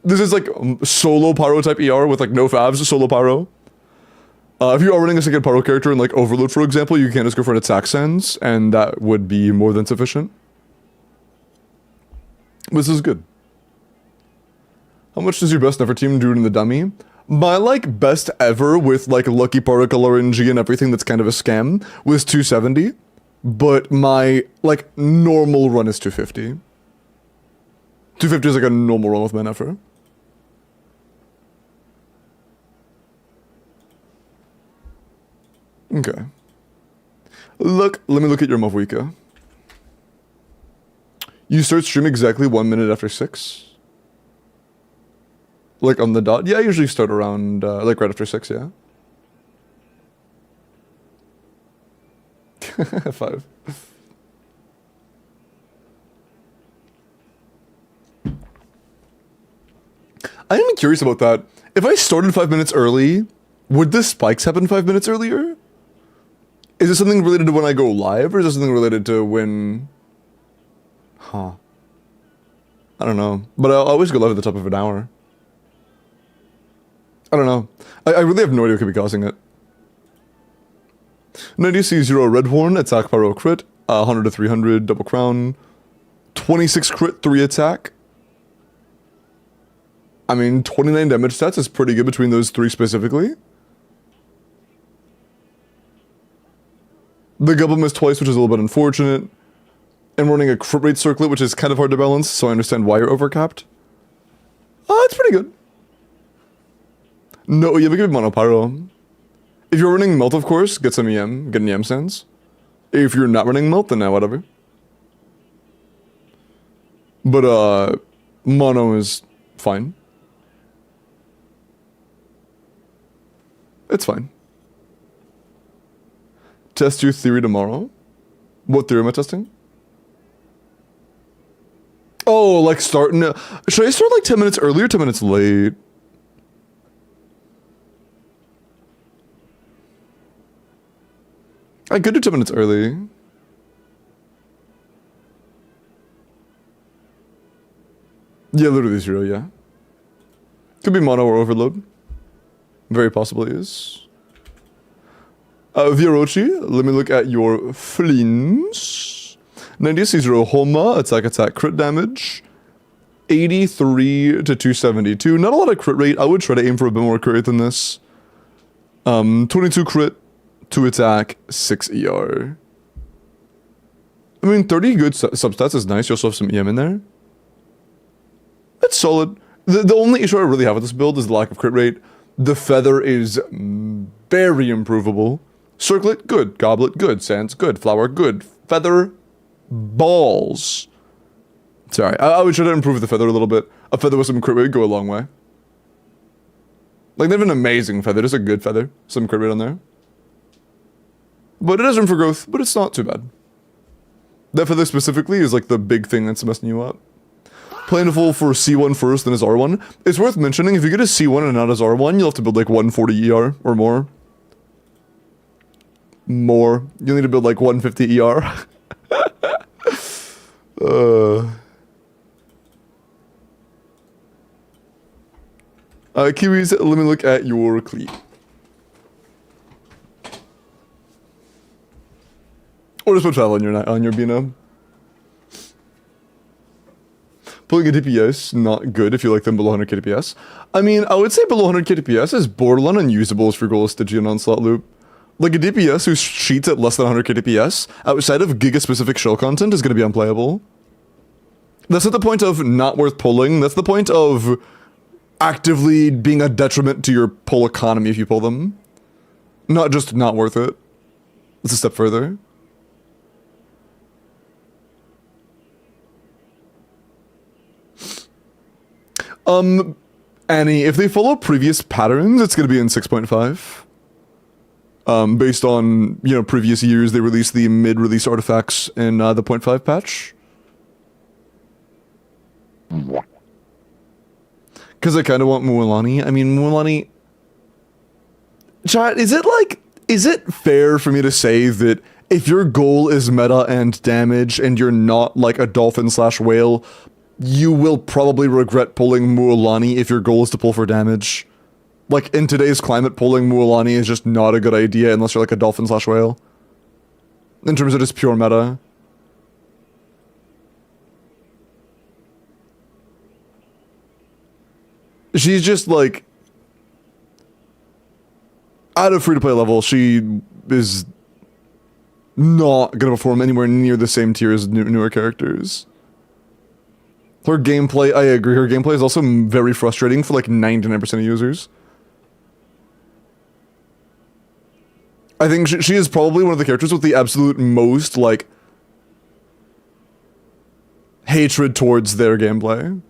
This is like solo pyro type ER with like no favs, solo pyro. If you are running a second pyro character in like Overload, for example, you can just go for an attack sense, and that would be more than sufficient. This is good. How much does your best ever team do in the dummy? My, like, best ever with, like, Lucky Particle RNG and everything that's kind of a scam was 270. But my, like, normal run is 250. 250 is, like, a normal run with my never. Okay. Look, let me look at your Mavwika. You start stream exactly 1 minute after 6? Like on the dot? Yeah, I usually start around, like right after 6, yeah. 5. I am curious about that. If I started 5 minutes early, would the spikes happen 5 minutes earlier? Is this something related to when I go live, or is this something related to when... Huh. I don't know. But I'll always go live at the top of an hour. I don't know. I really have no idea what could be causing it. 90C0 Red Horn, attack pyro crit, 100 to 300, double crown, 26 crit, 3 attack. I mean, 29 damage stats is pretty good between those 3 specifically. The Gobble missed twice, which is a little bit unfortunate. And running a crit rate circlet, which is kind of hard to balance, so I understand why you're overcapped. It's pretty good. No, yeah, we give Mono Pyro. If you're running Melt, of course, get some EM, get an EM sense. If you're not running Melt, then whatever. But, Mono is fine. It's fine. Test your theory tomorrow. What theory am I testing? Oh, like starting... Should I start like 10 minutes early or 10 minutes late? I could do 10 minutes early. Yeah, literally 0, yeah. Could be mono or overload. Very possibly is. Viorochi, let me look at your flins. 90C0 Homa, attack, crit damage. 83 to 272. Not a lot of crit rate. I would try to aim for a bit more crit rate than this. 22 crit, 2 attack, 6 ER. I mean, 30 good substats is nice. You also have some EM in there. It's solid. The only issue I really have with this build is the lack of crit rate. The feather is very improvable. Circlet, good. Goblet, good. Sands, good. Flower, good. Feather, balls. Sorry, I would try to improve the feather a little bit. A feather with some crit rate would go a long way. Like, not an amazing feather, just a good feather. Some crit rate on there. But it has room for growth, but it's not too bad. That feather specifically is like the big thing that's messing you up. Planful for C1 first, then his R1. It's worth mentioning, if you get a C1 and not his R1, you'll have to build like 140 ER or more. You'll need to build like 150 ER. Kiwis, let me look at your cleat. Or just put travel on your Bino. Pulling a DPS, not good if you like them below 100k DPS. I mean, I would say below 100k DPS is borderline unusable if your goal is Stygian onslaught loop. Like a DPS who cheats at less than 100k DPS, outside of Giga-specific shell content, is going to be unplayable. That's not the point of not worth pulling, that's the point of actively being a detriment to your pull economy if you pull them. Not just not worth it. It's a step further. Annie, if they follow previous patterns, it's gonna be in 6.5. Based on, you know, previous years, they released the mid-release artifacts in the 0.5 patch. Because I kind of want Mualani. I mean, Mualani... Chat, is it fair for me to say that if your goal is meta and damage, and you're not like a dolphin/whale, you will probably regret pulling Mualani if your goal is to pull for damage? Like, in today's climate, pulling Mualani is just not a good idea unless you're like a dolphin/whale. In terms of just pure meta. She's just like, at a free-to-play level, she is not gonna perform anywhere near the same tier as newer characters. Her gameplay, I agree, her gameplay is also very frustrating for like 99% of users. I think she is probably one of the characters with the absolute most, like, hatred towards their gameplay.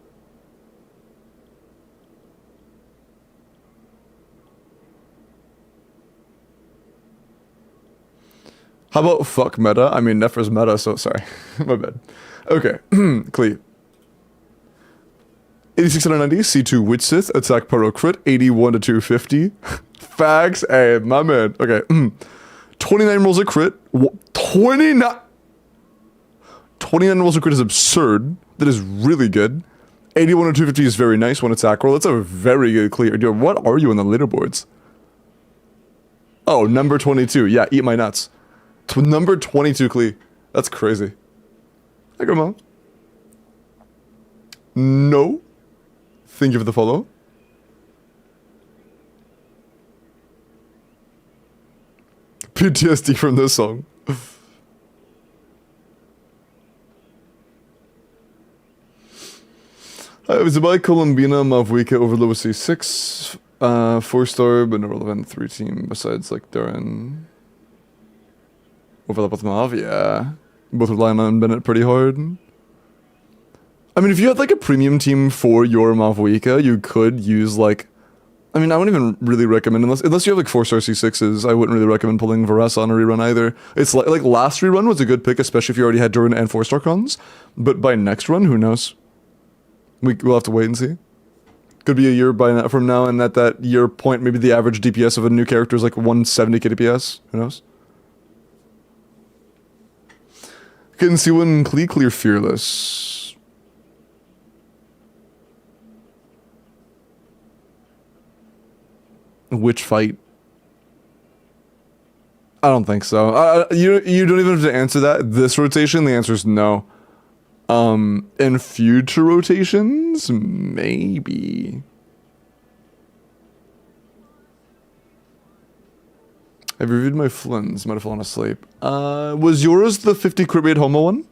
How about fuck meta? I mean, Nephra's meta, so sorry. My bad. Okay, Clee. 86 out of 90, C2 Witch Sith, attack pyro crit, 81 to 250. Facts, hey, my man. Okay, 29 rolls a crit. 29 rolls a crit is absurd. That is really good. 81 to 250 is very nice. One attack roll. That's a very good clear. Dude, what are you on the leaderboards? Oh, number 22. Yeah, eat my nuts. Number 22 Clee. That's crazy. Hi, Grandma. No. Thank you for the follow. PTSD from this song. I was about Columbina, Mavwika over Low C6. 4-star, but no relevant 3 team besides like Duran. Overlap with Mav, yeah. Both relying on Bennett pretty hard. I mean, if you had like a premium team for your Mavwika, you could use like, I mean, I wouldn't even really recommend, unless you have like 4-star C6s, I wouldn't really recommend pulling Varessa on a rerun either. It's like last rerun was a good pick, especially if you already had Duran and 4-star cons. But by next run, who knows? We'll have to wait and see. Could be a year from now, and at that year point, maybe the average DPS of a new character is like 170 DPS. Who knows? Can see one clear fearless. Which fight? I don't think so. You don't even have to answer that. This rotation, the answer is no. In future rotations, maybe. I've reviewed my Flins. Might have fallen asleep. Was yours the 50 crit rate homo one?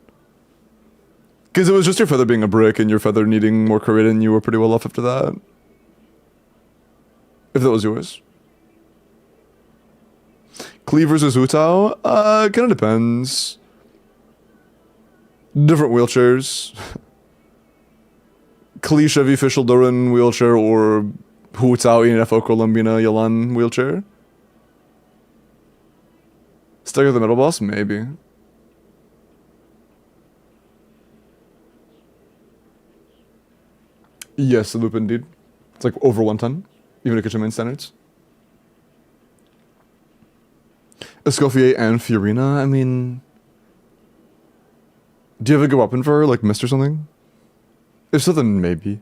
Because it was just your feather being a brick and your feather needing more crit rate, and you were pretty well off after that. If that was yours. Clee versus Hutao? Kinda depends. Different wheelchairs. Clee Chevy Fischl Duran wheelchair or Hutao ENFO Columbina Yalan wheelchair? Stagger the middle boss? Maybe. Yes, the loop indeed. It's like over 110. Even at kitchen main standards. Escoffier and Fiorina, I mean... Do you have a good weapon for her, like mist or something? If so, then maybe.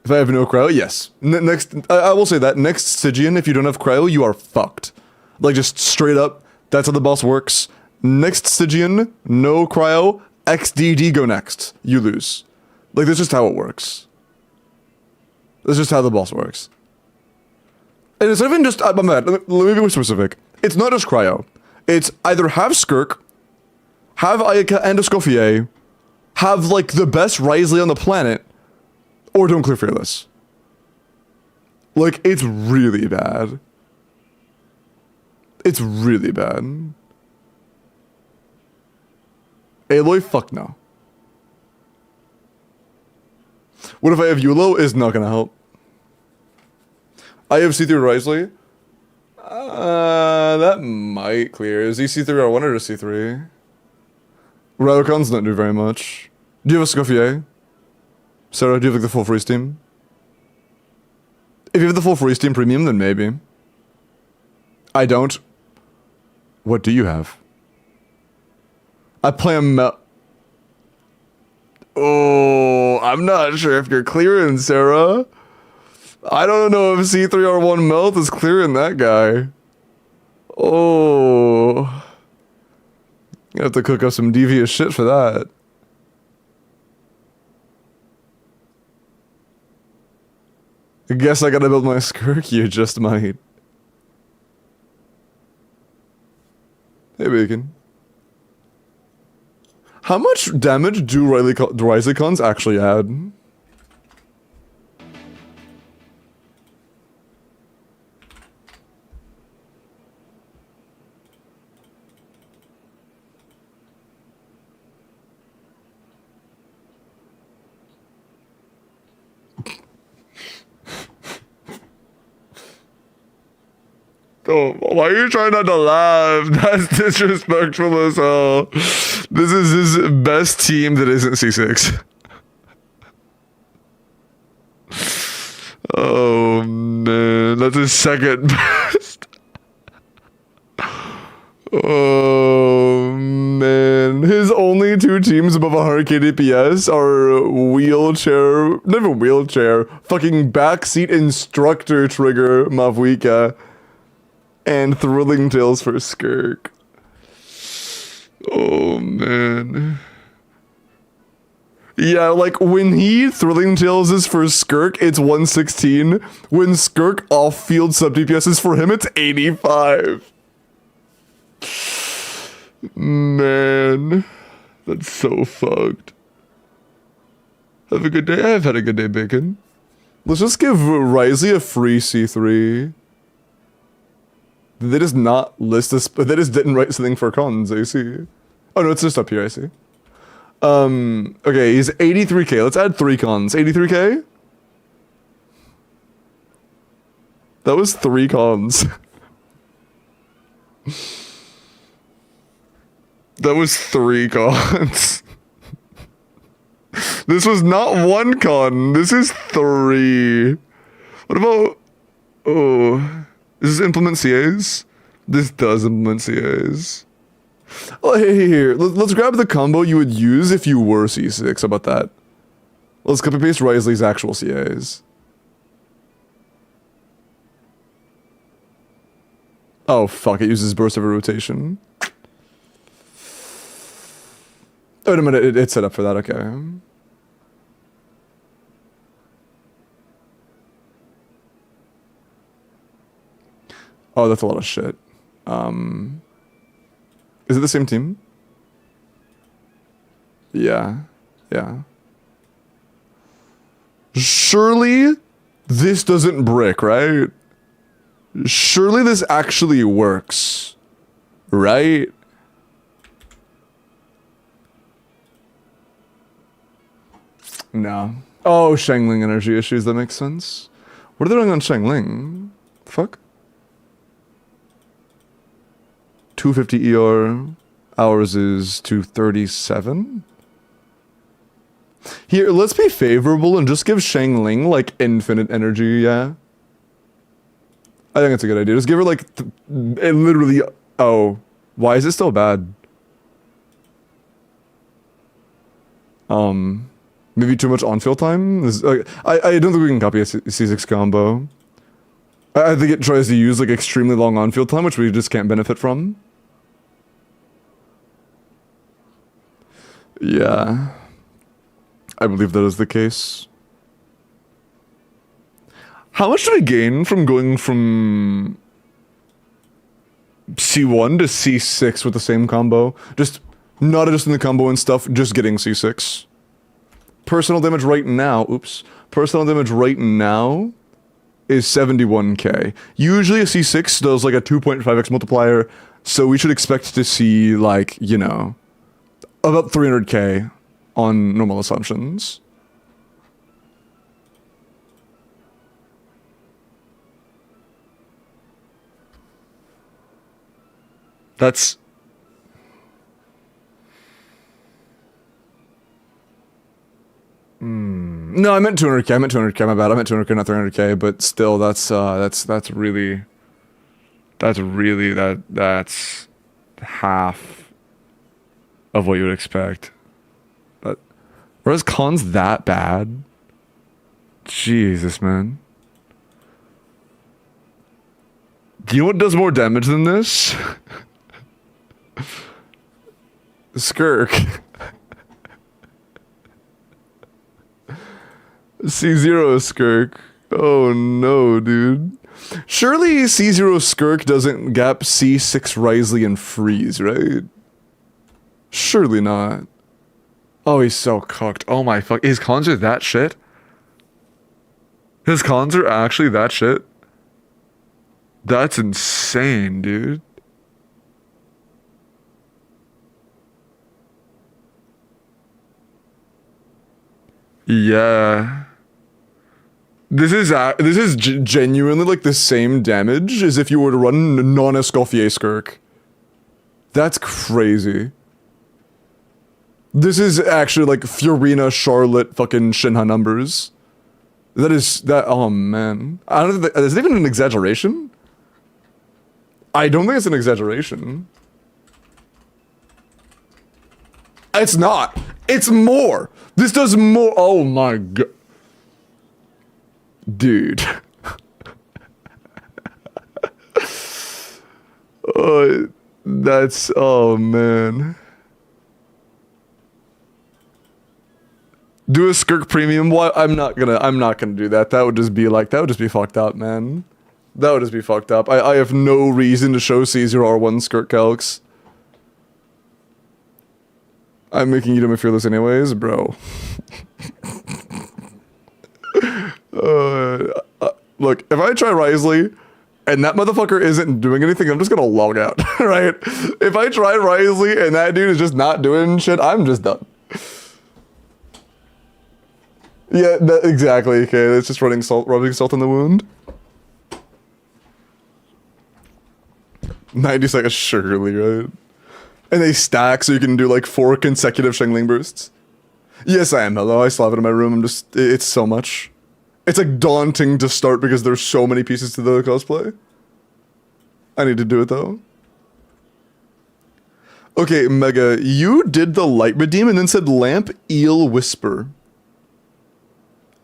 If I have no cryo, yes. Next, I will say that, next Stygian, if you don't have cryo, you are fucked. Like, just straight up, that's how the boss works. Next Stygian, no cryo, XDD go next. You lose. Like, that's just how it works. That's just how the boss works. And it's not even just, let me be more specific. It's not just cryo. It's either have Skirk, have Ayaka and Escoffier, have like the best Risley on the planet, or don't clear fearless. Like, it's really bad. It's really bad. Aloy, fuck no. What if I have Yulo? Is not gonna help. I have C3 Risley. That might clear. Is he C3 R1 or just C3? Railcon's not do very much. Do you have a Scoffier? Sarah, do you have like the full freeze team? If you have the full freeze team premium, then maybe. I don't. What do you have? I play a Oh, I'm not sure if you're clearing, Sarah. I don't know if C3R1 Melt is clearing that guy. Oh. You have to cook up some devious shit for that. Guess I gotta build my Skirk, you just might. Hey, Bacon. How much damage do Rysicons actually add? Oh, why are you trying not to laugh? That's disrespectful as hell. This is his best team that isn't C6. Oh man, that's his second best. Oh man, his only two teams above 100k DPS are wheelchair, never wheelchair, fucking backseat instructor trigger Mavuika. And Thrilling Tales for Skirk. Oh, man. Yeah, like, when he Thrilling Tales is for Skirk, it's 116. When Skirk off-field sub-DPS is for him, it's 85. Man. That's so fucked. Have a good day. I've had a good day, Bacon. Let's just give Risley a free C3. They just not list this, but they just didn't write something for cons, I see. Oh no, it's just up here, I see. Okay, he's 83k. Let's add 3 cons. 83k? That was 3 cons. That was 3 cons. This was not 1 con. This is 3. What about... Oh... Does this implement CAs? This does implement CAs. Oh, hey, here. Let's grab the combo you would use if you were C6. How about that? Let's copy paste Risley's actual CAs. Oh, fuck. It uses burst over rotation. Oh, wait a minute. It's set up for that. Okay. Oh, that's a lot of shit. Is it the same team? Yeah. Yeah. Surely this doesn't brick, right? Surely this actually works. Right? No. Oh, Shangling energy issues. That makes sense. What are they doing on Shangling? Fuck? 250 ER, ours is 237. Here, let's be favorable and just give Shangling, like, infinite energy, yeah? I think it's a good idea. Just give her, like, it literally... Oh. Why is it still bad? Maybe too much on-field time? I don't think we can copy a C6 combo. I think it tries to use, like, extremely long on-field time, which we just can't benefit from. Yeah. I believe that is the case. How much did I gain from going from C1 to C6 with the same combo? Just not adjusting the combo and stuff, just getting C6. Personal damage right now, oops. Personal damage right now is 71k. Usually a C6 does like a 2.5x multiplier, so we should expect to see like, you know, about 300k on normal assumptions. That's... No, I meant 200k. I meant 200k. My bad. I meant 200k, not 300k. But still, that's really that's half of what you would expect. But whereas cons that bad? Jesus, man. Do you know what does more damage than this? Skirk. C0 Skirk. Oh no, dude. Surely C0 Skirk doesn't gap C6 Risley and freeze, right? Surely not. Oh, he's so cooked. Oh my fuck. His cons are that shit? His cons are actually that shit? That's insane, dude. Yeah. This is genuinely like the same damage as if you were to run non-Escoffier Skirk. That's crazy. This is actually like Fiorina, Charlotte, fucking Shinha numbers. That is that. Oh man, I don't think is it even an exaggeration? I don't think it's an exaggeration. It's not. It's more. This does more. Oh my god. Dude. Oh, that's, oh man. Do a Skirk premium? What? I'm not gonna do that. That would just be like, that would just be fucked up, man. That would just be fucked up. I have no reason to show C0R1 Skirk calcs. I'm making you do my fearless anyways, bro. Look, if I try Risley and that motherfucker isn't doing anything, I'm just gonna log out, right? If I try Risley and that dude is just not doing shit, I'm just done. Yeah, exactly. Okay, it's just rubbing salt in the wound. 90 seconds, surely, right? And they stack so you can do like 4 consecutive Shengling bursts. Yes, I am. Hello, I still have it in my room. It's so much. It's like daunting to start because there's so many pieces to the cosplay. I need to do it though. Okay, Mega, you did the light redeem and then said lamp eel whisper.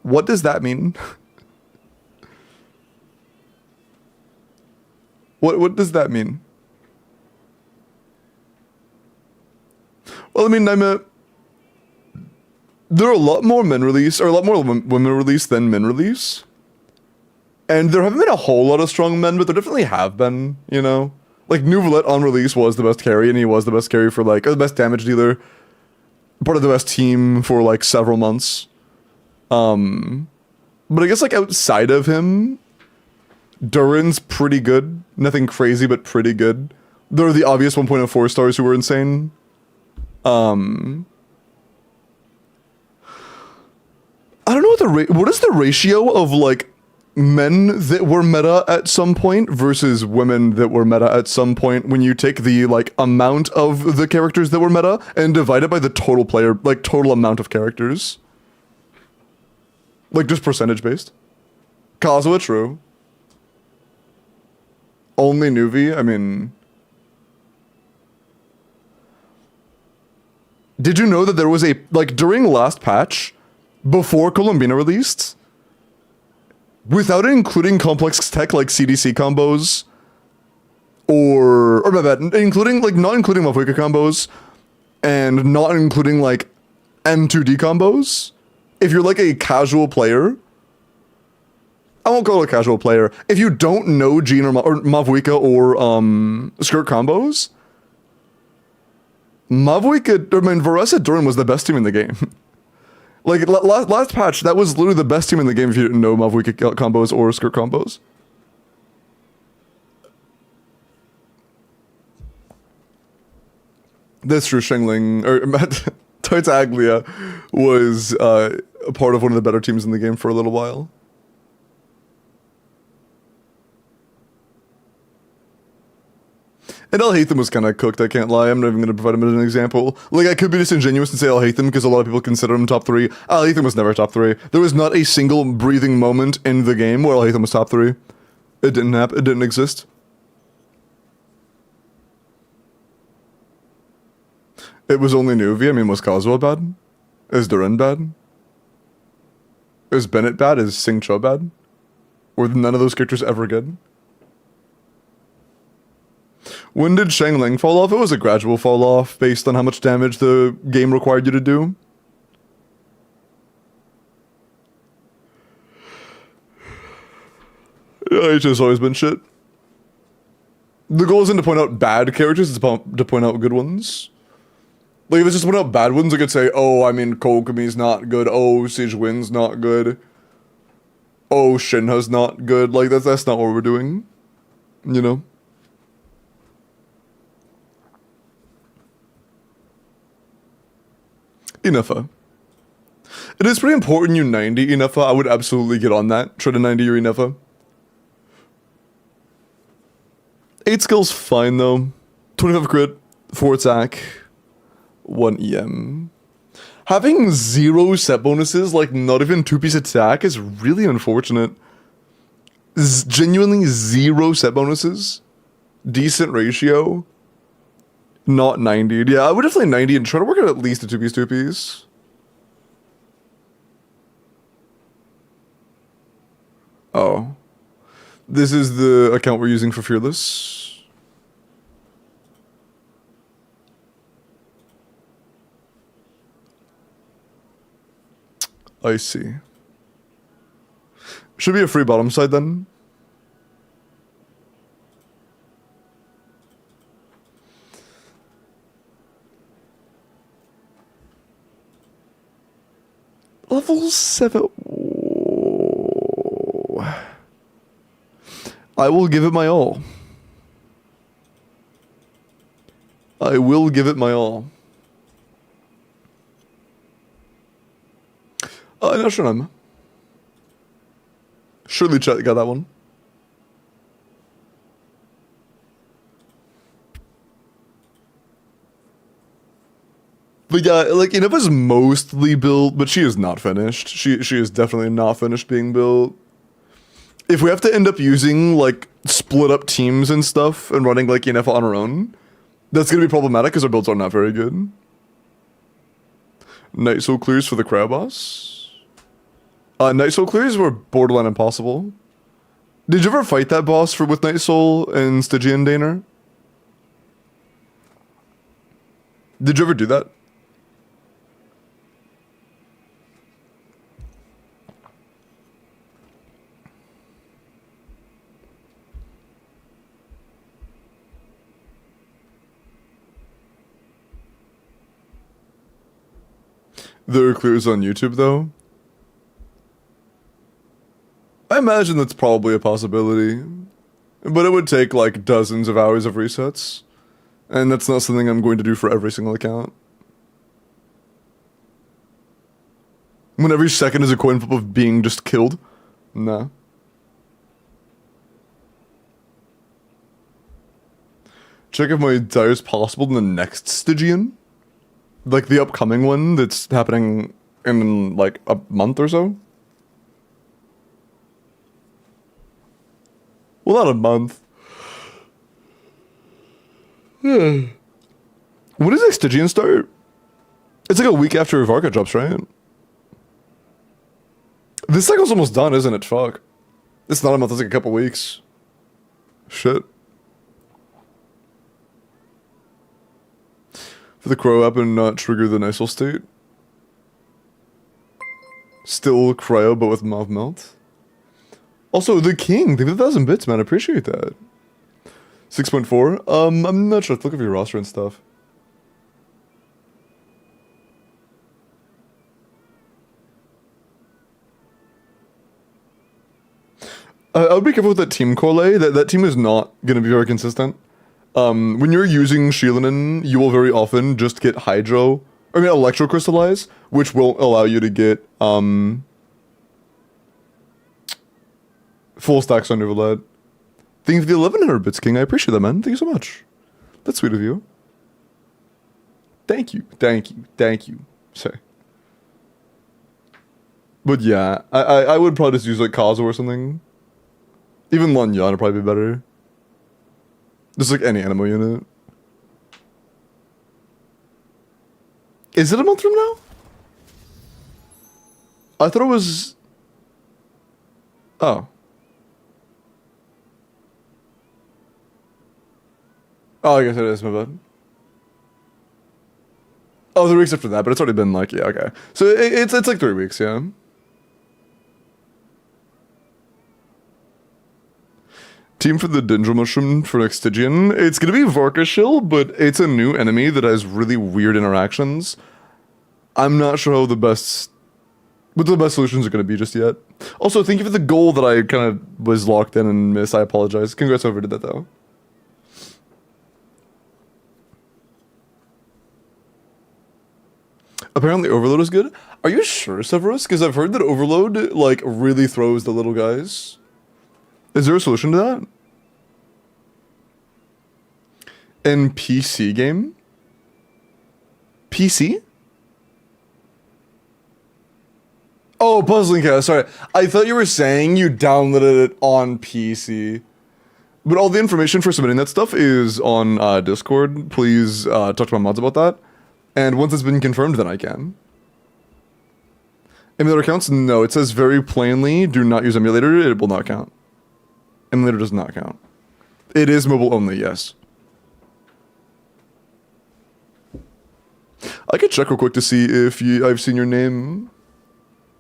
What does that mean? What does that mean? Well, I mean, there are a lot more men release, or a lot more women release than men release. And there haven't been a whole lot of strong men, but there definitely have been, you know? Like, Nouvelet on release was the best carry, and he was the best carry for, like, or the best damage dealer. Part of the best team for, like, several months. But I guess, like, outside of him, Durin's pretty good. Nothing crazy, but pretty good. There are the obvious 1.04 stars who were insane. I don't know what is the ratio of like men that were meta at some point versus women that were meta at some point when you take the like amount of the characters that were meta and divide it by the total player, like total amount of characters. Like just percentage based. Kazuha, true. Only Nuvi, I mean. Did you know that there was like during last patch, before Columbina released, without including complex tech like CDC combos, or my bad, including like not including Mafuika combos, and not including like M2D combos, if you're like a casual player, I won't call it a casual player, if you don't know Jean or Mavuika or Skirk combos, Mavuika, I mean, Varesa Durin was the best team in the game. Like, last patch, that was literally the best team in the game if you didn't know Mavuika combos or Skirk combos. That's true, Shengling, or Tartaglia was a part of one of the better teams in the game for a little while. And Al-Haytham was kind of cooked, I can't lie. I'm not even going to provide him as an example. Like, I could be disingenuous and say Al-Haytham because a lot of people consider him top 3. Al-Haytham was never top 3. There was not a single breathing moment in the game where Al-Haytham was top 3. It didn't happen. It didn't exist. It was only Nuvi. I mean, was Kazuha bad? Is Durin bad? Is Bennett bad? Is Sing Cho bad? Were none of those characters ever good? When did Shengling fall off? It was a gradual fall off based on how much damage the game required you to do. It's just always been shit. The goal isn't to point out bad characters, it's to point out good ones. Like, if it's just to point out bad ones, I could say, oh, I mean, Kokomi's not good, oh, Siege Win's not good, oh, Shinha's not good. Like, that's not what we're doing, you know? Inefa. It is pretty important you 90 Inefa. I would absolutely get on that. Try to 90 your Inefa. 8 skills fine though. 25 crit, 4 attack, 1 EM. Having 0 set bonuses, like not even 2-piece attack, is really unfortunate. Genuinely 0 set bonuses. Decent ratio. Not 90. Yeah, I would definitely 90 and try to work at least a 2-piece. Oh. This is the account we're using for Fearless. I see. Should be a free bottom side then. Level 7. I will give it my all. I will give it my all. Not sure I'm. Surely chat got that one. But yeah, like, Inefa's mostly built, but she is not finished. She is definitely not finished being built. If we have to end up using, like, split up teams and stuff and running, like, Inefa on our own, that's gonna be problematic because our builds are not very good. Night Soul clears for the crab boss. Night Soul clears were borderline impossible. Did you ever fight that boss with Night Soul and Stygian Daner? Did you ever do that? There are clears on YouTube, though. I imagine that's probably a possibility. But it would take, like, dozens of hours of resets. And that's not something I'm going to do for every single account. When every second is a coin flip of being just killed? Nah. Check if my dire is possible in the next Stygian. Like the upcoming one that's happening in like a month or so? Well, not a month. When does the Stygian start? It's like a week after Varka drops, right? This cycle's almost done, isn't it? Fuck. It's not a month, it's like a couple weeks. Shit. For the crow up and not trigger the Nice state. Still cryo, but with Mauve Melt. Also, the king, thank you for 1,000 bits, man. I appreciate that. 6.4. I'm not sure. Look at your roster and stuff. I would be careful with that team Corlay. That team is not going to be very consistent. When you're using Shieldin, you will very often just get Electro Crystallize, which will allow you to get, full stacks on Overlad. Thank you for the 1,100 bits, King. I appreciate that, man. Thank you so much. That's sweet of you. Thank you. Say. But yeah, I would probably just use, like, Kazo or something. Even Lon Yan would probably be better. Just like any animal unit. Is it a month from now? I thought it was... Oh. Oh, I guess it is, my bad. Oh, 3 weeks after that, but it's already been like, yeah, okay. So it's like 3 weeks, yeah. Team for the Dendro Mushroom for next Stygian. It's gonna be Varkashil, but it's a new enemy that has really weird interactions. I'm not sure what the best solutions are gonna be just yet. Also, thank you for the goal that I kind of was locked in and missed. I apologize. Congrats over to that though. Apparently Overload is good. Are you sure, Severus? Because I've heard that Overload, like, really throws the little guys. Is there a solution to that? In PC game? PC? Oh, Puzzling Cat, sorry. I thought you were saying you downloaded it on PC. But all the information for submitting that stuff is on Discord. Please talk to my mods about that. And once it's been confirmed, then I can. Emulator counts? No, it says very plainly, do not use emulator, it will not count. Emulator does not count. It is mobile only, yes. I could check real quick to see if I've seen your name.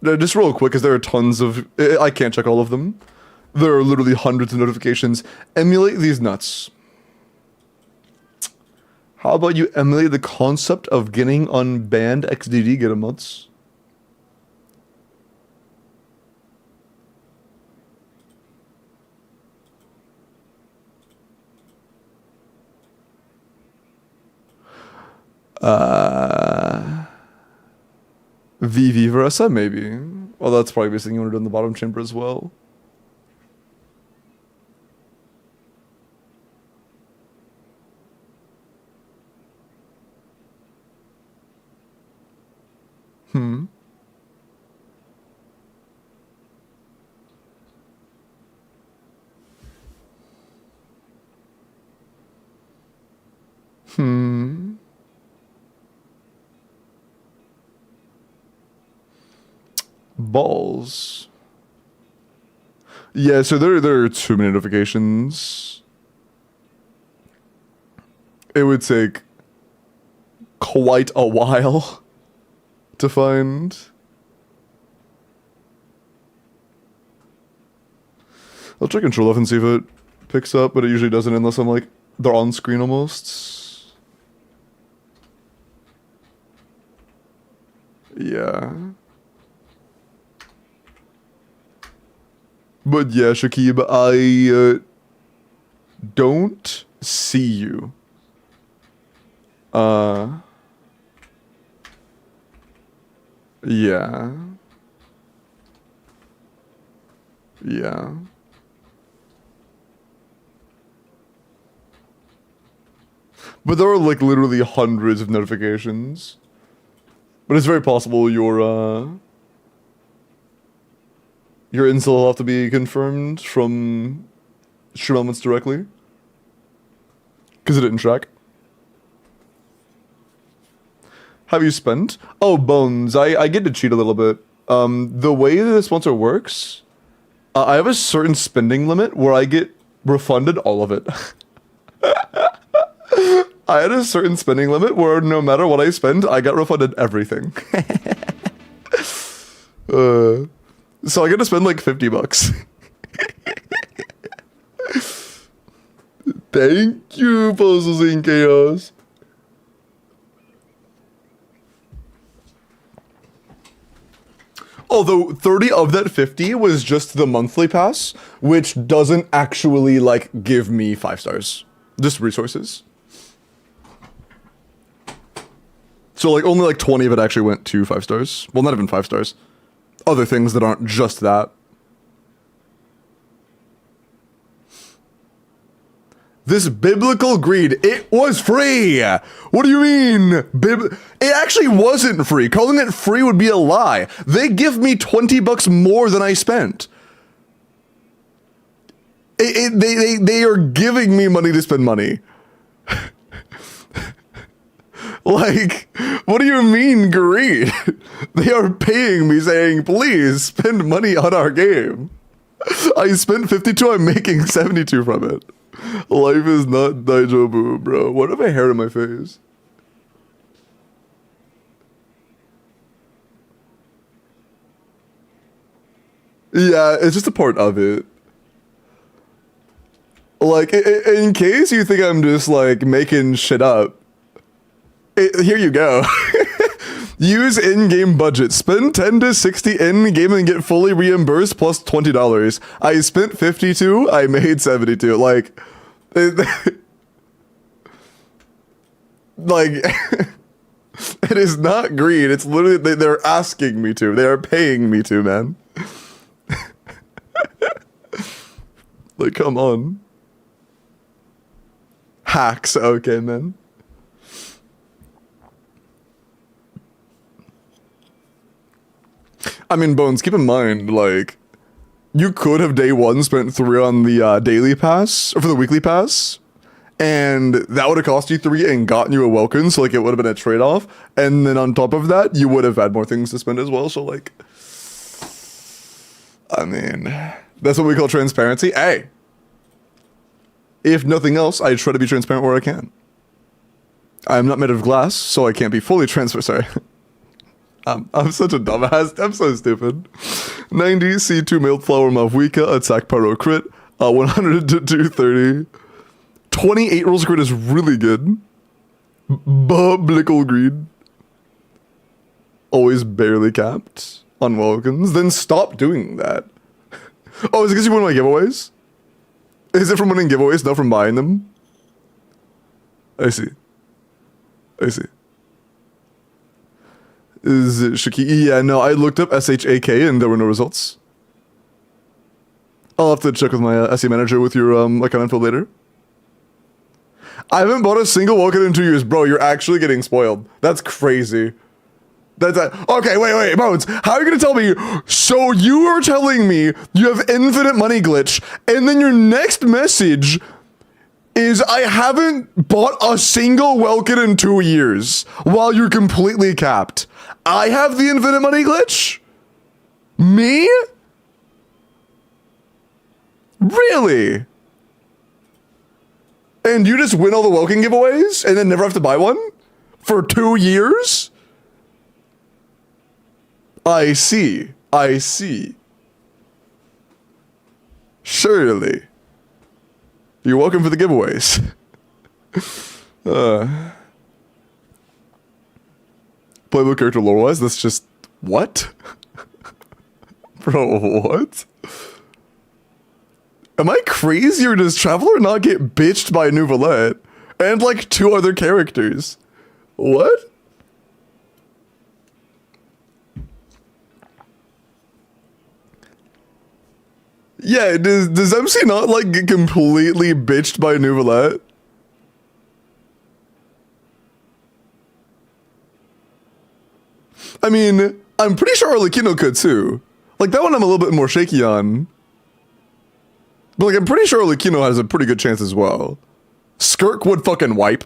Just real quick, because there are tons of... I can't check all of them. There are literally hundreds of notifications. Emulate these nuts. How about you emulate the concept of getting unbanned XDD get emotes? VV Versa, maybe. Well, that's probably the thing you want to do in the bottom chamber as well. Hmm. Balls. Yeah, so there are too many notifications. It would take quite a while to find. I'll check Control F and see if it picks up, but it usually doesn't unless I'm like, they're on screen almost. Yeah. But yeah, Shakib, I don't see you. Yeah. Yeah. But there are like literally hundreds of notifications. But it's very possible your install will have to be confirmed from Stream Elements directly. Because it didn't track. Have you spent? Oh, Bones, I get to cheat a little bit. The way that the sponsor works, I have a certain spending limit where I get refunded all of it. I had a certain spending limit where no matter what I spend, I got refunded everything. So I get to spend like $50. Thank you, Puzzles in Chaos. Although 30 of that 50 was just the monthly pass, which doesn't actually like give me 5 stars. Just resources. So like only like 20 of it actually went to 5 stars. Well, not even 5 stars. Other things that aren't just that. This biblical greed, it was free! What do you mean? It actually wasn't free. Calling it free would be a lie. They give me $20 more than I spent. They are giving me money to spend money. Like, what do you mean greed? They are paying me saying, please spend money on our game. I spent 52, I'm making 72 from it. Life is not Daijobu, bro. What if I hair in my face? Yeah, it's just a part of it. Like, in case you think I'm just, like, making shit up, here you go. Use in-game budget. Spend 10 to 60 in-game and get fully reimbursed plus $20. I spent 52, I made 72. Like, like, it is not greed. It's literally, they're asking me to. They are paying me to, man. Like, come on. Hacks, okay, man. I mean, Bones, keep in mind, like, you could have day one spent 3 on the daily pass, or for the weekly pass, and that would have cost you 3 and gotten you a Welkin, so, like, it would have been a trade-off, and then on top of that, you would have had more things to spend as well, so, like, I mean, that's what we call transparency. Hey! If nothing else, I try to be transparent where I can. I'm not made of glass, so I can't be fully transparent. Sorry. I'm such a dumbass. I'm so stupid. 90 C2 Mailed Flower Mavwika, attack pyro crit. 100 to 230. 28 rolls crit is really good. Biblical greed. Always barely capped on Welkins. Then stop doing that. Oh, is it because you won my giveaways? Is it from winning giveaways, not from buying them? I see. I see. Is it Shaki? Yeah, no, I looked up SHAK and there were no results. I'll have to check with my SE manager with your account info later. I haven't bought a single Welkin in 2 years. Bro, you're actually getting spoiled. That's crazy. That's okay, wait, Bones. How are you gonna tell me? So you are telling me you have infinite money glitch, and then your next message is I haven't bought a single Welkin in 2 years while you're completely capped. I have the infinite money glitch? Me? Really? And you just win all the Welkin giveaways and then never have to buy one? For 2 years? I see. I see. Surely. You're welcome for the giveaways. Playable character lore-wise, that's just... What? Bro, what? Am I crazy or does Traveler not get bitched by Nouvelette? And like 2 other characters? What? Yeah, does MC not like get completely bitched by Nouvelette? I mean, I'm pretty sure Arlecchino could too. Like that one I'm a little bit more shaky on. But like I'm pretty sure Arlecchino has a pretty good chance as well. Skirk would fucking wipe.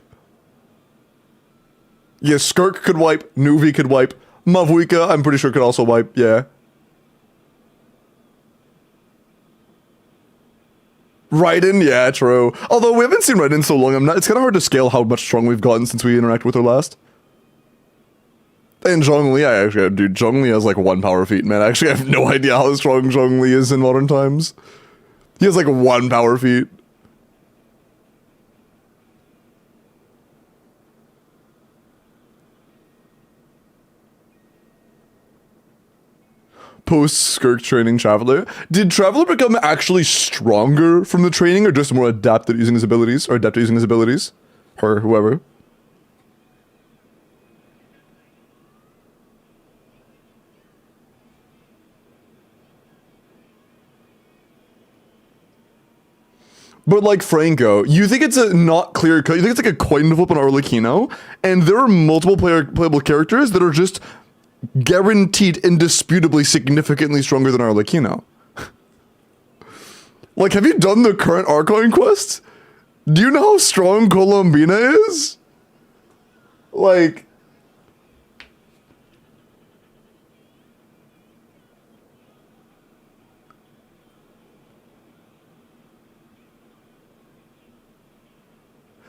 Yeah, Skirk could wipe, Nuvi could wipe. Mavwika, I'm pretty sure could also wipe, yeah. Raiden, yeah, true. Although we haven't seen Raiden in so long, it's kind of hard to scale how much strong we've gotten since we interacted with her last. And Zhongli, dude, Zhongli has like 1 power feat, man. I actually have no idea how strong Zhongli is in modern times. He has like 1 power feat. Post-Skirk training Traveler. Did Traveler become actually stronger from the training or just more adept at using his abilities? Or adept at using his abilities? Her, whoever. But like Franco, you think it's a not clear cut, you think it's like a coin flip on Arlecchino, and there are multiple playable characters that are just guaranteed indisputably significantly stronger than Arlecchino. Like, have you done the current Arcoin quest? Do you know how strong Colombina is? Like...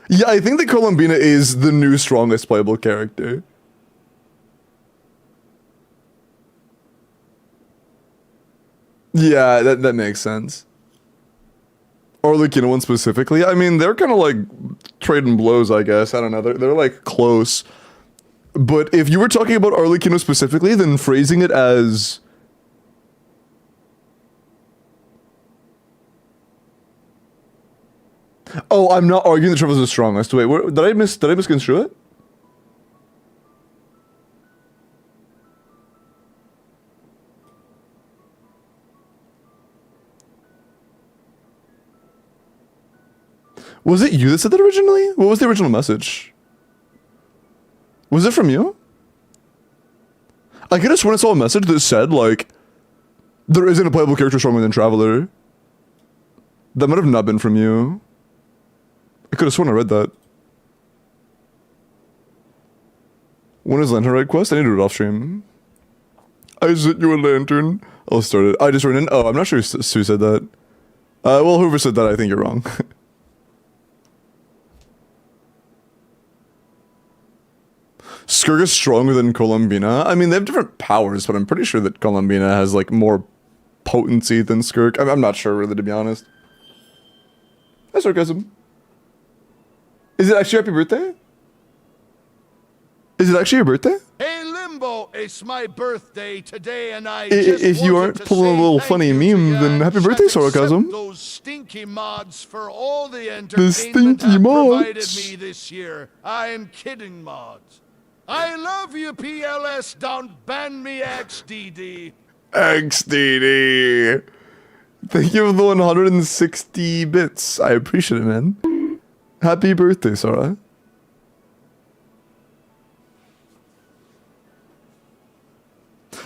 Yeah, I think that Colombina is the new strongest playable character. Yeah, that makes sense. Arlecchino one specifically. I mean, they're kind of like trading blows, I guess. I don't know. They're like close. But if you were talking about Arlecchino specifically, then phrasing it as... Oh, I'm not arguing that Trevor's the strongest. Wait, did I misconstrue it? Was it you that said that originally? What was the original message? Was it from you? I could have sworn I saw a message that said, like, there isn't a playable character stronger than Traveler. That might have not been from you. I could have sworn I read that. When is Lantern Ride quest? I need to do it off stream. I sent you a lantern. I'll start it. I just ran in. Oh, I'm not sure Sue said that. Well, whoever said that, I think you're wrong. Skirk is stronger than Columbina. I mean, they have different powers, but I'm pretty sure that Columbina has, like, more potency than Skirk. I'm not sure, really, to be honest. That's sarcasm. Is it actually happy birthday? Is it actually your birthday? Hey Limbo, it's my birthday today, and If you aren't pulling a little funny meme, then happy birthday, sarcasm. Those stinky mods for all the The entertainment stinky have provided mods. me this year. I am kidding, mods. I love you, PLS. Don't ban me, XDD. XDD. Thank you for the 160 bits. I appreciate it, man. Happy birthday, Sarah.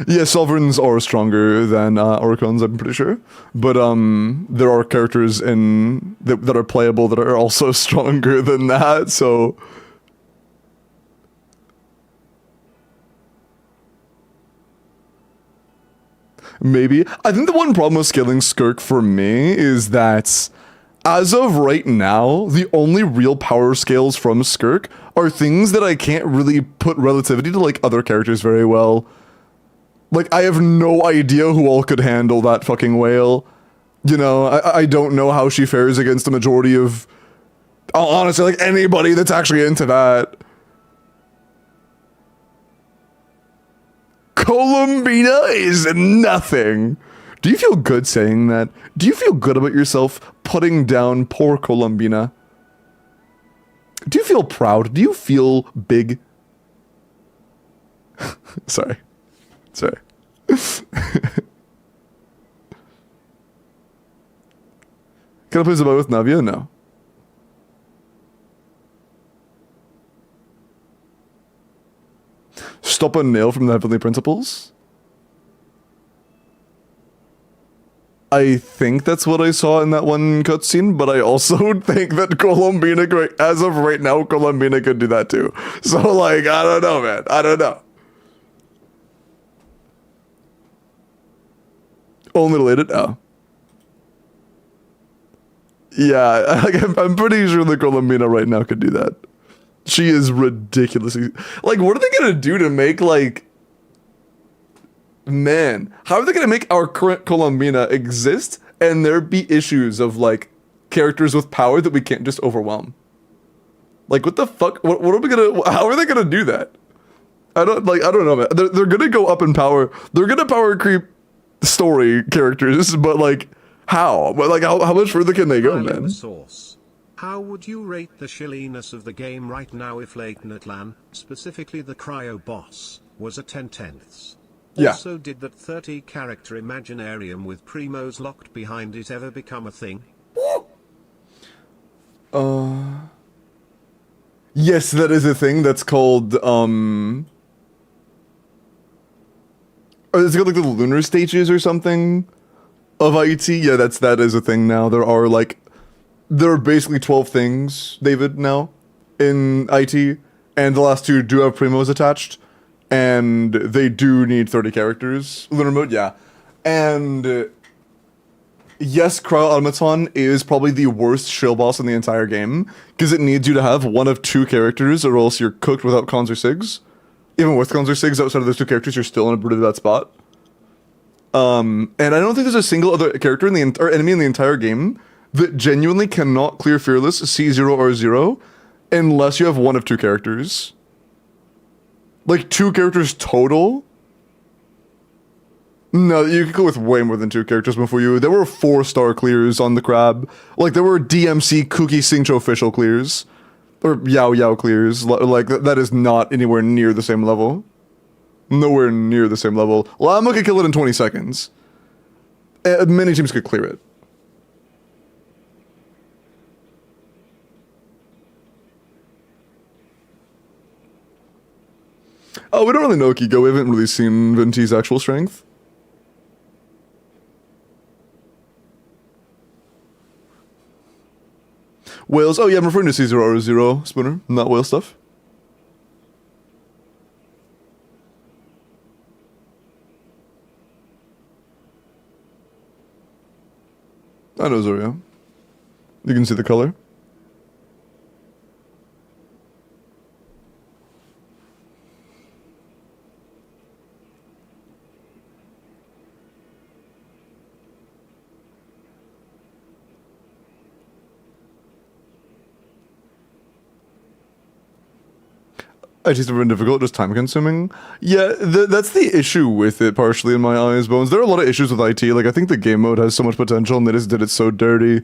Yeah, Sovereigns are stronger than Oracons, I'm pretty sure. But there are characters in that are playable that are also stronger than that, so... Maybe. I think the one problem with scaling Skirk for me is that, as of right now, the only real power scales from Skirk are things that I can't really put relativity to, like, other characters very well. Like, I have no idea who all could handle that fucking whale. You know, I don't know how she fares against the majority of... Honestly, like, anybody that's actually into that. Columbina is nothing. Do you feel good saying that? Do you feel good about yourself putting down poor Columbina? Do you feel proud? Do you feel big? Sorry. Can I play Zabai with Navia? No. Stop a nail from the Heavenly Principles? I think that's what I saw in that one cutscene, but I also think that Columbina, as of right now, Columbina could do that too. So, like, I don't know, man. I don't know. Only related? Oh. Yeah, I'm pretty sure that Columbina right now could do that. She is ridiculously... Like, what are they gonna do to make, like... Man, how are they gonna make our current Columbina exist and there be issues of, like, characters with power that we can't just overwhelm? Like, what the fuck? What are we gonna... How are they gonna do that? I don't know, man. They're gonna go up in power. They're gonna power creep story characters, but, like, how? But, like, how much further can they go, man? How would you rate the shilliness of the game right now if Leighton Atlan, specifically the cryo boss, was a 10/10? Yeah. Also, did that 30 character Imaginarium with Primos locked behind it ever become a thing? Yes, that is a thing that's called, or it's called, like, the lunar stages or something of IT. Yeah, that is a thing now. There are basically 12 things, David, now, in IT, and the last two do have primos attached, and they do need 30 characters. Lunar mode, yeah. And yes, Cryo Automaton is probably the worst shill boss in the entire game, because it needs you to have one of two characters, or else you're cooked without cons or sigs. Even with cons or sigs, outside of those two characters, you're still in a pretty bad spot. And I don't think there's a single other character or enemy in the entire game that genuinely cannot clear Fearless C0 or 0 unless you have one of two characters. Like, 2 characters total? No, you could go with way more than 2 characters before you. There were 4-star clears on the crab. Like, there were DMC Cookie Cincho official clears. Or Yao Yao clears. Like, that is not anywhere near the same level. Nowhere near the same level. Llama could kill it in 20 seconds. Many teams could clear it. Oh, we don't really know Kiko. We haven't really seen Venti's actual strength. Whales. Oh yeah, I'm referring to C0R0, Spooner, not whale stuff. I know Zoria. You can see the color. IT is very difficult, just time consuming. Yeah, that's the issue with it, partially in my eyes, Bones. There are a lot of issues with IT. Like, I think the game mode has so much potential and they just did it so dirty.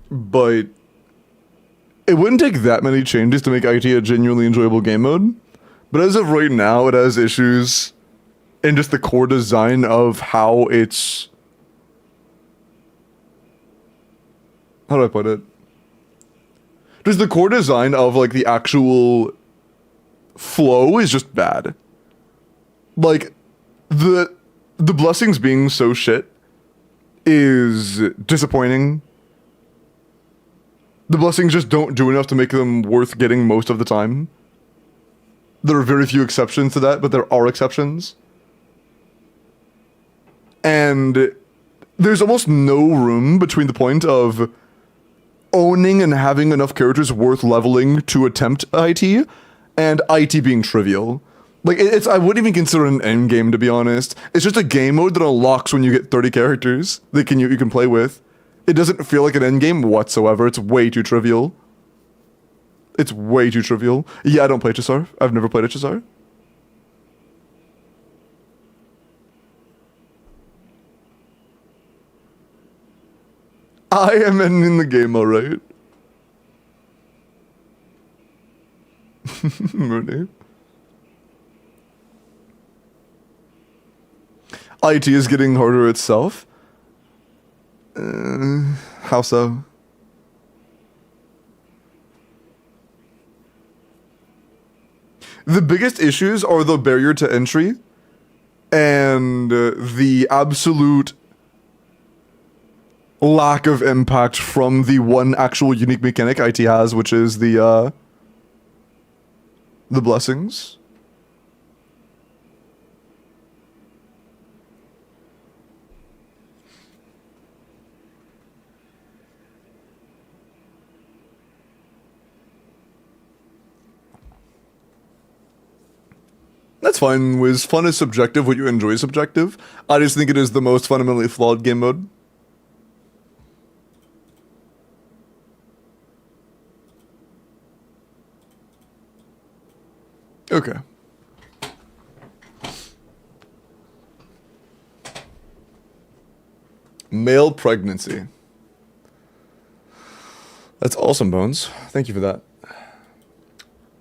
But it wouldn't take that many changes to make IT a genuinely enjoyable game mode. But as of right now, it has issues in just the core design of how it's... How do I put it? Just the core design of, like, the actual flow is just bad. Like, the blessings being so shit is disappointing. The blessings just don't do enough to make them worth getting most of the time. There are very few exceptions to that, but there are exceptions. And there's almost no room between the point of owning and having enough characters worth leveling to attempt IT, and IT being trivial. Like, I wouldn't even consider it an end game, to be honest. It's just a game mode that unlocks when you get 30 characters that you can play with. It doesn't feel like an end game whatsoever. It's way too trivial. It's way too trivial. Yeah, I don't play Chisar. I've never played a Chisar. I am in the game, alright. Mooney. IT is getting harder itself. How so? The biggest issues are the barrier to entry and the absolute lack of impact from the one actual unique mechanic IT has, which is the blessings. That's fine, Wiz. Fun is subjective, what you enjoy is subjective. I just think it is the most fundamentally flawed game mode. Okay. Male pregnancy. That's awesome, Bones. Thank you for that.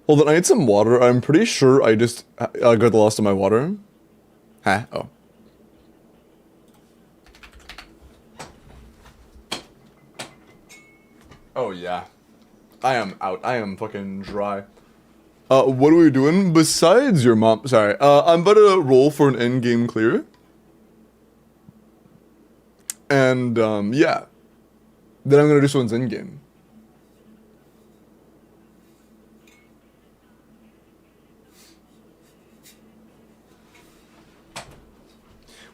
Hold on, I need some water. I'm pretty sure I just got lost in my water. Huh? Oh. Oh, yeah. I am out. I am fucking dry. What are we doing besides your mom? Sorry. I'm about to roll for an endgame clear. And, yeah. Then I'm gonna do someone's endgame.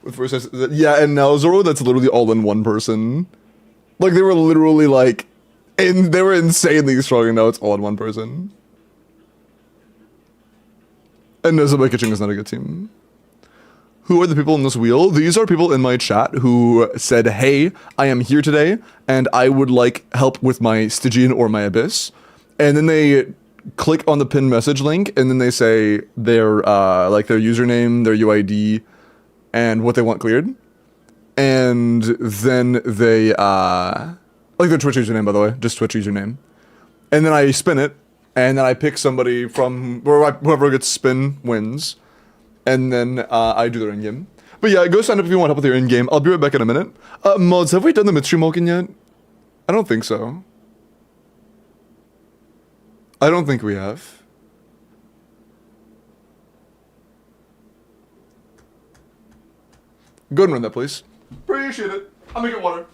With first, yeah, and now Zoro, that's literally all in one person. Like, they were literally like, and they were insanely strong, and now it's all in one person. And Nezaba Kitchen is not a good team. Who are the people in this wheel? These are people in my chat who said, hey, I am here today, and I would like help with my Stygian or my Abyss. And then they click on the pinned message link, and then they say their like their username, their UID, and what they want cleared. And then they like their Twitch username, by the way, just Twitch username. And then I spin it, and then I pick somebody from whoever gets spin wins. And then I do their in-game. But yeah, go sign up if you want help with your in-game. I'll be right back in a minute. Mods, have we done the midstream WELKIN yet? I don't think so. I don't think we have. Go ahead and run that, please. Appreciate it. I'll make it water.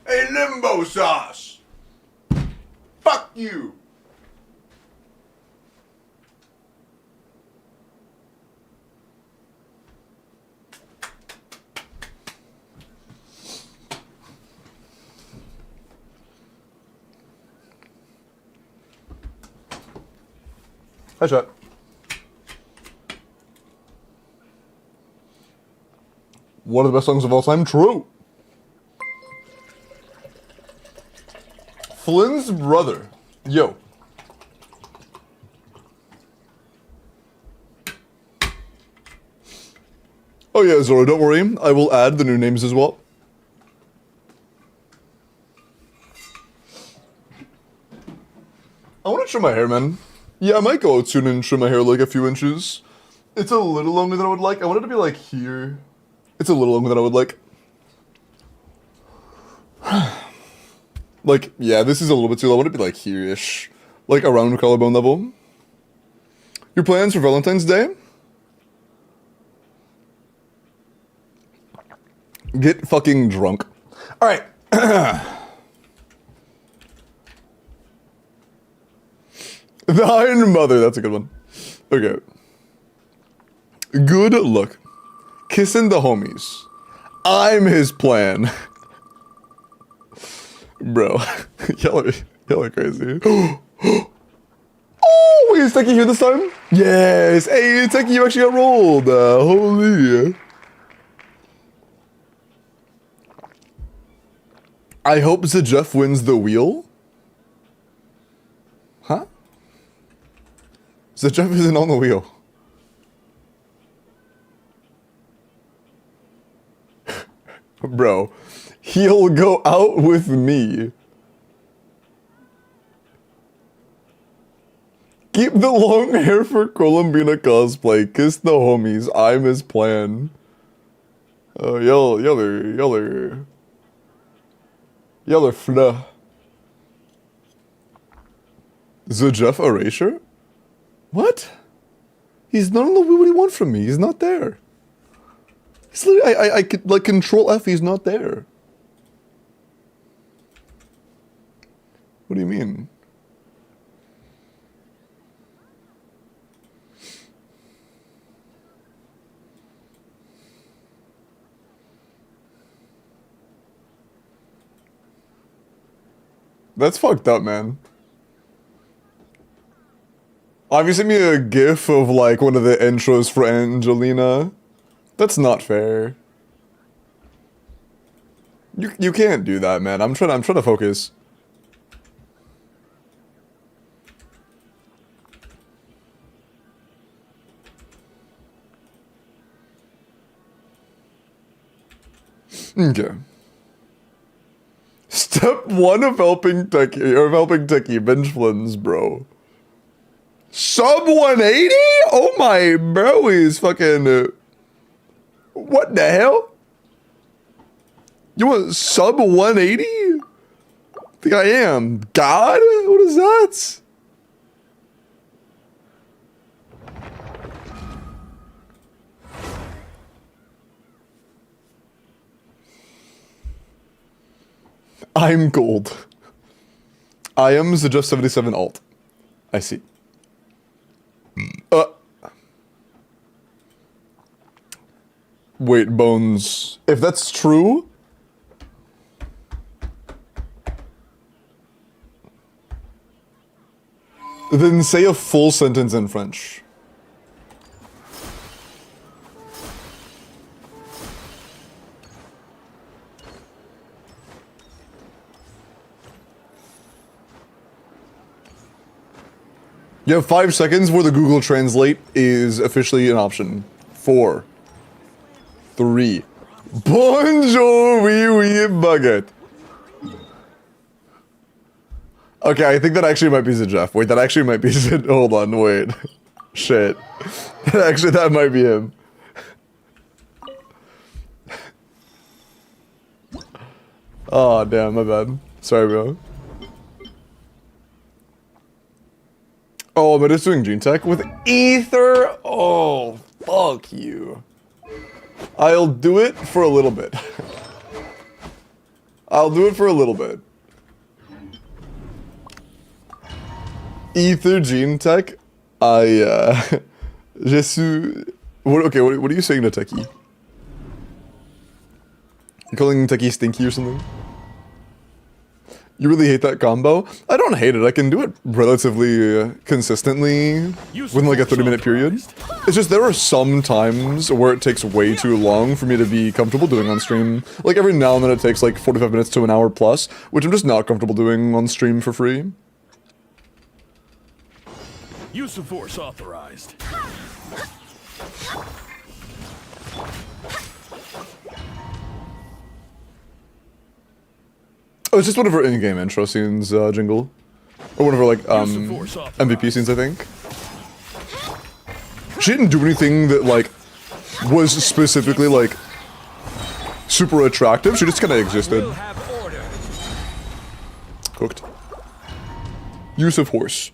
Hey, limbo sauce! Fuck you! Hi, chat. One of the best songs of all time? True. Flynn's brother. Yo. Oh yeah, Zoro, don't worry. I will add the new names as well. I want to trim my hair, man. Yeah, I might go out soon and trim my hair like a few inches. It's a little longer than I would like. I want it to be like here. It's a little longer than I would like. Like, yeah, this is a little bit too low. I want to be like here-ish. Like around collarbone level. Your plans for Valentine's Day? Get fucking drunk. Alright. The Iron Mother, that's a good one. Okay. Good luck. Kissing the homies. I'm his plan. Bro, y'all are crazy. Oh, wait, is Techie here this time? Yes. Hey, Techie, you actually got rolled. Holy. I hope Jeff wins the wheel. Huh? Jeff isn't on the wheel. Bro, he'll go out with me. Keep the long hair for Columbina cosplay. Kiss the homies. I'm his plan. Y'all are fluh. The Jeff Erasure? What? He's not on the wheel. What do you want from me? He's not there. He's literally, I could like control F, he's not there. What do you mean? That's fucked up, man. Obviously, me a gif of like one of the intros for Angelina. That's not fair. You can't do that, man. I'm trying to focus. Okay. Step 1 of helping Techie bench flins, bro. Sub 180? Oh my bro is fucking what the hell? You want sub 180? I think I am. God? What is that? I'm gold. I am the just 77 alt. I see. Wait, Bones. If that's true... then say a full sentence in French. You have 5 seconds where the Google Translate is officially an option. 4, 3. Bonjour, oui, oui, baguette. Okay, I think that actually might be the Jeff. Wait, that actually might be the... Hold on, wait. Shit. Actually, that might be him. Oh, damn, my bad. Sorry, bro. Oh, am I just doing Gene Tech with Ether? Oh, fuck you. I'll do it for a little bit. I'll do it for a little bit. Ether Gene Tech? Je suis... Okay, what are you saying to Techie? You calling Techie stinky or something? You really hate that combo? I don't hate it. I can do it relatively consistently within like a 30-minute period. It's just there are some times where it takes way too long for me to be comfortable doing on stream. Like every now and then it takes like 45 minutes to an hour plus, which I'm just not comfortable doing on stream for free. Use of force authorized. Oh, it's just one of her in-game intro scenes, Jingle. Or one of her, like, MVP scenes, I think. She didn't do anything that, like, was specifically, like, super attractive. She just kind of existed. We'll have order. cooked. Use of horse.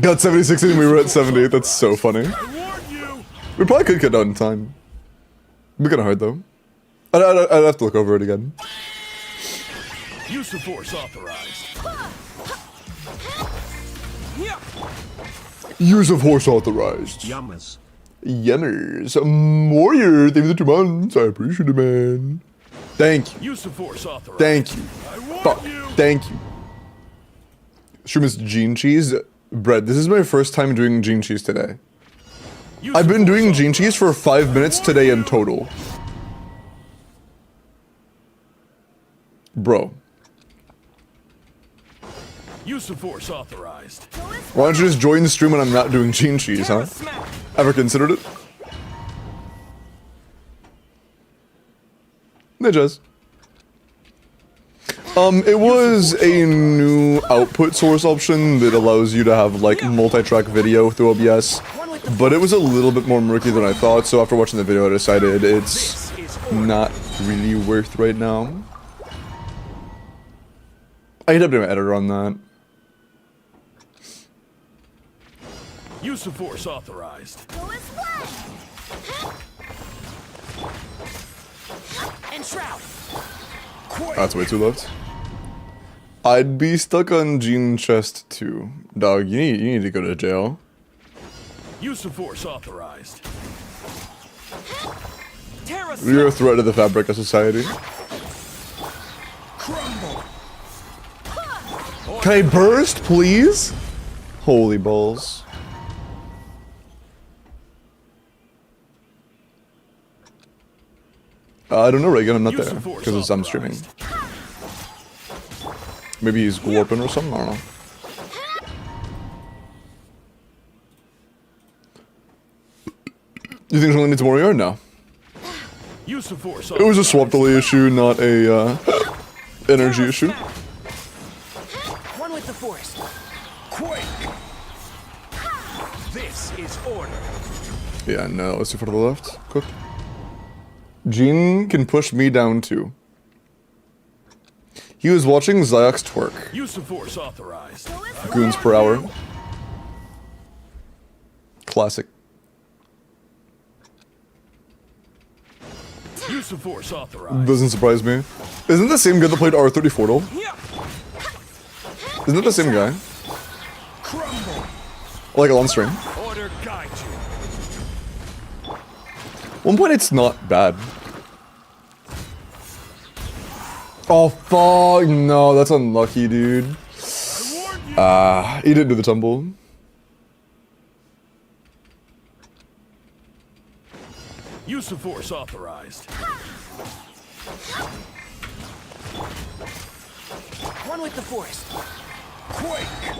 Got 76 and we were at 78. That's so funny. We probably could get out in time. It'd be kind of hard though. I'd have to look over it again. Use of force authorized. Use of horse authorized. Yummers. Yummers. Warrior, thank you for the 2 months. I appreciate it, man. Thank you. Use of force authorized. Thank you. Fuck. Thank you. Stream is Gene Cheese. Bread, this is my first time doing Gene Cheese today. I've been doing Gene Cheese for 5 minutes today in total. Bro. Use of force authorized. Why don't you just join the stream when I'm not doing Gene Cheese, huh? Ever considered it? Ninjas. It was a new output source option that allows you to have like multi-track video through OBS, but it was a little bit more murky than I thought, so after watching the video I decided it's not really worth right now. I hit up an editor on that. Use of force authorized. And shroud. That's way too left. I'd be stuck on Gene Chest too. Dog, you need to go to jail. Use of force authorized. You're a threat to the fabric of society. Crumble. Can I burst, please? Holy balls. I don't know, Reagan, I'm not there, because I'm streaming. Maybe he's warping or something, I don't know. You think someone needs more yard now? Use of force It was a swap delay issue, not a, energy issue. One with the force. Quake. This is order. Yeah, no, let's see for the left. Cook. Gene can push me down too. He was watching Ziox twerk. Use of force authorized. Goons per hour. Classic. Use of force authorized. Doesn't surprise me. Isn't the same guy that played R34 though? Isn't it the same guy? Crumble. Like a long string. Order guide you. One point it's not bad. Oh fuck, no, that's unlucky, dude. He didn't do the tumble. Use of force authorized. One with the force. Quake.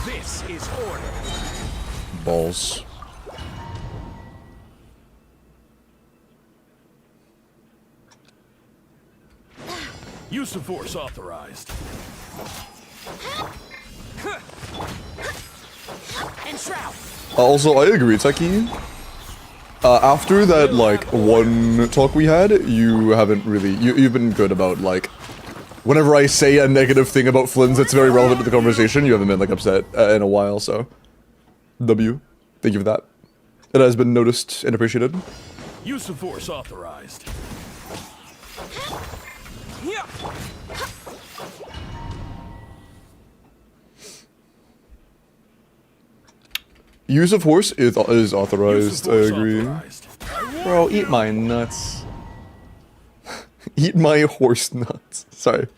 This is order. Balls. Use of force authorized. And shroud. Also, I agree, Techie. After that, like, one talk we had, you haven't really... You've been good about, like... Whenever I say a negative thing about Flynn's that's very relevant to the conversation, you haven't been, like, upset in a while, so... W. Thank you for that. It has been noticed and appreciated. Use of force authorized. Use of horse is authorized, I Use of force agree. authorized. Bro, eat my nuts. Eat my horse nuts. Sorry.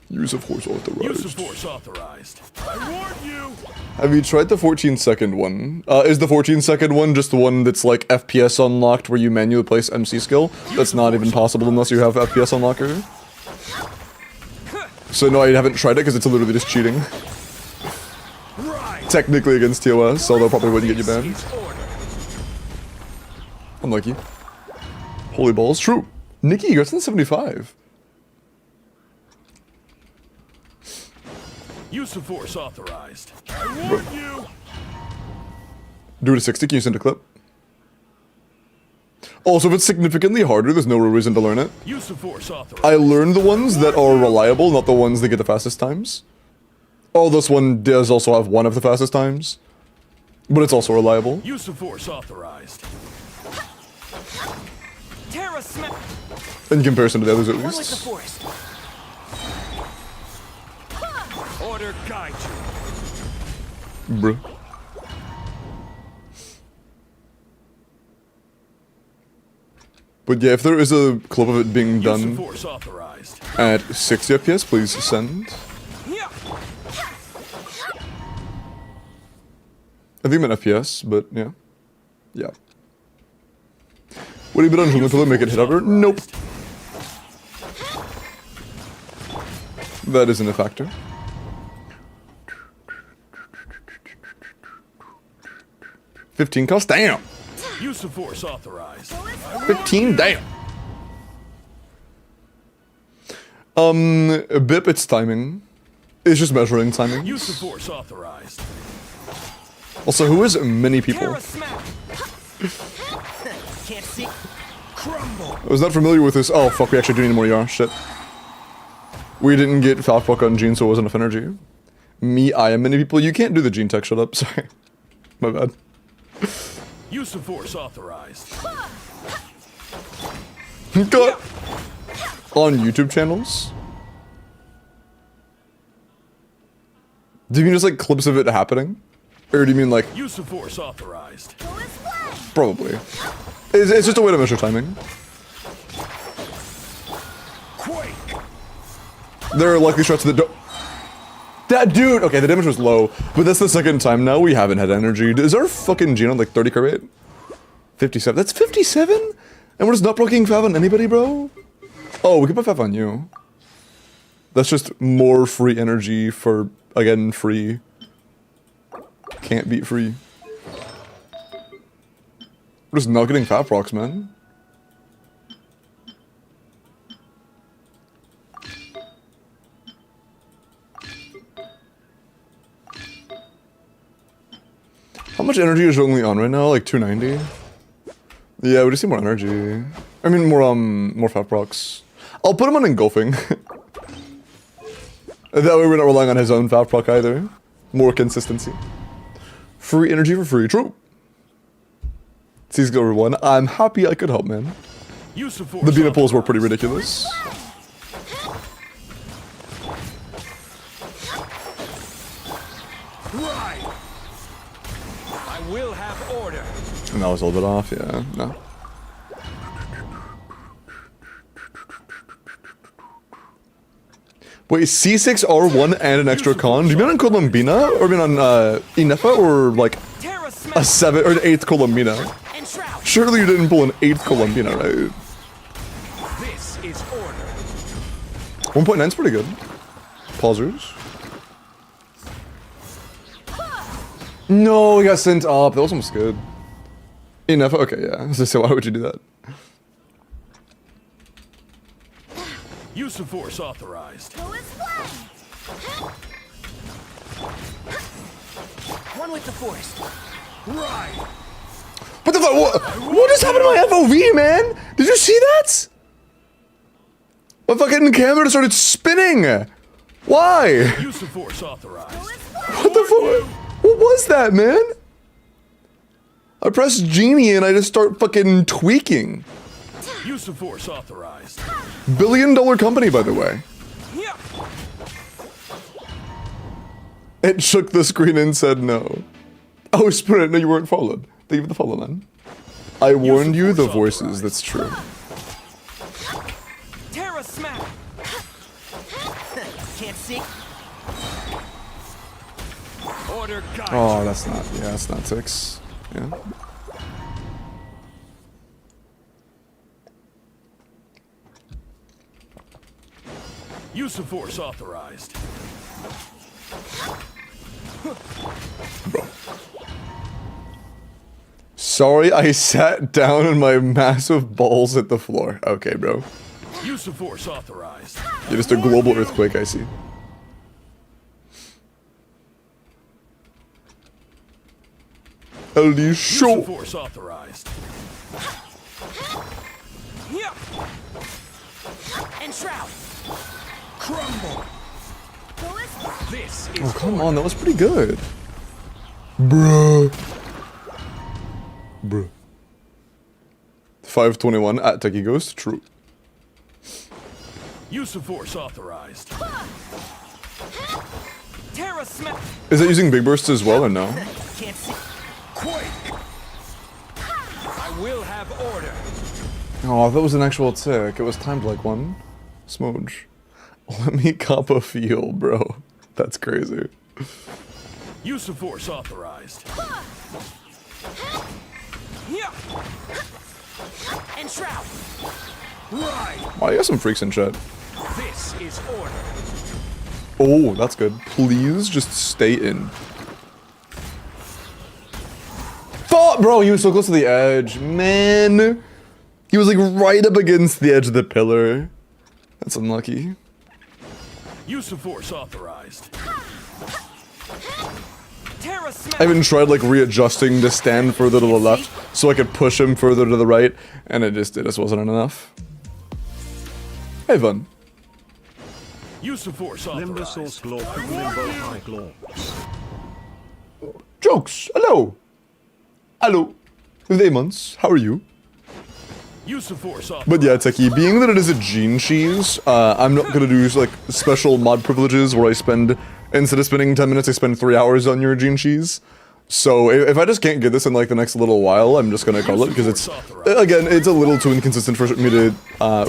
Use of horse authorized. Use of force authorized. I warn you. Have you tried the 14-second one? Is the 14-second one just the one that's like FPS unlocked where you manually place MC skill? That's not even possible unless you have FPS unlocker. So no, I haven't tried it because it's literally just cheating. Technically against TOS, although probably wouldn't get you banned. Unlucky. Holy balls, true. Nikki, you got to 75. Use of force authorized. I warn you. Do it to 60, can you send a clip? Also, if it's significantly harder, there's no real reason to learn it. Use of force authorized. I learned the ones that are reliable, not the ones that get the fastest times. Oh, this one does also have one of the fastest times. But it's also reliable. Use of force authorized. Terra smack. In comparison to the others, at One with the least. force. Order guide you. Bruh. But yeah, if there is a clip of it being Use of done force authorized. at 60 FPS, please send. Yeah. I think I meant FPS, but yeah. Yeah. Would he be done Hulu to make it hit over? Nope. That isn't a factor. $15 cost? Damn! Use of force authorized. 15? Damn! BIP, it's timing. It's just measuring timing. Use of force authorized. Also, who is many people? Terra smack. Can't see. Crumble. I was not familiar with this. Oh, fuck, we actually do need more YAR. Shit. We didn't get Falkbuck on Gene, so it wasn't enough energy. Me, I am many people. You can't do the Gene tech, shut up. Sorry. My bad. Use of force authorized. Got on YouTube channels? Do you mean just like clips of it happening? Or do you mean like... Use of force authorized. Probably. It's just a way to measure timing. Quake. There are likely shots that don't... That dude! Okay, the damage was low, but that's the second time now we haven't had energy. Is our fucking Gene on like 30 car rate? 57? That's 57? And we're just not blocking Fav on anybody, bro? Oh, we can put Fav on you. That's just more free energy for, again, free. Can't beat free. We're just not getting Fav procs, man. How much energy is only on right now? Like 290? Yeah, we just need more energy. I mean, more Fav procs. I'll put him on engulfing. That way we're not relying on his own Fav proc either. More consistency. Free energy for free. True. Seas over 1. I'm happy I could help, man. Use of force The Bina pulls were authorized. pretty ridiculous. Right. I will have order. And that was a little bit off, yeah. No. Wait, C6 R1 and an extra con? Do you mean on Columbina? Or do you mean on Inefa? Or like Terra a smack. 7 or an 8th Columbina? And shroud. Surely you didn't pull an 8th Columbina, right? This is order. 1.9's pretty good. Pausers. No, he got sent up. That was almost good. Enough. Okay, yeah. So why would you do that? Use of force authorized. One with the force. Right. What the fuck? What just happened to my FOV, man? Did you see that? My fucking camera started spinning. Why? Use of force authorized. What the fuck? What was that, man? I pressed Genie and I just start fucking tweaking. Use of force authorized. $1 billion company, by the way. Yeah. It shook the screen and said no. Oh, Spirit, no, you weren't followed. Thank you for the follow, man. I warned you, the voices, that's true. Terra smack. Can't see. Order guide. Oh, that's not, yeah, that's not 6. Yeah. Use of force authorized. Bro. Sorry, I sat down and my massive balls hit the floor. Okay, bro. Use of force authorized. You're just a global earthquake, I see. LD Use show. of force authorized. Enshroud. Crumble. This is Oh, come on, that was pretty good. Bruh. Bruh. 521 at Techie Ghost, true. use of force authorized. Terra smash. Is it using big bursts as well or no? Can't see. Quake. I will have order. Oh, that was an actual tick. It was timed like one. Smooge. Let me cop a feel, bro. That's crazy. Use of force authorized. Enshroud. Right. Oh, you got some freaks in chat. This is order. Oh, that's good. Please just stay in. Fuck, bro, he was so close to the edge. Man. He was like right up against the edge of the pillar. That's unlucky. Use of force authorized. Terra smash. I even tried like readjusting to stand further to the left so I could push him further to the right, and it just wasn't enough. Hey, Vun. Use of force Limbo authorized. Source Glorp and Limbo High Glorps. Jokes. Hello. Hello. Demons. How are you? Use of force authorized. But yeah, Techie, being that it is a gene cheese, I'm not gonna do like special mod privileges where I spend, instead of spending 10 minutes, I spend 3 hours on your gene cheese. So if I just can't get this in like the next little while, I'm just gonna call it, because it's, again, it's a little too inconsistent for me to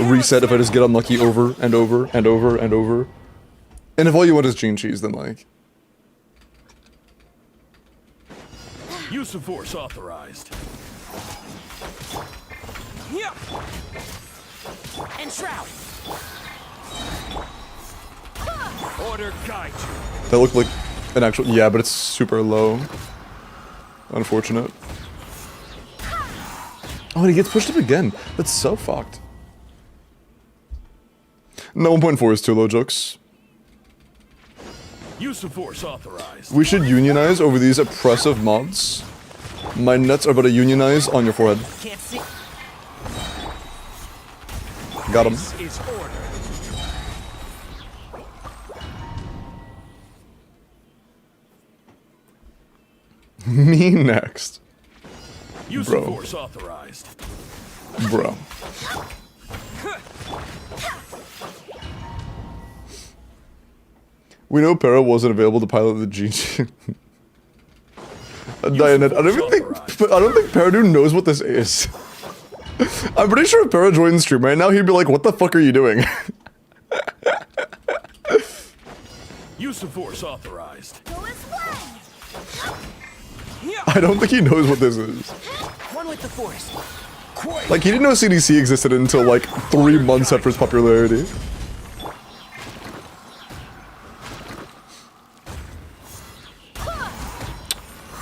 reset if I just get unlucky over and over and over and over. And if all you want is gene cheese, then like... Use of force authorized. Enshroud. Order guide you. That looked like an actual... Yeah, but it's super low. Unfortunate. Oh, and he gets pushed up again. That's so fucked. No, 1.4 is too low, Jokes. Use of force authorized. We should unionize over these oppressive mods. My nuts are about to unionize on your forehead. Can't see. Got him. This is order. Me next. Use Bro. of force authorized. Bro. We know Para wasn't available to pilot the GG. Dianet, I don't think Paradude knows what this is. I'm pretty sure if Para joined the stream right now, he'd be like, what the fuck are you doing? Use of force authorized. I don't think he knows what this is. One with the force. Quake. Like, he didn't know CDC existed until like 3 months after its popularity.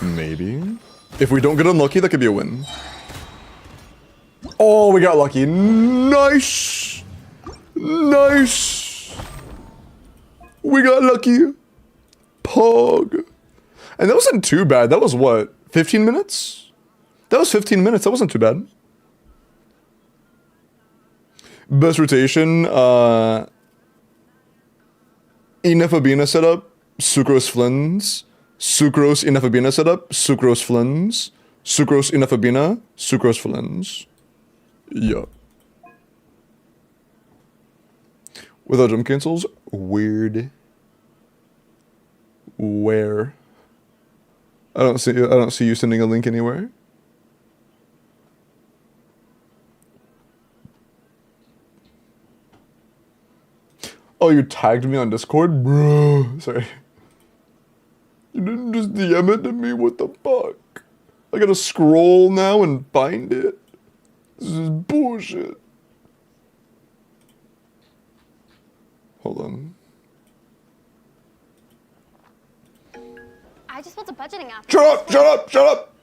Maybe. If we don't get unlucky, that could be a win. Oh, we got lucky. Nice! Nice! We got lucky. Pog. And that wasn't too bad. That was what? 15 minutes? That was 15 minutes. That wasn't too bad. Best rotation, Ineffabina setup, Sucrose Flins, Sucrose Ineffabina setup, Sucrose Flins, Sucrose Ineffabina, Sucrose Flins. Yup. Without jump cancels? Weird. Where? I don't see you sending a link anywhere. Oh, you tagged me on Discord? Bro, sorry. You didn't just DM it to me, what the fuck? I gotta scroll now and find it. This is bullshit. Hold on. I just built a budgeting app. Shut up! Shut up! Shut up!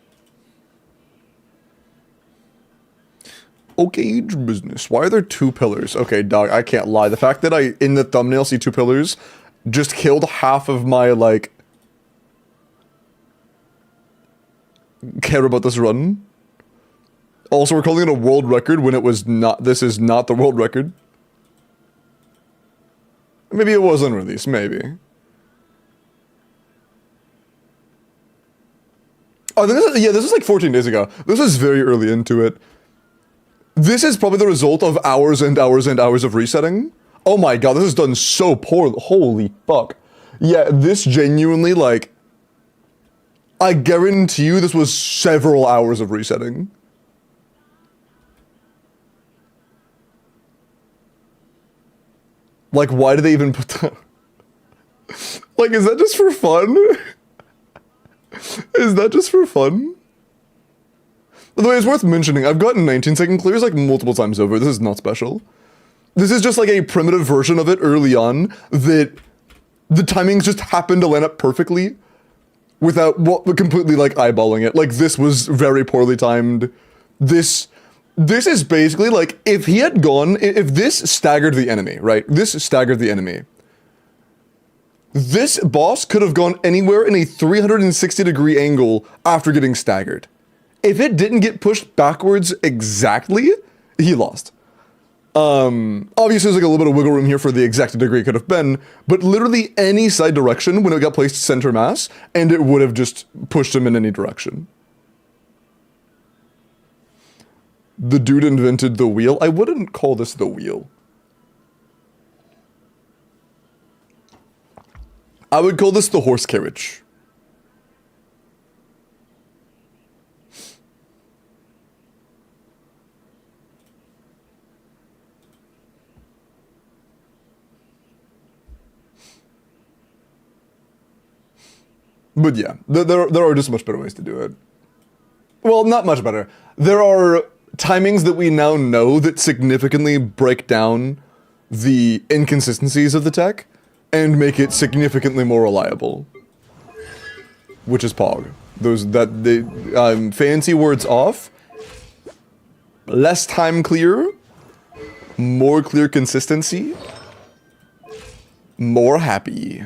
Okay, business. Why are there 2 pillars? Okay, dog, I can't lie. The fact that I, in the thumbnail, see 2 pillars just killed half of my, like, care about this run. Also, we're calling it a world record when it was not. This is not the world record. Maybe it was unreleased, maybe. Oh, this is like 14 days ago. This is very early into it. This is probably the result of hours and hours and hours of resetting. Oh my god, this is done so poorly. Holy fuck. Yeah, this genuinely, like... I guarantee you this was several hours of resetting. Like, why do they even put that? Like, is that just for fun? Is that just for fun? By the way, it's worth mentioning, I've gotten 19-second clears like multiple times over. This is not special. This is just like a primitive version of it early on that the timings just happened to line up perfectly without completely like eyeballing it. Like, this was very poorly timed. This is basically like, if he had gone, if this staggered the enemy, right? This staggered the enemy. This boss could have gone anywhere in a 360-degree angle after getting staggered. If it didn't get pushed backwards exactly, he lost. Obviously there's like a little bit of wiggle room here for the exact degree it could have been, but literally any side direction when it got placed center mass, and it would have just pushed him in any direction. The dude invented the wheel. I wouldn't call this the wheel. I would call this the horse carriage. But yeah, there are just much better ways to do it. Well, not much better. There are timings that we now know that significantly break down the inconsistencies of the tech and make it significantly more reliable. Which is Pog. Fancy words off. Less time clear. More clear consistency. More happy.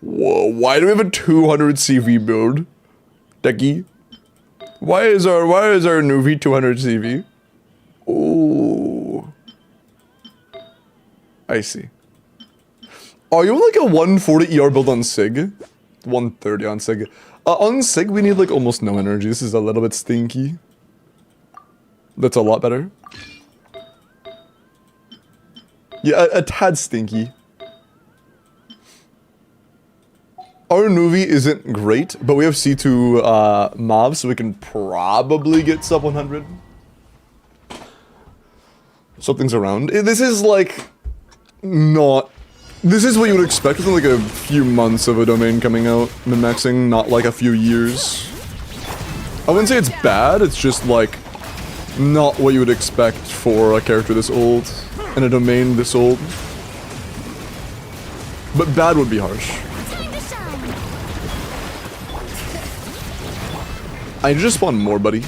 Whoa, why do we have a 200 CV build? Decky? Why is our Nuvi 200 CV? Ooh. I see. Are you like a 140 ER build on Sig? 130 on Sig. On Sig, we need like almost no energy. This is a little bit stinky. That's a lot better. Yeah, a tad stinky. Our Nuvi isn't great, but we have C2 mobs, so we can probably get sub 100. Something's around. This is like not. This is what you would expect within like a few months of a domain coming out, min-maxing, not like a few years. I wouldn't say it's bad, it's just like not what you would expect for a character this old and a domain this old. But bad would be harsh. I need to just spawn more, buddy.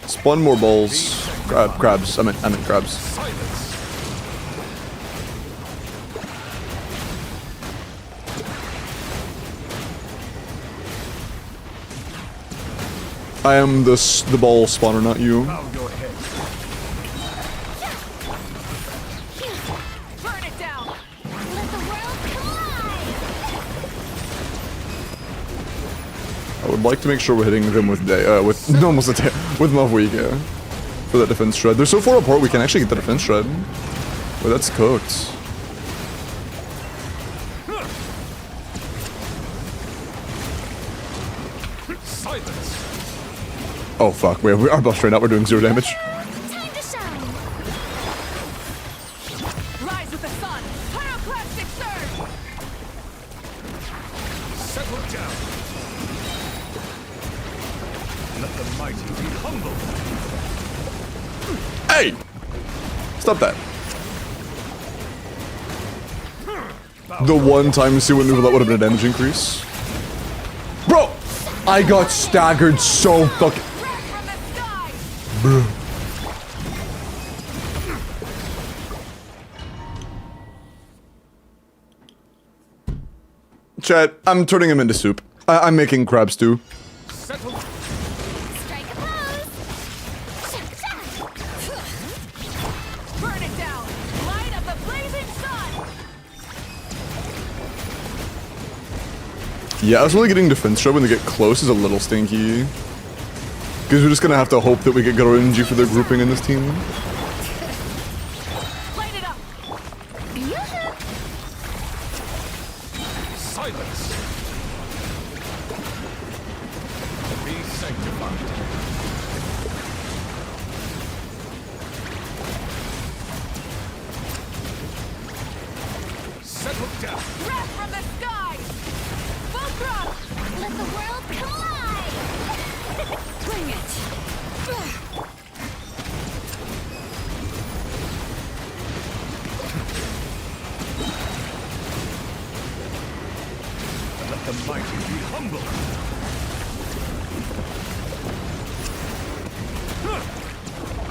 Spawn more balls. Crabs. I meant crabs. I am the ball spawner, not you. I'll go ahead. Burn it down. Let the world collide. I would like to make sure we're hitting them with with Mavweek, yeah. For that defense shred. They're so far apart we can actually get the defense shred. Well, that's cooked. Silence. Oh fuck, we are buffed right now, we're doing 0 damage. Time to shine. Rise with the sun. Pyroclastic surge. Settle down. Let the mighty be humble. Hey! Stop that. The one time C1 move that would have been a damage increase. Bro! I got staggered so fucking. Bro. Chat, I'm turning him into soup. I'm making crab stew. Settle. Strike a pose. Yeah, us only getting defense shove when they get close is a little stinky. Because we're just gonna have to hope that we get good RNG for their grouping in this team. Light it up. Silence. Be sanctified. Settle down. Wrath from the sky. Full throttle. Let the world collide! Bring it. Let the mighty be humble.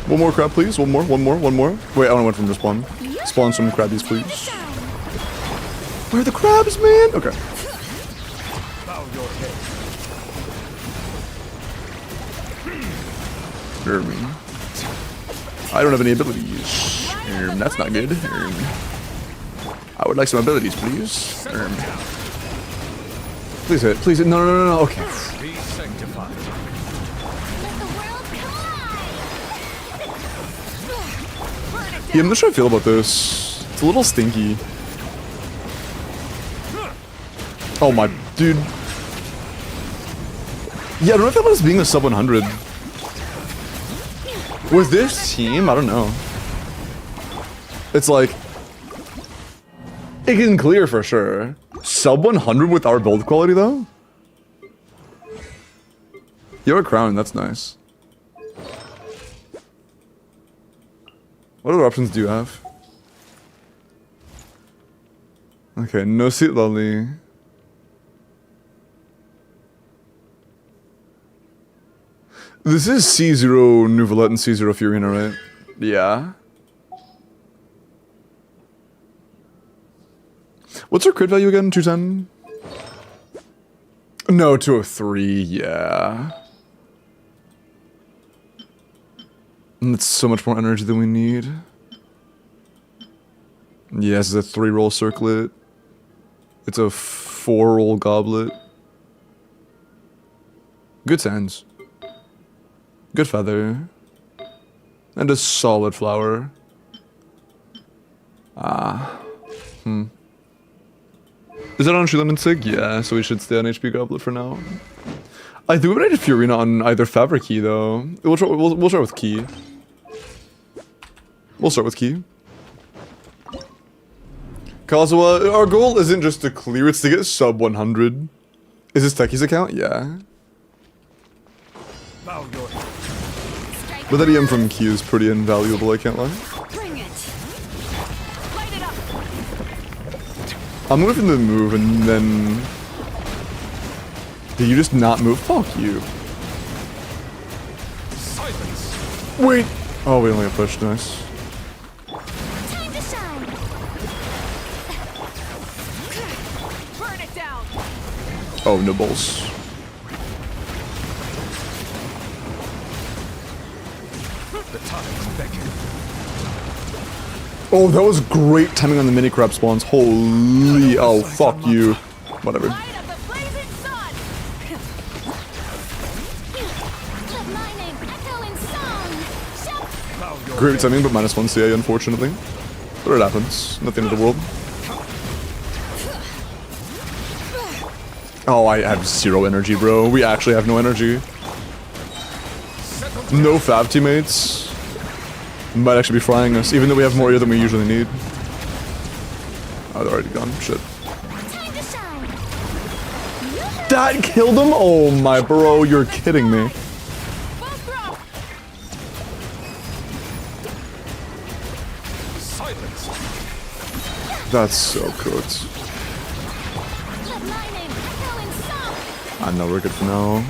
One more crab, please. One more. Wait, I want to went from respawn. Spawn some crabbies, please. Where are the crabs, man? Okay. Bow your head. I don't have any abilities. That's not good. I would like some abilities, please. Please hit. Please hit. No. Okay. Be sanctified. Let the world collide! Yeah, I'm not sure how I feel about this. It's a little stinky. Oh my, dude. Yeah, I don't know if I feel about this being a sub 100. With this team, I don't know. It's like, it can clear for sure. Sub 100 with our build quality though? You have a crown, that's nice. What other options do you have? Okay, no seat lolly. This is C0 Nouvelette and C0 Fiorina, right? Yeah. What's her crit value again? 210? No, 203, yeah. And that's so much more energy than we need. Yes, it's a 3-roll circlet. It's a 4-roll goblet. Good sands. Good feather. And a solid flower. Is that on Shieldon and Sig? Yeah, so we should stay on HP Goblet for now. I think we might need Fiorina on either Fav or Key, though. We'll start with Key. We'll start with Key. Kazuha, our goal isn't just to clear, it's to get sub 100. Is this Techie's account? Yeah. Bow your head. But that EM from Key is pretty invaluable, I can't lie. Bring it. Light it up. I'm going to move and then... Did you just not move? Fuck you. Silence. Wait! Oh, we only got pushed, nice. Time to shine! Burn it down. Oh, nibbles. The tides beckon. Oh, that was great timing on the mini crab spawns. Holy... Oh, fuck you. Whatever. Light of the blazing sun. Let my name echo in song! Shout! Bow your Great head. timing, but -1 CA, unfortunately. But it happens. Not the end of the world. Oh, I have 0 energy, bro. We actually have no energy. No Fab teammates. Might actually be frying us, even though we have more air than we usually need. Oh, they're already gone. Shit. Time to shine! That killed him? Oh my bro, you're kidding me. Full throttle. Silence. That's so cooked. Let my name echo in song! I know we're good for now.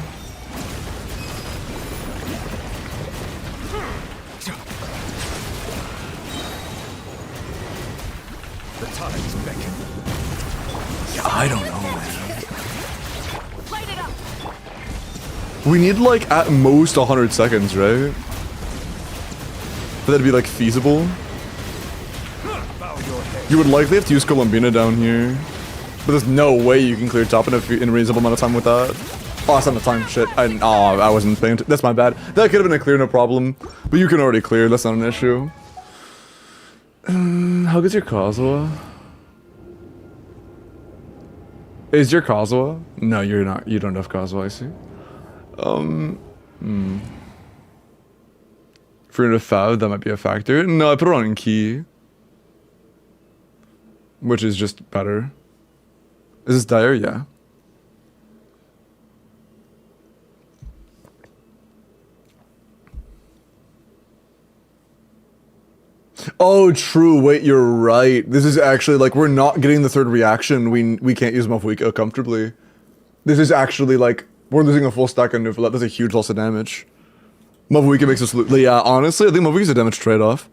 The tides beckon. Yeah, I don't know, man. Light it up. We need like at most 100 seconds, right? For that to be like feasible. Bow your head. You would likely have to use Columbina down here. But there's no way you can clear top in a reasonable amount of time with that. Oh, that's not the time. Shit. I wasn't paying. That's my bad. That could have been a clear, no problem. But you can already clear. That's not an issue. How good's your Kazuha? Is your Kazuha? No, you're not. You don't have Kazuha, I see. 305, that might be a factor. No, I put it on in key. Which is just better. Is this dire? Yeah. Oh, true. Wait, you're right. This is actually like we're not getting the third reaction. We can't use Mafuika comfortably. This is actually like we're losing a full stack on Nufla. That's a huge loss of damage. Mafuika makes us lose. Yeah, honestly, I think Mafuika's a damage trade-off.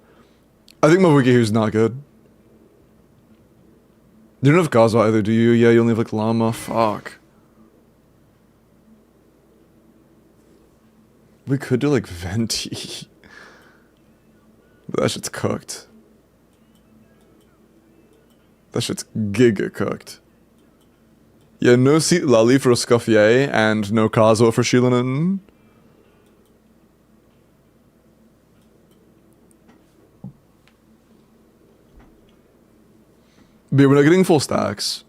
I think Mafuika here's not good. You don't have Kazuha either, do you? Yeah, you only have like Llama. Fuck. We could do like Venti. But that shit's cooked. That shit's giga cooked. Yeah, no Seat Lally for Scuffier and no Kazuha for Shilinen. But we're not getting full stacks.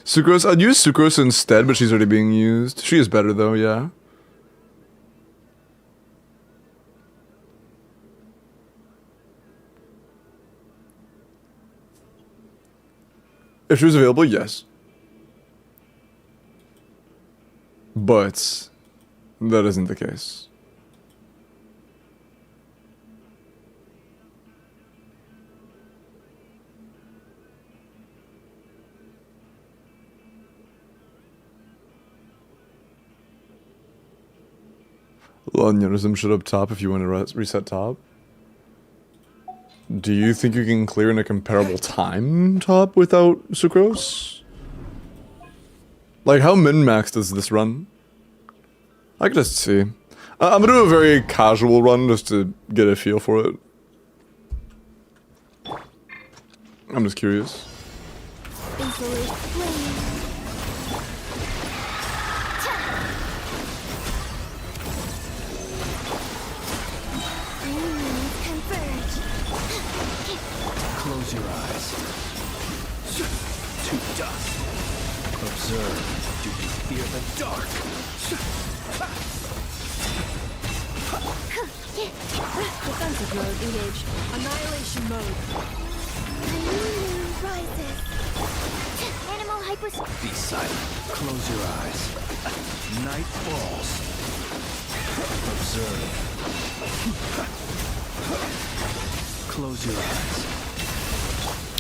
Sucrose, I'd use Sucrose instead, but she's already being used. She is better though, yeah. If she was available, yes. But that isn't the case. Lonyanism should up top if you want to reset top. Do you think you can clear in a comparable time top without Sucrose? Like, how min-maxed is this run? I can just see. I'm gonna do a very casual run just to get a feel for it. I'm just curious. Close your eyes. To dust. Observe. Do you fear the dark? Defensive mode engaged. Annihilation mode. The moon rises. Animal hyper. Be silent. Close your eyes. Night falls. Observe. Close your eyes.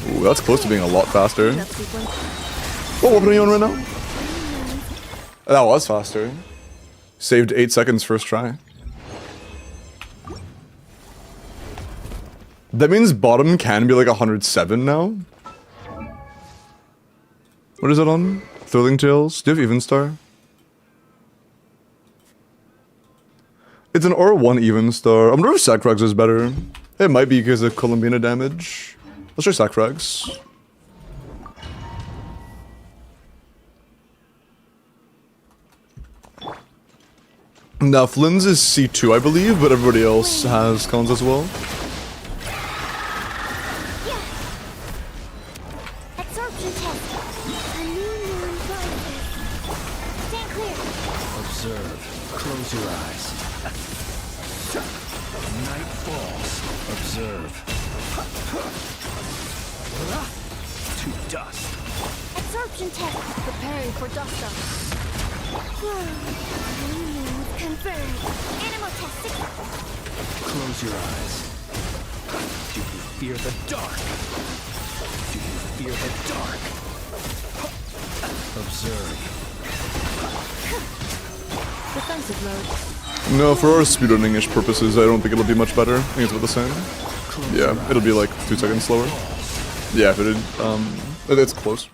Ooh, that's close to being a lot faster. What weapon are you on right now? That was faster. Saved 8 seconds first try. That means bottom can be like 107 now? What is it on? Thrilling Tales? Do you have Even Star? It's an R1 Even Star. I'm wondering if Sacrags is better. It might be because of Columbina damage. Let's try Sacrags. Now, Flynn's is C2, I believe, but everybody else has cons as well. Absorption test. A new moon rises. Stand clear. Observe. Close your eyes. Night falls. Observe. To dust. Absorption test. Preparing for dust up. New moon confirmed. Animal test 6. Close your eyes. Do you fear the dark? Do you fear the dark? Observe. Defensive mode. No, for our speedrunning-ish purposes, I don't think it'll be much better. I think it's about the same. Yeah, it'll be like 2 seconds slower. Yeah, but it's close.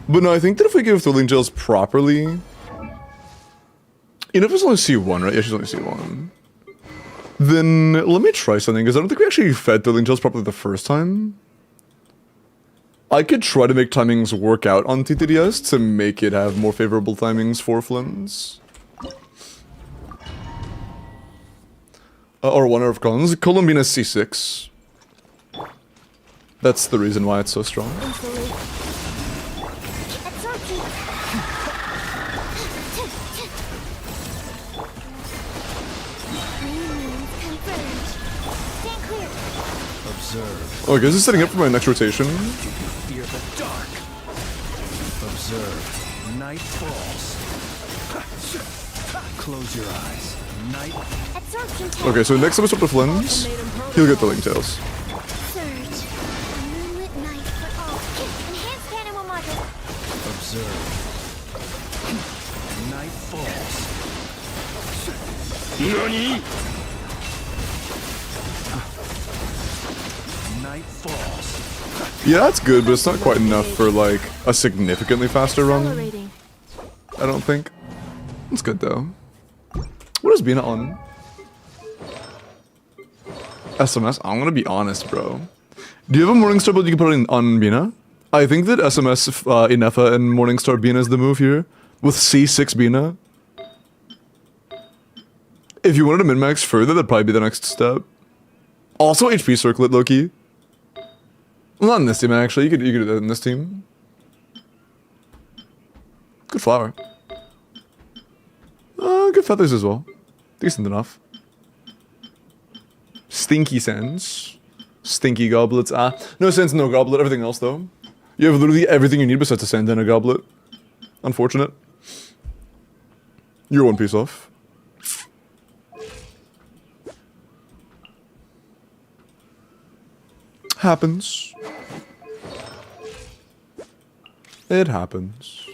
But no, I think that if we give Thrilling Tales properly... You know, if it's only C1, right? Yeah, she's only C1. Then let me try something, because I don't think we actually fed Thrilling Tales properly the first time. I could try to make timings work out on TTDS to make it have more favorable timings for Flins. Or one of cons. Columbina C6. That's the reason why it's so strong. Oh, I guess it's setting up for my next rotation. Fear the dark. Observe. Night falls. Close your eyes. Night. Okay, so next episode of Flins, he'll get the Link Tails. Surge. A moonlit night for all. Enhanced animal module. Observe. Night falls. Night falls. Yeah, that's good, but it's not quite enough for like a significantly faster run. Accelerating. I don't think. It's good though. What is Bina on? SMS? I'm gonna be honest, bro. Do you have a Morningstar build you can put on Bina? I think that SMS, Inefa, and Morningstar Bina is the move here. With C6 Bina. If you wanted to min-max further, that'd probably be the next step. Also HP Circlet, Loki. Well, not in this team, actually. You could do that in this team. Good flower. Good feathers as well. Decent enough. Stinky Sands. Stinky goblets. No sands, no goblet. Everything else, though. You have literally everything you need besides a sand and a goblet. Unfortunate. You're one piece off. Happens. It happens.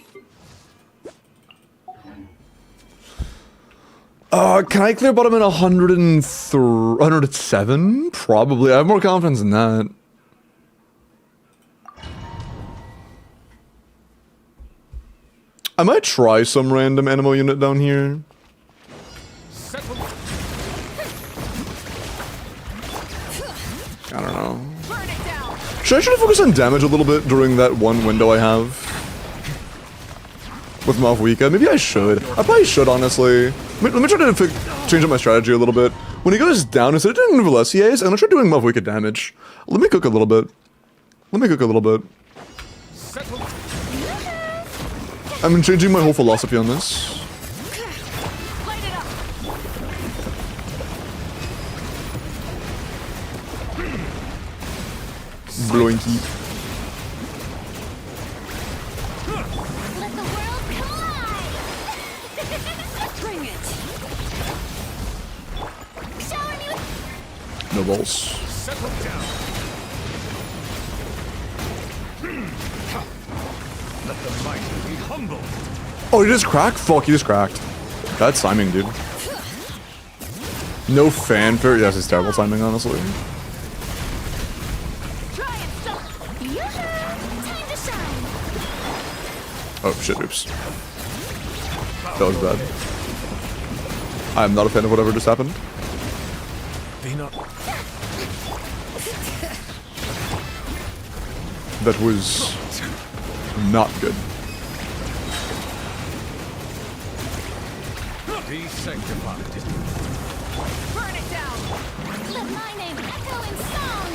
Can I clear bottom in 107? Probably. I have more confidence in that. I might try some random animal unit down here. I don't know. Should I try to focus on damage a little bit during that one window I have? With Mavwika? Maybe I should. I probably should, honestly. Let me try to change up my strategy a little bit. When he goes down, instead of doing Velesiers, I'm gonna try doing Mavwika damage. Let me cook a little bit. Let me cook a little bit. I'm changing my whole philosophy on this. Bloinky. Let the world collide. Bring it. Shower me with. No balls. Settle down. Let the mighty be humble. Oh, you just cracked? Fuck, you just cracked. Bad timing, dude. No fanfare. Yes, it's terrible timing, honestly. Oh shit, oops. That was bad. I am not a fan of whatever just happened. That was not good. Be sanctified. Burn it down. Let my name echo in song.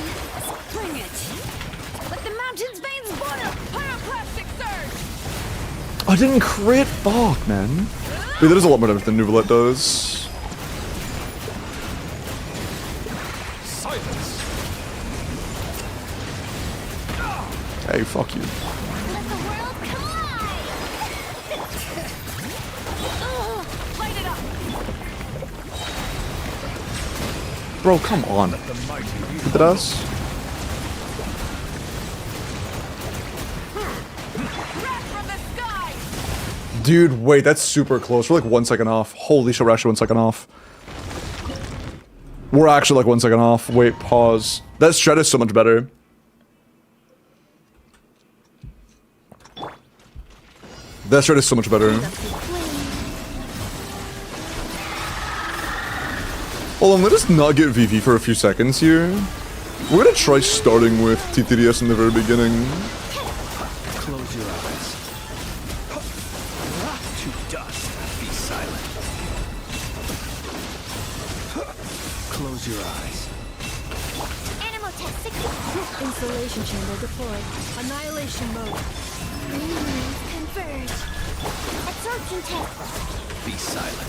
Bring it. Let the mountain's veins boil. Pyroclastic surge. I didn't crit. Fuck, man. Wait, that is a lot more damage than Nuvolette does. Silence. Hey, fuck you. Let the world collide. Light it up. Bro, come on. The mighty be Hit at us. Wrath from the sky. Dude, wait, that's super close. We're like 1 second off. Holy shit, we're actually 1 second off. We're actually like 1 second off. Wait, pause. That strat is so much better. That strat is so much better. Hold on, let us not get VV for a few seconds here. We're gonna try starting with TTDS in the very beginning. to dust. Be silent. Close your eyes. Animal tech 60. Insulation chamber deployed. Annihilation mode. Converge. Absorption tech. Be silent.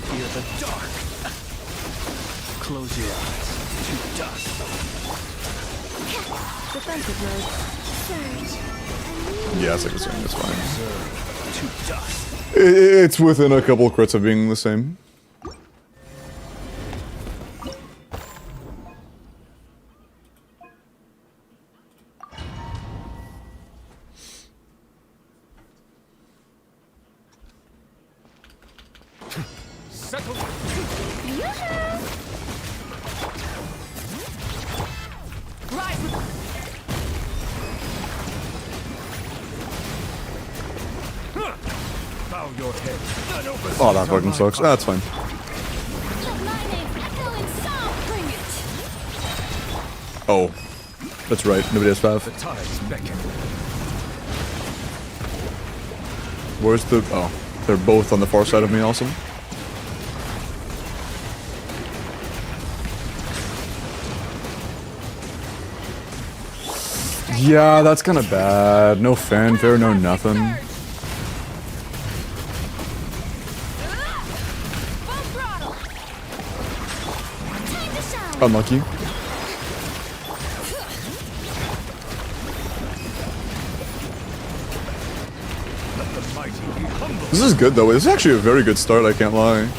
Fear the dark. Close your eyes. To dust. Defensive mode. Surge. Yeah, it's like the same. It's fine. To dust. It's within a couple crits of being the same. Settle. Rise with Bow your head. Oh, that fucking sucks. That's fine. Let my name echo in song. Bring it. Oh, that's right. Nobody has The Fav. tides beckon. Where's the... Oh, they're both on the far side of me also. Yeah, that's kind of bad. No fanfare, no nothing. Full throttle. Time to shine. Unlucky. Let the mighty be humble. This is good though. This is actually a very good start, I can't lie.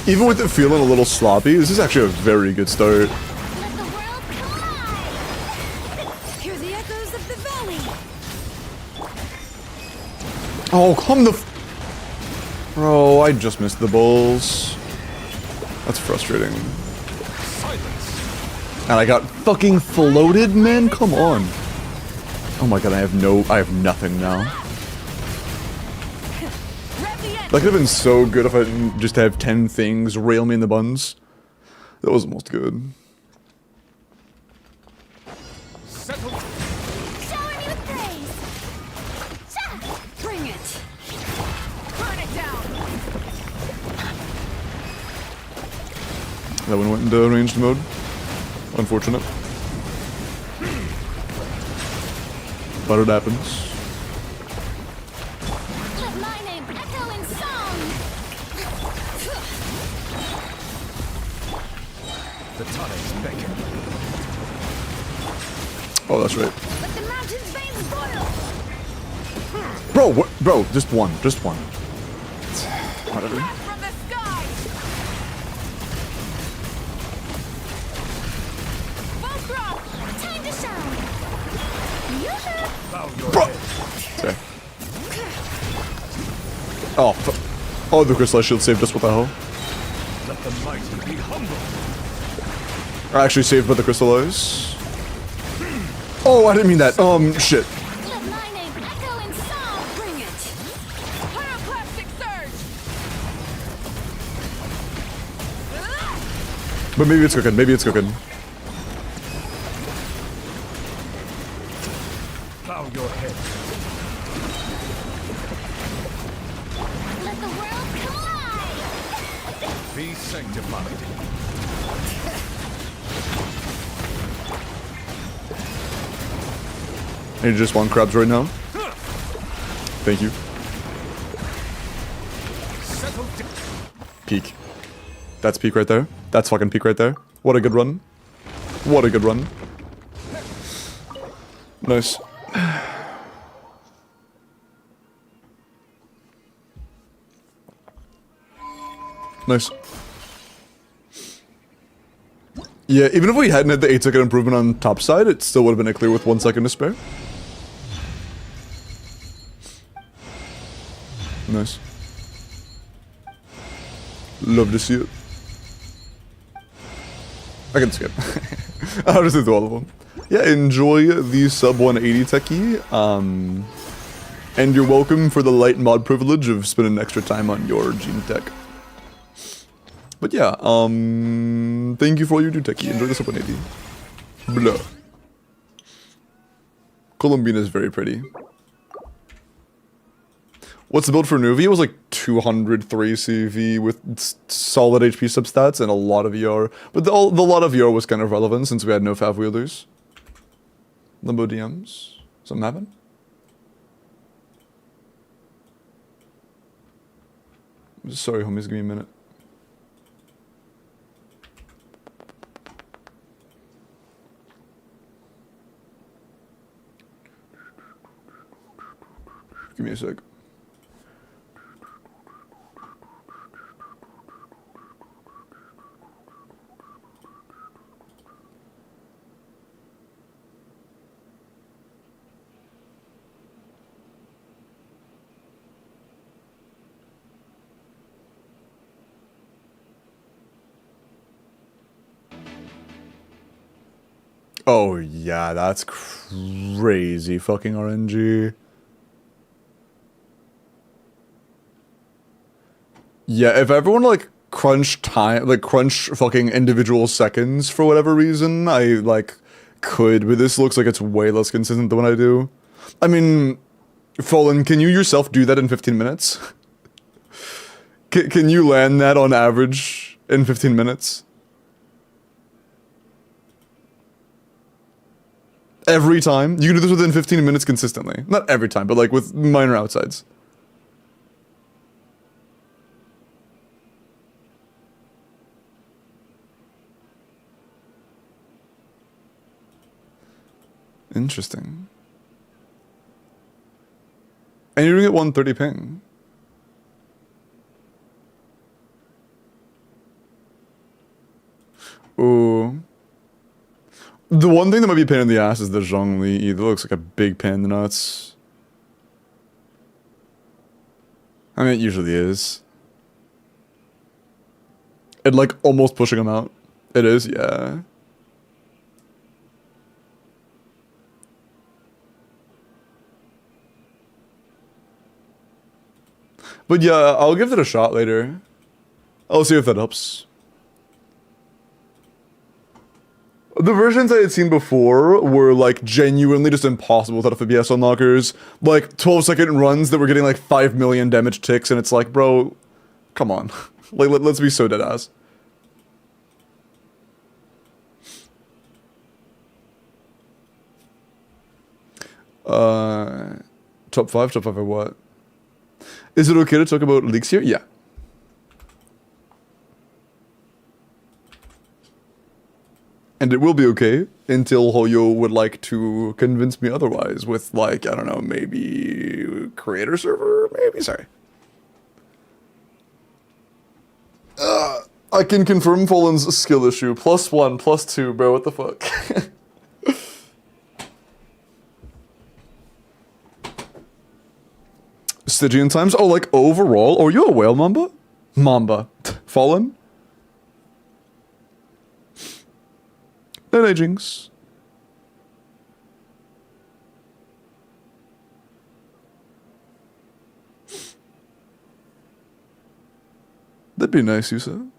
Even with it feeling a little sloppy, this is actually a very good start. Let the world collide. Hear the echoes of the valley. Oh, come the f- Bro, I just missed the bulls. That's frustrating. Silence. And I got fucking floated, man? Come on. Oh my god, I have nothing now. rev the end. That could have been so good if I didn't just have 10 things rail me in the buns. That was almost good. Settle. Shower me with praise. Cha! Bring it. Burn it down. That one went into ranged mode. Unfortunate. But it happens. Let my name echo in song. The tides beckon. Oh, that's right. Let the mountain's veins boil. Bro, what? Bro, just one. Just one. Whatever. From the sky. Full throttle. Time to shine. Yoo-hoo. Bow your Bro! head. Okay. Oh, oh, the crystallized shield saved us. What the hell? Let the mighty be humble. Or actually saved by the crystallize. Oh, I didn't mean that. Shit. Let my name echo in song. Bring it. Pyroclastic surge. But maybe it's cooking. Maybe it's cooking. Bow your head. Let the world collide. Be sanctified. I need just one crabs right now. Thank you. Settle down. Peak. That's peak right there. That's fucking peak right there. What a good run. What a good run. Nice. Nice. Yeah, even if we hadn't had the 8-second improvement on top side, it still would have been a clear with 1 second to spare. Nice. Love to see it. I can skip. I'll just do all of them. Yeah, enjoy the sub 180 techie. And you're welcome for the light mod privilege of spending extra time on your gene tech. But yeah, thank you for all you do, techie. Enjoy the sub 180. Blah. Columbine is very pretty. What's the build for Nuvi? It was like 203 CV with solid HP substats and a lot of ER. But the lot of ER was kind of relevant since we had no Fav wielders. Limbo DMs. Something happen? Sorry, homies, give me a minute. Give me a sec. Oh yeah, that's crazy fucking RNG. Yeah, if everyone like crunch time, like crunch fucking individual seconds for whatever reason, I like could, but this looks like it's way less consistent than what I do. I mean, Fallen, can you yourself do that in 15 minutes? Can you land that on average in 15 minutes? Every time? You can do this within 15 minutes consistently. Not every time, but like with minor outsides. Interesting. And you're doing it 130 ping. Ooh. The one thing that might be a pain in the ass is the Zhongli. It looks like a big pain in the nuts. I mean, it usually is. It like almost pushing him out. It is, yeah. But yeah, I'll give it a shot later. I'll see if that helps. The versions I had seen before were like genuinely just impossible without FPS unlockers. Like 12-second runs that were getting like 5 million damage ticks, and it's like, bro, come on. Like, let's be so dead ass. Top 5? Top 5 or what? Is it okay to talk about leaks here? Yeah. And it will be okay until Hoyo would like to convince me otherwise with like, I don't know, maybe creator server? Maybe, sorry. I can confirm Fallen's skill issue. +1, +2, bro, what the fuck? Stygian times? Oh, like overall? Are you a whale, Mamba? Mamba. Fallen? No jinx. That'd be nice, Yusa.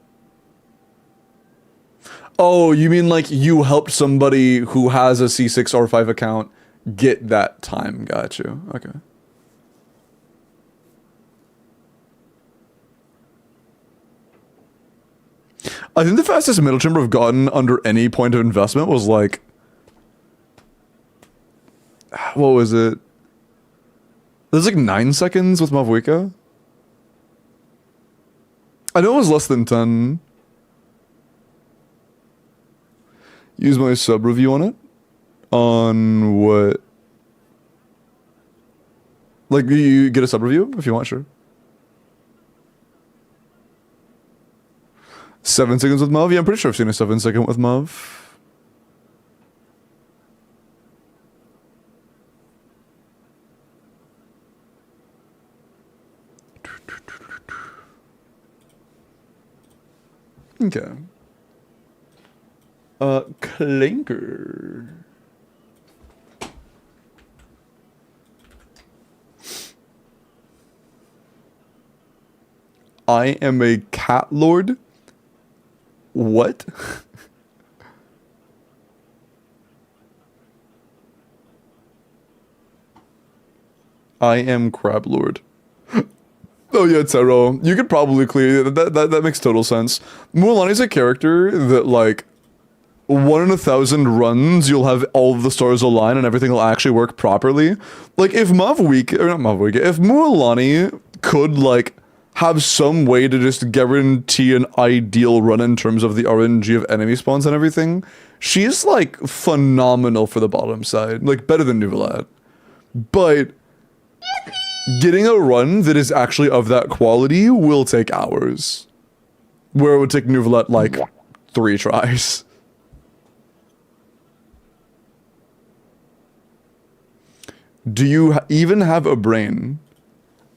Oh, you mean like you helped somebody who has a C6 R5 account get that time? Got you. Okay. I think the fastest middle chamber I've gotten under any point of investment was like, what was it? There's like 9 seconds with Mavwika. I know it was less than 10. Use my sub review on it. On what? Like, you get a sub review if you want, sure. 7 seconds with Mav? Yeah, I'm pretty sure I've seen a 7-second with Mav. Okay. Clanker. I am a cat lord? What? I am Crab Lord. Oh yeah, Tero. You could probably clear that makes total sense. Mualani's a character that like 1 in 1,000 runs you'll have all of the stars align and everything will actually work properly. Like if if Mualani could like have some way to just guarantee an ideal run in terms of the RNG of enemy spawns and everything, she's like phenomenal for the bottom side. Like better than Nuvalat. But getting a run that is actually of that quality will take hours. Where it would take Nuvalat like 3 tries. Do you even have a brain?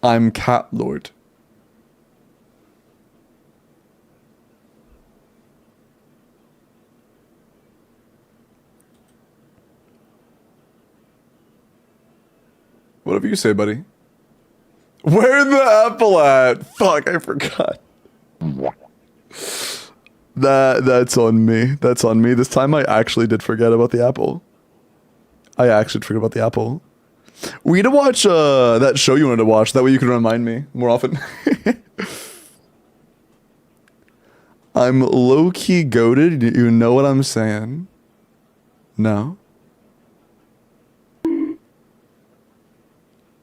I'm Cat Lord. Whatever you say, buddy. Where's the apple at? Fuck, I forgot. That's on me. That's on me. This time I actually did forget about the apple. I actually forgot about the apple. We need to watch that show you wanted to watch. That way you can remind me more often. I'm low-key goated. You know what I'm saying? No?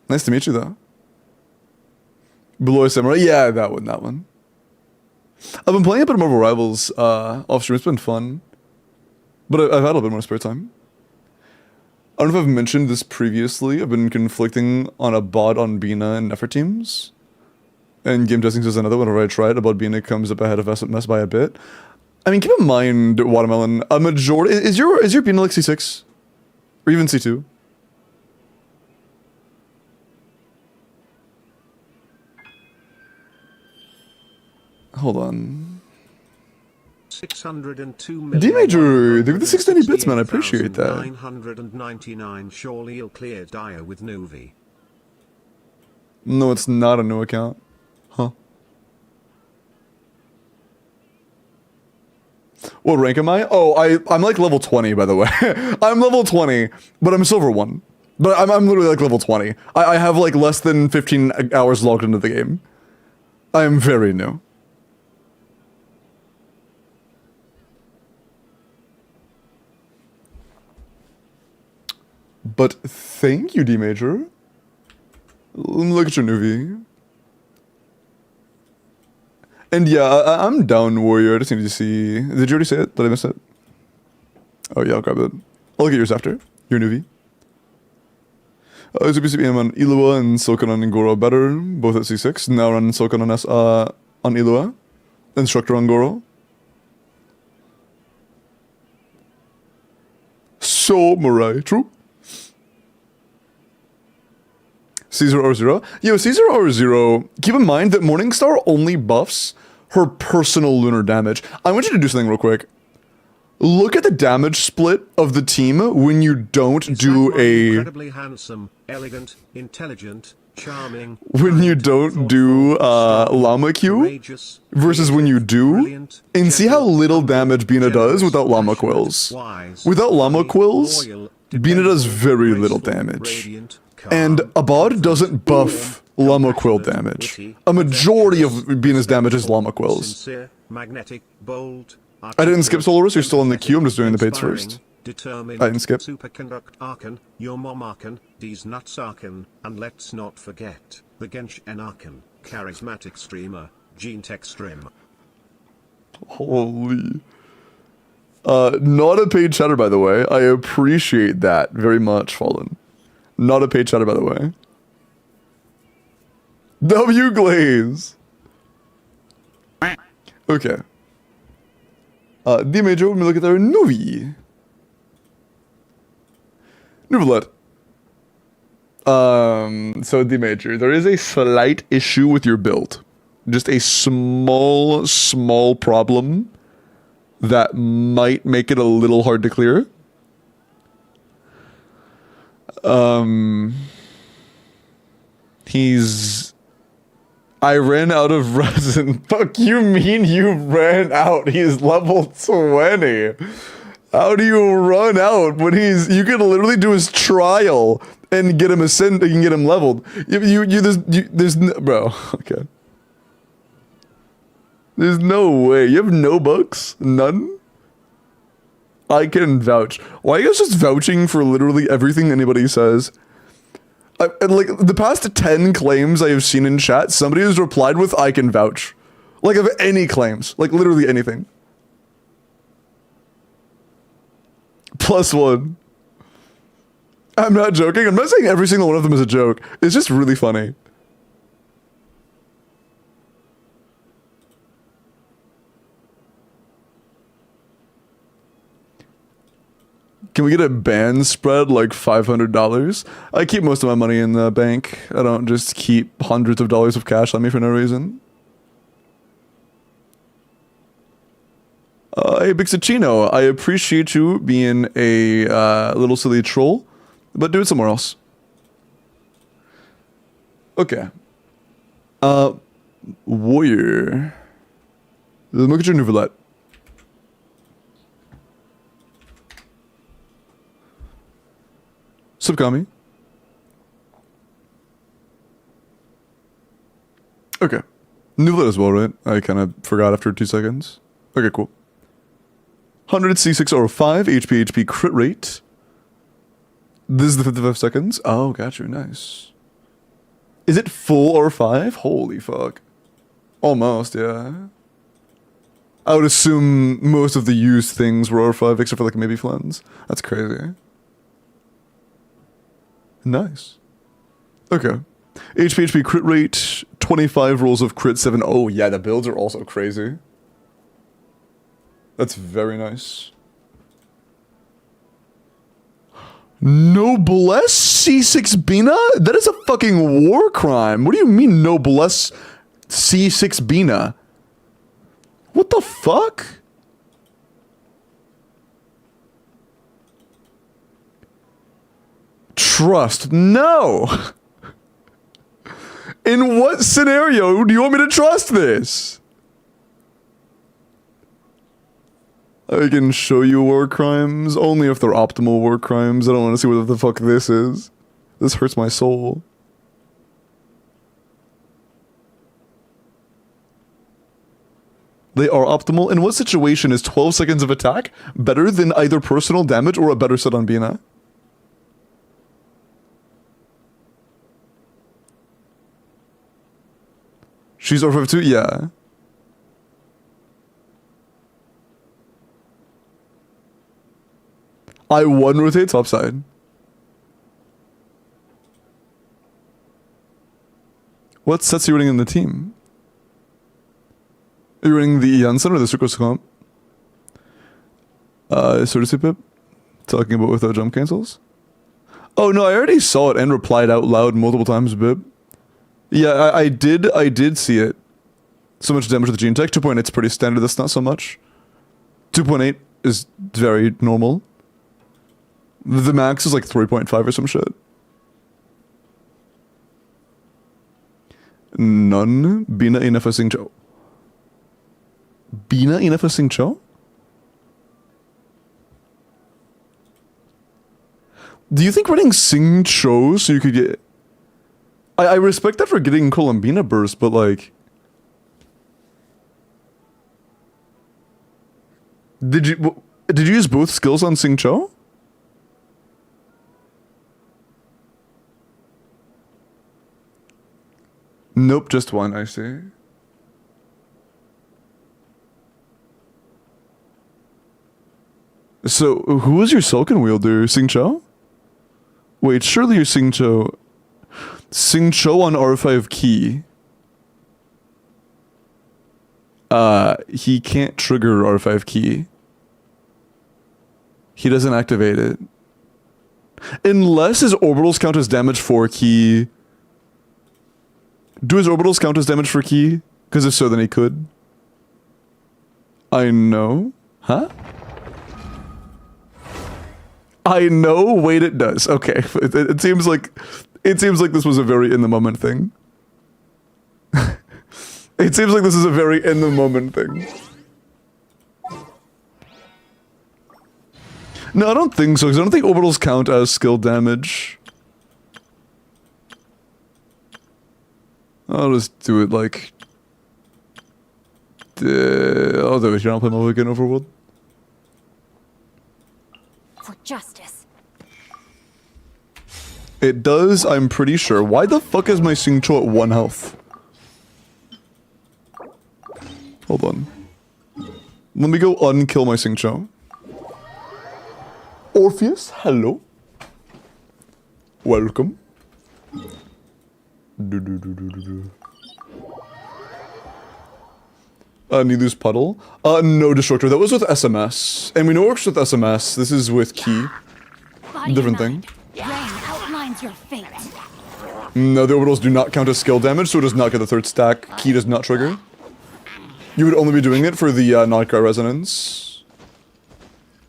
Nice to meet you, though. Below Samurai? Yeah, that one. I've been playing a bit of Marvel Rivals off stream. It's been fun. But I've had a little bit more spare time. I don't know if I've mentioned this previously. I've been conflicting on a bot on Bina and Nefer teams. And game testing says another whenever I try it. A bot Bina comes up ahead of SMS by a bit. I mean, keep in mind, Watermelon, a majority... Is your Bina like C6? Or even C2? Hold on. 602 million. D-Major, the 690 bits, man. I appreciate that. 999. Surely you'll clear Dia with Nuvi. No, it's not a new account. Huh. What rank am I? Oh, I'm like level 20, by the way. I'm level 20, but I'm silver 1. But I'm literally like level 20. I have like less than 15 hours logged into the game. I am very new. But thank you, D-Major. Look at your Nuvi. And yeah, I'm down, Warrior. I just need to see... Did you already say it? Did I miss it? Oh yeah, I'll grab it. I'll look at yours after. Your Nuvi. ZBCBM on Ilua and Sokan on Goro better. Both at C6. Now run Sokan on Ilua. Instructor on Goro. So, Mirai. True. Caesar R0. Yo, Caesar R0, keep in mind that Morningstar only buffs her personal lunar damage. I want you to do something real quick. Look at the damage split of the team when you don't do a... Incredibly handsome, elegant, intelligent, charming... When you don't do Llama Q versus when you do, and see how little damage Bina does without Llama Quills. Without Llama Quills, Bina does very little damage. And Abad doesn't buff Llama Quill damage. A majority of Bina's damage is Llama Quills. Magnetic, bold, I didn't skip Solaris, you're still in the queue, I'm just doing the paids first. I didn't skip. Superconduct Arkan, your mom Arkan, these nuts Arkan, and let's not forget, the Genshin Arkan, charismatic streamer, Gene Tech Stream. Holy... not a paid chatter, by the way. I appreciate that very much, Fallen. Not a paid chatter, by the way. W Glaze. Okay. D-Major, let me look at their Nuvi. Nuvalet. So D-Major, there is a slight issue with your build. Just a small problem that might make it a little hard to clear. I ran out of resin. Fuck you mean you ran out? He's level 20. How do you run out when you can literally do his trial and get him ascend, you can get him leveled. Bro, okay. There's no way. You have no bucks? None? I can vouch. Why are you guys just vouching for literally everything anybody says? Like, the past 10 claims I have seen in chat, somebody has replied with, I can vouch. Like, of any claims. Like, literally anything. +1. I'm not joking. I'm not saying every single one of them is a joke. It's just really funny. Can we get a band spread like $500? I keep most of my money in the bank. I don't just keep hundreds of dollars of cash on me for no reason. Hey, Bixachino, I appreciate you being a little silly troll, but do it somewhere else. Okay. Warrior. Look at your Nouvelette. Subkami. Okay. Nouvelette as well, right? I kind of forgot after 2 seconds. Okay, cool. 100 C605 HP crit rate. This is the 55 seconds. Oh, got you. Nice. Is it full R5? Holy fuck. Almost, yeah. I would assume most of the used things were R5 except for like maybe Flens. That's crazy. Nice. Okay. HP crit rate, 25 rolls of crit, 7. Oh yeah, the builds are also crazy. That's very nice. Noblesse C6 Bina? That is a fucking war crime. What do you mean Noblesse C6 Bina? What the fuck? Trust? No! In what scenario do you want me to trust this? I can show you war crimes, only if they're optimal war crimes. I don't want to see what the fuck this is. This hurts my soul. They are optimal. In what situation is 12 seconds of attack better than either personal damage or a better set on Bina? She's R52? Yeah. I 1 rotate topside. What sets are you running in the team? Are you running the Janssen or the Sucrose comp? Courtesy pip? Talking about without jump cancels? Oh no, I already saw it and replied out loud multiple times, Bib. Yeah, I did see it. So much damage with the gene tech. 2.8 is pretty standard, that's not so much. 2.8 is very normal. The max is like 3.5 or some shit. None. Bina inafa sing cho. Bina inafa sing cho? Do you think running Sing Cho so you could get... I respect that for getting Columbina burst, but like... Did you use both skills on Sing Cho? Nope, just one, I see. So, who was your Sulkin wielder? Sing Cho? Wait, surely you're Sing Cho. Sing Cho on R5 key. He can't trigger R5 key. He doesn't activate it. Unless his orbitals count as damage for key. Do his orbitals count as damage for key? Because if so, then he could. I know. Huh? I know. Wait, it does. Okay. It seems like this was a very in the moment thing. It seems like this is a very in the moment thing. No, I don't think so, because I don't think orbitals count as skill damage. I'll just do it like... I'll do it here, I'll play my WELKIN overworld. For justice. It does, I'm pretty sure. Why the fuck is my Xingqiu at 1 health? Hold on. Let me go unkill my Xingqiu. Orpheus, hello. Welcome. Nilu's Puddle. No, Destructor. That was with SMS. And we know it works with SMS. This is with Key. Body Different and thing. mind. Rain outlines your fate. No, the orbitals do not count as skill damage, so it does not get the 3rd stack. Key does not trigger. You would only be doing it for the non-cry resonance.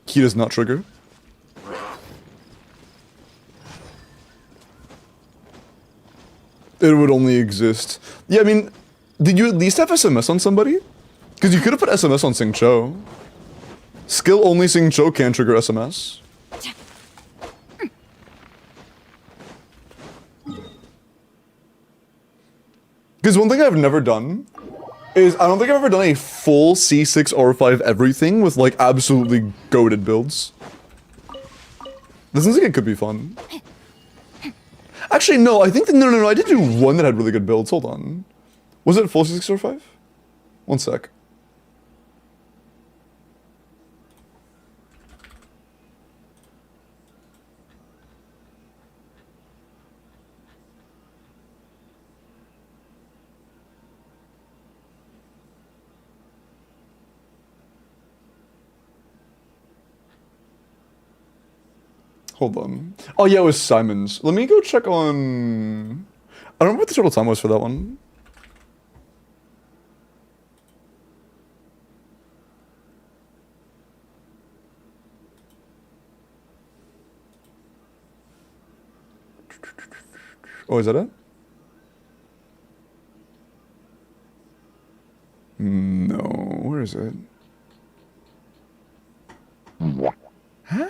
Key does not trigger. It would only exist. Yeah, I mean, did you at least have SMS on somebody? Because you could have put SMS on Xingqiu. Skill only Xingqiu can trigger SMS. Because one thing I've never done is I don't think I've ever done a full C6 R5 everything with like absolutely goated builds. This seems like it could be fun. Actually, no, I think that, no, I did do one that had really good builds. Hold on. Was it full C6 R5? One sec. Hold on. Oh yeah, it was Simon's. Let me go check on... I don't remember what the total time was for that one. Oh, is that it? No, where is it? Huh?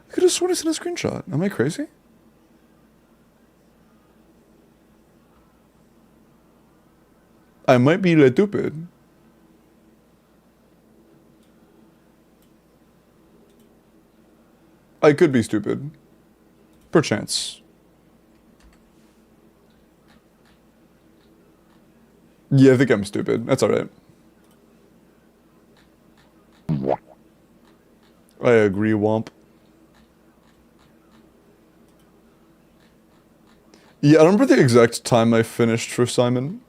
I could have sworn it's in a screenshot. Am I crazy? I might be stupid. I could be stupid. Perchance. Yeah, I think I'm stupid. That's alright. I agree, Womp. Yeah, I don't remember the exact time I finished for Simon.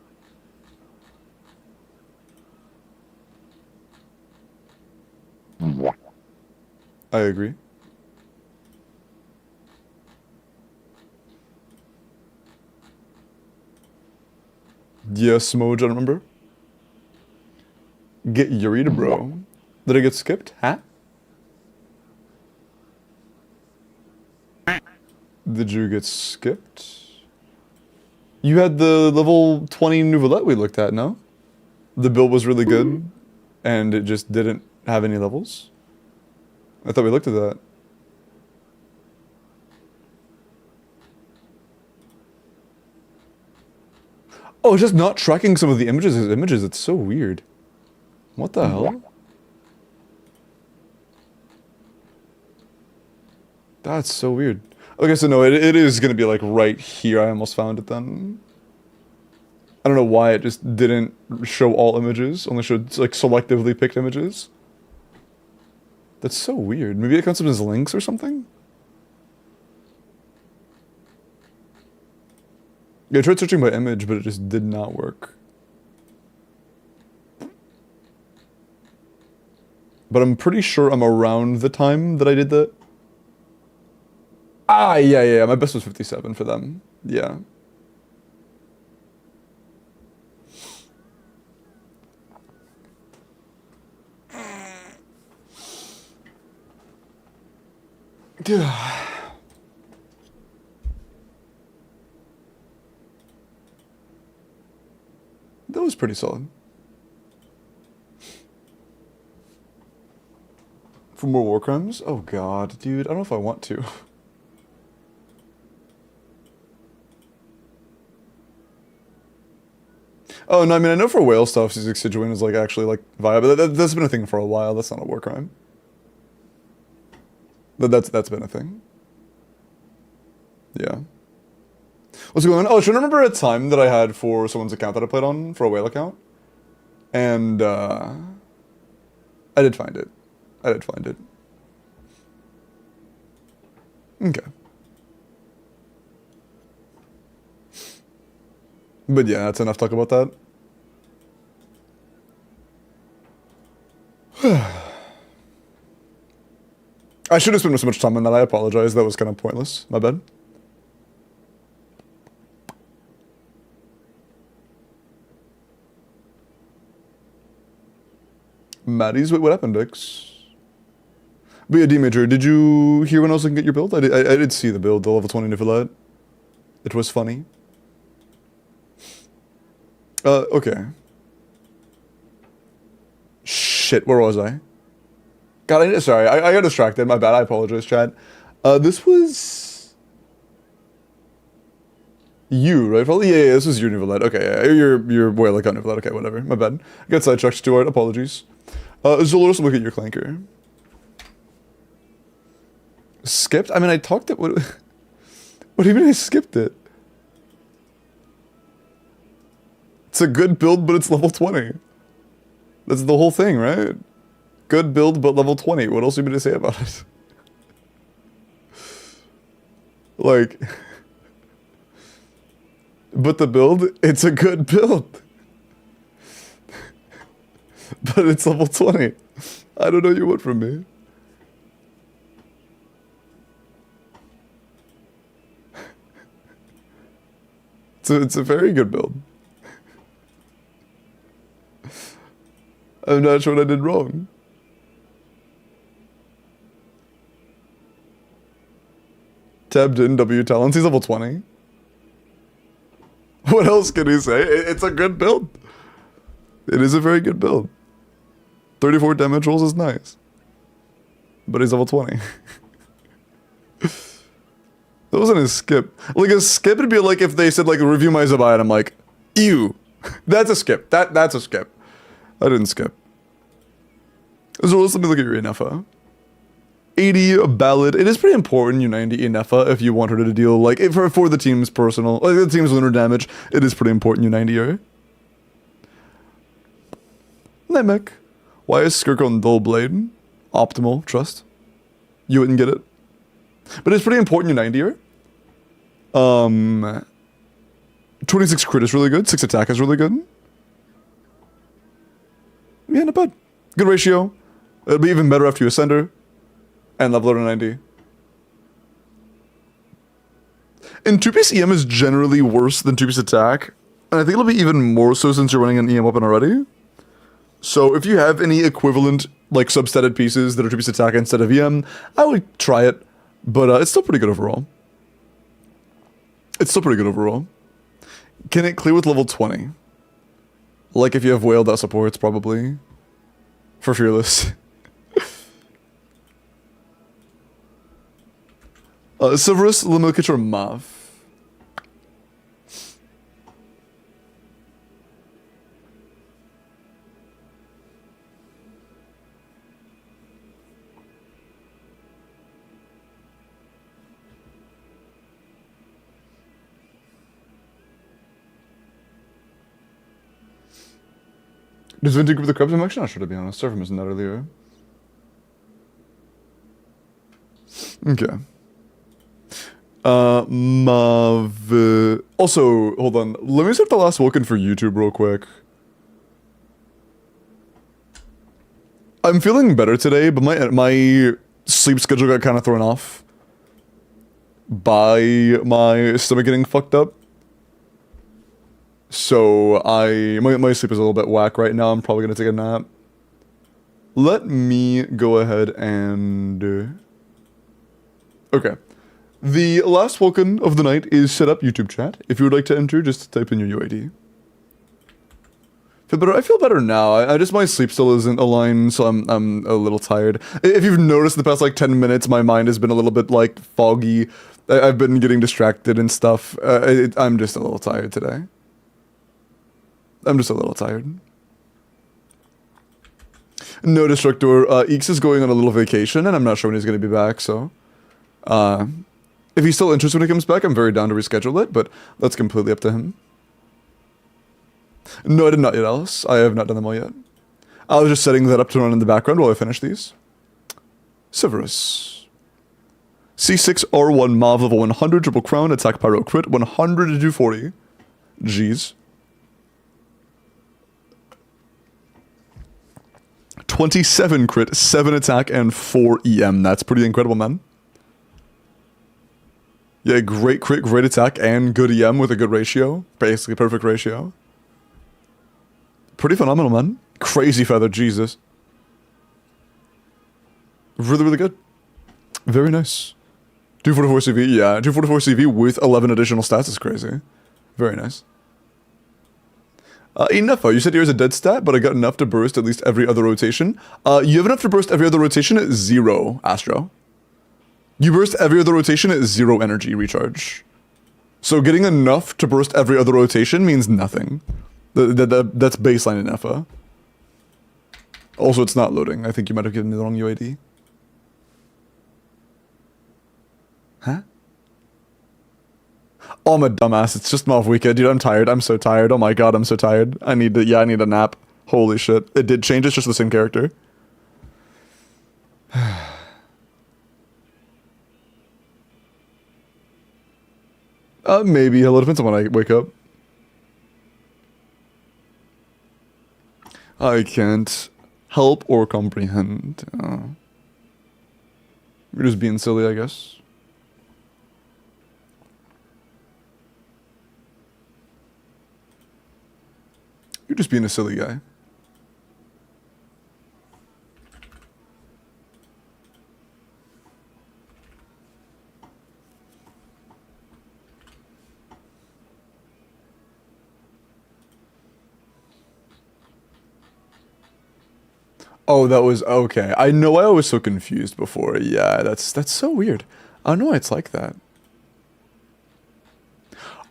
I agree. Yes, Moj, I remember. Get Yuri to bro. Did I get skipped? Huh? Did you get skipped? You had the level 20 Nouvelette we looked at, no? The build was really good, and it just didn't have any levels? I thought we looked at that. Oh, it's just not tracking some of the images as images. It's so weird. What the hell? That's so weird. Okay, so no, it is gonna be like right here. I almost found it then. I don't know why it just didn't show all images, only showed like selectively picked images. That's so weird. Maybe it counts them as links or something? Yeah, I tried searching by image, but it just did not work. But I'm pretty sure I'm around the time that I did that. Ah, yeah, my best was 57 for them. Yeah. That was pretty solid. For more war crimes? Oh god, dude, I don't know if I want to. Oh, no, I mean, I know for whale stuff, Sijuin is, like, actually, like, viable. That's been a thing for a while. That's not a war crime. That's been a thing. Yeah. What's going on? Oh, I should remember a time that I had for someone's account that I played on, for a whale account. And, I did find it. I did find it. Okay. But yeah, that's enough talk about that. I should have spent so much time on that. I apologize. That was kind of pointless. My bad. Maddie's, wait, what happened, Dix? But yeah, D-Major, did you hear when I was looking at your build? I did see the build, the level 20 Niflite. It was funny. Okay. Shit, where was I? God, sorry, I got distracted. My bad, I apologize, chat. This was... You, right? Probably, yeah, this was your Niflite. Okay, yeah, you're whale account Niflite. Okay, whatever, my bad. I got sidetracked, Stuart, apologies. Zoloros, look at your clanker. Skipped? I mean, I talked it. What do you mean I skipped it? It's a good build, but it's level 20. That's the whole thing, right? Good build, but level 20. What else are you going to say about it? Like... But the build, it's a good build. But it's level 20. I don't know what you want from me. It's a very good build. I'm not sure what I did wrong. Tabbed in W talents, he's level 20. What else can he say? It's a good build. It is a very good build. 34 damage rolls is nice. But he's level 20. That wasn't a skip. Like, a skip would be like if they said, like, review my Zabai, and I'm like, ew. That's a skip. That's a skip. I didn't skip. So let me look at your Inefa. 80 ballad. It is pretty important you 90 Inefa if you want her to deal, like, for the team's personal, like, the team's lunar damage. It is pretty important you 90 her. Namek. Why is Skirk on Dull Blade? Optimal, trust. You wouldn't get it. But it's pretty important you 90 her. 26 crit is really good. 6 attack is really good. Yeah, not bad. Good ratio. It'll be even better after you ascend her. And level her to 90. And 2-piece EM is generally worse than 2-piece attack. And I think it'll be even more so since you're running an EM weapon already. So if you have any equivalent, like, substatted pieces that are 2-piece attack instead of EM, I would try it. But it's still pretty good overall. It's still pretty good overall. Can it clear with level 20? Like if you have whale that supports, probably. For Fearless. Severus, Lemilkich, or Mav? Does Vintage group the Krebs? I'm actually not sure, to be honest. Sorry for missing that earlier. Okay. Mav. Also, hold on. Let me set the last Welkin for YouTube real quick. I'm feeling better today, but my sleep schedule got kind of thrown off by my stomach getting fucked up. So my sleep is a little bit whack right now. I'm probably gonna take a nap. Let me go ahead and okay. The last Welkin of the night is set up YouTube chat. If you would like to enter, just type in your UID. Feel better? I feel better now. I just, my sleep still isn't aligned, so I'm a little tired. If you've noticed the past like 10 minutes, my mind has been a little bit like foggy. I've been getting distracted and stuff. I'm just a little tired today. I'm just a little tired. No, Destructor. Eeks is going on a little vacation, and I'm not sure when he's going to be back, so... if he's still interested when he comes back, I'm very down to reschedule it, but that's completely up to him. No, I did not yet, Alice. I have not done them all yet. I was just setting that up to run in the background while I finish these. Severus. C6 R1 Mav level 100, triple crown, attack pyro crit, 100 to 240. Jeez. 27 crit, 7 attack, and 4 EM. That's pretty incredible, man. Yeah, great crit, great attack, and good EM with a good ratio. Basically, perfect ratio. Pretty phenomenal, man. Crazy feather, Jesus. Really, really good. Very nice. 244 CV, yeah. 244 CV with 11 additional stats is crazy. Very nice. Enough. You said here's a dead stat, but I got enough to burst at least every other rotation. You have enough to burst every other rotation at 0, Astro. You burst every other rotation at 0 energy recharge. So getting enough to burst every other rotation means nothing. That's baseline in FA. Also, it's not loading. I think you might have given me the wrong UID. Huh? Oh, I'm a dumbass. It's just Mav Weekend. Dude, I'm tired. I'm so tired. Oh my god, I'm so tired. I need a nap. Holy shit. It did change. It's just the same character. Maybe. A little depends on when I wake up. I can't help or comprehend. You're just being silly, I guess. You're just being a silly guy. Oh, that was okay. I know I was so confused before. Yeah, that's so weird. I don't know why it's like that.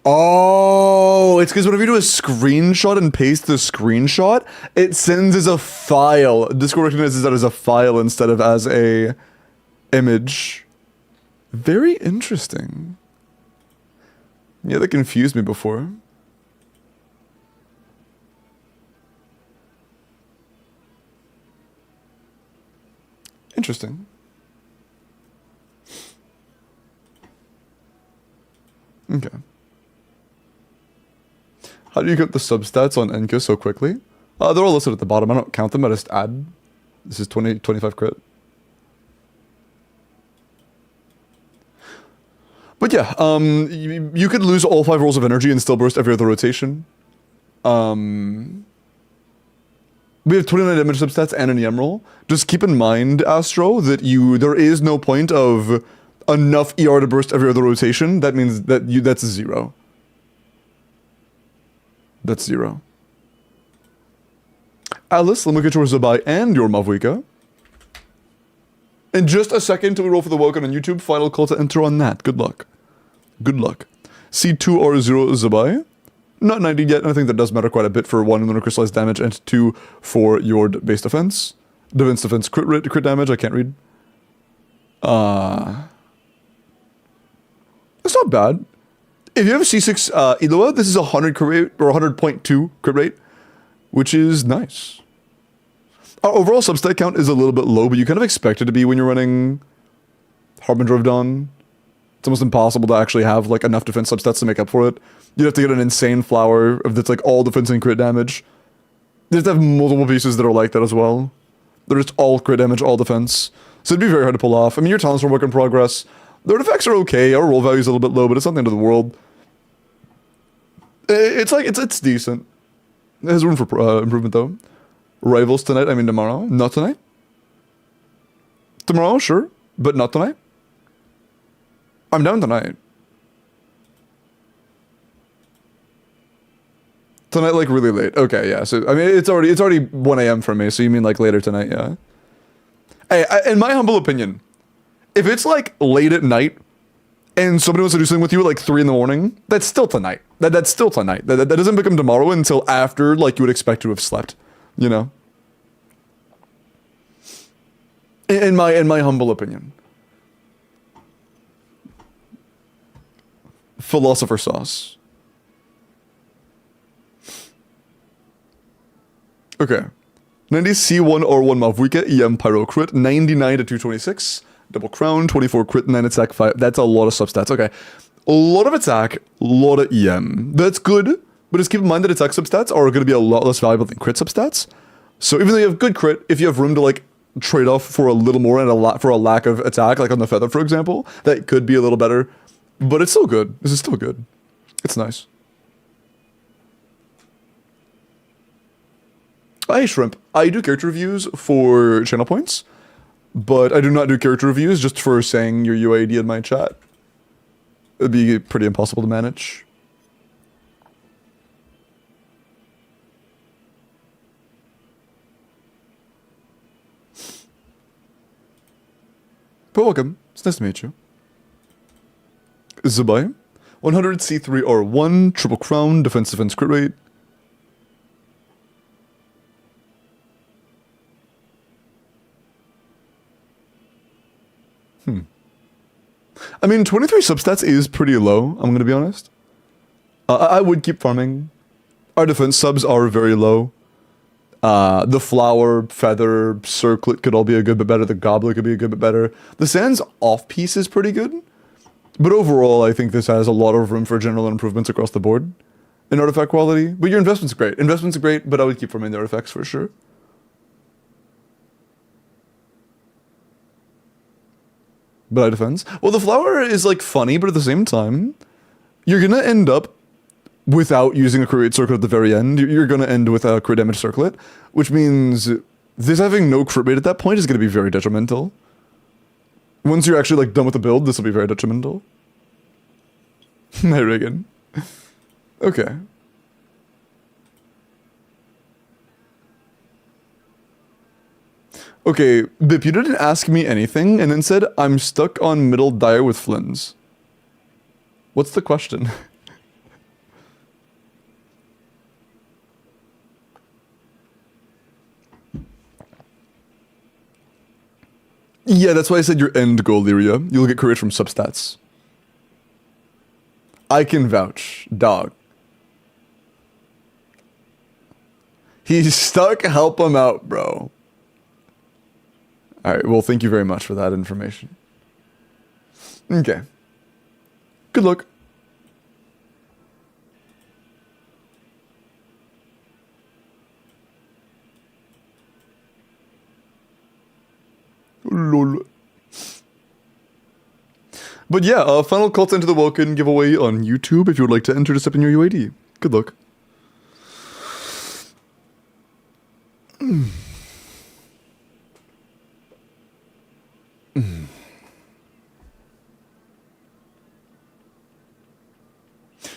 Oh, it's because whenever you do a screenshot and paste the screenshot, it sends as a file. Discord recognizes that as a file instead of as a image. Very interesting. Yeah, that confused me before. Interesting. Okay. How do you get the substats on NQ so quickly? They're all listed at the bottom. I don't count them. I just add. This is 25 crit. But yeah, you could lose all 5 rolls of energy and still burst every other rotation. We have 29 damage substats and an EM roll. Just keep in mind, Astro, that there is no point of enough ER to burst every other rotation. That means that that's 0. That's 0. Alice, let me get yours to buy and your Mavwika. In just a second till we roll for the welcome on YouTube. Final call to enter on that. Good luck. Good luck. C2R0 Zabai. Not 90 yet, and I think that does matter quite a bit for 1 lunar crystallized damage and 2 for your base defense. Defense crit damage, I can't read. That's not bad. If you have a C6 Eloa, this is 100 crit rate, or 100.2 crit rate, which is nice. Our overall substat count is a little bit low, but you kind of expect it to be when you're running Harbinger of Dawn. It's almost impossible to actually have like enough defense substats to make up for it. You'd have to get an insane flower that's like all defense and crit damage. You have to have multiple pieces that are like that as well. They're just all crit damage, all defense. So it'd be very hard to pull off. I mean, your talents are work in progress. The artifacts are okay. Our roll value is a little bit low, but it's not the end of the world. It's decent. It has room for improvement though. Rivals tonight, I mean tomorrow. Not tonight. Tomorrow, sure, but not tonight. I'm down tonight. Tonight, like, really late. Okay, yeah. So, I mean, it's already 1 a.m. for me, so you mean, like, later tonight, yeah. Hey, in my humble opinion, if it's, like, late at night, and somebody wants to do something with you at, like, 3 in the morning, that's still tonight. That's still tonight. That doesn't become tomorrow until after, like, you would expect to have slept, you know? In my humble opinion. Philosopher sauce. Okay. 90 C1 R1 Mavwika EM Pyro crit 99 to 226. Double crown 24 crit 9 attack 5. That's a lot of substats. Okay. A lot of attack, a lot of EM. That's good, but just keep in mind that attack substats are going to be a lot less valuable than crit substats. So even though you have good crit, if you have room to like trade off for a little more and a lot for a lack of attack, like on the feather for example, that could be a little better. But it's still good. This is still good. It's nice. Hey Shrimp, I do character reviews for channel points, but I do not do character reviews just for saying your UID in my chat. It'd be pretty impossible to manage. But welcome. It's nice to meet you. Zubai, 100 C3 R1, triple crown, defense crit rate. I mean, 23 substats is pretty low, I'm gonna be honest. I would keep farming. Our defense subs are very low. The flower, feather, circlet could all be a good bit better. The goblet could be a good bit better. The sands off piece is pretty good. But overall, I think this has a lot of room for general improvements across the board in artifact quality. But your investment's great. Investment's great, but I would keep farming the artifacts for sure. But I defense. Well, the flower is like funny, but at the same time, you're gonna end up without using a crit circlet at the very end. You're gonna end with a crit damage circlet, which means this having no crit rate at that point is gonna be very detrimental. Once you're actually like done with the build, this will be very detrimental. Hi Reagan. Okay. Okay, Bip, you didn't ask me anything and then said, I'm stuck on middle dire with Flynn's. What's the question? Yeah, that's why I said your end goal, Lyria. You'll get courage from substats. I can vouch, dog. He's stuck, help him out, bro. Alright, well, thank you very much for that information. Okay. Good luck. Lol. But yeah, final call to enter the Welkin giveaway on YouTube if you would like to enter to step in your UID. Good luck.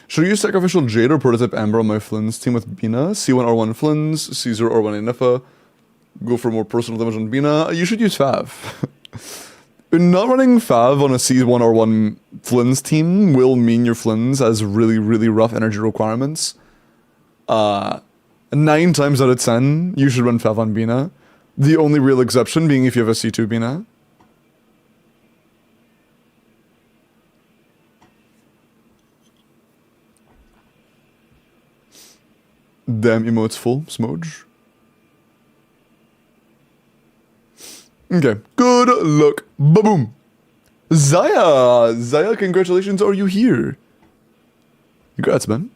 Should I use Sacrificial Jade or Prototype Amber on my Flynn's team with Bina? C1 R1 Flynn's, Caesar R1 Inefa. Go for more personal damage on Bina. You should use Fav. Not running Fav on a C1 R1 Flynn's team will mean your Flynn's has really, really rough energy requirements. 9 times out of 10, you should run Fav on Bina. The only real exception being if you have a C2 Bina. Damn, emotes full. Smudge. Okay. Good luck. Ba-boom. Zaya! Zaya, congratulations. Are you here? Congrats, man.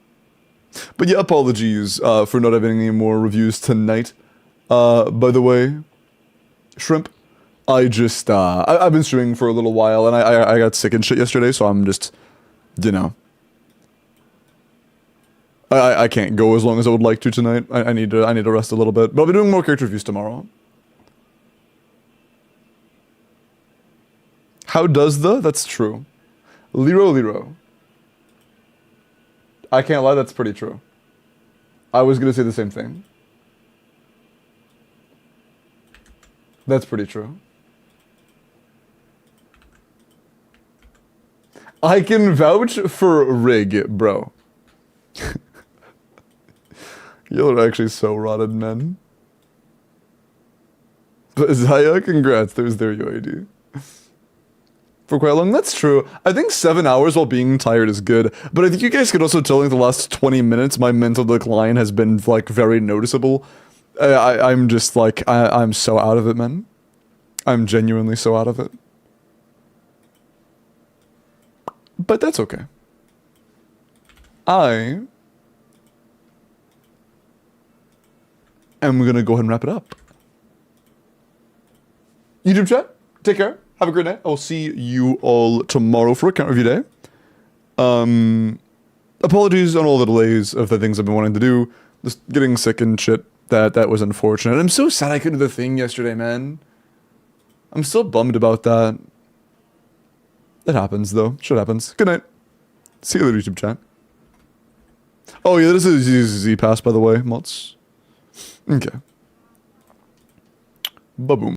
But yeah, apologies for not having any more reviews tonight. By the way, Shrimp, I just, I've been streaming for a little while, and I got sick and shit yesterday, so I'm just, you know. I can't go as long as I would like to tonight. I need to rest a little bit. But I'll be doing more character reviews tomorrow. How does the? That's true. Liro. I can't lie, that's pretty true. I was gonna say the same thing. That's pretty true. I can vouch for Rig, bro. Y'all are actually so rotted, men. But Zaya, congrats, there's their UID. For quite long, that's true. I think 7 hours while being tired is good, but I think you guys could also tell like the last 20 minutes my mental decline has been like very noticeable. I'm just like, I'm so out of it, man. I'm genuinely so out of it. But that's okay. I am gonna go ahead and wrap it up. YouTube chat, take care. Have a great night. I'll see you all tomorrow for account review day. Apologies on all the delays of the things I've been wanting to do. Just getting sick and shit. That was unfortunate. I'm so sad I couldn't do the thing yesterday, man. I'm still bummed about that. It happens, though. Shit happens. Good night. See you later, YouTube chat. Oh, yeah, this is Z-Pass, by the way, mods. Okay. Ba-boom.